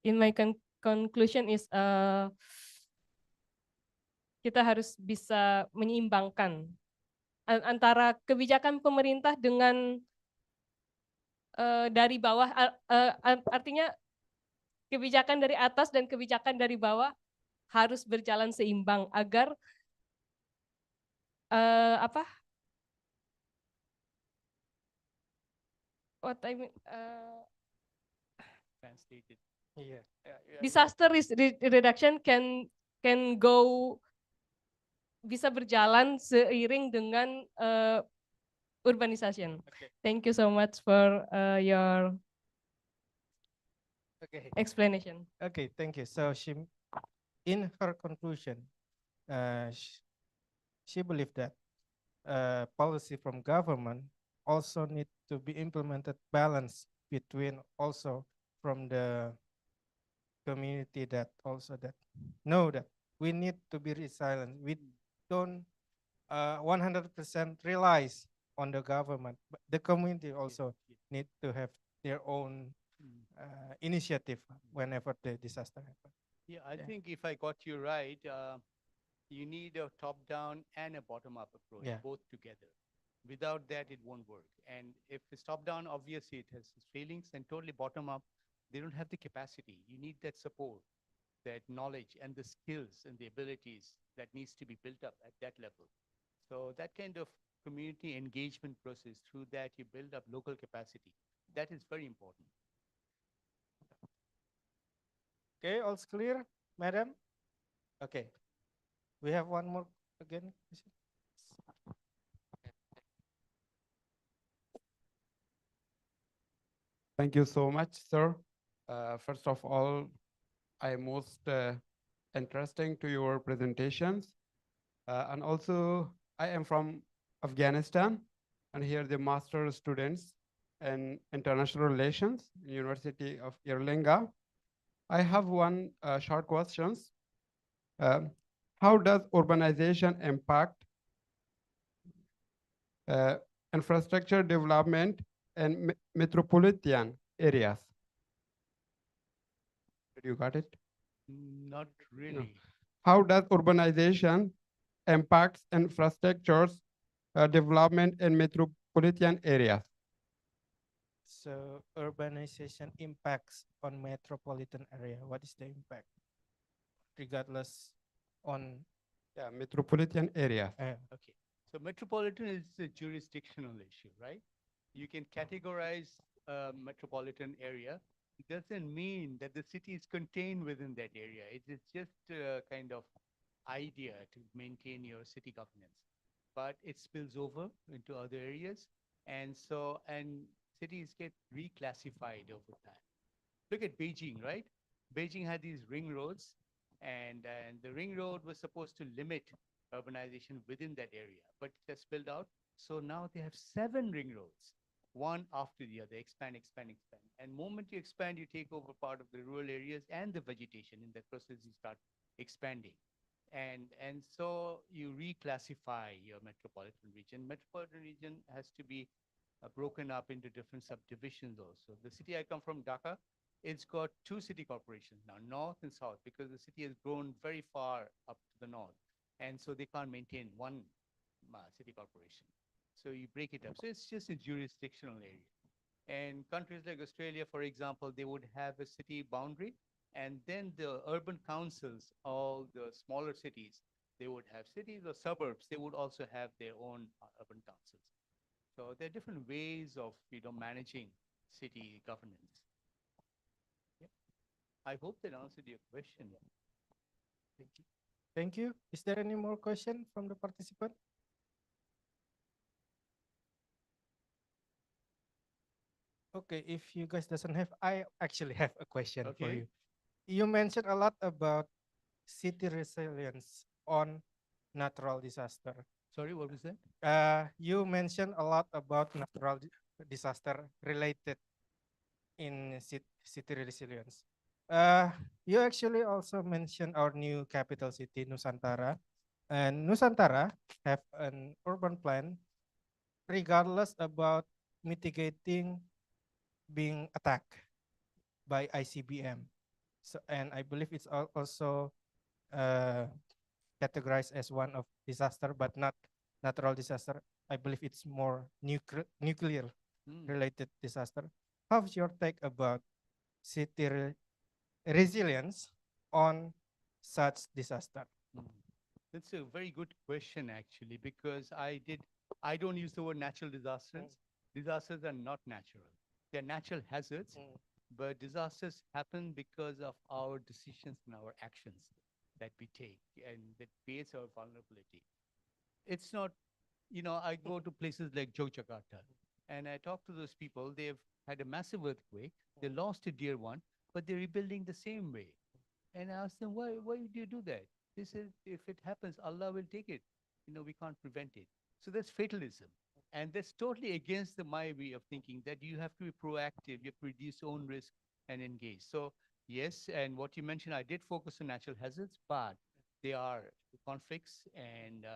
In my conclusion is kita harus bisa menyeimbangkan antara kebijakan pemerintah dengan dari bawah, artinya kebijakan dari atas dan kebijakan dari bawah harus berjalan seimbang agar what I mean translated. Yeah. Disaster reduction can go bisa berjalan seiring dengan urbanization. Okay. Thank you so much for your explanation. Okay, thank you. So she, in her conclusion, she believed that policy from government also need to be implemented balance between also from the community that also that know that we need to be resilient. We don't 100% relies on the government, but the community also need to have their own initiative whenever the disaster happens. Yeah, I think if I got you right, you need a top-down and a bottom-up approach, Yeah. both together. Without that, it won't work. And if it's top-down, obviously it has its failings, and totally bottom-up, they don't have the capacity. You need that support, that knowledge, and the skills and the abilities that needs to be built up at that level. So that kind of community engagement process, through that you build up local capacity. That is very important. Okay, all's clear, madam? Okay. We have one more again. Thank you so much, sir. First of all, I am most interesting to your presentations. And also, I am from Afghanistan, and here the master students in international relations, University of Erlangen. I have one short questions. Um, how does urbanization impact uh, infrastructure development in metropolitan areas? Did you got it? Not really. How does urbanization impacts infrastructures development in metropolitan areas? So urbanization impacts on metropolitan area. What is the impact? Regardless on metropolitan areas. Okay. So metropolitan is a jurisdictional issue, right? You can categorize a metropolitan area. It doesn't mean that the city is contained within that area. It is just a kind of idea to maintain your city governance. But it spills over into other areas. And so, and cities get reclassified over time. Look at Beijing, right? Beijing had these ring roads, and the ring road was supposed to limit urbanization within that area, but it has spilled out. So now they have 7 ring roads, one after the other, expand, expand, expand. And moment you expand, you take over part of the rural areas and the vegetation. In that process, you start expanding. And so you reclassify your metropolitan region. Metropolitan region has to be broken up into different subdivisions also. The city I come from, Dhaka, it's got 2 city corporations now, north and south, because the city has grown very far up to the north. And so they can't maintain one city corporation. So you break it up. So it's just a jurisdictional area. And countries like Australia, for example, they would have a city boundary, and then the urban councils, all the smaller cities, they would have cities or suburbs, they would also have their own urban councils. So there are different ways of managing city governance. Yeah. I hope that answered your question. Thank you. Thank you. Is there any more question from the participant? Okay, if you guys doesn't have, I actually have a question for Okay. you. You mentioned a lot about city resilience on natural disaster. Sorry, what was that? You mentioned a lot about natural disaster related in city resilience. You actually also mentioned our new capital city, Nusantara. And Nusantara have an urban plan regardless about mitigating being attacked by ICBM. So, and I believe it's also categorized as one of disaster, but not natural disaster. I believe it's more nuclear related disaster. How's your take about city resilience on such disaster? That's a very good question, actually, because I don't use the word natural disasters. Disasters are not natural. They're natural hazards, but disasters happen because of our decisions and our actions that we take, and that creates our vulnerability. It's not, I go to places like Yogyakarta, and I talk to those people. They've had a massive earthquake. They lost a dear one, but they're rebuilding the same way. And I asked them, why do you do that? They said, if it happens, Allah will take it. We can't prevent it. So that's fatalism. And that's totally against my way of thinking, that you have to be proactive, you have to reduce own risk and engage. So yes, and what you mentioned, I did focus on natural hazards, but they are conflicts and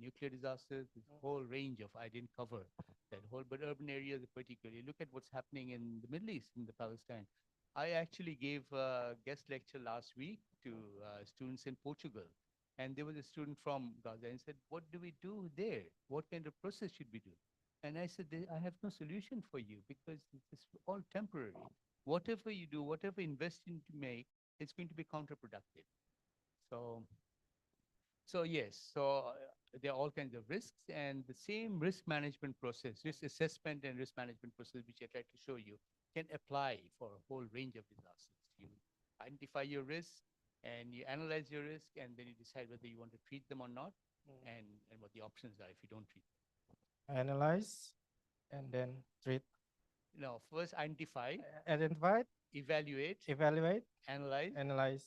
nuclear disasters, this whole range of, I didn't cover that whole, but urban areas particularly. Look at what's happening in the Middle East, in the Palestine. I actually gave a guest lecture last week to students in Portugal. And there was a student from Gaza and said, what do we do there? What kind of process should we do? And I said, I have no solution for you, because it's all temporary. Whatever you do, whatever investment you make, it's going to be counterproductive. So yes, there are all kinds of risks, and the same risk management process, risk assessment and risk management process, which I tried to show you, can apply for a whole range of disasters. You identify your risks, and you analyze your risk, and then you decide whether you want to treat them or not, and what the options are if you don't treat them. Analyze and then treat. No, first identify, Identify, evaluate, analyze,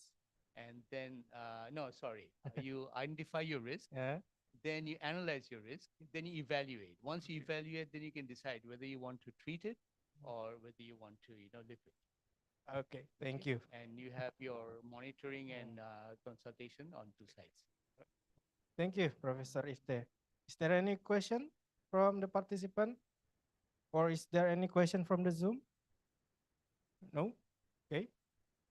and then no, sorry, you identify your risk, then you analyze your risk, then you evaluate. Once you evaluate, then you can decide whether you want to treat it or whether you want to live with it. Okay, thank you. And you have your monitoring and consultation on two sides. Thank you, Professor Ifte. Is there any question from the participant? Or is there any question from the Zoom? No? Okay.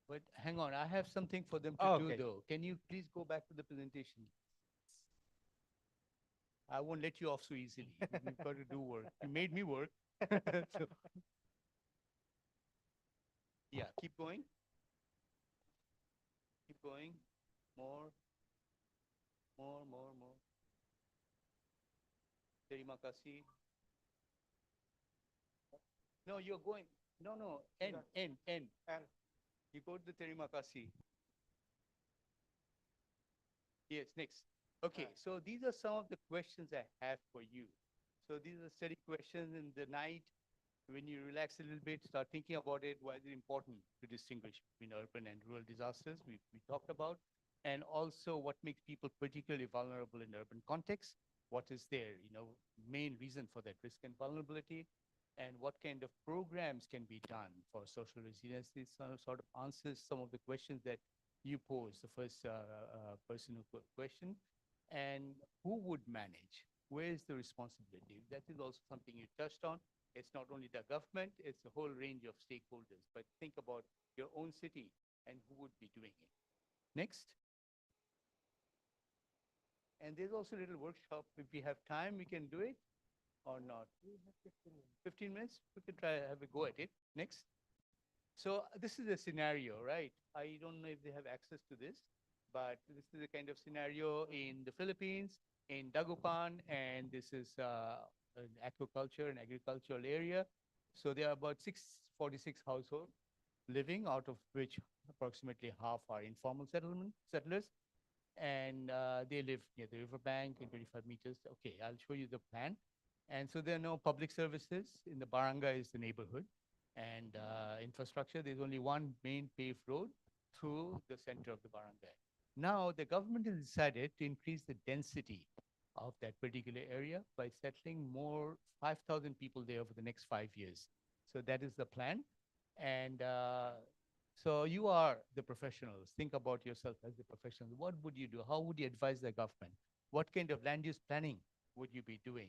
But hang on, I have something for them to Oh, do okay. though. Can you please go back to the presentation? I won't let you off so easily. You've got to do work. You made me work. So, yeah, keep going. Keep going. More. More. Terima kasih. No, you're going. No. End. You go to the terima kasih. Yes, next. Okay, so these are some of the questions I have for you. So these are study questions in the night. When you relax a little bit, start thinking about it. Why is it important to distinguish between urban and rural disasters? We talked about. And also what makes people particularly vulnerable in urban contexts. What is their main reason for that risk and vulnerability? And what kind of programs can be done for social resilience? This sort of answers some of the questions that you posed, the first person who questioned. And who would manage? Where is the responsibility? That is also something you touched on. It's not only the government, it's a whole range of stakeholders. But think about your own city and who would be doing it. Next. And there's also a little workshop. If we have time, we can do it or not. 15 minutes? We can try have a go at it. Next. So this is a scenario, right? I don't know if they have access to this, but this is a kind of scenario in the Philippines, in Dagupan, and this is an aquaculture and agricultural area. So there are about 646 households living, out of which approximately half are informal settlers, and they live near the riverbank in 25 meters. Okay, I'll show you the plan. And so there are no public services. In the barangay is the neighborhood. And infrastructure, there's only one main paved road through the center of the barangay. Now, the government has decided to increase the density of that particular area by settling more 5,000 people there over the next 5 years. So that is the plan. And so you are the professionals. Think about yourself as the professionals. What would you do? How would you advise the government? What kind of land use planning would you be doing?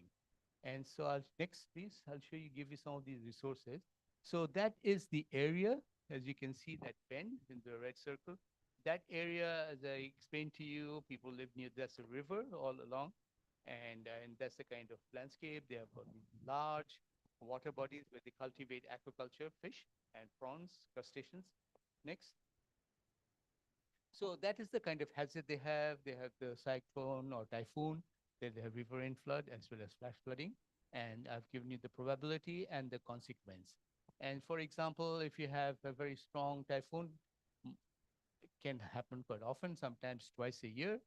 And so next, please, I'll give you some of these resources. So that is the area, as you can see that pen in the red circle. That area, as I explained to you, people live near, that's a river all along. And that's the kind of landscape. They have large water bodies where they cultivate aquaculture, fish and prawns, crustaceans. Next. So that is the kind of hazard they have. They have the cyclone or typhoon. Then they have riverine flood as well as flash flooding. And I've given you the probability and the consequence. And for example, if you have a very strong typhoon, it can happen quite often, sometimes twice a year,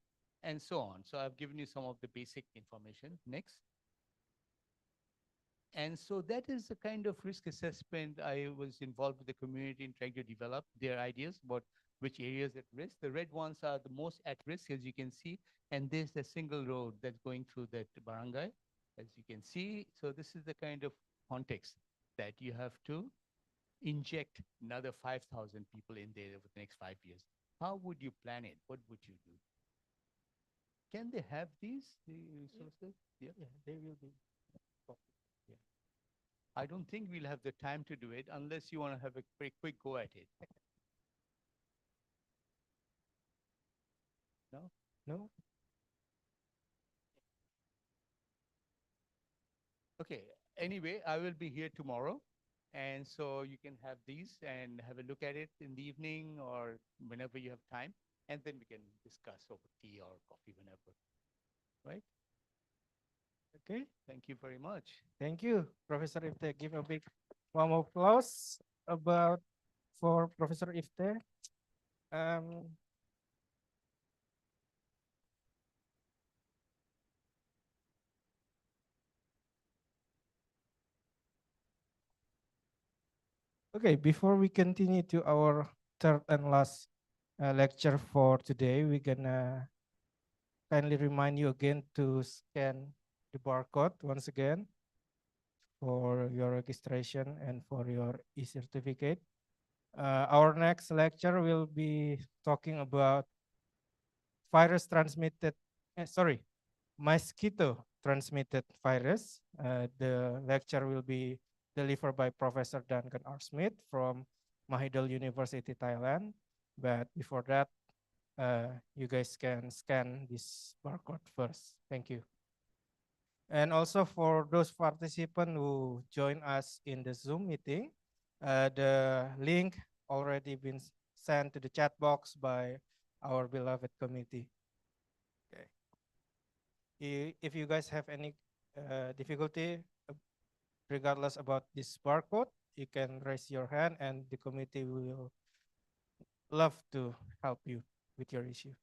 and so on. So I've given you some of the basic information. Next. And so that is the kind of risk assessment I was involved with the community in trying to develop their ideas about which areas at risk. The red ones are the most at risk, as you can see. And there's a single road that's going through that barangay, as you can see. So this is the kind of context that you have to inject another 5,000 people in there over the next 5 years. How would you plan it? What would you do? Can they have these resources? Yeah, they will be. Yeah. I don't think we'll have the time to do it unless you want to have a very quick go at it. No? No? Okay. Anyway, I will be here tomorrow. And so you can have these and have a look at it in the evening or whenever you have time. And then we can discuss over tea or coffee whenever. Right? Okay. Thank you very much. Thank you, Professor Ifte. Give a big round of applause for Professor Ifte. Okay, before we continue to our third and last lecture for today, we're gonna kindly remind you again to scan the barcode once again for your registration and for your e-certificate. Our next lecture will be talking about virus transmitted, sorry, mosquito transmitted virus. The lecture will be delivered by Professor Duncan R. Smith from Mahidol University, Thailand. But before that, you guys can scan this barcode first. Thank you. And also for those participants who join us in the Zoom meeting, the link already been sent to the chat box by our beloved committee. Okay. If you guys have any difficulty, regardless about this barcode, you can raise your hand and the committee will love to help you with your issue.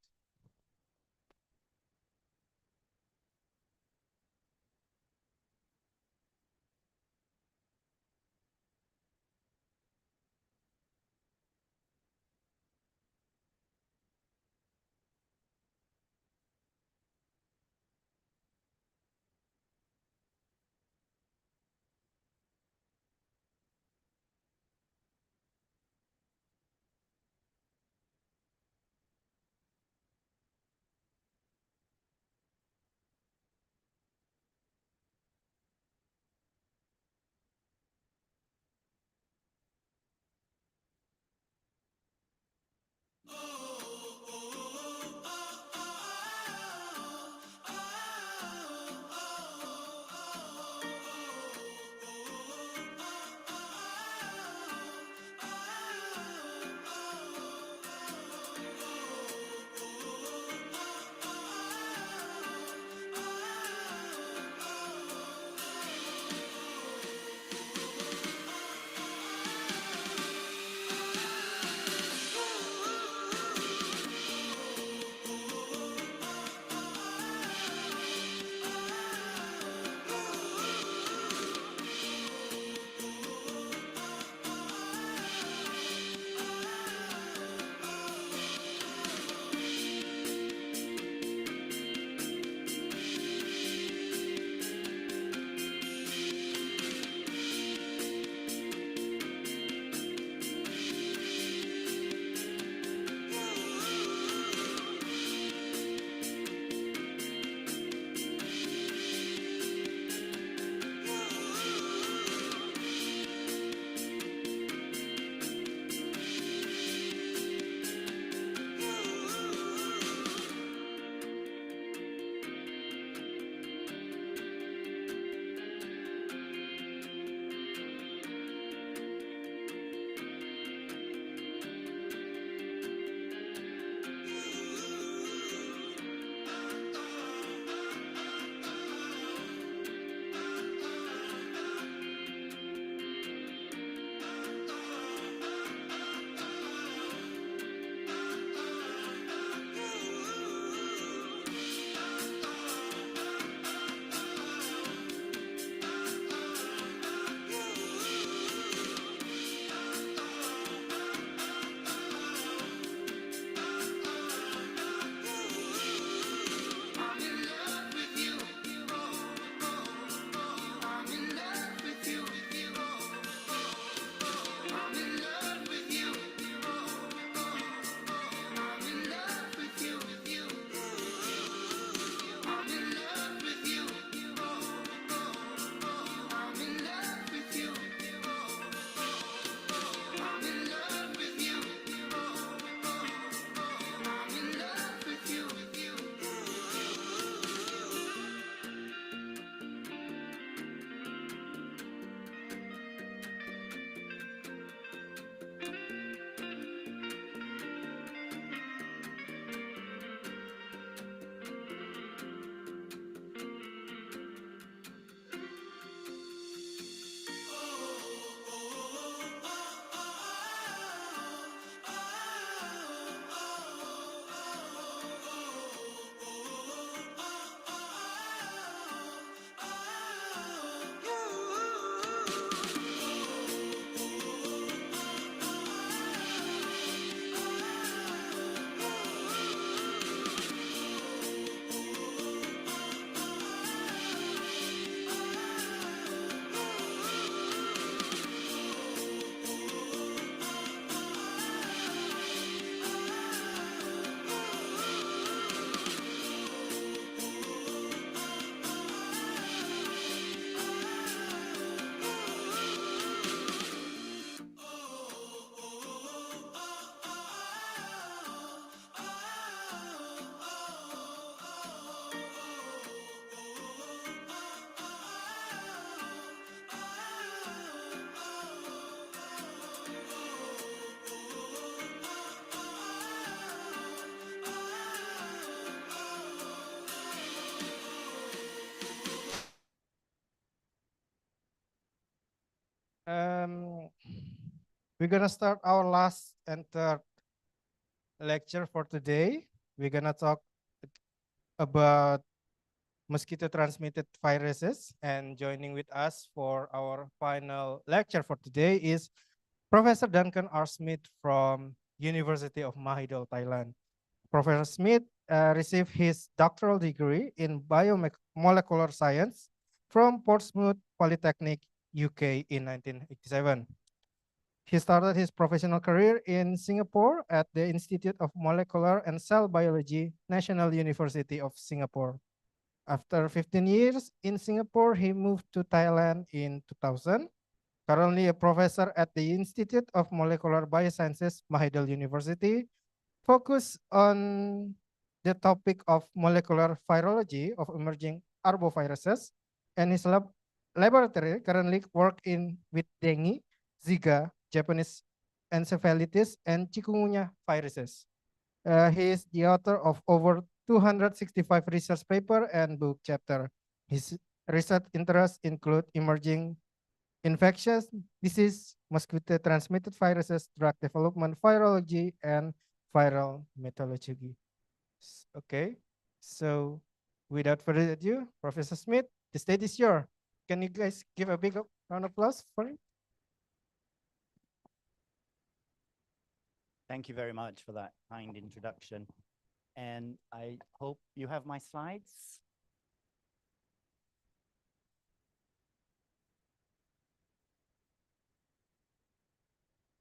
We're gonna start our last and third lecture for today. We're gonna talk about mosquito transmitted viruses, and joining with us for our final lecture for today is Professor Duncan R. Smith from University of Mahidol, Thailand. Professor Smith received his doctoral degree in biomolecular science from Portsmouth Polytechnic, UK in 1987. He started his professional career in Singapore at the Institute of Molecular and Cell Biology, National University of Singapore. After 15 years in Singapore, he moved to Thailand in 2000. Currently a professor at the Institute of Molecular Biosciences, Mahidol University, focus on the topic of molecular virology of emerging arboviruses, and his laboratory currently work in with dengue, Zika, Japanese encephalitis, and chikungunya viruses. He is the author of over 265 research paper and book chapter. His research interests include emerging infectious disease, mosquito transmitted viruses, drug development, virology, and viral methodology. Okay, so without further ado, Professor Smith, the stage is yours. Can you guys give a big round of applause for him? Thank you very much for that kind introduction. And I hope you have my slides.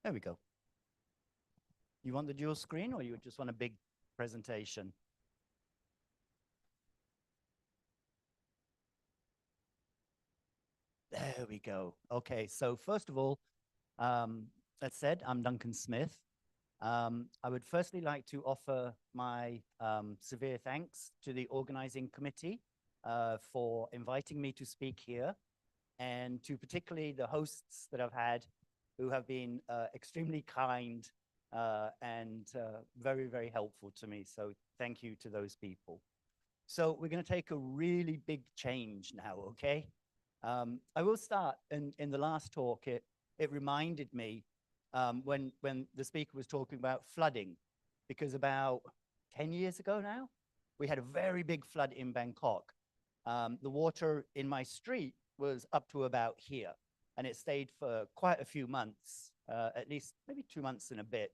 There we go. You want the dual screen or you just want a big presentation? There we go. Okay, so first of all, that said, I'm Duncan Smith. I would firstly like to offer my severe thanks to the organizing committee for inviting me to speak here, and to particularly the hosts that I've had who have been extremely kind and very, very helpful to me. So thank you to those people. So we're going to take a really big change now, okay? I will start in the last talk, it reminded me when the speaker was talking about flooding, because about 10 years ago now, we had a very big flood in Bangkok. The water in my street was up to about here, and it stayed for quite a few months, at least maybe 2 months and a bit.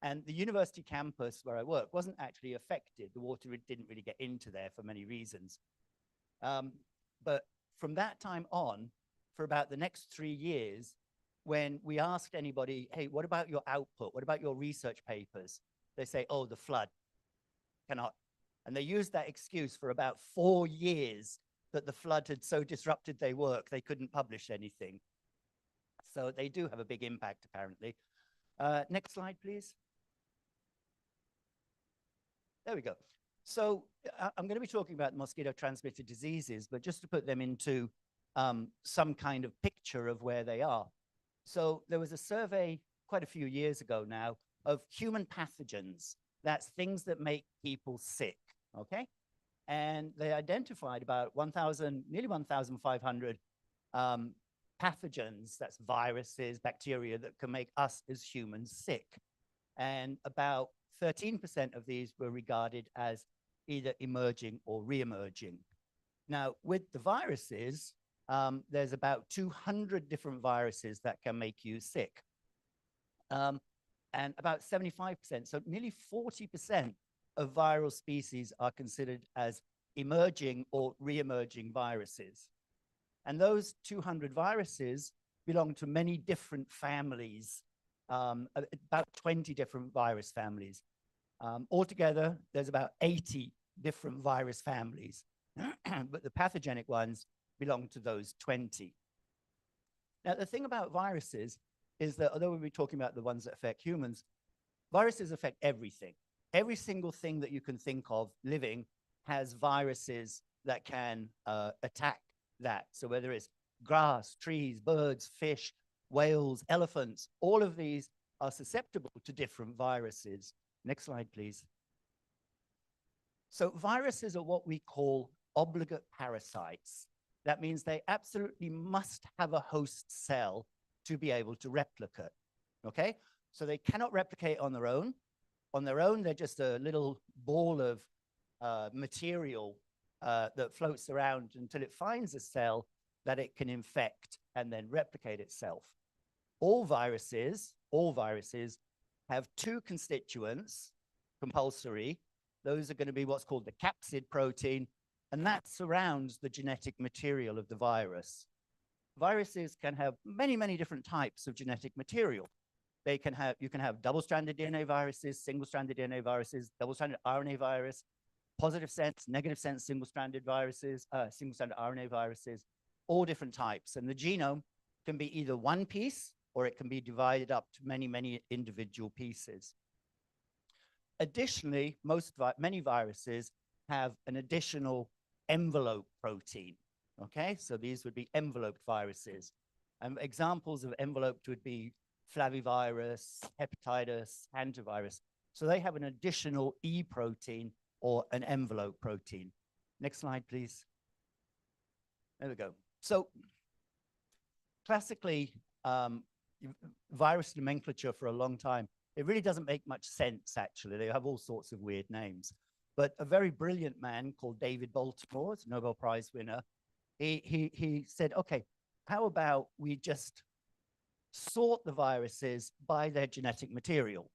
And the university campus where I work wasn't actually affected. The water didn't really get into there for many reasons. But from that time on, for about the next 3 years, when we asked anybody, hey, what about your output? What about your research papers? They say, oh, the flood cannot. And they used that excuse for about 4 years that the flood had so disrupted their work, they couldn't publish anything. So they do have a big impact, apparently. Next slide, please. There we go. So I'm going to be talking about mosquito-transmitted diseases, but just to put them into some kind of picture of where they are. So there was a survey quite a few years ago now of human pathogens. That's things that make people sick, okay? And they identified about nearly 1,500 pathogens, that's viruses, bacteria that can make us as humans sick. And about 13% of these were regarded as either emerging or re-emerging. Now, with the viruses, there's about 200 different viruses that can make you sick. And about 75%, so nearly 40% of viral species are considered as emerging or re-emerging viruses. And those 200 viruses belong to many different families, about 20 different virus families. Altogether, there's about 80 different virus families, but the pathogenic ones belong to those 20. Now, the thing about viruses is that although we'll be talking about the ones that affect humans, viruses affect everything. Every single thing that you can think of living has viruses that can attack that. So whether it's grass, trees, birds, fish, whales, elephants, all of these are susceptible to different viruses. Next slide, please. So viruses are what we call obligate parasites. That means they absolutely must have a host cell to be able to replicate. Okay, so they cannot replicate on their own. On their own, they're just a little ball of material that floats around until it finds a cell that it can infect and then replicate itself. All viruses have two constituents, compulsory. Those are going to be what's called the capsid protein, and that surrounds the genetic material of the virus. Viruses can have many, many different types of genetic material. You can have double-stranded DNA viruses, single-stranded DNA viruses, double-stranded RNA virus, positive sense, negative sense, single-stranded viruses, single-stranded RNA viruses, all different types. And the genome can be either one piece or it can be divided up to many, many individual pieces. Additionally, many viruses have an additional envelope protein. Okay, so these would be enveloped viruses. Examples of enveloped would be flavivirus, hepatitis, hantavirus. So they have an additional E protein or an envelope protein. Next slide, please. There we go. So classically, virus nomenclature for a long time, it really doesn't make much sense, actually. They have all sorts of weird names. But a very brilliant man called David Baltimore, a Nobel Prize winner, he said, okay, how about we just sort the viruses by their genetic material?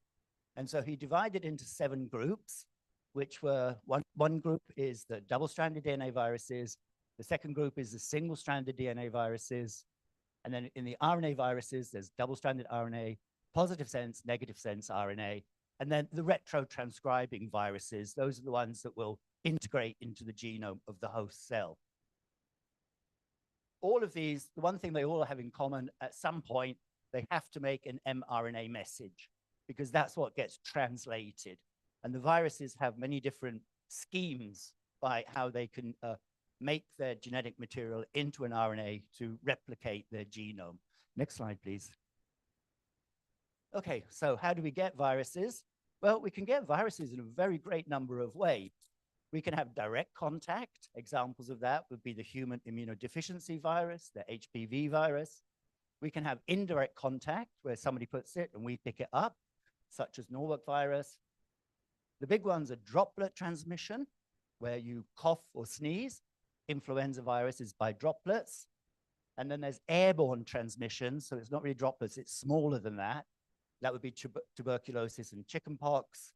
And so he divided into 7 groups, which were, one group is the double-stranded DNA viruses, the second group is the single-stranded DNA viruses, and then in the RNA viruses, there's double-stranded RNA, positive sense, negative sense RNA, and then the retrotranscribing viruses, those are the ones that will integrate into the genome of the host cell. All of these, the one thing they all have in common, at some point, they have to make an mRNA message because that's what gets translated. And the viruses have many different schemes by how they can make their genetic material into an RNA to replicate their genome. Next slide, please. Okay, so how do we get viruses? Well, we can get viruses in a very great number of ways. We can have direct contact. Examples of that would be the human immunodeficiency virus, the HPV virus. We can have indirect contact where somebody puts it and we pick it up, such as Norwalk virus. The big ones are droplet transmission, where you cough or sneeze. Influenza virus is by droplets. And then there's airborne transmission, so it's not really droplets, it's smaller than that. That would be tuberculosis and chickenpox.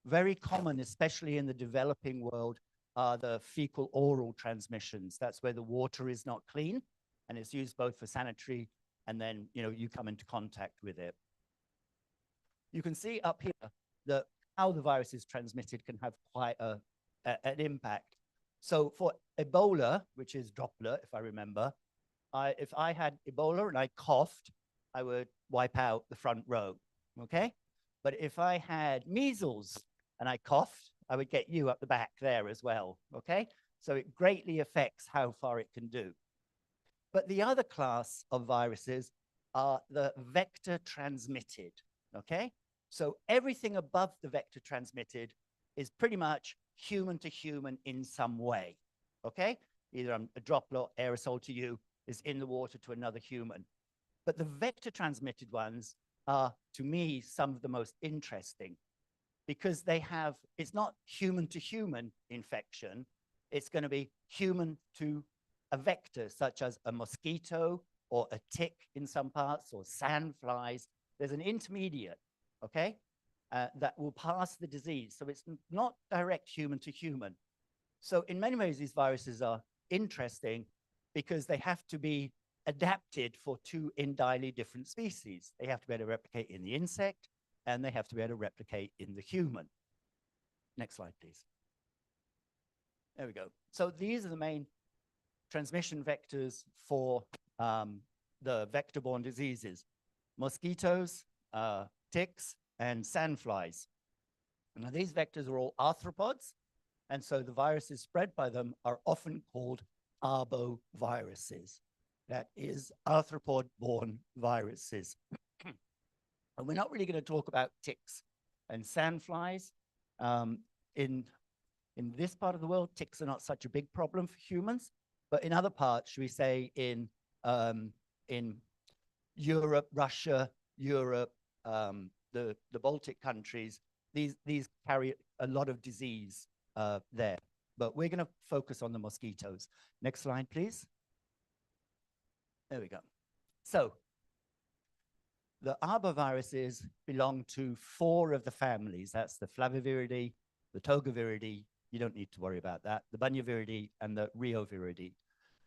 Very common, especially in the developing world, are the fecal oral transmissions. That's where the water is not clean, and it's used both for sanitary and then you come into contact with it. You can see up here that how the virus is transmitted can have quite an impact. So for Ebola, which is droplet, if I remember, if I had Ebola and I coughed, I would wipe out the front row, okay? But if I had measles and I coughed, I would get you up the back there as well, okay? So it greatly affects how far it can do. But the other class of viruses are the vector transmitted, okay? So everything above the vector transmitted is pretty much human to human in some way, okay? Either a droplet or aerosol to you is in the water to another human. But the vector transmitted ones are, to me, some of the most interesting because they have, it's not human to human infection, it's going to be human to a vector, such as a mosquito or a tick in some parts or sandflies. There's an intermediate, okay, that will pass the disease. So it's not direct human to human. So in many ways, these viruses are interesting because they have to be adapted for 2 entirely different species. They have to be able to replicate in the insect, and they have to be able to replicate in the human. Next slide, please. There we go. So these are the main transmission vectors for the vector-borne diseases: mosquitoes, ticks, and sandflies. Now, these vectors are all arthropods, and so the viruses spread by them are often called arboviruses. That is arthropod-borne viruses. And we're not really going to talk about ticks and sandflies. In this part of the world, ticks are not such a big problem for humans, but in other parts, should we say in Europe, Russia, Europe, the Baltic countries, these carry a lot of disease there. But we're going to focus on the mosquitoes. Next slide, please. There we go. So the arboviruses belong to 4 of the families. That's the Flaviviridae, the Togaviridae, you don't need to worry about that, the Bunyaviridae and the Rheoviridae.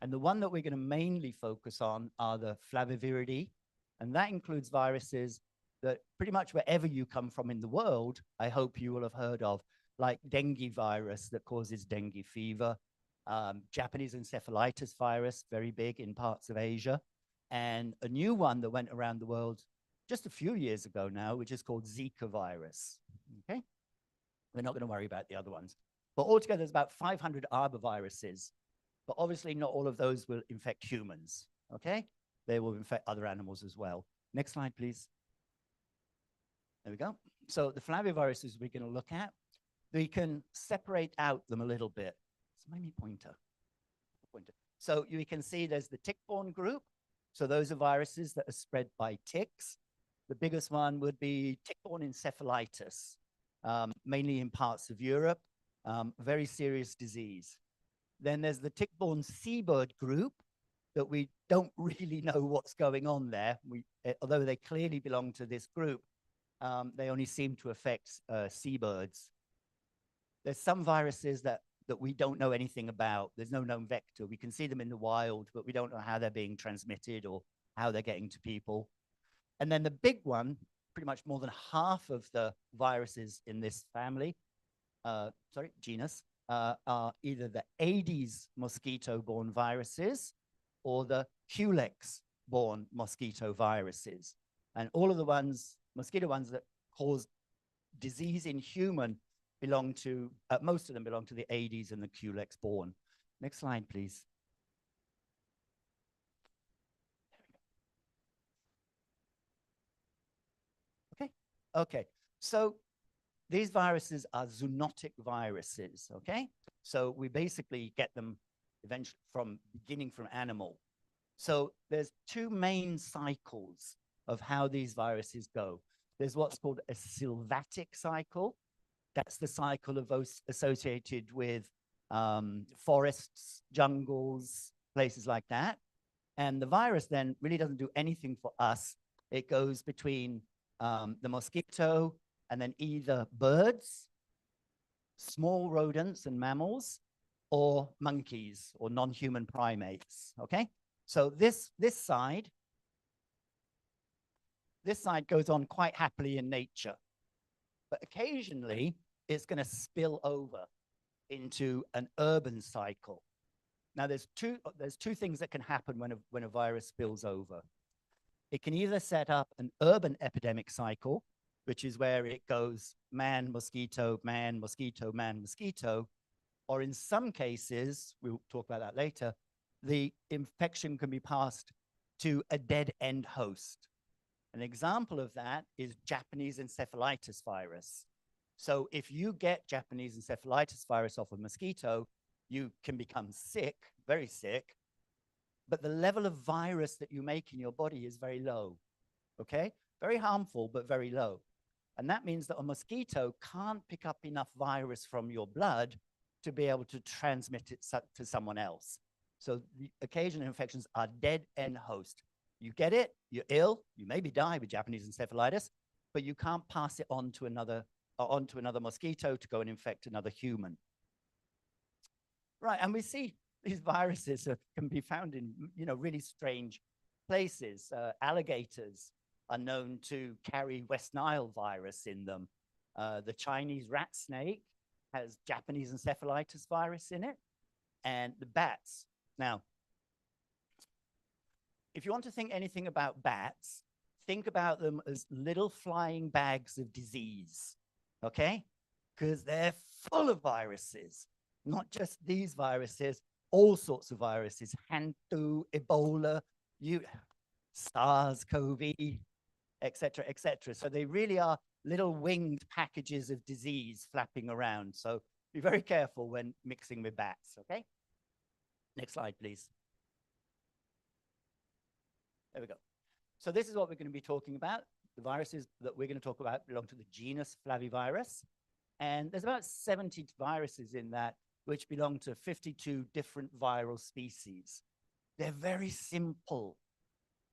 And the one that we're going to mainly focus on are the Flaviviridae, and that includes viruses that pretty much wherever you come from in the world, I hope you will have heard of, like dengue virus that causes dengue fever, Japanese encephalitis virus, very big in parts of Asia, and a new one that went around the world just a few years ago now, which is called Zika virus, okay? We're not going to worry about the other ones. But altogether, there's about 500 arboviruses, but obviously not all of those will infect humans, okay? They will infect other animals as well. Next slide, please. There we go. So the flaviviruses we're going to look at, we can separate out them a little bit. It's my pointer. So you can see there's the tick-borne group. So those are viruses that are spread by ticks. The biggest one would be tick-borne encephalitis, mainly in parts of Europe, very serious disease. Then there's the tick-borne seabird group that we don't really know what's going on there. Although they clearly belong to this group, they only seem to affect seabirds. There's some viruses that we don't know anything about. There's no known vector. We can see them in the wild, but we don't know how they're being transmitted or how they're getting to people. And then the big one, pretty much more than half of the viruses in this family, genus, are either the Aedes mosquito-borne viruses or the Culex-borne mosquito viruses. And all of the ones, mosquito ones that cause disease in human belong to, most of them belong to the Aedes and the Culex-borne. Next slide, please. Okay, okay. So these viruses are zoonotic viruses, okay? So we basically get them eventually beginning from animal. So there's 2 main cycles of how these viruses go. There's what's called a sylvatic cycle. That's the cycle of those associated with forests, jungles, places like that. And the virus then really doesn't do anything for us. It goes between the mosquito and then either birds, small rodents and mammals, or monkeys or non-human primates, okay? So this side goes on quite happily in nature, but occasionally it's going to spill over into an urban cycle. Now there's two things that can happen when a virus spills over. It can either set up an urban epidemic cycle, which is where it goes man, mosquito, man, mosquito, man, mosquito, or in some cases, we'll talk about that later, the infection can be passed to a dead end host. An example of that is Japanese encephalitis virus. So if you get Japanese encephalitis virus off a mosquito, you can become sick, very sick, but the level of virus that you make in your body is very low, okay? Very harmful, but very low. And that means that a mosquito can't pick up enough virus from your blood to be able to transmit it to someone else. So the occasional infections are dead end host. You get it, you're ill, you maybe die with Japanese encephalitis, but you can't pass it on to another mosquito to go and infect another human. Right, and we see these viruses can be found in really strange places. Alligators are known to carry West Nile virus in them. The Chinese rat snake has Japanese encephalitis virus in it, and the bats. Now, if you want to think anything about bats, think about them as little flying bags of disease, okay? Because they're full of viruses, not just these viruses, all sorts of viruses, Hantu, Ebola, SARS-CoV, et cetera, et cetera. So they really are little winged packages of disease flapping around. So be very careful when mixing with bats, okay? Next slide, please. There we go. So this is what we're going to be talking about. The viruses that we're going to talk about belong to the genus Flavivirus. And there's about 70 viruses in that, which belong to 52 different viral species. They're very simple.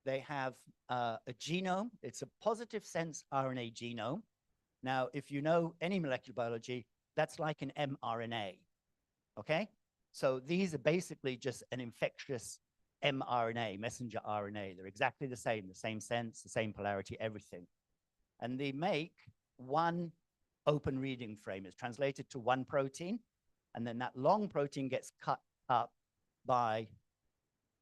They have a genome. It's a positive sense RNA genome. Now, if you know any molecular biology, that's like an mRNA, okay? So these are basically just an infectious mRNA, messenger RNA. They're exactly the same sense, the same polarity, everything. And they make one open reading frame. It's translated to one protein, and then that long protein gets cut up by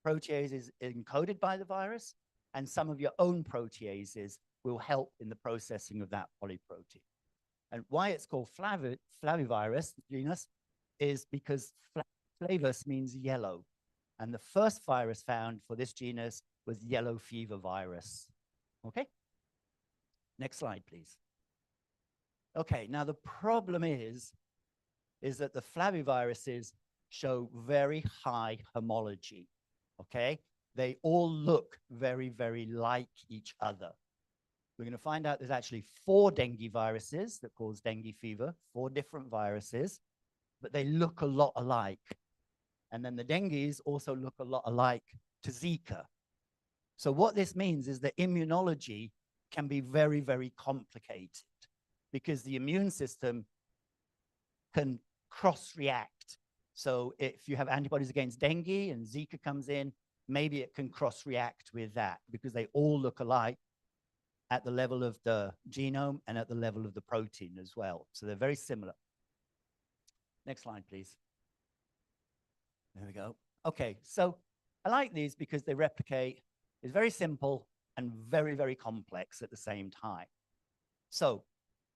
proteases encoded by the virus, and some of your own proteases will help in the processing of that polyprotein. And why it's called Flavivirus, the genus, is because flavus means yellow. And the first virus found for this genus was yellow fever virus. Okay? Next slide, please. Okay, now the problem is that the flaviviruses show very high homology. Okay? They all look very, very like each other. We're going to find out there's actually 4 dengue viruses that cause dengue fever, 4 different viruses, but they look a lot alike. And then the dengues also look a lot alike to Zika. So what this means is that immunology can be very, very complicated because the immune system can cross-react. So if you have antibodies against dengue and Zika comes in, maybe it can cross-react with that because they all look alike at the level of the genome and at the level of the protein as well. So they're very similar. Next slide, please. There we go. Okay, so I like these because they replicate. It's very simple and very, very complex at the same time. So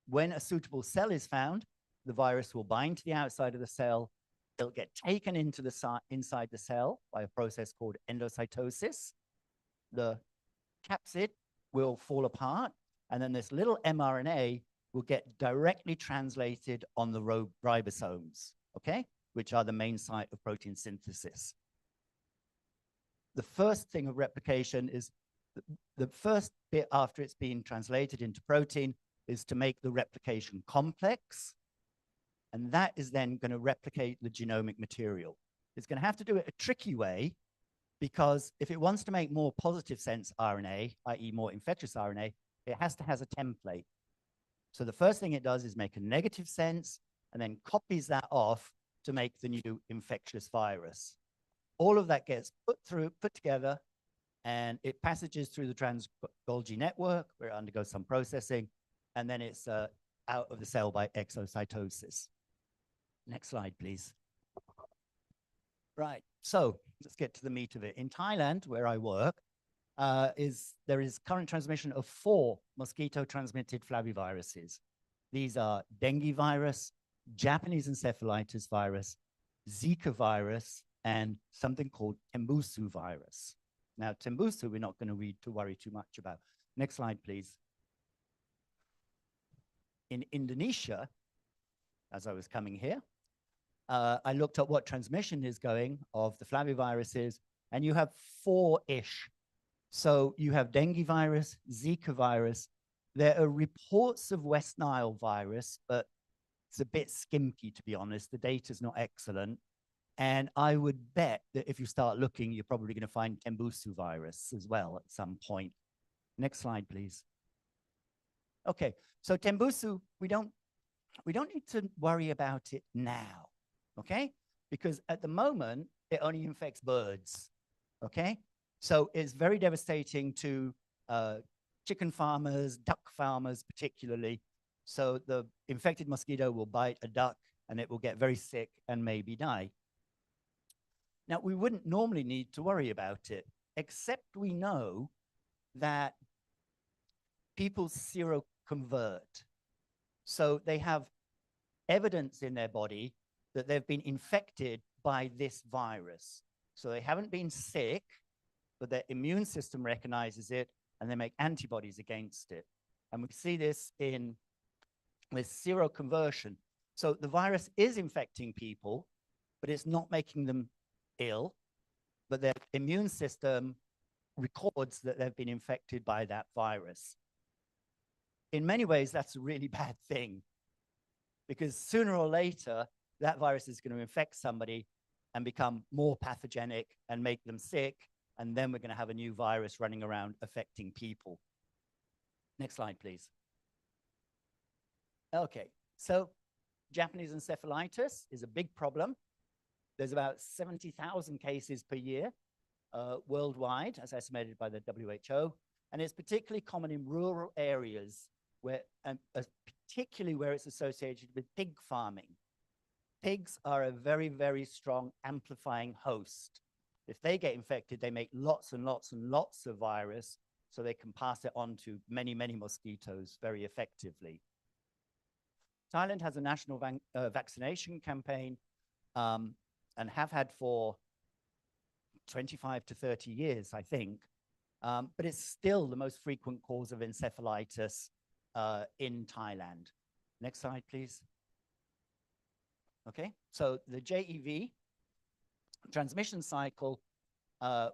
when a suitable cell is found, the virus will bind to the outside of the cell. It'll get taken into the inside the cell by a process called endocytosis. The capsid will fall apart, and then this little mRNA will get directly translated on the ribosomes, okay, which are the main site of protein synthesis. The first thing of replication is the first bit after it's been translated into protein is to make the replication complex, and that is then going to replicate the genomic material. It's going to have to do it a tricky way, because if it wants to make more positive sense RNA, i.e. more infectious RNA, it has to have a template. So the first thing it does is make a negative sense and then copies that off to make the new infectious virus. All of that gets put together, and it passages through the trans-Golgi network where it undergoes some processing, and then it's out of the cell by exocytosis. Next slide, please. Right, so let's get to the meat of it. In Thailand, where I work, there is current transmission of 4 mosquito-transmitted flaviviruses. These are dengue virus, Japanese encephalitis virus, Zika virus, and something called Tembusu virus. Now, Tembusu, we're not going to worry too much about. Next slide, please. In Indonesia, as I was coming here, I looked at what transmission is going of the flaviviruses, and you have 4-ish. So you have dengue virus, Zika virus. There are reports of West Nile virus, but it's a bit skimpy, to be honest. The data's not excellent. And I would bet that if you start looking, you're probably going to find Tembusu virus as well at some point. Next slide, please. Okay, so Tembusu, we don't need to worry about it now, okay? Because at the moment, it only infects birds, okay? So it's very devastating to chicken farmers, duck farmers particularly. So the infected mosquito will bite a duck and it will get very sick and maybe die. Now, we wouldn't normally need to worry about it, except we know that people seroconvert. So they have evidence in their body that they've been infected by this virus. So they haven't been sick, but their immune system recognizes it and they make antibodies against it. And we see this in with seroconversion. So the virus is infecting people, but it's not making them ill, but their immune system records that they've been infected by that virus. In many ways, that's a really bad thing, because sooner or later, that virus is going to infect somebody and become more pathogenic and make them sick, and then we're going to have a new virus running around affecting people. Next slide, please. Okay, so Japanese encephalitis is a big problem. There's about 70,000 cases per year worldwide, as estimated by the WHO, and it's particularly common in rural areas, where, particularly where it's associated with pig farming. Pigs are a very, very strong amplifying host. If they get infected, they make lots and lots and lots of virus, so they can pass it on to many, many mosquitoes very effectively. Thailand has a national vaccination campaign and have had for 25 to 30 years, I think. But it's still the most frequent cause of encephalitis in Thailand. Next slide, please. Okay, so the JEV transmission cycle,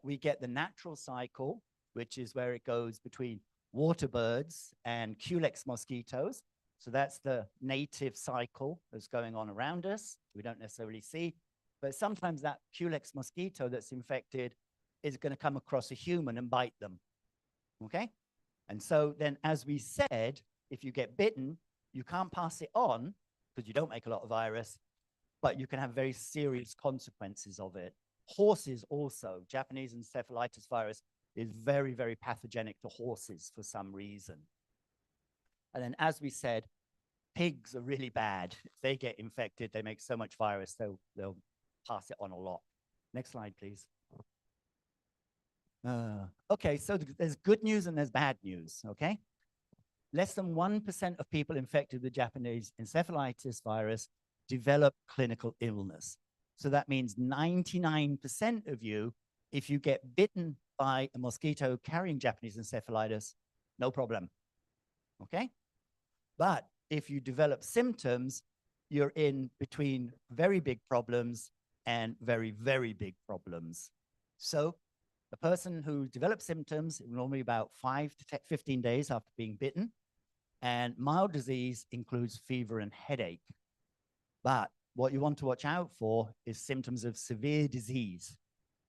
we get the natural cycle, which is where it goes between water birds and Culex mosquitoes. So that's the native cycle that's going on around us. We don't necessarily see, but sometimes that Culex mosquito that's infected is going to come across a human and bite them. Okay? And so then, as we said, if you get bitten, you can't pass it on because you don't make a lot of virus, but you can have very serious consequences of it. Horses also, Japanese encephalitis virus is very, very pathogenic to horses for some reason. And then, as we said, pigs are really bad. If they get infected, they make so much virus, they'll pass it on a lot. Next slide, please. Okay, so there's good news and there's bad news, okay? Less than 1% of people infected with Japanese encephalitis virus develop clinical illness. So that means 99% of you, if you get bitten by a mosquito carrying Japanese encephalitis, no problem, okay? But if you develop symptoms, you're in between very big problems and very, very big problems. So the person who develops symptoms, normally about 5 to 15 days after being bitten, and mild disease includes fever and headache. But what you want to watch out for is symptoms of severe disease,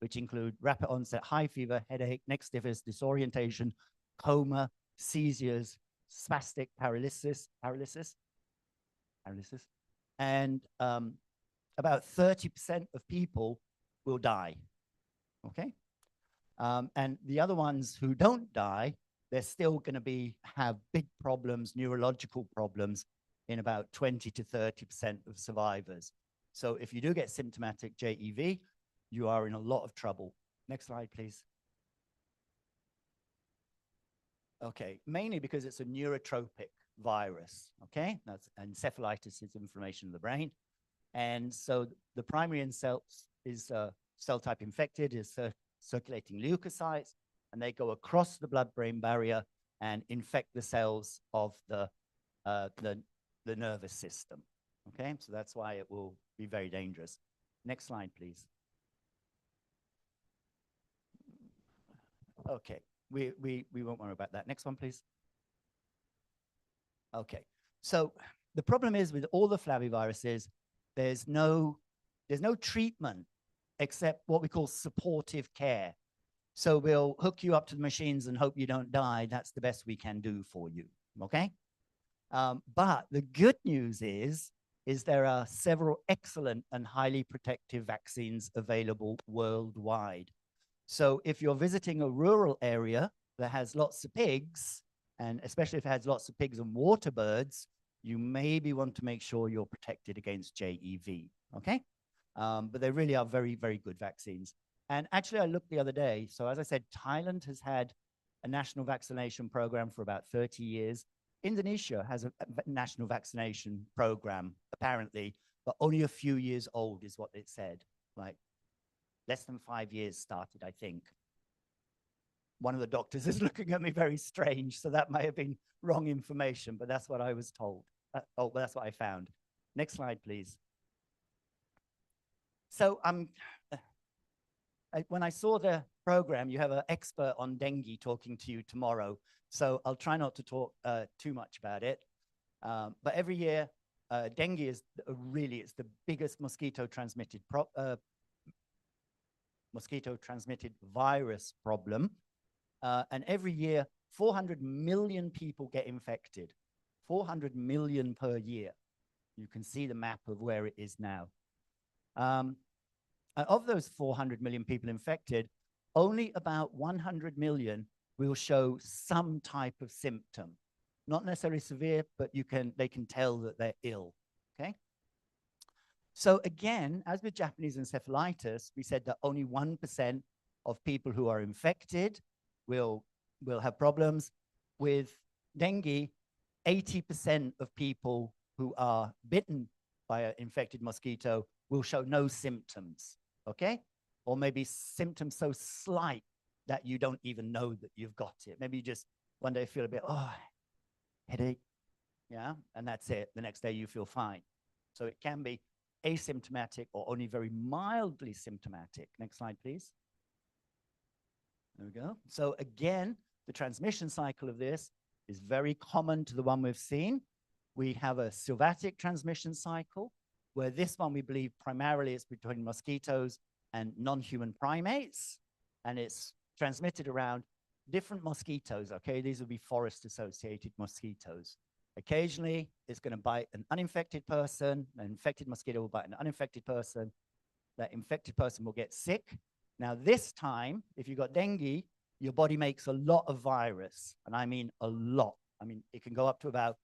which include rapid onset high fever, headache, neck stiffness, disorientation, coma, seizures, spastic paralysis, and about 30% of people will die, okay? And the other ones who don't die, they're still going to have big problems, neurological problems, in about 20 to 30% of survivors. So if you do get symptomatic JEV, you are in a lot of trouble. Next slide, please. Okay, mainly because it's a neurotropic virus, okay? That's encephalitis is inflammation of the brain. And so the primary cell is cell type infected, is circulating leukocytes, and they go across the blood-brain barrier and infect the cells of the nervous system, okay? So that's why it will be very dangerous. Next slide, please. Okay, we won't worry about that. Next one, please. Okay, so the problem is with all the flaviviruses, there's no treatment except what we call supportive care. So we'll hook you up to the machines and hope you don't die. That's the best we can do for you, okay? But the good news is there are several excellent and highly protective vaccines available worldwide. So if you're visiting a rural area that has lots of pigs, and especially if it has lots of pigs and water birds, you maybe want to make sure you're protected against JEV, okay? But they really are very, very good vaccines. And actually, I looked the other day. So as I said, Thailand has had a national vaccination program for about 30 years. Indonesia has a national vaccination program, apparently, but only a few years old is what it said. Like less than 5 years started, I think. One of the doctors is looking at me very strange, so that may have been wrong information, but that's what I was told. But that's what I found. Next slide, please. So when I saw the program, you have an expert on dengue talking to you tomorrow. So I'll try not to talk too much about it. But every year, dengue is really, it's the biggest mosquito-transmitted virus problem. And every year, 400 million people get infected. 400 million per year. You can see the map of where it is now. Of those 400 million people infected, only about 100 million will show some type of symptom. Not necessarily severe, but they can tell that they're ill, okay? So again, as with Japanese encephalitis, we said that only 1% of people who are infected will have problems. With dengue, 80% of people who are bitten by an infected mosquito will show no symptoms, okay? Or maybe symptoms so slight that you don't even know that you've got it. Maybe you just one day feel a bit, headache, yeah? And that's it. The next day you feel fine. So it can be asymptomatic or only very mildly symptomatic. Next slide, please. There we go. So again, the transmission cycle of this is very common to the one we've seen. We have a sylvatic transmission cycle, where this one we believe primarily is between mosquitoes and non-human primates, and it's transmitted around different mosquitoes, okay? These will be forest-associated mosquitoes. Occasionally, it's going to bite an uninfected person. An infected mosquito will bite an uninfected person. That infected person will get sick. Now, this time, if you've got dengue, your body makes a lot of virus, and I mean a lot. I mean, it can go up to about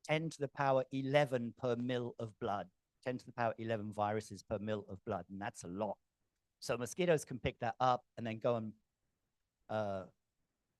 10 to the power 11 per mil of blood, 10 to the power 11 viruses per mil of blood, and that's a lot. So mosquitoes can pick that up and then go and,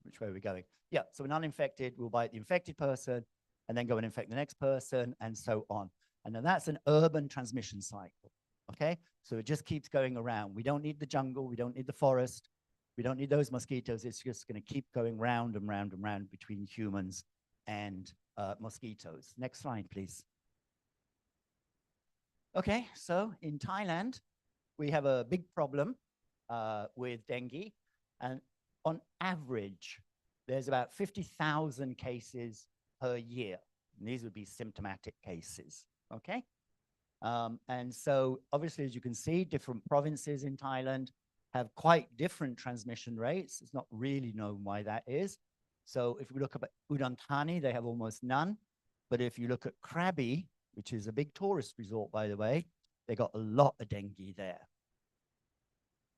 which way are we going? Yeah, so an uninfected will bite the infected person and then go and infect the next person and so on. And then that's an urban transmission cycle, okay? So it just keeps going around. We don't need the jungle, we don't need the forest, we don't need those mosquitoes. It's just gonna keep going round and round and round between humans and mosquitoes. Next slide, please. Okay, so in Thailand, we have a big problem with dengue. And on average, there's about 50,000 cases per year. And these would be symptomatic cases, okay? And so obviously, as you can see, different provinces in Thailand have quite different transmission rates. It's not really known why that is. So if we look at Udon Thani, they have almost none. But if you look at Krabi, which is a big tourist resort, by the way, they got a lot of dengue there.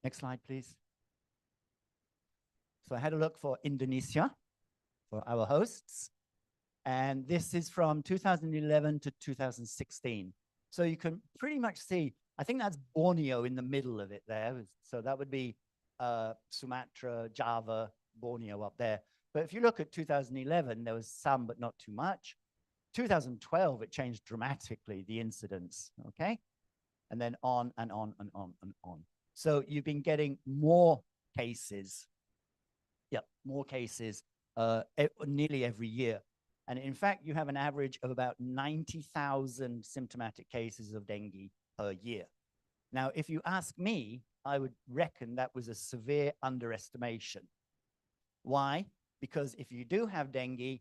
Next slide, please. So I had a look for Indonesia, for our hosts. And this is from 2011 to 2016. So you can pretty much see, I think that's Borneo in the middle of it there. So that would be Sumatra, Java, Borneo up there. But if you look at 2011, there was some, but not too much. 2012, it changed dramatically, the incidence, okay? And then on and on and on and on. So you've been getting more cases. Yep, more cases nearly every year. And in fact, you have an average of about 90,000 symptomatic cases of dengue per year. Now, if you ask me, I would reckon that was a severe underestimation. Why? Because if you do have dengue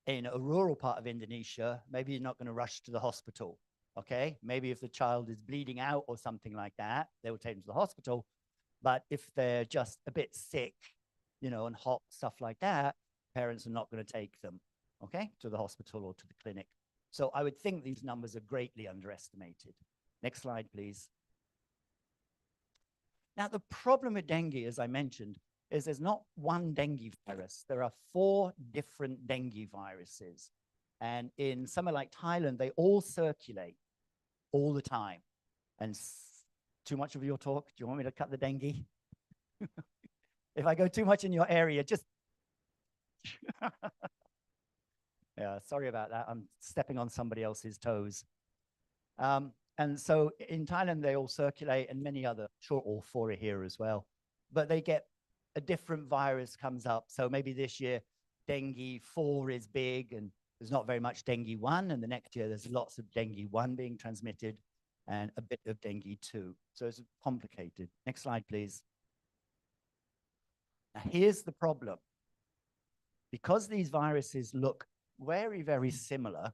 in a rural part of Indonesia, maybe you're not going to rush to the hospital, okay? Maybe if the child is bleeding out or something like that, they will take them to the hospital. But if they're just a bit sick, you know, and hot, stuff like that, parents are not going to take them, okay, to the hospital or to the clinic. So I would think these numbers are greatly underestimated. Next slide, please. Now, the problem with dengue, as I mentioned, is there's not one dengue virus. There are 4 different dengue viruses. And in somewhere like Thailand, they all circulate all the time. And too much of your talk, do you want me to cut the dengue? If I go too much in your area, just... Yeah, sorry about that. I'm stepping on somebody else's toes. And so in Thailand, they all circulate, and many other, sure, all 4 are here as well. But they get a different virus comes up. So maybe this year, dengue 4 is big, and there's not very much dengue 1. And the next year, there's lots of dengue 1 being transmitted. and a bit of dengue 2. So it's complicated. Next slide, please. Now, here's the problem. Because these viruses look very, very similar,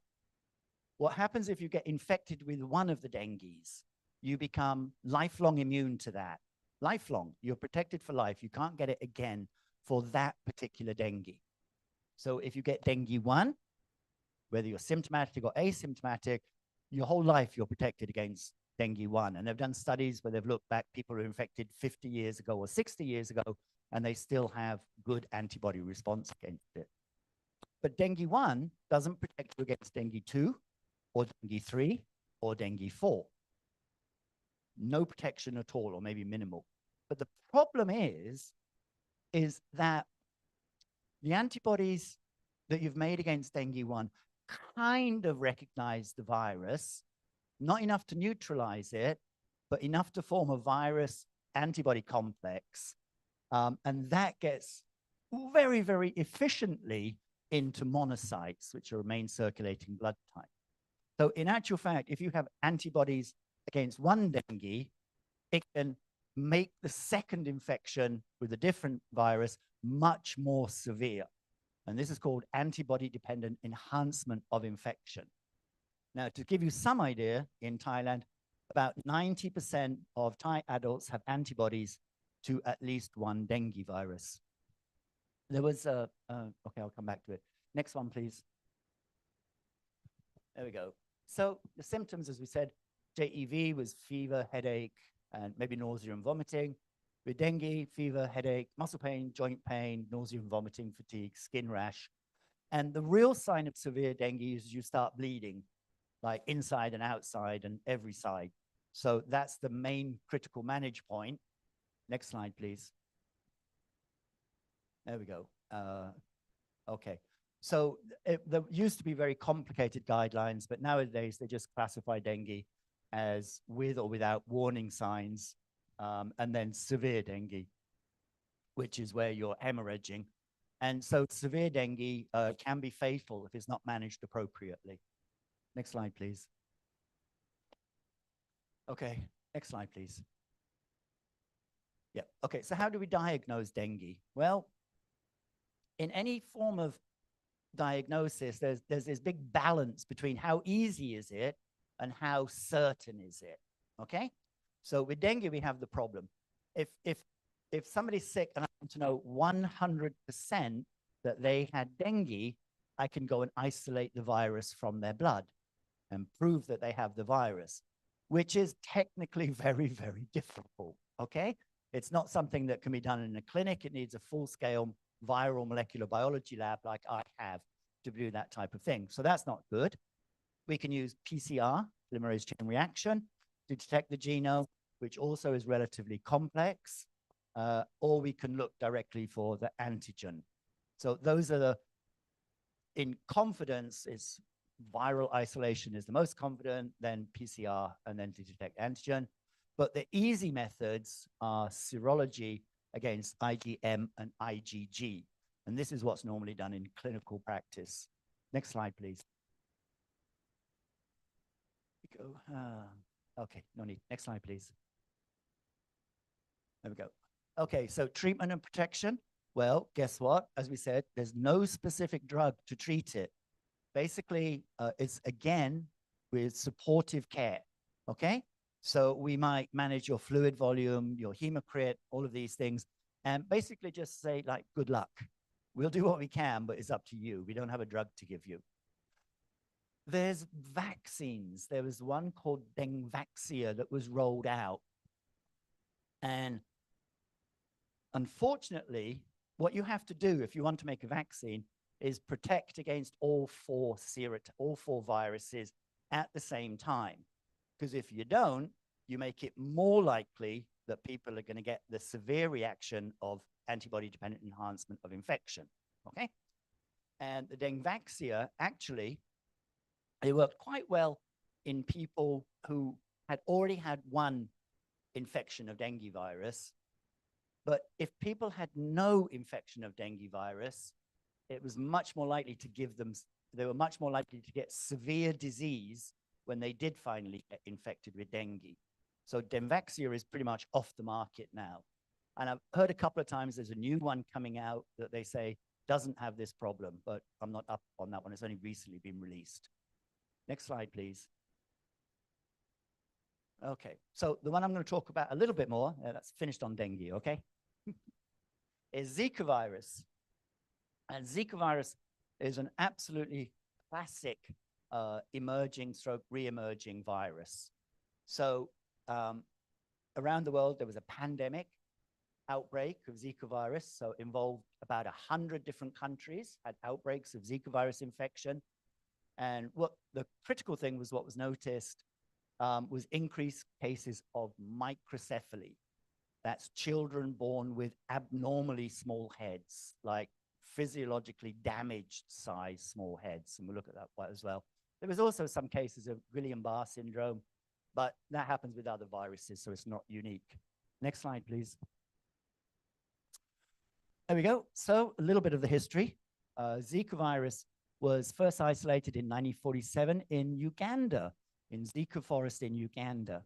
what happens if you get infected with one of the dengues? You become lifelong immune to that. Lifelong. You're protected for life. You can't get it again for that particular dengue. So if you get dengue 1, whether you're symptomatic or asymptomatic, your whole life you're protected against dengue 1. And they've done studies where they've looked back, people who were infected 50 years ago or 60 years ago, and they still have good antibody response against it. But dengue 1 doesn't protect you against dengue 2 or dengue 3 or dengue 4. No protection at all, or maybe minimal. But the problem is that the antibodies that you've made against dengue 1 kind of recognize the virus, not enough to neutralize it, but enough to form a virus antibody complex. And that gets very, very efficiently into monocytes, which are a main circulating blood type. So in actual fact, if you have antibodies against one dengue, it can make the second infection with a different virus much more severe. And this is called antibody-dependent enhancement of infection. Now, to give you some idea, in Thailand, about 90% of Thai adults have antibodies to at least one dengue virus. There was a, okay, I'll come back to it. Next one, please. There we go. So the symptoms, as we said, JEV was fever, headache, and maybe nausea and vomiting. With dengue, fever, headache, muscle pain, joint pain, nausea and vomiting, fatigue, skin rash. And the real sign of severe dengue is you start bleeding, like inside and outside and every side. So that's the main critical manage point. Next slide, please. There we go. Okay. So there used to be very complicated guidelines, but nowadays they just classify dengue as with or without warning signs, and then severe dengue, which is where you're hemorrhaging. And so severe dengue can be fatal if it's not managed appropriately. Next slide, please. Okay, next slide, please. Yeah, okay, so how do we diagnose dengue? Well, in any form of diagnosis, there's this big balance between how easy is it and how certain is it, okay? So with dengue, we have the problem. If somebody's sick and I want to know 100% that they had dengue, I can go and isolate the virus from their blood and prove that they have the virus, which is technically very, very difficult, okay? It's not something that can be done in a clinic. It needs a full-scale viral molecular biology lab like I have to do that type of thing. So that's not good. We can use PCR, polymerase chain reaction, to detect the genome, which also is relatively complex, or we can look directly for the antigen. So those are the, in confidence, it's viral isolation is the most confident, then PCR, and then to detect antigen. But the easy methods are serology against IgM and IgG. And this is what's normally done in clinical practice. Next slide, please. Go. Okay, no need. Next slide, please. There we go. Okay, so treatment and protection. Well, guess what? As we said, there's no specific drug to treat it. Basically, it's again with supportive care, okay? So we might manage your fluid volume, your hemocrit, all of these things, and basically just say like, good luck. We'll do what we can, but it's up to you. We don't have a drug to give you. There's vaccines. There was one called Dengvaxia that was rolled out. And unfortunately, what you have to do if you want to make a vaccine is protect against all four viruses at the same time. Because if you don't, you make it more likely that people are going to get the severe reaction of antibody-dependent enhancement of infection, okay? And the Dengvaxia, actually, it worked quite well in people who had already had one infection of dengue virus. But if people had no infection of dengue virus, it was much more likely to give them, they were much more likely to get severe disease when they did finally get infected with dengue. So Dengvaxia is pretty much off the market now. And I've heard a couple of times there's a new one coming out that they say doesn't have this problem, but I'm not up on that one. It's only recently been released. Next slide, please. Okay, so the one I'm going to talk about a little bit more, that's finished on dengue, okay, is Zika virus. And Zika virus is an absolutely classic emerging stroke re-emerging virus. So around the world, there was a pandemic outbreak of Zika virus. So involved about 100 different countries had outbreaks of Zika virus infection. And what the critical thing was, what was noticed was increased cases of microcephaly. That's children born with abnormally small heads, like physiologically damaged size small heads. And we'll look at that as well. There was also some cases of Guillain-Barré syndrome, but that happens with other viruses, so it's not unique. Next slide, please. There we go. So a little bit of the history. Zika virus was first isolated in 1947 in Uganda, in Zika forest in Uganda.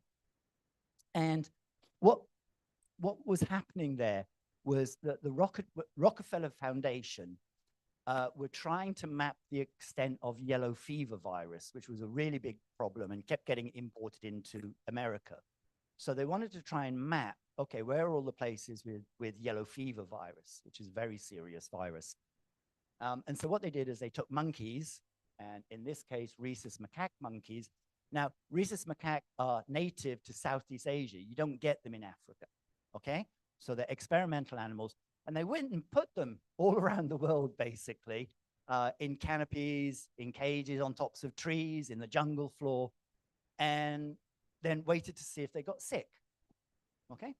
And what was happening there was that the Rockefeller Foundation were trying to map the extent of yellow fever virus, which was a really big problem and kept getting imported into America. So they wanted to try and map, okay, where are all the places with yellow fever virus, which is a very serious virus. And so what they did is they took monkeys, and in this case, rhesus macaque monkeys. Now, rhesus macaque are native to Southeast Asia. You don't get them in Africa, okay? So they're experimental animals. And they went and put them all around the world, basically, in canopies, in cages, on tops of trees, in the jungle floor, and then waited to see if they got sick, okay?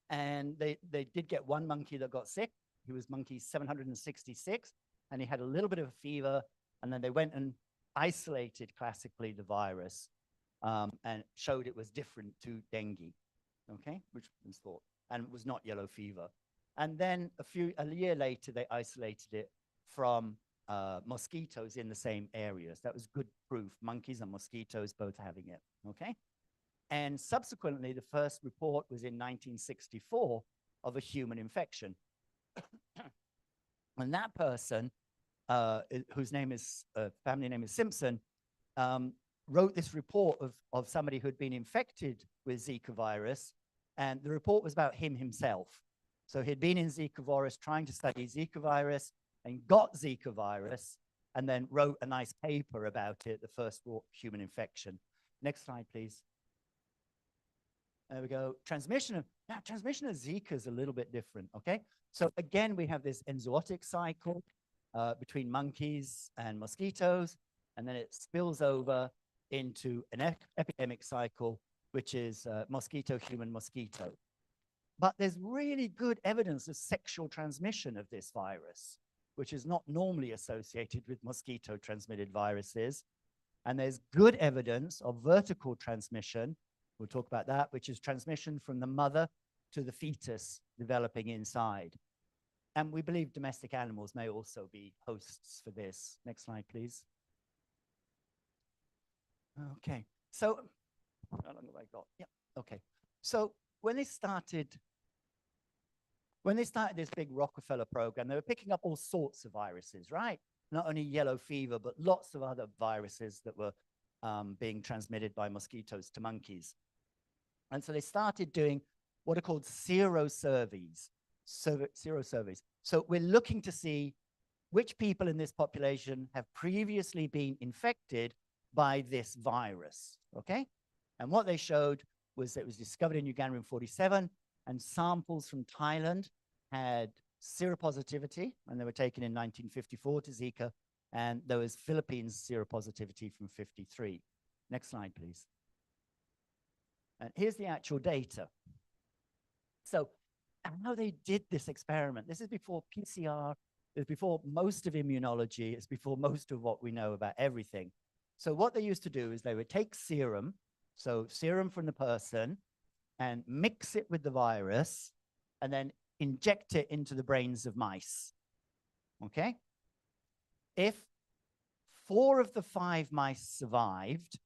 And they did get one monkey that got sick. He was monkey 766, and he had a little bit of a fever, and then they went and isolated classically the virus and showed it was different to dengue, okay, which was thought, and it was not yellow fever. And then a year later, they isolated it from mosquitoes in the same areas. That was good proof, monkeys and mosquitoes both having it, okay? And subsequently, the first report was in 1964 of a human infection. And that person, whose name is, family name is Simpson, wrote this report of somebody who'd been infected with Zika virus, and the report was about him himself. So he'd been in Zika virus, trying to study Zika virus, and got Zika virus, and then wrote a nice paper about it, the first human infection. Next slide, please. There we go. Transmission of Zika is a little bit different, okay? So again, we have this enzootic cycle between monkeys and mosquitoes, and then it spills over into an epidemic cycle, which is mosquito, human, mosquito. But there's really good evidence of sexual transmission of this virus, which is not normally associated with mosquito-transmitted viruses. And there's good evidence of vertical transmission. We'll talk about that, which is transmission from the mother to the fetus developing inside. And we believe domestic animals may also be hosts for this. Next slide, please. Okay, so how long have I got? Yeah, okay. So when they started this big Rockefeller program, they were picking up all sorts of viruses, right? Not only yellow fever, but lots of other viruses that were being transmitted by mosquitoes to monkeys. And so they started doing what are called serosurveys. So we're looking to see which people in this population have previously been infected by this virus, okay? And what they showed was that it was discovered in Uganda in 47, and samples from Thailand had seropositivity, and they were taken in 1954 to Zika, and there was Philippines seropositivity from 53. Next slide, please. And here's the actual data. So how they did this experiment, this is before PCR, it's before most of immunology, it's before most of what we know about everything. So what they used to do is they would take serum, so serum from the person, and mix it with the virus, and then inject it into the brains of mice, okay? If 4 of the 5 mice survived,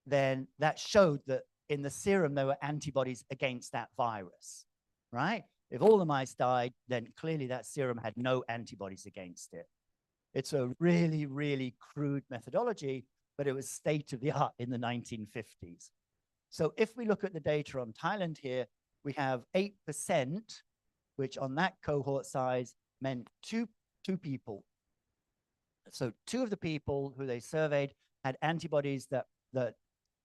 then that showed that in the serum there were antibodies against that virus, right? If all the mice died, then clearly that serum had no antibodies against it. It's a really, really crude methodology, but it was state of the art in the 1950s. So if we look at the data on Thailand here, we have 8%, which on that cohort size meant two people. So 2 of the people who they surveyed had antibodies that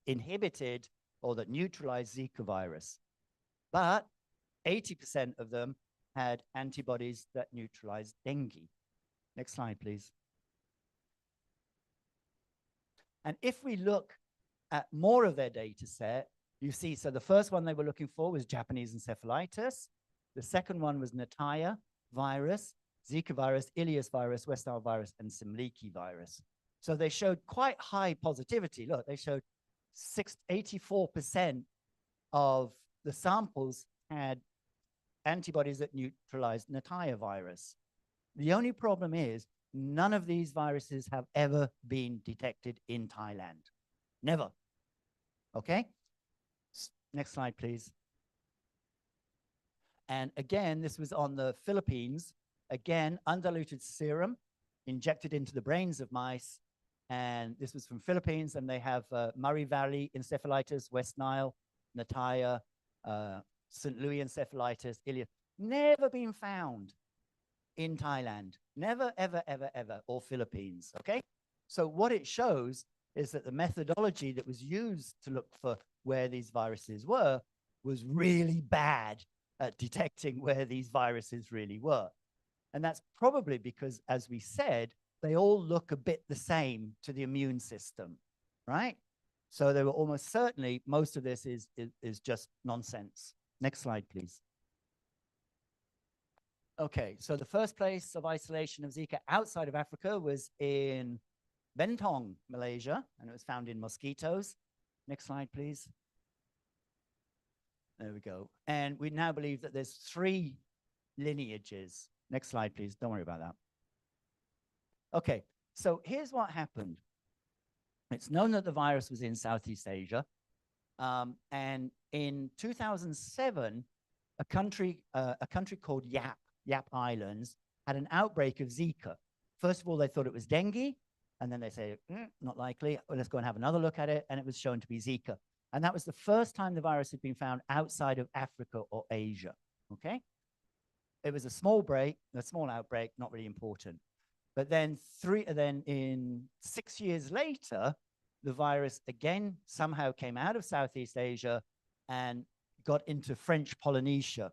inhibited or that neutralized Zika virus. But 80% of them had antibodies that neutralized dengue. Next slide, please. And if we look at more of their data set, you see, so the first one they were looking for was Japanese encephalitis. The second one was Nataya virus, Zika virus, Ileus virus, West Nile virus, and Simliki virus. So they showed quite high positivity. Look, they showed 84% of the samples had antibodies that neutralized Nataya virus. The only problem is none of these viruses have ever been detected in Thailand. Never. Okay? Next slide, please. And again, this was on the Philippines. Again, undiluted serum injected into the brains of mice. And this was from Philippines, and they have Murray Valley encephalitis, West Nile, Nataya, St. Louis encephalitis, Ileus. Never been found in Thailand. Never, ever, ever, ever, or Philippines, okay? So what it shows is that the methodology that was used to look for where these viruses were was really bad at detecting where these viruses really were. And that's probably because, as we said, they all look a bit the same to the immune system, right? So they were almost certainly, most of this is just nonsense. Next slide, please. Okay, so the first place of isolation of Zika outside of Africa was in Bentong, Malaysia, and it was found in mosquitoes. Next slide, please. There we go. And we now believe that there's 3 lineages. Next slide, please. Don't worry about that. Okay, so here's what happened. It's known that the virus was in Southeast Asia. And in 2007, a country called Yap Islands had an outbreak of Zika. First of all, they thought it was dengue. And then they say, not likely. Well, let's go and have another look at it. And it was shown to be Zika. And that was the first time the virus had been found outside of Africa or Asia. Okay? It was a small outbreak, not really important. But then 6 years later, the virus again somehow came out of Southeast Asia and got into French Polynesia.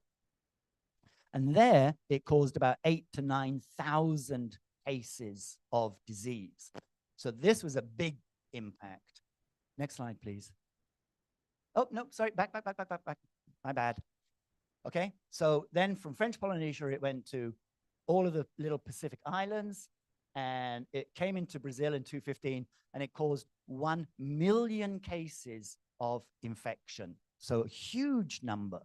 And there it caused about 8,000 to 9,000 cases of disease. So this was a big impact. Next slide, please. Oh, no, sorry, back. My bad. Okay, so then from French Polynesia, it went to all of the little Pacific islands, and it came into Brazil in 2015, and it caused 1 million cases of infection. So a huge number.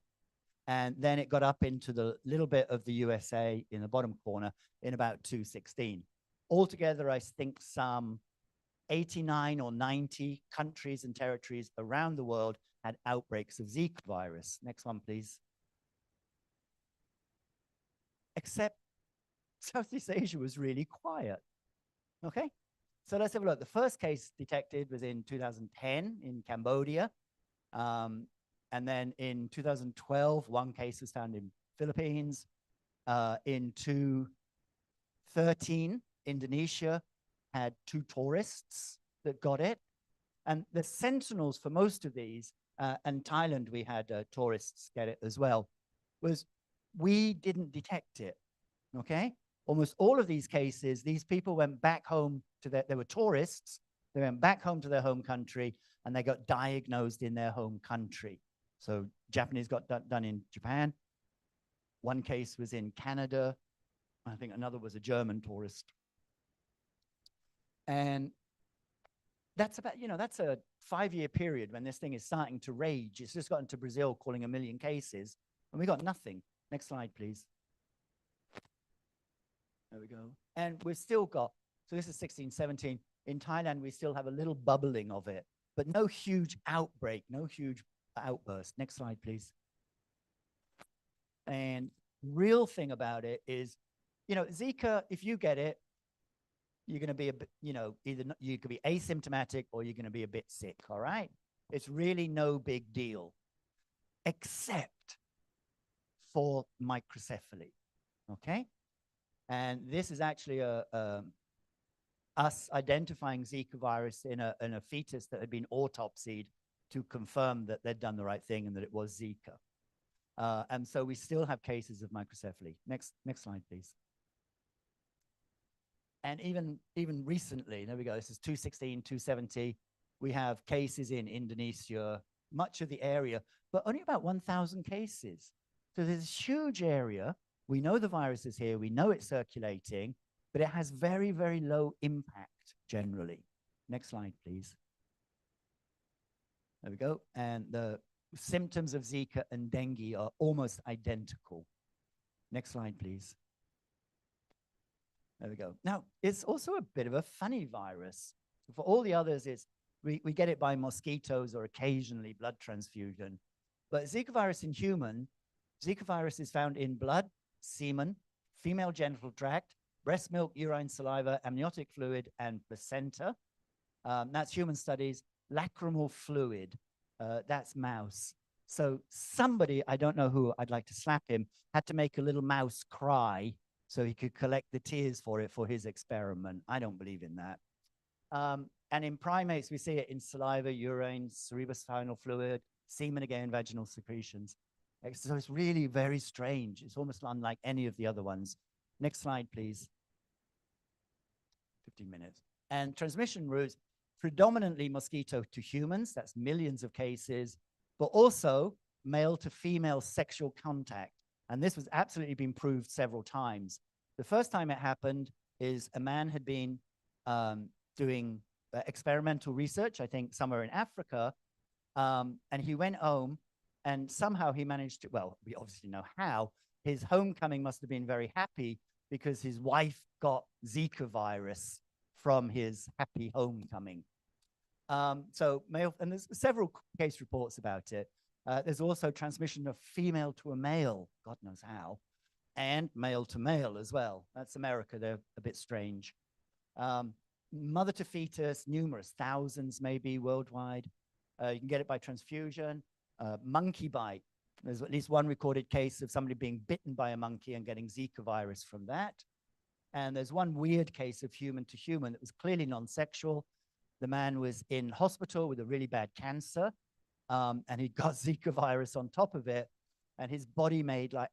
And then it got up into the little bit of the USA in the bottom corner in about 2016. Altogether, I think some 89 or 90 countries and territories around the world had outbreaks of Zika virus. Next one, please. Except Southeast Asia was really quiet. Okay, so let's have a look. The first case detected was in 2010 in Cambodia. And then in 2012, 1 case was found in Philippines. In 2013, Indonesia had 2 tourists that got it. And the sentinels for most of these, and Thailand, we had tourists get it as well, was we didn't detect it, okay? Almost all of these cases, these people went back home to they were tourists, they went back home to their home country, and they got diagnosed in their home country. So Japanese got done in Japan. 1 case was in Canada. I think another was a German tourist. And that's about, that's a 5-year period when this thing is starting to rage. It's just gotten to Brazil calling 1 million cases, and we got nothing. Next slide, please. There we go. And we've still got So this is 16, 17. In Thailand, we still have a little bubbling of it, but no huge outbreak, no huge outburst. Next slide, please. And real thing about it is, you know, Zika, if you get it, you're going to be a bit, you know, either you could be asymptomatic or you're going to be a bit sick. All right. It's really no big deal, except for microcephaly. Okay. And this is actually us identifying Zika virus in a fetus that had been autopsied to confirm that they'd done the right thing and that it was Zika. And so we still have cases of microcephaly. Next slide, please. And even recently, there we go, this is 216, 270. We have cases in Indonesia, much of the area, but only about 1,000 cases. So there's a huge area. We know the virus is here. We know it's circulating, but it has very, very low impact generally. Next slide, please. There we go. And the symptoms of Zika and dengue are almost identical. Next slide, please. There we go. Now, it's also a bit of a funny virus. For all the others, we get it by mosquitoes or occasionally blood transfusion. But Zika virus in human, Zika virus is found in blood, semen, female genital tract, breast milk, urine, saliva, amniotic fluid, and placenta. That's human studies. Lacrimal fluid, that's mouse. So somebody, I don't know who, I'd like to slap him, had to make a little mouse cry so he could collect the tears for it for his experiment. I don't believe in that. And in primates, we see it in saliva, urine, cerebrospinal fluid, semen again, vaginal secretions. So it's really very strange. It's almost unlike any of the other ones. Next slide, please. 15 minutes. And transmission routes, predominantly mosquito to humans, that's millions of cases, but also male to female sexual contact. And this was absolutely been proved several times. The first time it happened is a man had been doing experimental research, I think somewhere in Africa, and he went home and somehow he managed to, well, we obviously know how, his homecoming must have been very happy because his wife got Zika virus from his happy homecoming. So male, and there's several case reports about it. There's also transmission of female to a male, God knows how, and male to male as well. That's America, they're a bit strange. Mother to fetus, numerous, thousands maybe worldwide. You can get it by transfusion. Monkey bite, there's at least one recorded case of somebody being bitten by a monkey and getting Zika virus from that. And there's one weird case of human to human that was clearly non-sexual. The man was in hospital with a really bad cancer, and he got Zika virus on top of it, and his body made like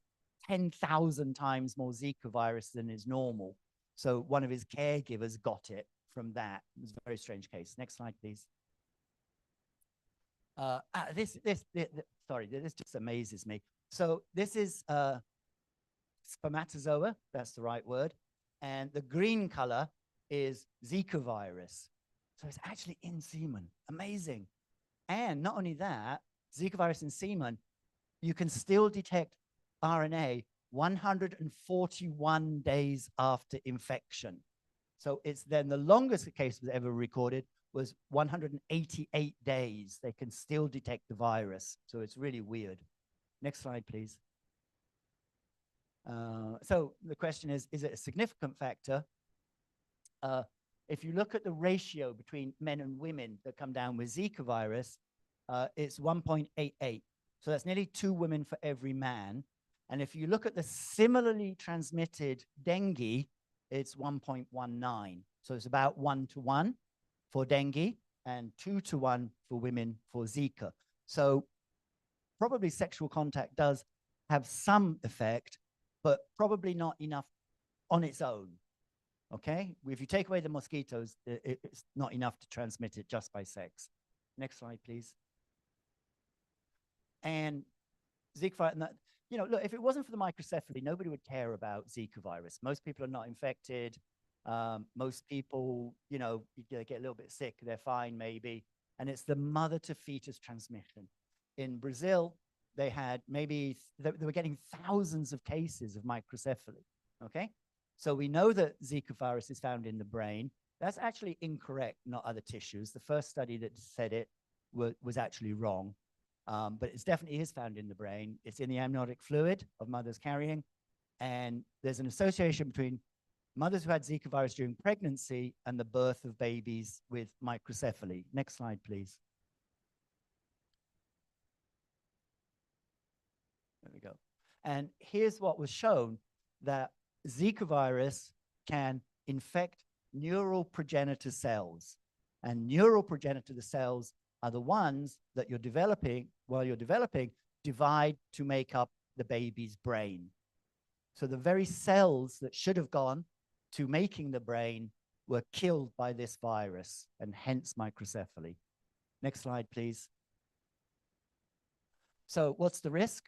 10,000 times more Zika virus than is normal. So one of his caregivers got it from that. It was a very strange case. Next slide, please. Sorry, this just amazes me. So this is spermatozoa, that's the right word. And the green color is Zika virus. So it's actually in semen. Amazing. And not only that, Zika virus in semen, you can still detect RNA 141 days after infection. So it's then the longest case was ever recorded was 188 days. They can still detect the virus. So it's really weird. Next slide, please. So the question is it a significant factor? If you look at the ratio between men and women that come down with Zika virus, it's 1.88. So that's nearly 2 women for every man. And if you look at the similarly transmitted dengue, it's 1.19. So it's about 1-to-1 for dengue and 2-to-1 for women for Zika. So probably sexual contact does have some effect, but probably not enough on its own. Okay, if you take away the mosquitoes, it's not enough to transmit it just by sex. Next slide, please. And Zika virus, you know, look, if it wasn't for the microcephaly, nobody would care about Zika virus. Most people are not infected. Most people, you know, they get a little bit sick, they're fine maybe. And it's the mother to fetus transmission. In Brazil, they had maybe, they were getting thousands of cases of microcephaly, okay? So we know that Zika virus is found in the brain. That's actually incorrect, not other tissues. The first study that said it was actually wrong. But it definitely is found in the brain. It's in the amniotic fluid of mothers carrying. And there's an association between mothers who had Zika virus during pregnancy and the birth of babies with microcephaly. Next slide, please. There we go. And here's what was shown, that Zika virus can infect neural progenitor cells. And neural progenitor cells are the ones that you're developing, while you're developing, divide to make up the baby's brain. So the very cells that should have gone to making the brain were killed by this virus, and hence microcephaly. Next slide, please. So what's the risk?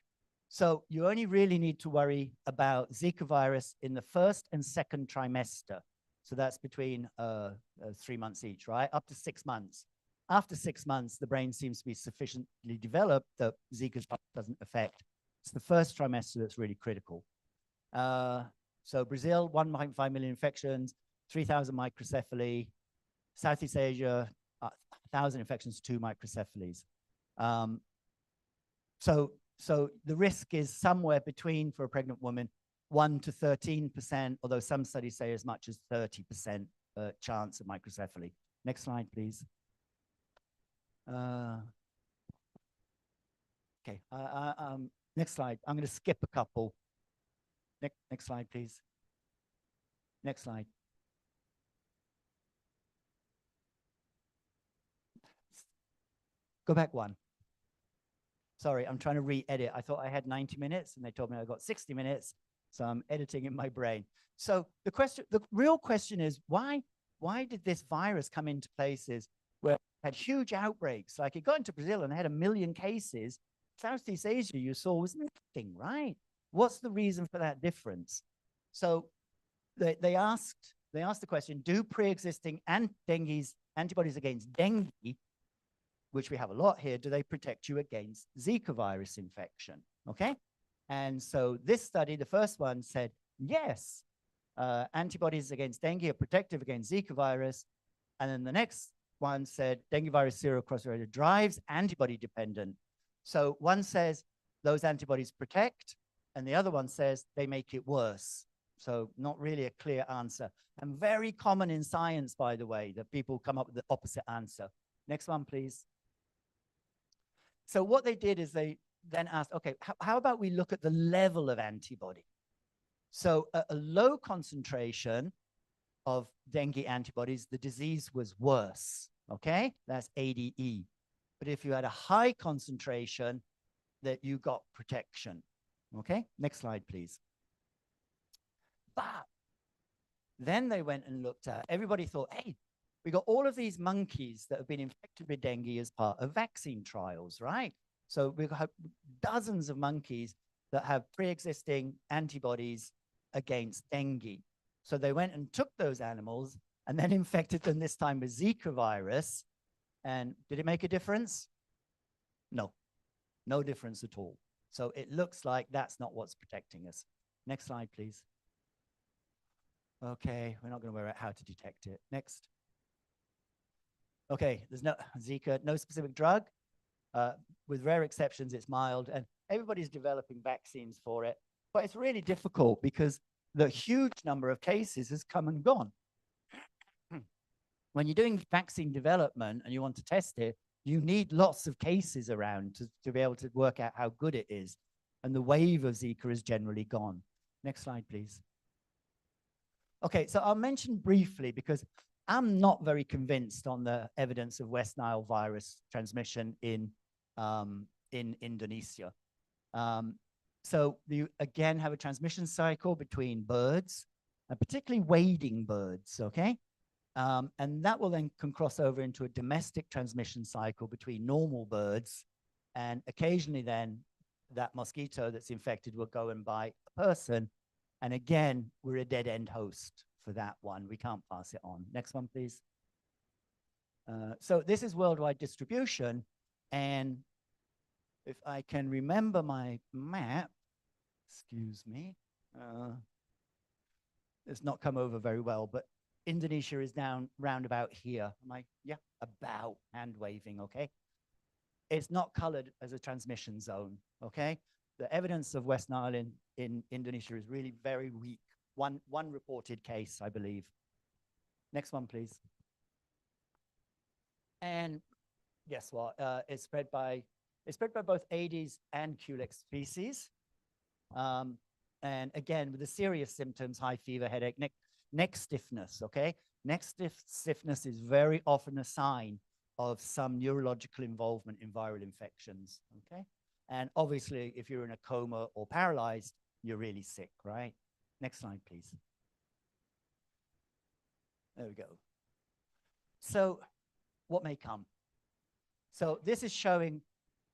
So you only really need to worry about Zika virus in the first and second trimester. So that's between 3 months each, right? Up to 6 months. After 6 months, the brain seems to be sufficiently developed that Zika doesn't affect. It's the first trimester that's really critical. So Brazil, 1.5 million infections, 3,000 microcephaly. Southeast Asia, 1,000 infections, 2 microcephalies. So the risk is somewhere between, for a pregnant woman, 1 to 13%, although some studies say as much as 30% chance of microcephaly. Next slide, please. Okay, next slide. I'm going to skip a couple. Next slide, please. Next slide. Go back one. Sorry, I'm trying to re-edit. I thought I had 90 minutes and they told me I got 60 minutes. So I'm editing in my brain. So the real question is, why did this virus come into places where it had huge outbreaks? Like it got into Brazil and they had 1 million cases. Southeast Asia you saw was nothing, right? What's the reason for that difference? So they asked the question, do pre-existing antibodies against dengue, which we have a lot here, do they protect you against Zika virus infection? Okay. And so this study, the first one said, yes, antibodies against dengue are protective against Zika virus. And then the next one said dengue virus serocross drives antibody dependent. So one says those antibodies protect, and the other one says they make it worse. So not really a clear answer. And very common in science, by the way, that people come up with the opposite answer. Next one, please. So what they did is they then asked, okay, how about we look at the level of antibody? So at a low concentration of dengue antibodies, the disease was worse, okay? That's ADE. But if you had a high concentration, that you got protection, okay? Next slide, please. But then they went and looked at, everybody thought, hey, we got all of these monkeys that have been infected with dengue as part of vaccine trials, right? So we've got dozens of monkeys that have pre-existing antibodies against dengue. So they went and took those animals and then infected them this time with Zika virus. And did it make a difference? No, no difference at all. So it looks like that's not what's protecting us. Next slide, please. Okay, we're not going to worry about how to detect it. Next. Okay, there's no Zika, no specific drug. With rare exceptions, it's mild, and everybody's developing vaccines for it. But it's really difficult because the huge number of cases has come and gone. When you're doing vaccine development and you want to test it, you need lots of cases around to be able to work out how good it is. And the wave of Zika is generally gone. Next slide, please. Okay, so I'll mention briefly, because I'm not very convinced on the evidence of West Nile virus transmission in Indonesia. So you again have a transmission cycle between birds, particularly wading birds, okay? And that will then can cross over into a domestic transmission cycle between normal birds, and occasionally then that mosquito that's infected will go and bite a person. And again, we're a dead-end host for that one. We can't pass it on. Next one, please. So this is worldwide distribution. And if I can remember my map, excuse me. It's not come over very well, but Indonesia is down round about here. Am I? Yeah, about, hand waving, okay? It's not colored as a transmission zone, okay? The evidence of West Nile in Indonesia is really very weak. One reported case, I believe. Next one, please. And guess what? It's spread by both Aedes and Culex species. And again, with the serious symptoms, high fever, headache, neck stiffness, okay? Neck stiffness is very often a sign of some neurological involvement in viral infections, okay? And obviously, if you're in a coma or paralyzed, you're really sick, right? Next slide, please. There we go. So what may come? So this is showing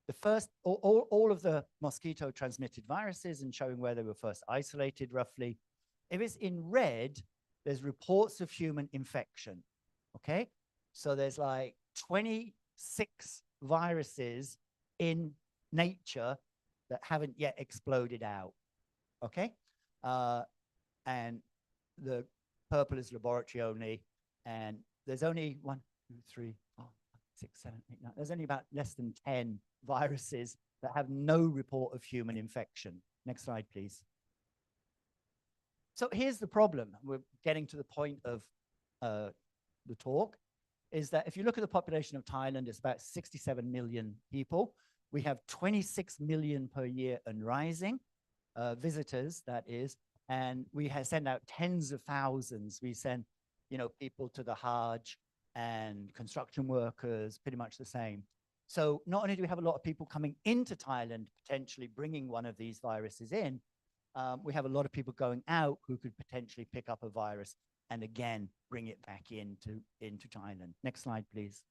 the first, all of the mosquito-transmitted viruses and showing where they were first isolated, roughly. If it's in red, there's reports of human infection, okay? So there's like 26 viruses in nature that haven't yet exploded out, okay? And the purple is laboratory only, and there's only 1, 2, 3, 4, 5, 6, 7, 8, 9. There's only about less than 10 viruses that have no report of human infection. Next slide, please. So here's the problem. We're getting to the point of the talk, is that if you look at the population of Thailand, it's about 67 million people. We have 26 million per year and rising, visitors, that is, and we send out tens of thousands. We send, people to the Hajj and construction workers, pretty much the same. So not only do we have a lot of people coming into Thailand, potentially bringing one of these viruses in, we have a lot of people going out who could potentially pick up a virus and again, bring it back into Thailand. Next slide, please.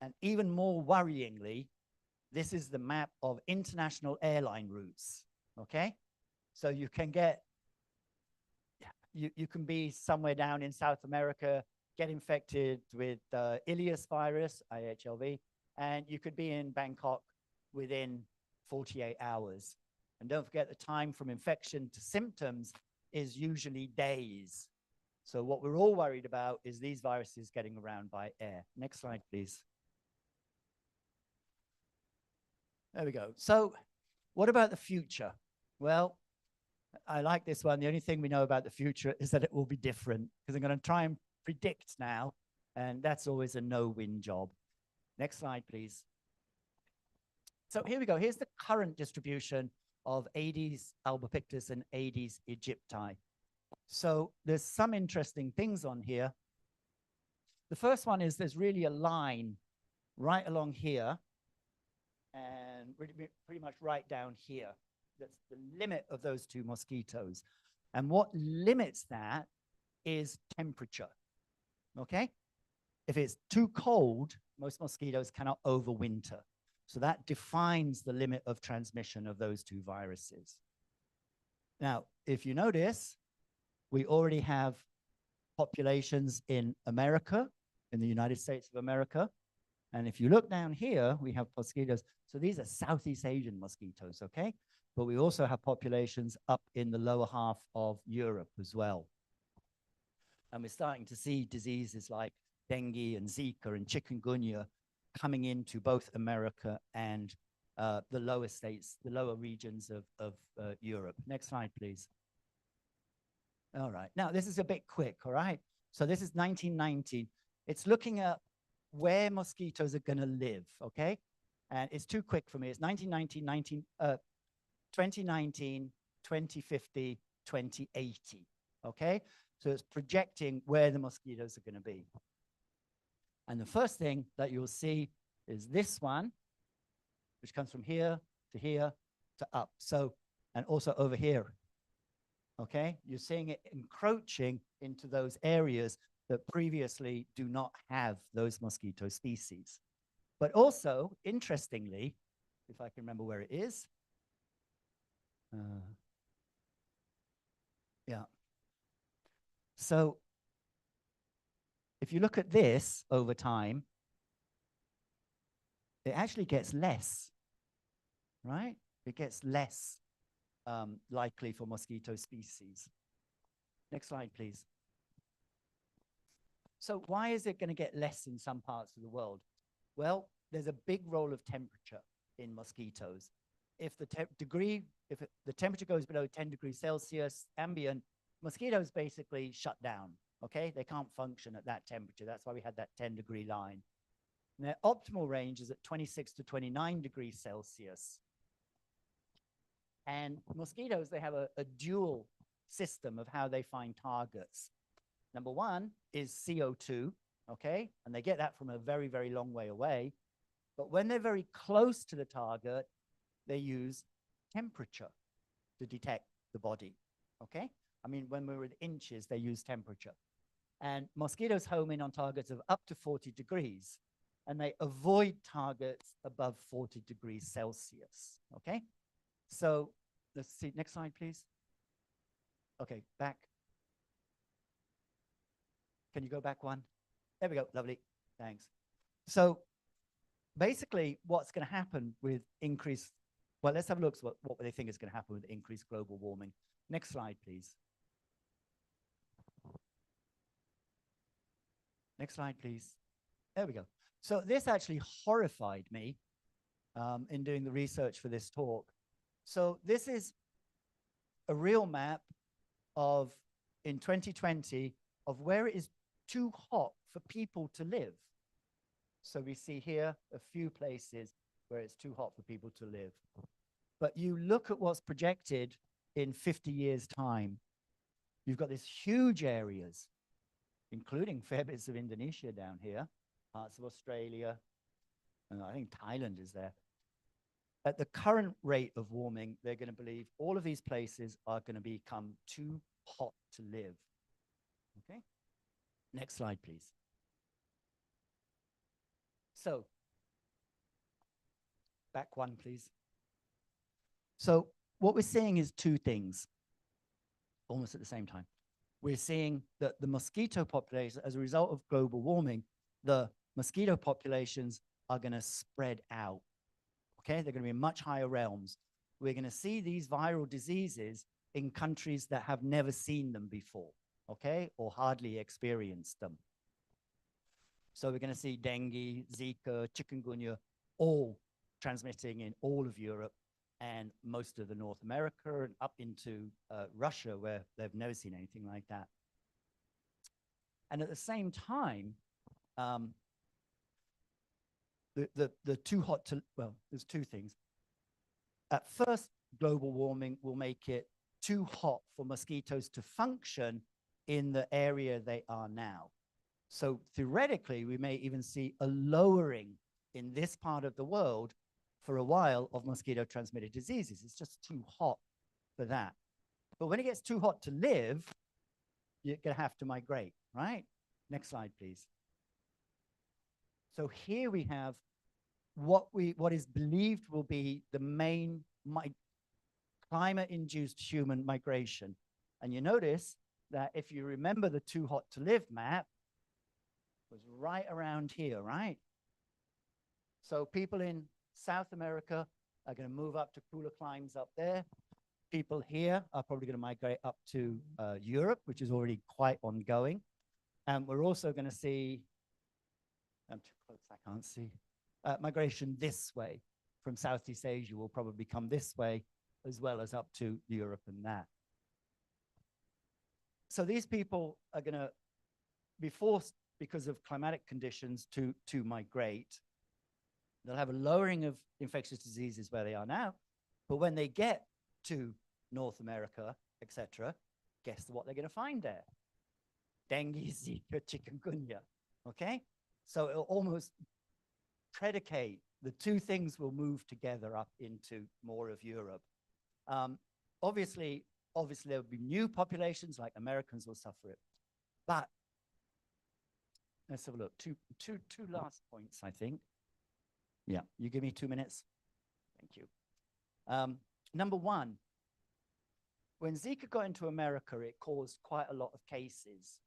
And even more worryingly, this is the map of international airline routes, okay? So you can you can be somewhere down in South America, get infected with Ileus virus, IHLV, and you could be in Bangkok within 48 hours. And don't forget the time from infection to symptoms is usually days. So what we're all worried about is these viruses getting around by air. Next slide, please. There we go. So what about the future? Well, I like this one. The only thing we know about the future is that it will be different, because I'm going to try and predict now, and that's always a no-win job. Next slide, please. So here we go. Here's the current distribution of Aedes albopictus and Aedes aegypti. So there's some interesting things on here. The first one is there's really a line right along here and pretty much right down here. That's the limit of those two mosquitoes. And what limits that is temperature, okay? If it's too cold, most mosquitoes cannot overwinter. So that defines the limit of transmission of those two viruses. Now, if you notice, we already have populations in America, in the United States of America. And if you look down here, we have mosquitoes. So these are Southeast Asian mosquitoes, okay? But we also have populations up in the lower half of Europe as well. And we're starting to see diseases like dengue and Zika and chikungunya coming into both America and the lower states, the lower regions of Europe. Next slide, please. All right. Now, this is a bit quick, all right? So this is 1919. It's looking at where mosquitoes are going to live, okay? And it's too quick for me. It's 1919, 2019, 2050, 2080, okay? So it's projecting where the mosquitoes are going to be. And the first thing that you'll see is this one, which comes from here to up. So, and also over here, okay? You're seeing it encroaching into those areas that previously do not have those mosquito species. But also, interestingly, if I can remember where it is, yeah. So if you look at this over time, it actually gets less, right? It gets less likely for mosquito species. Next slide, please. So why is it going to get less in some parts of the world? Well, there's a big role of temperature in mosquitoes. If the temperature goes below 10 degrees Celsius ambient, mosquitoes basically shut down, okay? They can't function at that temperature. That's why we had that 10-degree line. And their optimal range is at 26 to 29 degrees Celsius. And mosquitoes, they have a dual system of how they find targets. Number one is CO2, okay? And they get that from a very, very long way away. But when they're very close to the target, they use temperature to detect the body, okay? I mean, when we're in inches, they use temperature. And mosquitoes home in on targets of up to 40 degrees, and they avoid targets above 40 degrees Celsius, okay? So let's see, next slide, please. Okay, back. Can you go back one? There we go, lovely, thanks. So basically what's gonna happen with increased, well, let's have a look at what they think is gonna happen with increased global warming. Next slide, please. Next slide, please. There we go. So this actually horrified me in doing the research for this talk. So this is a real map of, in 2020, of where it is too hot for people to live. So we see here a few places where it's too hot for people to live. But you look at what's projected in 50 years' time. You've got these huge areas, including fair bits of Indonesia down here, parts of Australia, and I think Thailand is there. At the current rate of warming, they're going to believe all of these places are going to become too hot to live. Okay? Next slide, please. So, back one, please. So, what we're seeing is two things, almost at the same time. We're seeing that the mosquito population, as a result of global warming, the mosquito populations are going to spread out. Okay, they're going to be in much higher realms. We're going to see these viral diseases in countries that have never seen them before, okay, or hardly experienced them. So we're going to see dengue, Zika, chikungunya, all transmitting in all of Europe and most of the North America and up into Russia, where they've never seen anything like that. And at the same time, the too hot to, well, there's two things. At first, global warming will make it too hot for mosquitoes to function in the area they are now. So theoretically, we may even see a lowering in this part of the world for a while of mosquito-transmitted diseases. It's just too hot for that. But when it gets too hot to live, you're going to have to migrate, right? Next slide, please. So here we have what is believed will be the main climate-induced human migration. And you notice that if you remember the too hot to live map, was right around here, right? So people in South America are going to move up to cooler climes up there. People here are probably going to migrate up to Europe, which is already quite ongoing. And we're also going to see, I'm too close, I can't see, migration this way from Southeast Asia will probably come this way, as well as up to Europe and that. So these people are going to be forced, because of climatic conditions, to migrate. They'll have a lowering of infectious diseases where they are now, but when they get to North America, etc., guess what they're going to find there? Dengue, Zika, chikungunya, okay? So it'll almost predicate, the two things will move together up into more of Europe. Obviously there will be new populations, like Americans will suffer it. But let's have a look. Two last points, I think. Yeah, you give me 2 minutes. Thank you. Number one, when Zika got into America, it caused quite a lot of cases,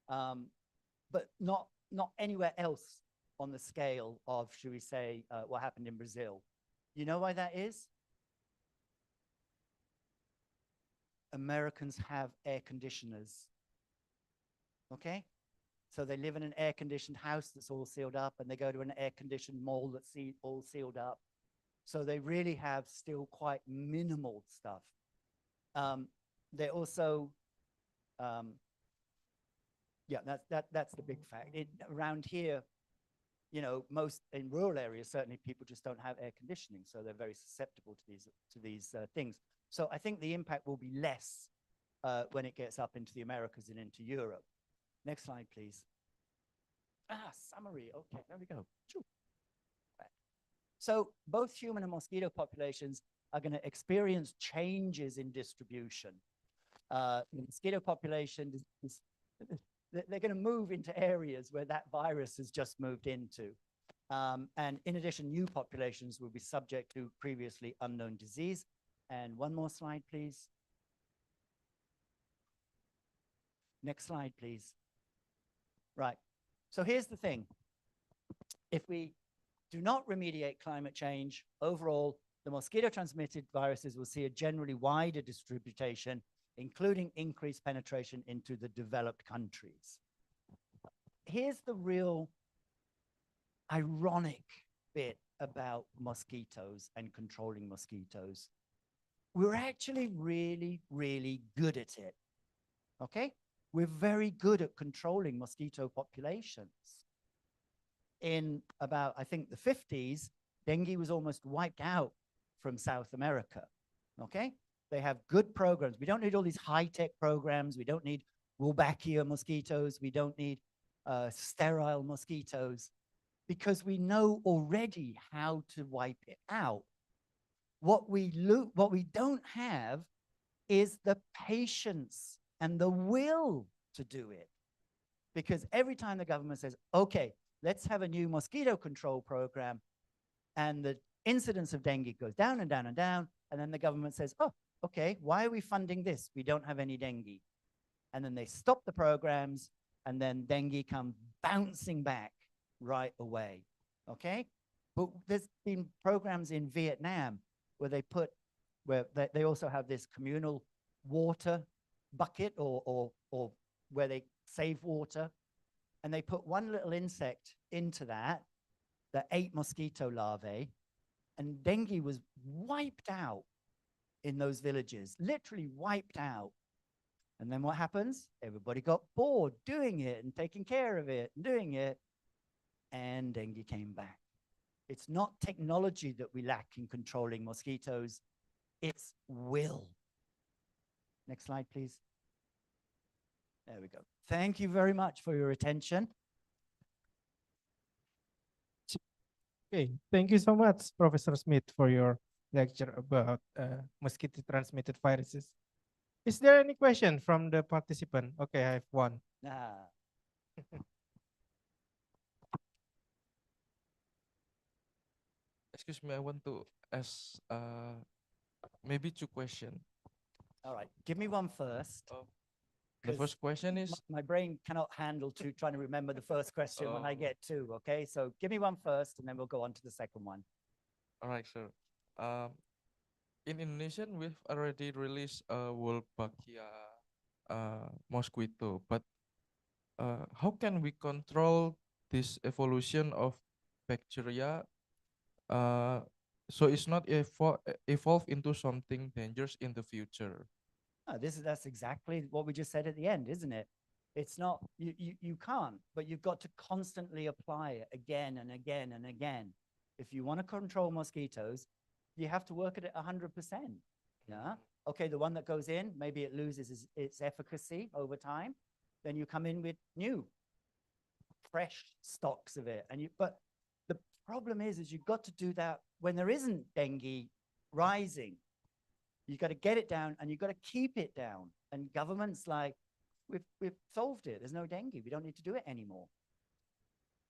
but not anywhere else on the scale of, should we say, what happened in Brazil. You know why that is? Americans have air conditioners. Okay? So they live in an air-conditioned house that's all sealed up, and they go to an air-conditioned mall that's all sealed up. So they really have still quite minimal stuff. They also, yeah, that's the big fact. Around here, you know, most in rural areas, certainly people just don't have air conditioning, so they're very susceptible to these things. So I think the impact will be less when it gets up into the Americas and into Europe. Next slide, please. Summary. Okay, there we go. Right. So both human and mosquito populations are going to experience changes in distribution. The mosquito population they're going to move into areas where that virus has just moved into. And in addition, new populations will be subject to previously unknown disease. And one more slide, please. Next slide, please. Right. So here's the thing. If we do not remediate climate change, overall, the mosquito-transmitted viruses will see a generally wider distribution, including increased penetration into the developed countries. Here's the real ironic bit about mosquitoes and controlling mosquitoes. We're actually really, really good at it, okay? We're very good at controlling mosquito populations. In about, I think, the 50s, dengue was almost wiped out from South America, okay? They have good programs. We don't need all these high-tech programs. We don't need Wolbachia mosquitoes. We don't need sterile mosquitoes, because we know already how to wipe it out. What we don't have is the patience and the will to do it. Because every time the government says, okay, let's have a new mosquito control program, and the incidence of dengue goes down and down and down, and then the government says, oh, okay, why are we funding this? We don't have any dengue. And then they stop the programs, and then dengue comes bouncing back right away, okay? But there's been programs in Vietnam where they also have this communal water bucket or where they save water, and they put one little insect into that ate mosquito larvae, and dengue was wiped out in those villages, literally wiped out. And then what happens? Everybody got bored doing it and taking care of it and doing it, and dengue came back. It's not technology that we lack in controlling mosquitoes, it's will. Next slide, please. There we go. Thank you very much for your attention. Okay, thank you so much, Professor Smith, for your lecture about mosquito-transmitted viruses. Is there any question from the participant? Okay, I have one. Excuse me, I want to ask maybe two questions. All right, give me one first. The first question is my brain cannot handle trying to remember the first question when I get two, okay? So give me one first, and then we'll go on to the second one. all right, sir. In Indonesia, we've already released Wolbachia mosquito, but how can we control this evolution of bacteria so it's not evolve into something dangerous in the future? That's exactly what we just said at the end, isn't it? It's not, you can't, but you've got to constantly apply it again and again and again. If you want to control mosquitoes, you have to work at it 100%. Yeah. Okay, the one that goes in, maybe it loses its efficacy over time. Then you come in with new, fresh stocks of it. But the problem is you've got to do that when there isn't dengue rising. You got to get it down, and you've got to keep it down. And governments like, we've solved it. There's no dengue. We don't need to do it anymore.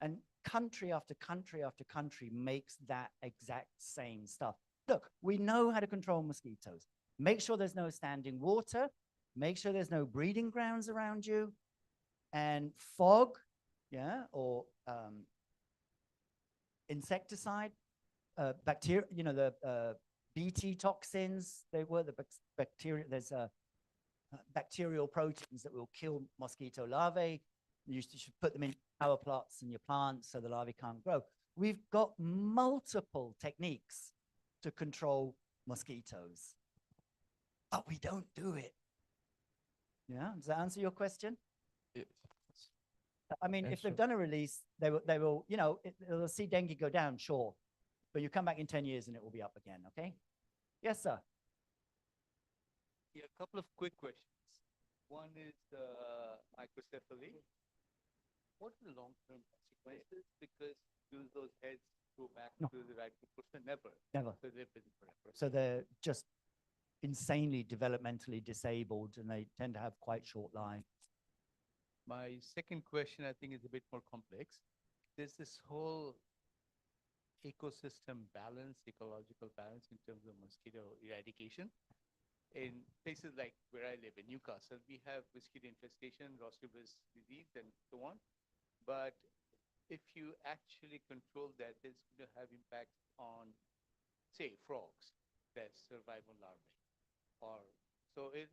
And country after country after country makes that exact same stuff. Look, we know how to control mosquitoes. Make sure there's no standing water. Make sure there's no breeding grounds around you. And fog, yeah, or insecticide, bacteria, you know, the BT toxins, they were the bacteria. There's bacterial proteins that will kill mosquito larvae. Should put them in power plots in your plants so the larvae can't grow. We've got multiple techniques to control mosquitoes, but we don't do it. Yeah, does that answer your question? Yes. I mean, if they've Answer. done a release, they will, you know, they'll see dengue go down, sure, but you come back in 10 years and it will be up again, okay? Yes, sir. Yeah, a couple of quick questions. One is microcephaly. What are the long-term consequences? Because do those heads go back No. to the right proportion? Never. Never. So they're busy forever. So they're just insanely developmentally disabled and they tend to have quite short lives. My second question, I think, is a bit more complex. There's this whole ecosystem balance, ecological balance in terms of mosquito eradication. In places like where I live in Newcastle, we have mosquito infestation, Ross River's disease, and so on. But if you actually control that, it's going to have impact on, say, frogs that survive on larvae. Or so if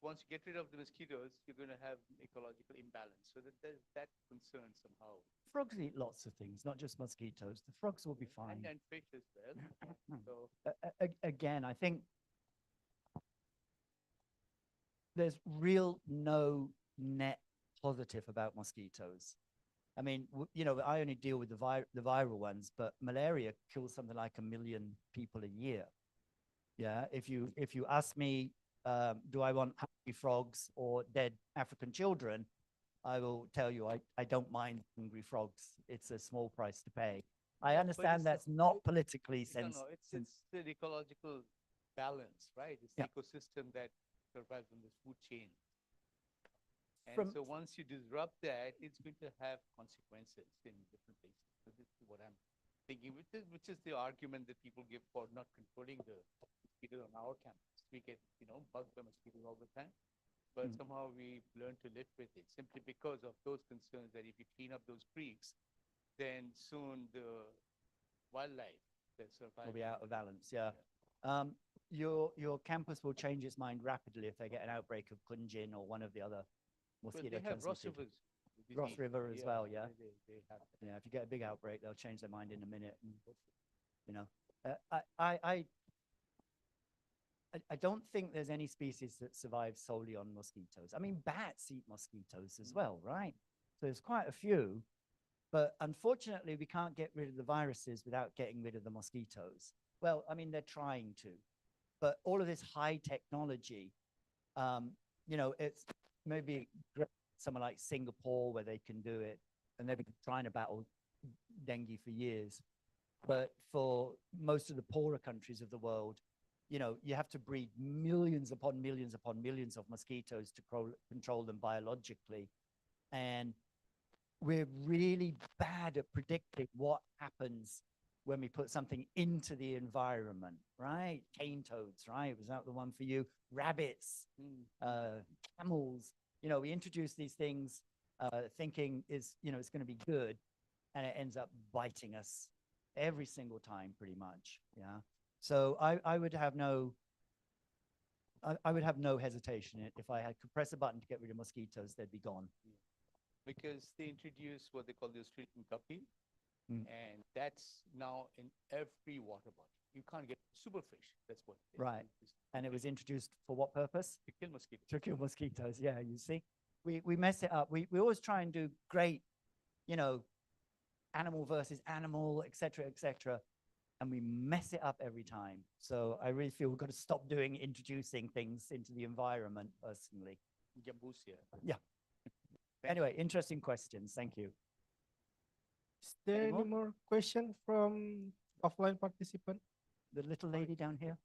once you get rid of the mosquitoes, you're going to have ecological imbalance. So that there's that concern somehow. Frogs eat lots of things, not just mosquitoes. The frogs will be fine. And fish as well. So Again, I think there's real no net positive about mosquitoes. I mean, you know, I only deal with the viral ones, but malaria kills something like 1 million people a year. Yeah, if you ask me, do I want hungry frogs or dead African children, I will tell you I don't mind hungry frogs. It's a small price to pay. I understand that's not politically no, sensitive. it's an ecological balance, right? It's the ecosystem that survives on this food chain. And so once you disrupt that, it's going to have consequences in different places. So this is what I'm thinking, which is the argument that people give for not controlling the mosquitoes on our campus. We get, you know, bugged by mosquitoes all the time, but somehow we learn to live with it simply because of those concerns that if you clean up those creeks, then soon the wildlife that survives Will be out of balance. Yeah. Your campus will change its mind rapidly if they get an outbreak of Kunjin or one of the other mosquito they have Ross transmitted. Rivers Ross disease. River as well, yeah. They have that. Yeah, if you get a big outbreak, they'll change their mind in a minute. And, you know, I don't think there's any species that survive solely on mosquitoes. I mean, bats eat mosquitoes as well, right? So there's quite a few, but unfortunately, we can't get rid of the viruses without getting rid of the mosquitoes. Well, I mean, they're trying to, but all of this high technology, you know, it's maybe somewhere like Singapore where they can do it, and they've been trying to battle dengue for years. But for most of the poorer countries of the world, you know, you have to breed millions upon millions upon millions of mosquitoes to control them biologically. And we're really bad at predicting what happens when we put something into the environment, right? Cane toads, right? Was that the one for you? Rabbits, camels. You know, we introduce these things thinking is, you know, it's going to be good, and it ends up biting us every single time, pretty much. Yeah. So I would have no hesitation if I could press a button to get rid of mosquitoes, they'd be gone. Because they introduced what they call the Australian guppy, and that's now in every water body. You can't get superfish. That's what it is. Right. And it was introduced for what purpose? To kill mosquitoes. To kill mosquitoes. Yeah, you see, we mess it up. We always try and do great, you know, animal versus animal, et cetera, and we mess it up every time. So I really feel we've got to stop introducing things into the environment personally. Yeah. Anyway, interesting questions. Thank you. Is there Any any more? more question from offline participant? The little lady down here.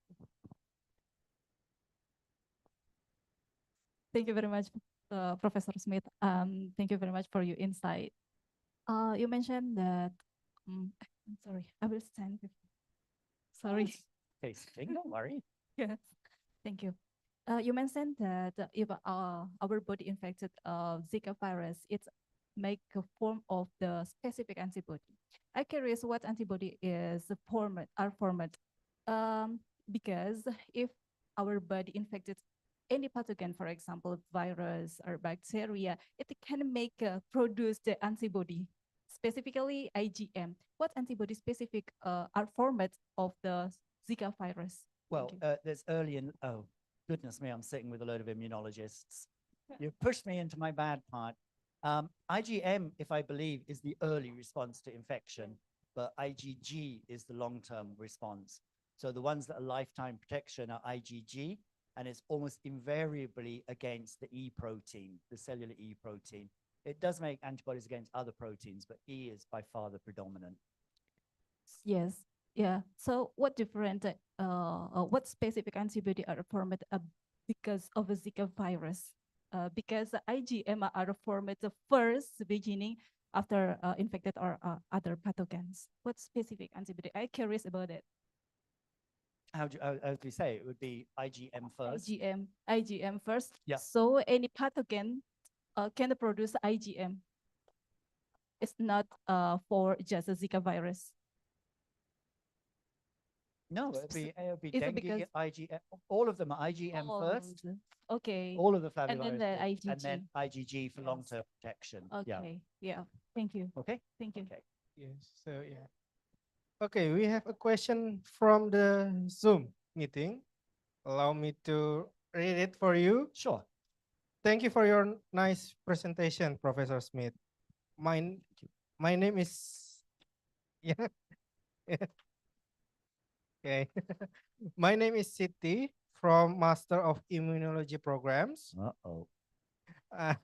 Thank you very much, Professor Smith. Thank you very much for your insight. You mentioned that, I'm sorry, I will stand. Sorry. Okay, don't worry. Yes, thank you. You mentioned that if our body infected Zika virus, it's make a form of the specific antibody. I'm curious what antibody are formed. Because if our body infected any pathogen, for example, virus or bacteria, it can make produce the antibody, specifically IgM. What antibody specific are formed of the Zika virus? Well, there's early in, oh, goodness me, I'm sitting with a load of immunologists. You pushed me into my bad part. IgM, if I believe, is the early response to infection, but IgG is the long-term response. So the ones that are lifetime protection are IgG, and it's almost invariably against the E protein, the cellular E protein. It does make antibodies against other proteins, but E is by far the predominant. Yes. Yeah. So what different, what specific antibody are formed because of a Zika virus? Because the IgM are formed the first beginning after infected or other pathogens. What specific antibody? I'm curious about it. How do you say it would be IgM first? IgM first. Yeah. So any pathogen can produce IgM. It's not for just a Zika virus. No, it would be Is it dengue, because- IgM, all of them are IgM All first. Okay. All of the And then the flaviviruses, and then IgG. IgG for long-term protection. Yeah. Okay. Yeah. Thank you. Okay. Thank you. Okay. Yes. So yeah. Okay, we have a question from the Zoom meeting. Allow me to read it for you. Sure. Thank you for your nice presentation, Professor Smith. My name is yeah. Okay. My name is Siti from Master of Immunology Programs. Uh-oh. Uh,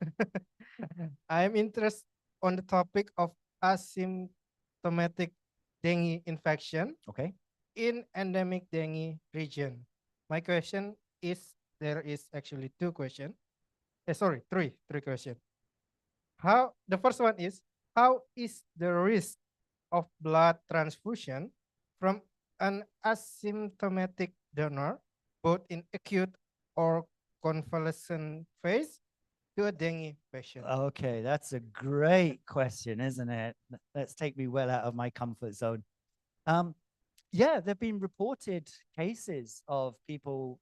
I am interested on the topic of asymptomatic dengue infection Okay. in endemic dengue region. My question is, there is actually two questions. Sorry, three questions. The first one is, how is the risk of blood transfusion from an asymptomatic donor, both in acute or convalescent phase, to a dengue patient? Okay, that's a great question, isn't it? Let's take me well out of my comfort zone. Yeah, there've been reported cases of people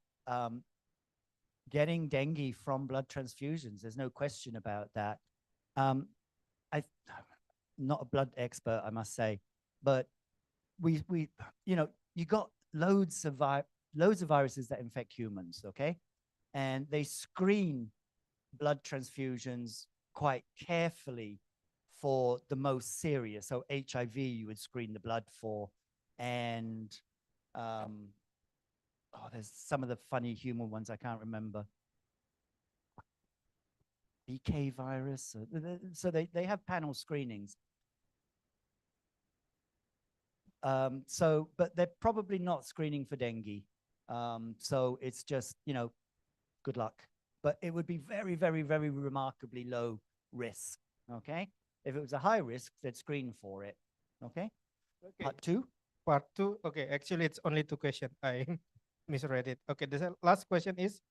getting dengue from blood transfusions. There's no question about that. I'm not a blood expert, I must say, but we you got loads of viruses that infect humans, okay? And they screen blood transfusions quite carefully for the most serious. So HIV, you would screen the blood for, and there's some of the funny human ones I can't remember. BK virus. So they have panel screenings. But they're probably not screening for dengue. So it's just, good luck. But it would be very, very, very remarkably low risk. Okay. If it was a high risk, they'd screen for it. Okay. Part two. Part two. Okay, actually, it's only two questions. I misread it. Okay, the last question is,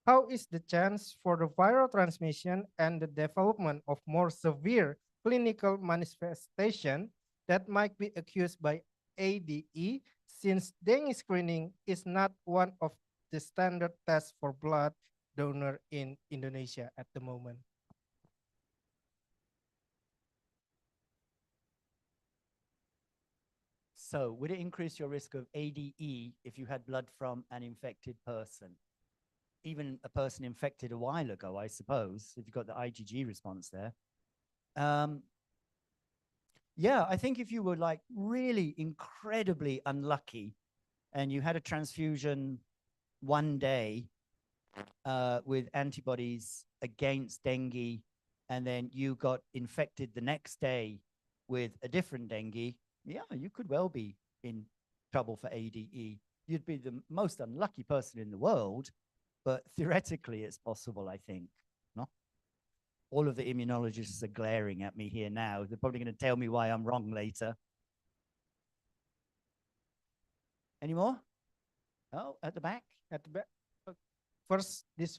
how is the chance for the viral transmission and the development of more severe clinical manifestation that might be accused by ADE, since dengue screening is not one of the standard tests for blood donor in Indonesia at the moment? So would it increase your risk of ADE if you had blood from an infected person? Even a person infected a while ago, I suppose, if you've got the IgG response there. Yeah, I think if you were like really incredibly unlucky and you had a transfusion one day with antibodies against dengue, and then you got infected the next day with a different dengue, yeah, you could well be in trouble for ADE. You'd be the most unlucky person in the world, but theoretically it's possible, I think. No? All of the immunologists are glaring at me here now. They're probably going to tell me why I'm wrong later. Any more? Oh, at the back? At the back. First, this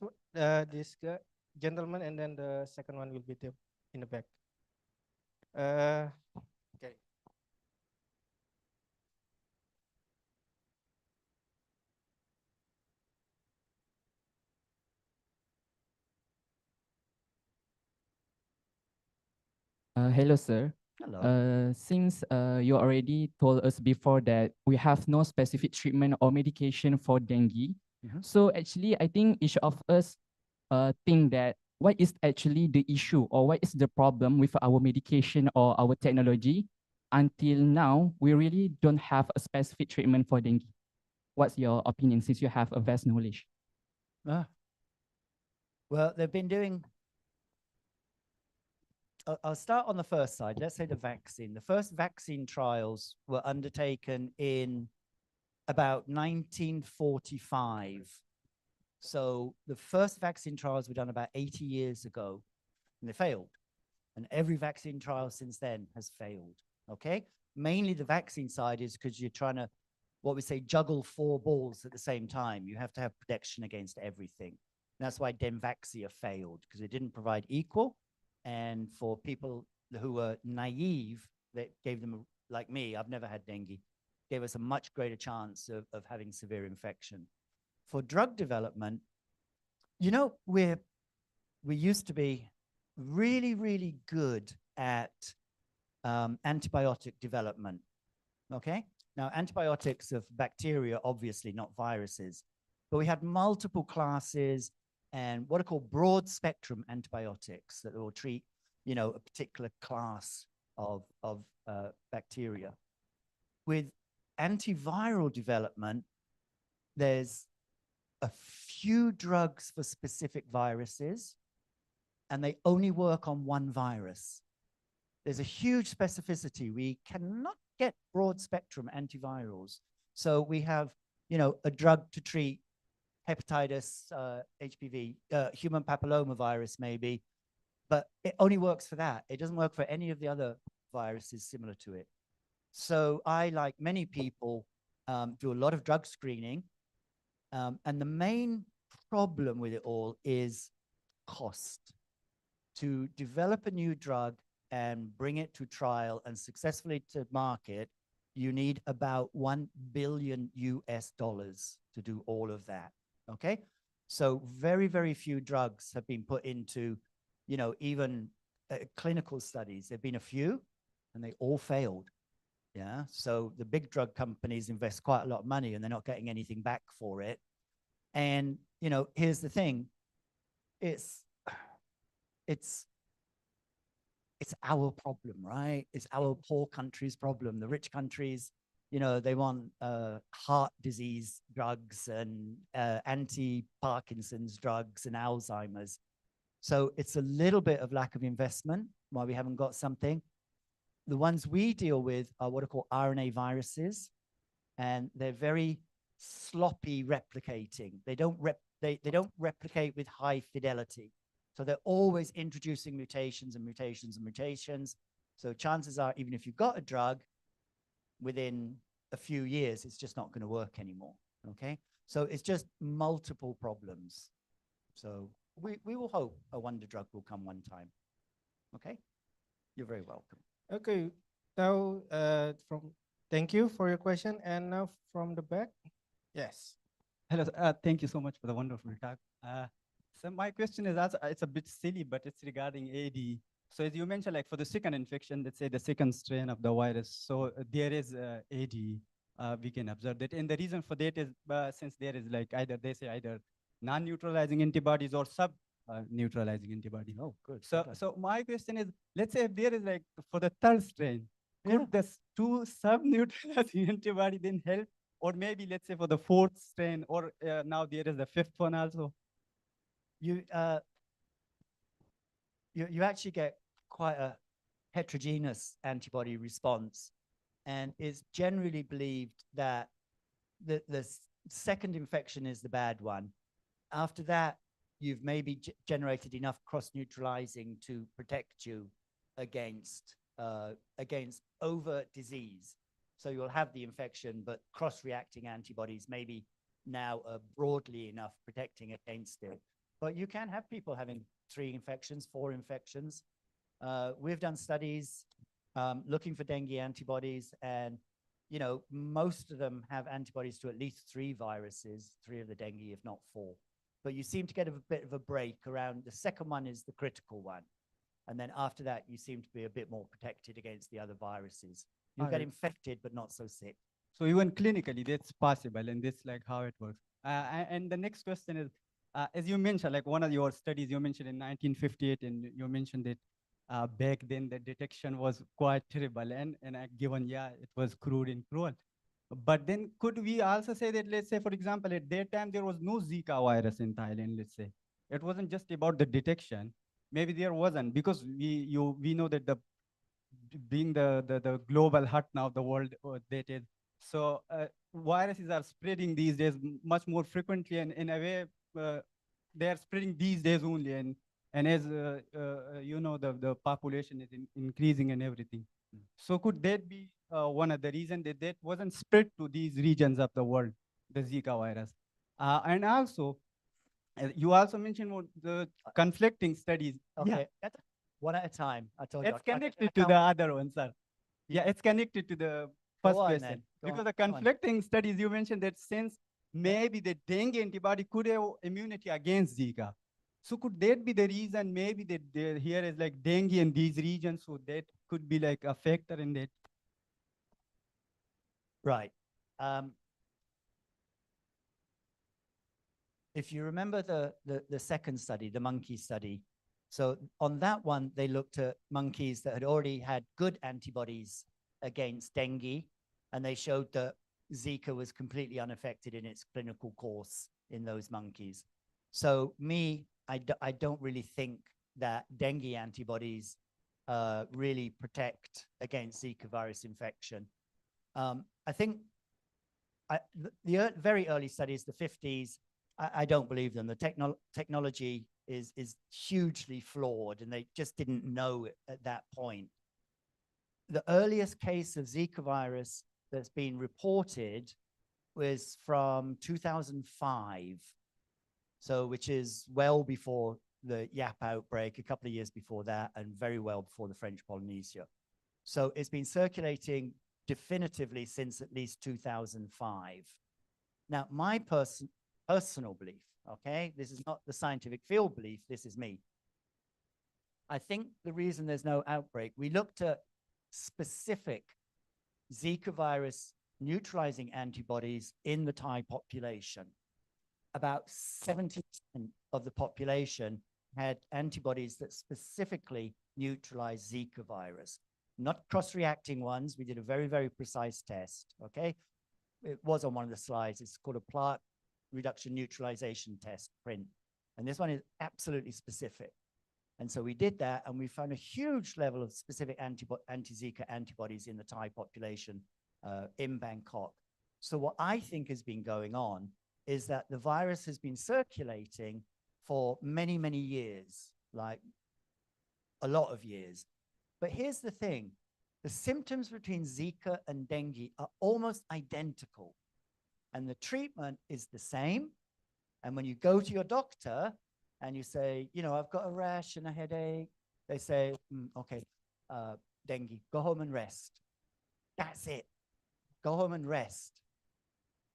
gentleman, and then the second one will be in the back. Okay. Hello, sir. Hello. Since you already told us before that we have no specific treatment or medication for dengue, Mhm. so actually I think each of us think that what is actually the issue or what is the problem with our medication or our technology. Until now, we really don't have a specific treatment for dengue. What's your opinion since you have a vast knowledge? Well, they've been doing. I'll start on the first side. Let's say the vaccine. The first vaccine trials were undertaken in about 1945. So the first vaccine trials were done about 80 years ago, and they failed. And every vaccine trial since then has failed. Okay, mainly the vaccine side is because you're trying to, what we say, juggle 4 balls at the same time. You have to have protection against everything. And that's why Demvaxia failed, because it didn't provide equal. And for people who were naive, that gave them, like me, I've never had dengue, gave us a much greater chance of having severe infection. For drug development, you know, we used to be really, really good at antibiotic development. Okay, now antibiotics of bacteria, obviously not viruses, but we had multiple classes and what are called broad spectrum antibiotics that will treat, you know, a particular class of bacteria. With antiviral development, there's a few drugs for specific viruses, and they only work on one virus. There's a huge specificity. We cannot get broad spectrum antivirals. So we have, you know, a drug to treat hepatitis, HPV, human papillomavirus maybe, but it only works for that. It doesn't work for any of the other viruses similar to it. So I, like many people, do a lot of drug screening. And the main problem with it all is cost. To develop a new drug and bring it to trial and successfully to market, you need about $1 billion US to do all of that. Okay, so very, very few drugs have been put into, you know, even clinical studies. There've been a few, and they all failed. Yeah, so the big drug companies invest quite a lot of money, and they're not getting anything back for it. And you know, here's the thing: it's our problem, right? It's our poor country's problem. The rich countries, you know, they want heart disease drugs and anti-Parkinson's drugs and Alzheimer's. So it's a little bit of lack of investment why we haven't got something. The ones we deal with are what are called RNA viruses, and they're very sloppy replicating. They don't replicate with high fidelity. So they're always introducing mutations and mutations and mutations. So chances are, even if you've got a drug, within a few years, it's just not going to work anymore. Okay, so it's just multiple problems. So we will hope a wonder drug will come one time. Okay, you're very welcome. Okay, now thank you for your question. And now from the back, yes. Hello, thank you so much for the wonderful talk. So my question is also, it's a bit silly, but it's regarding AD. So as you mentioned, like for the second infection, let's say the second strain of the virus, so there is AD, we can observe that. And the reason for that is since there is like either non-neutralizing antibodies or sub-neutralizing antibody. Oh, good. So my question is, let's say if there is like for the third strain, could the 2 sub-neutralizing antibody then help? Or maybe let's say for the 4th strain, or now there is the 5th one also. You actually get quite a heterogeneous antibody response, and it's generally believed that the second infection is the bad one. After that, you've maybe generated enough cross-neutralizing to protect you against overt disease. So you'll have the infection, but cross-reacting antibodies maybe now are broadly enough protecting against it. But you can have people having 3 infections, 4 infections. We've done studies looking for dengue antibodies, and you know, most of them have antibodies to at least 3 viruses, 3 of the dengue, if not 4. But you seem to get a bit of a break around the second one is the critical one. And then after that, you seem to be a bit more protected against the other viruses. You get Alright. infected, but not so sick. So even clinically, that's possible, and that's like how it works. And the next question is, as you mentioned, like one of your studies you mentioned in 1958, and you mentioned that back then the detection was quite terrible, and given it was crude and cruel. But then could we also say that, let's say, for example, at that time there was no Zika virus in Thailand, let's say. It wasn't just about the detection. Maybe there wasn't, because we know that being the global hut now of the world that is. So viruses are spreading these days much more frequently, and in a way, they are spreading these days only. And as you know, the population is increasing and everything. So could that be one of the reasons that that wasn't spread to these regions of the world, the Zika virus? And also, you also mentioned about the conflicting studies. Okay, one at a time. I told you. It's connected to the other one, sir. Yeah, it's connected to the Go first on question. then. Go Because on, the go on. conflicting studies, you mentioned that since maybe the dengue antibody could have immunity against Zika. So could that be the reason maybe that here is like dengue in these regions, so that could be like a factor in that? Right. If you remember the second study, the monkey study, so on that one, they looked at monkeys that had already had good antibodies against dengue, and they showed that Zika was completely unaffected in its clinical course in those monkeys. So I don't really think that dengue antibodies really protect against Zika virus infection. I think the very early studies, the 50s, I don't believe them. The technology is hugely flawed, and they just didn't know it at that point. The earliest case of Zika virus that's been reported was from 2005, so which is well before the Yap outbreak, a couple of years before that, and very well before the French Polynesia. So it's been circulating definitively since at least 2005. Now, my personal belief, okay, this is not the scientific field belief, this is me. I think the reason there's no outbreak, we looked at specific Zika virus neutralizing antibodies in the Thai population. About 70% of the population had antibodies that specifically neutralize Zika virus. Not cross-reacting ones. We did a very, very precise test, okay? It was on one of the slides. It's called a plaque reduction neutralization test, print. And this one is absolutely specific. And so we did that, and we found a huge level of specific anti-Zika antibodies in the Thai population in Bangkok. So what I think has been going on is that the virus has been circulating for many, many years, like a lot of years. But here's the thing. The symptoms between Zika and dengue are almost identical, and the treatment is the same. And when you go to your doctor and you say, you know, I've got a rash and a headache, they say, okay, dengue, go home and rest. That's it. Go home and rest.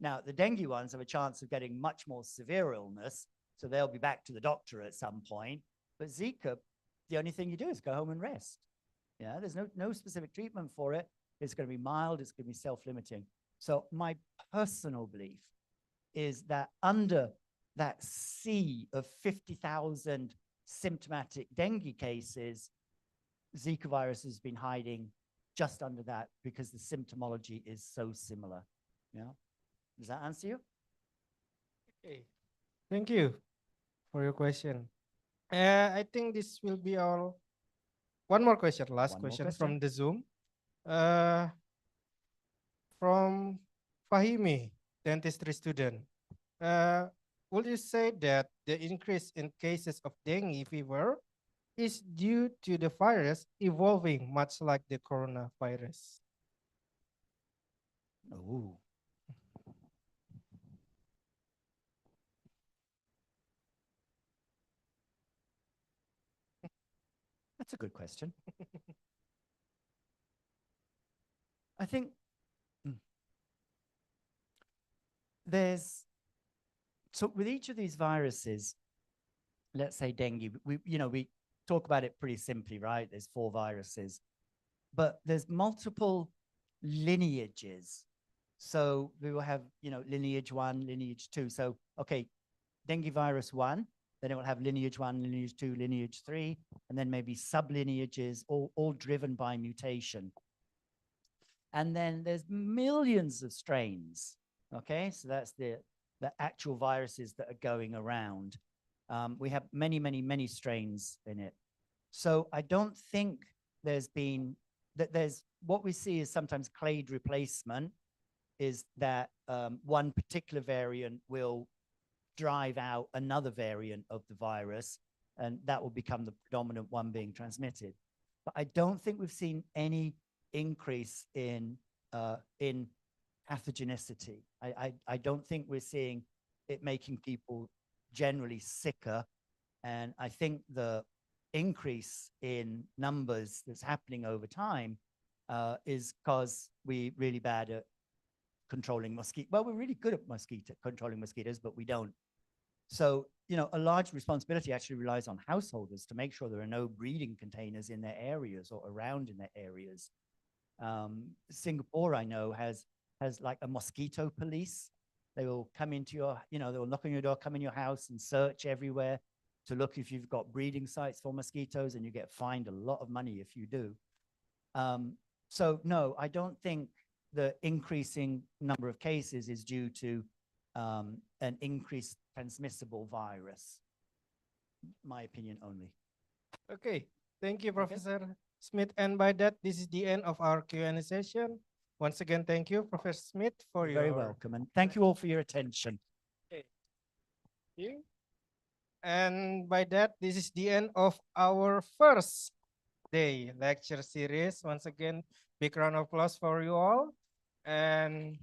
Now, the dengue ones have a chance of getting much more severe illness, so they'll be back to the doctor at some point. But Zika, the only thing you do is go home and rest. Yeah, there's no specific treatment for it. It's going to be mild. It's going to be self-limiting. So my personal belief is that under that sea of 50,000 symptomatic dengue cases, Zika virus has been hiding just under that because the symptomology is so similar. Yeah. Does that answer you? Okay. Thank you for your question. I think this will be our one more question, last question from the Zoom. From Fahimi, dentistry student. Would you say that the increase in cases of dengue fever is due to the virus evolving much like the coronavirus? Oh. That's a good question. I think so with each of these viruses, let's say dengue, we talk about it pretty simply, right? There's 4 viruses, but there's multiple lineages. So we will have, lineage 1, lineage 2. So, okay, dengue virus 1, then it will have lineage 1, lineage 2, lineage 3, and then maybe sublineages, all driven by mutation. And then there's millions of strains. Okay, so that's the actual viruses that are going around. We have many, many, many strains in it. So I don't think there's been what we see is sometimes clade replacement, is that one particular variant will drive out another variant of the virus, and that will become the predominant one being transmitted. But I don't think we've seen any increase in pathogenicity. I don't think we're seeing it making people generally sicker. And I think the increase in numbers that's happening over time is because we're really bad at controlling mosquito. Well, we're really good at controlling mosquitoes, but we don't. So, a large responsibility actually relies on householders to make sure there are no breeding containers in their areas or around in their areas. Singapore, I know, has like a mosquito police. They will come into your, they will knock on your door, come in your house and search everywhere to look if you've got breeding sites for mosquitoes, and you get fined a lot of money if you do. So no, I don't think the increasing number of cases is due to an increased transmissible virus. My opinion only. Okay, thank you, Professor Smith. And by that, this is the end of our Q&A session. Once again, thank you, Professor Smith, for You're very welcome, and thank you all for your attention. Okay. Thank you. And by that, this is the end of our first day lecture series. Once again, big round of applause for you all. And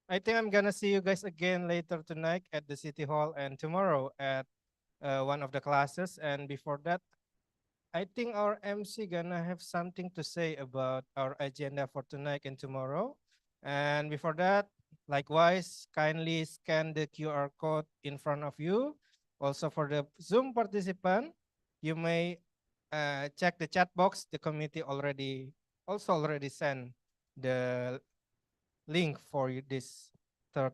I think I'm gonna see you guys again later tonight at the City Hall and tomorrow at one of the classes. And before that, I think our MC gonna have something to say about our agenda for tonight and tomorrow. And before that, likewise, kindly scan the QR code in front of you. Also for the Zoom participant, you may check the chat box. The committee already sent the link for this third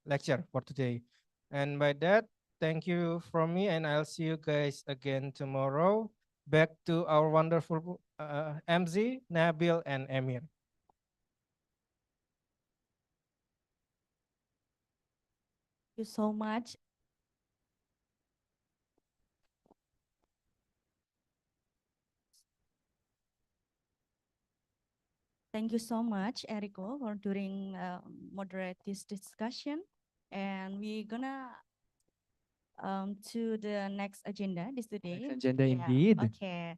lecture for today. And by that, thank you from me, and I'll see you guys again tomorrow. Back to our wonderful MZ, Nabil, and Emir. Thank you so much. Thank you so much, Eriko, for doing moderate this discussion. And we're gonna to the next agenda this today. Next agenda indeed. Okay.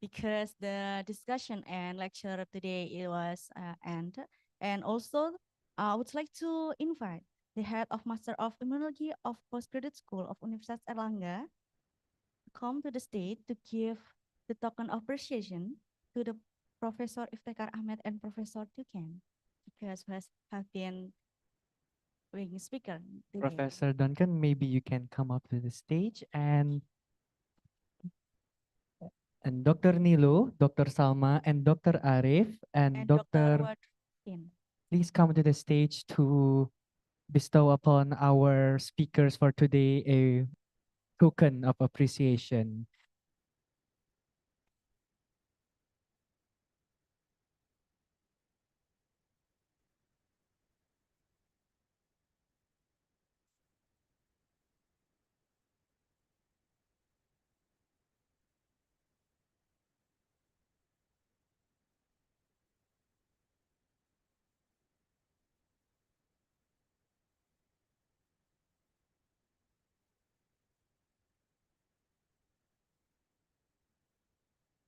Because the discussion and lecture today it was end, and also I would like to invite the head of Master of Immunology of Postgraduate School of Universitas Erlangga to come to the stage to give the token of appreciation to the Professor Iftekhar Ahmed and Professor Tukan, because have been being speaker today. Professor Duncan, maybe you can come up to the stage, and Dr. Nilo, Dr. Salma, and Dr. Arif, and Dr. Wadrin. Please come to the stage to bestow upon our speakers for today a token of appreciation.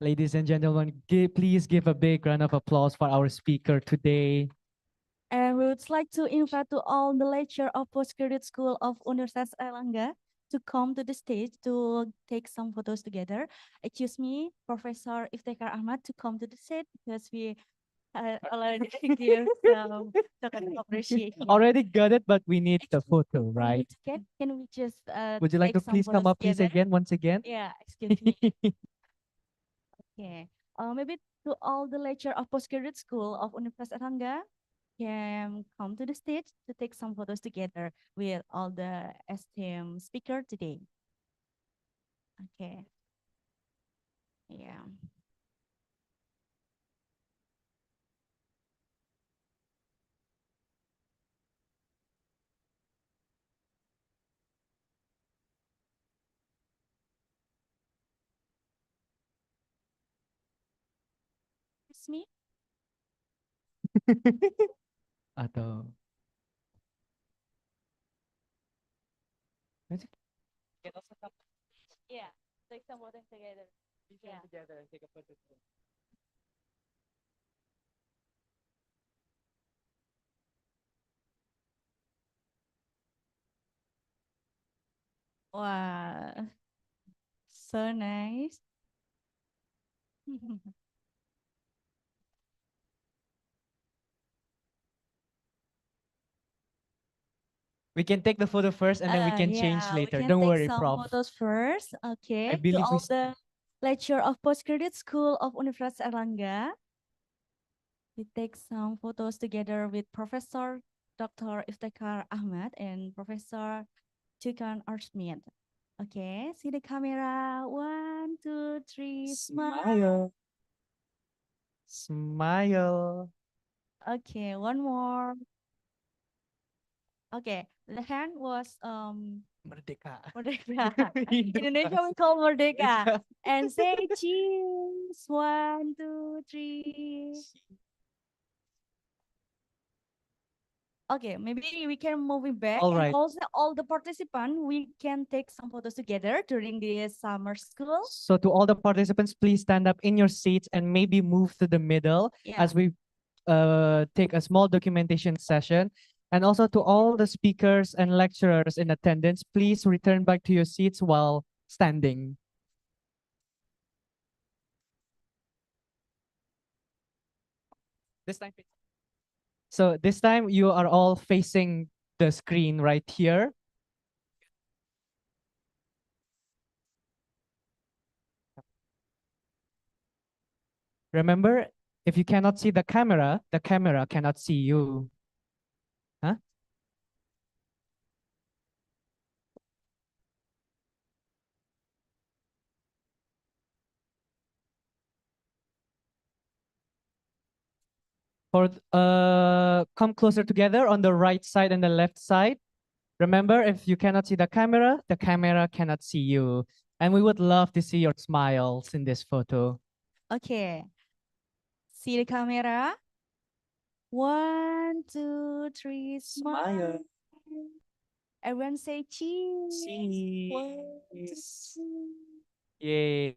Ladies and gentlemen, please give a big round of applause for our speaker today. And we would like to invite to all the lecturer of Postgraduate School of Universitas Erlangga to come to the stage to take some photos together. Excuse me, Professor Iftekhar Ahmad, to come to the stage because we already give some token of appreciation. Already got it, but we need the photo, right? Can we just Would you like to take some please come photos up, please, together? again, once again? Yeah, excuse me. Okay. Maybe to all the lecturer of postgraduate school of Universitas Erlangga can come to the stage to take some photos together with all the esteemed speaker today. Okay. Yeah. It's me. Atau Yeah, take some photos together. Yeah. together and take a photo. Wow, so nice. We can take the photo first and then we can change Yeah, later. we can Don't take worry, some Prof. photos first. Okay, I to believe we all the lecturer of postgraduate school of Universitas Erlangga. We take some photos together with Professor Dr. Iftikhar Ahmad and Professor Tukan Arsmith. Okay, see the camera. 1, 2, 3, smile. Smile. Okay, one more. Okay, the hand was Merdeka. Merdeka. Indonesia we call Merdeka. And say cheese. 1, 2, 3. Okay, maybe we can move it back. All And right. also all the participants, we can take some photos together during the summer school. So to all the participants, please stand up in your seats and maybe move to the middle as we take a small documentation session. And also to all the speakers and lecturers in attendance, please return back to your seats while standing. This time. So this time you are all facing the screen right here. Remember, if you cannot see the camera cannot see you. Huh? For come closer together on the right side and the left side. Remember, if you cannot see the camera cannot see you. And we would love to see your smiles in this photo. Okay. See the camera. 1, 2, 3, smile. Everyone say cheese. Cheese. 1, 2, 3. Yay.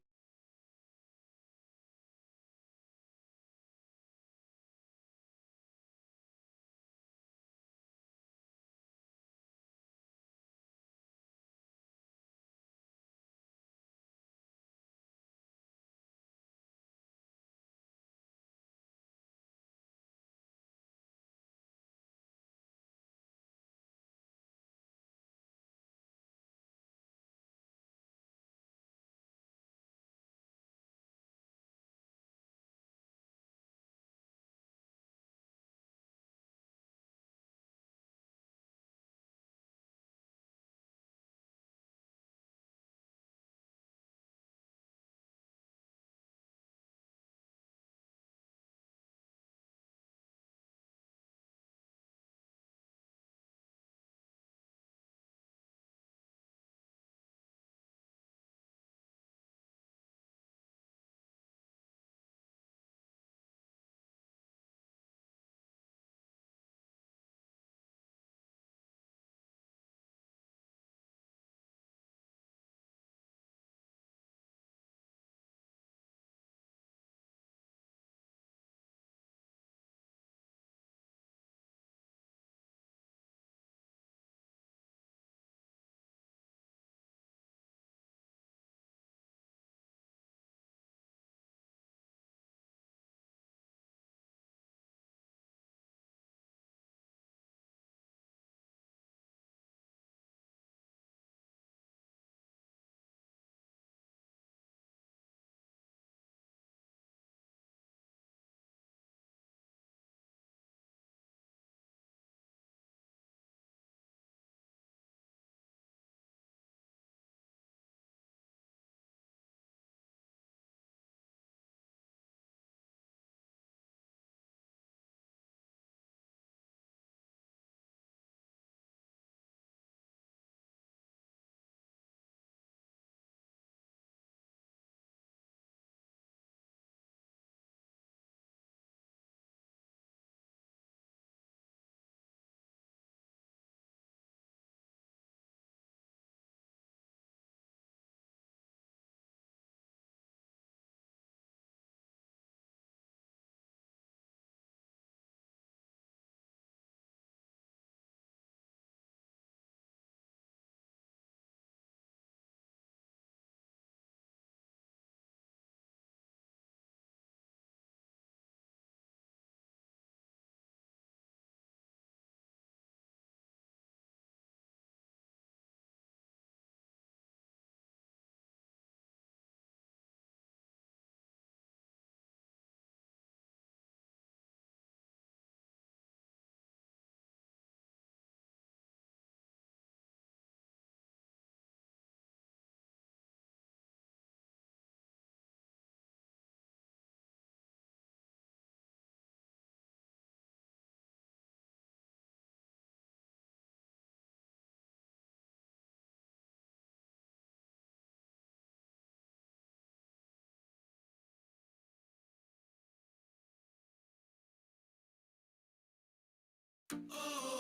oh.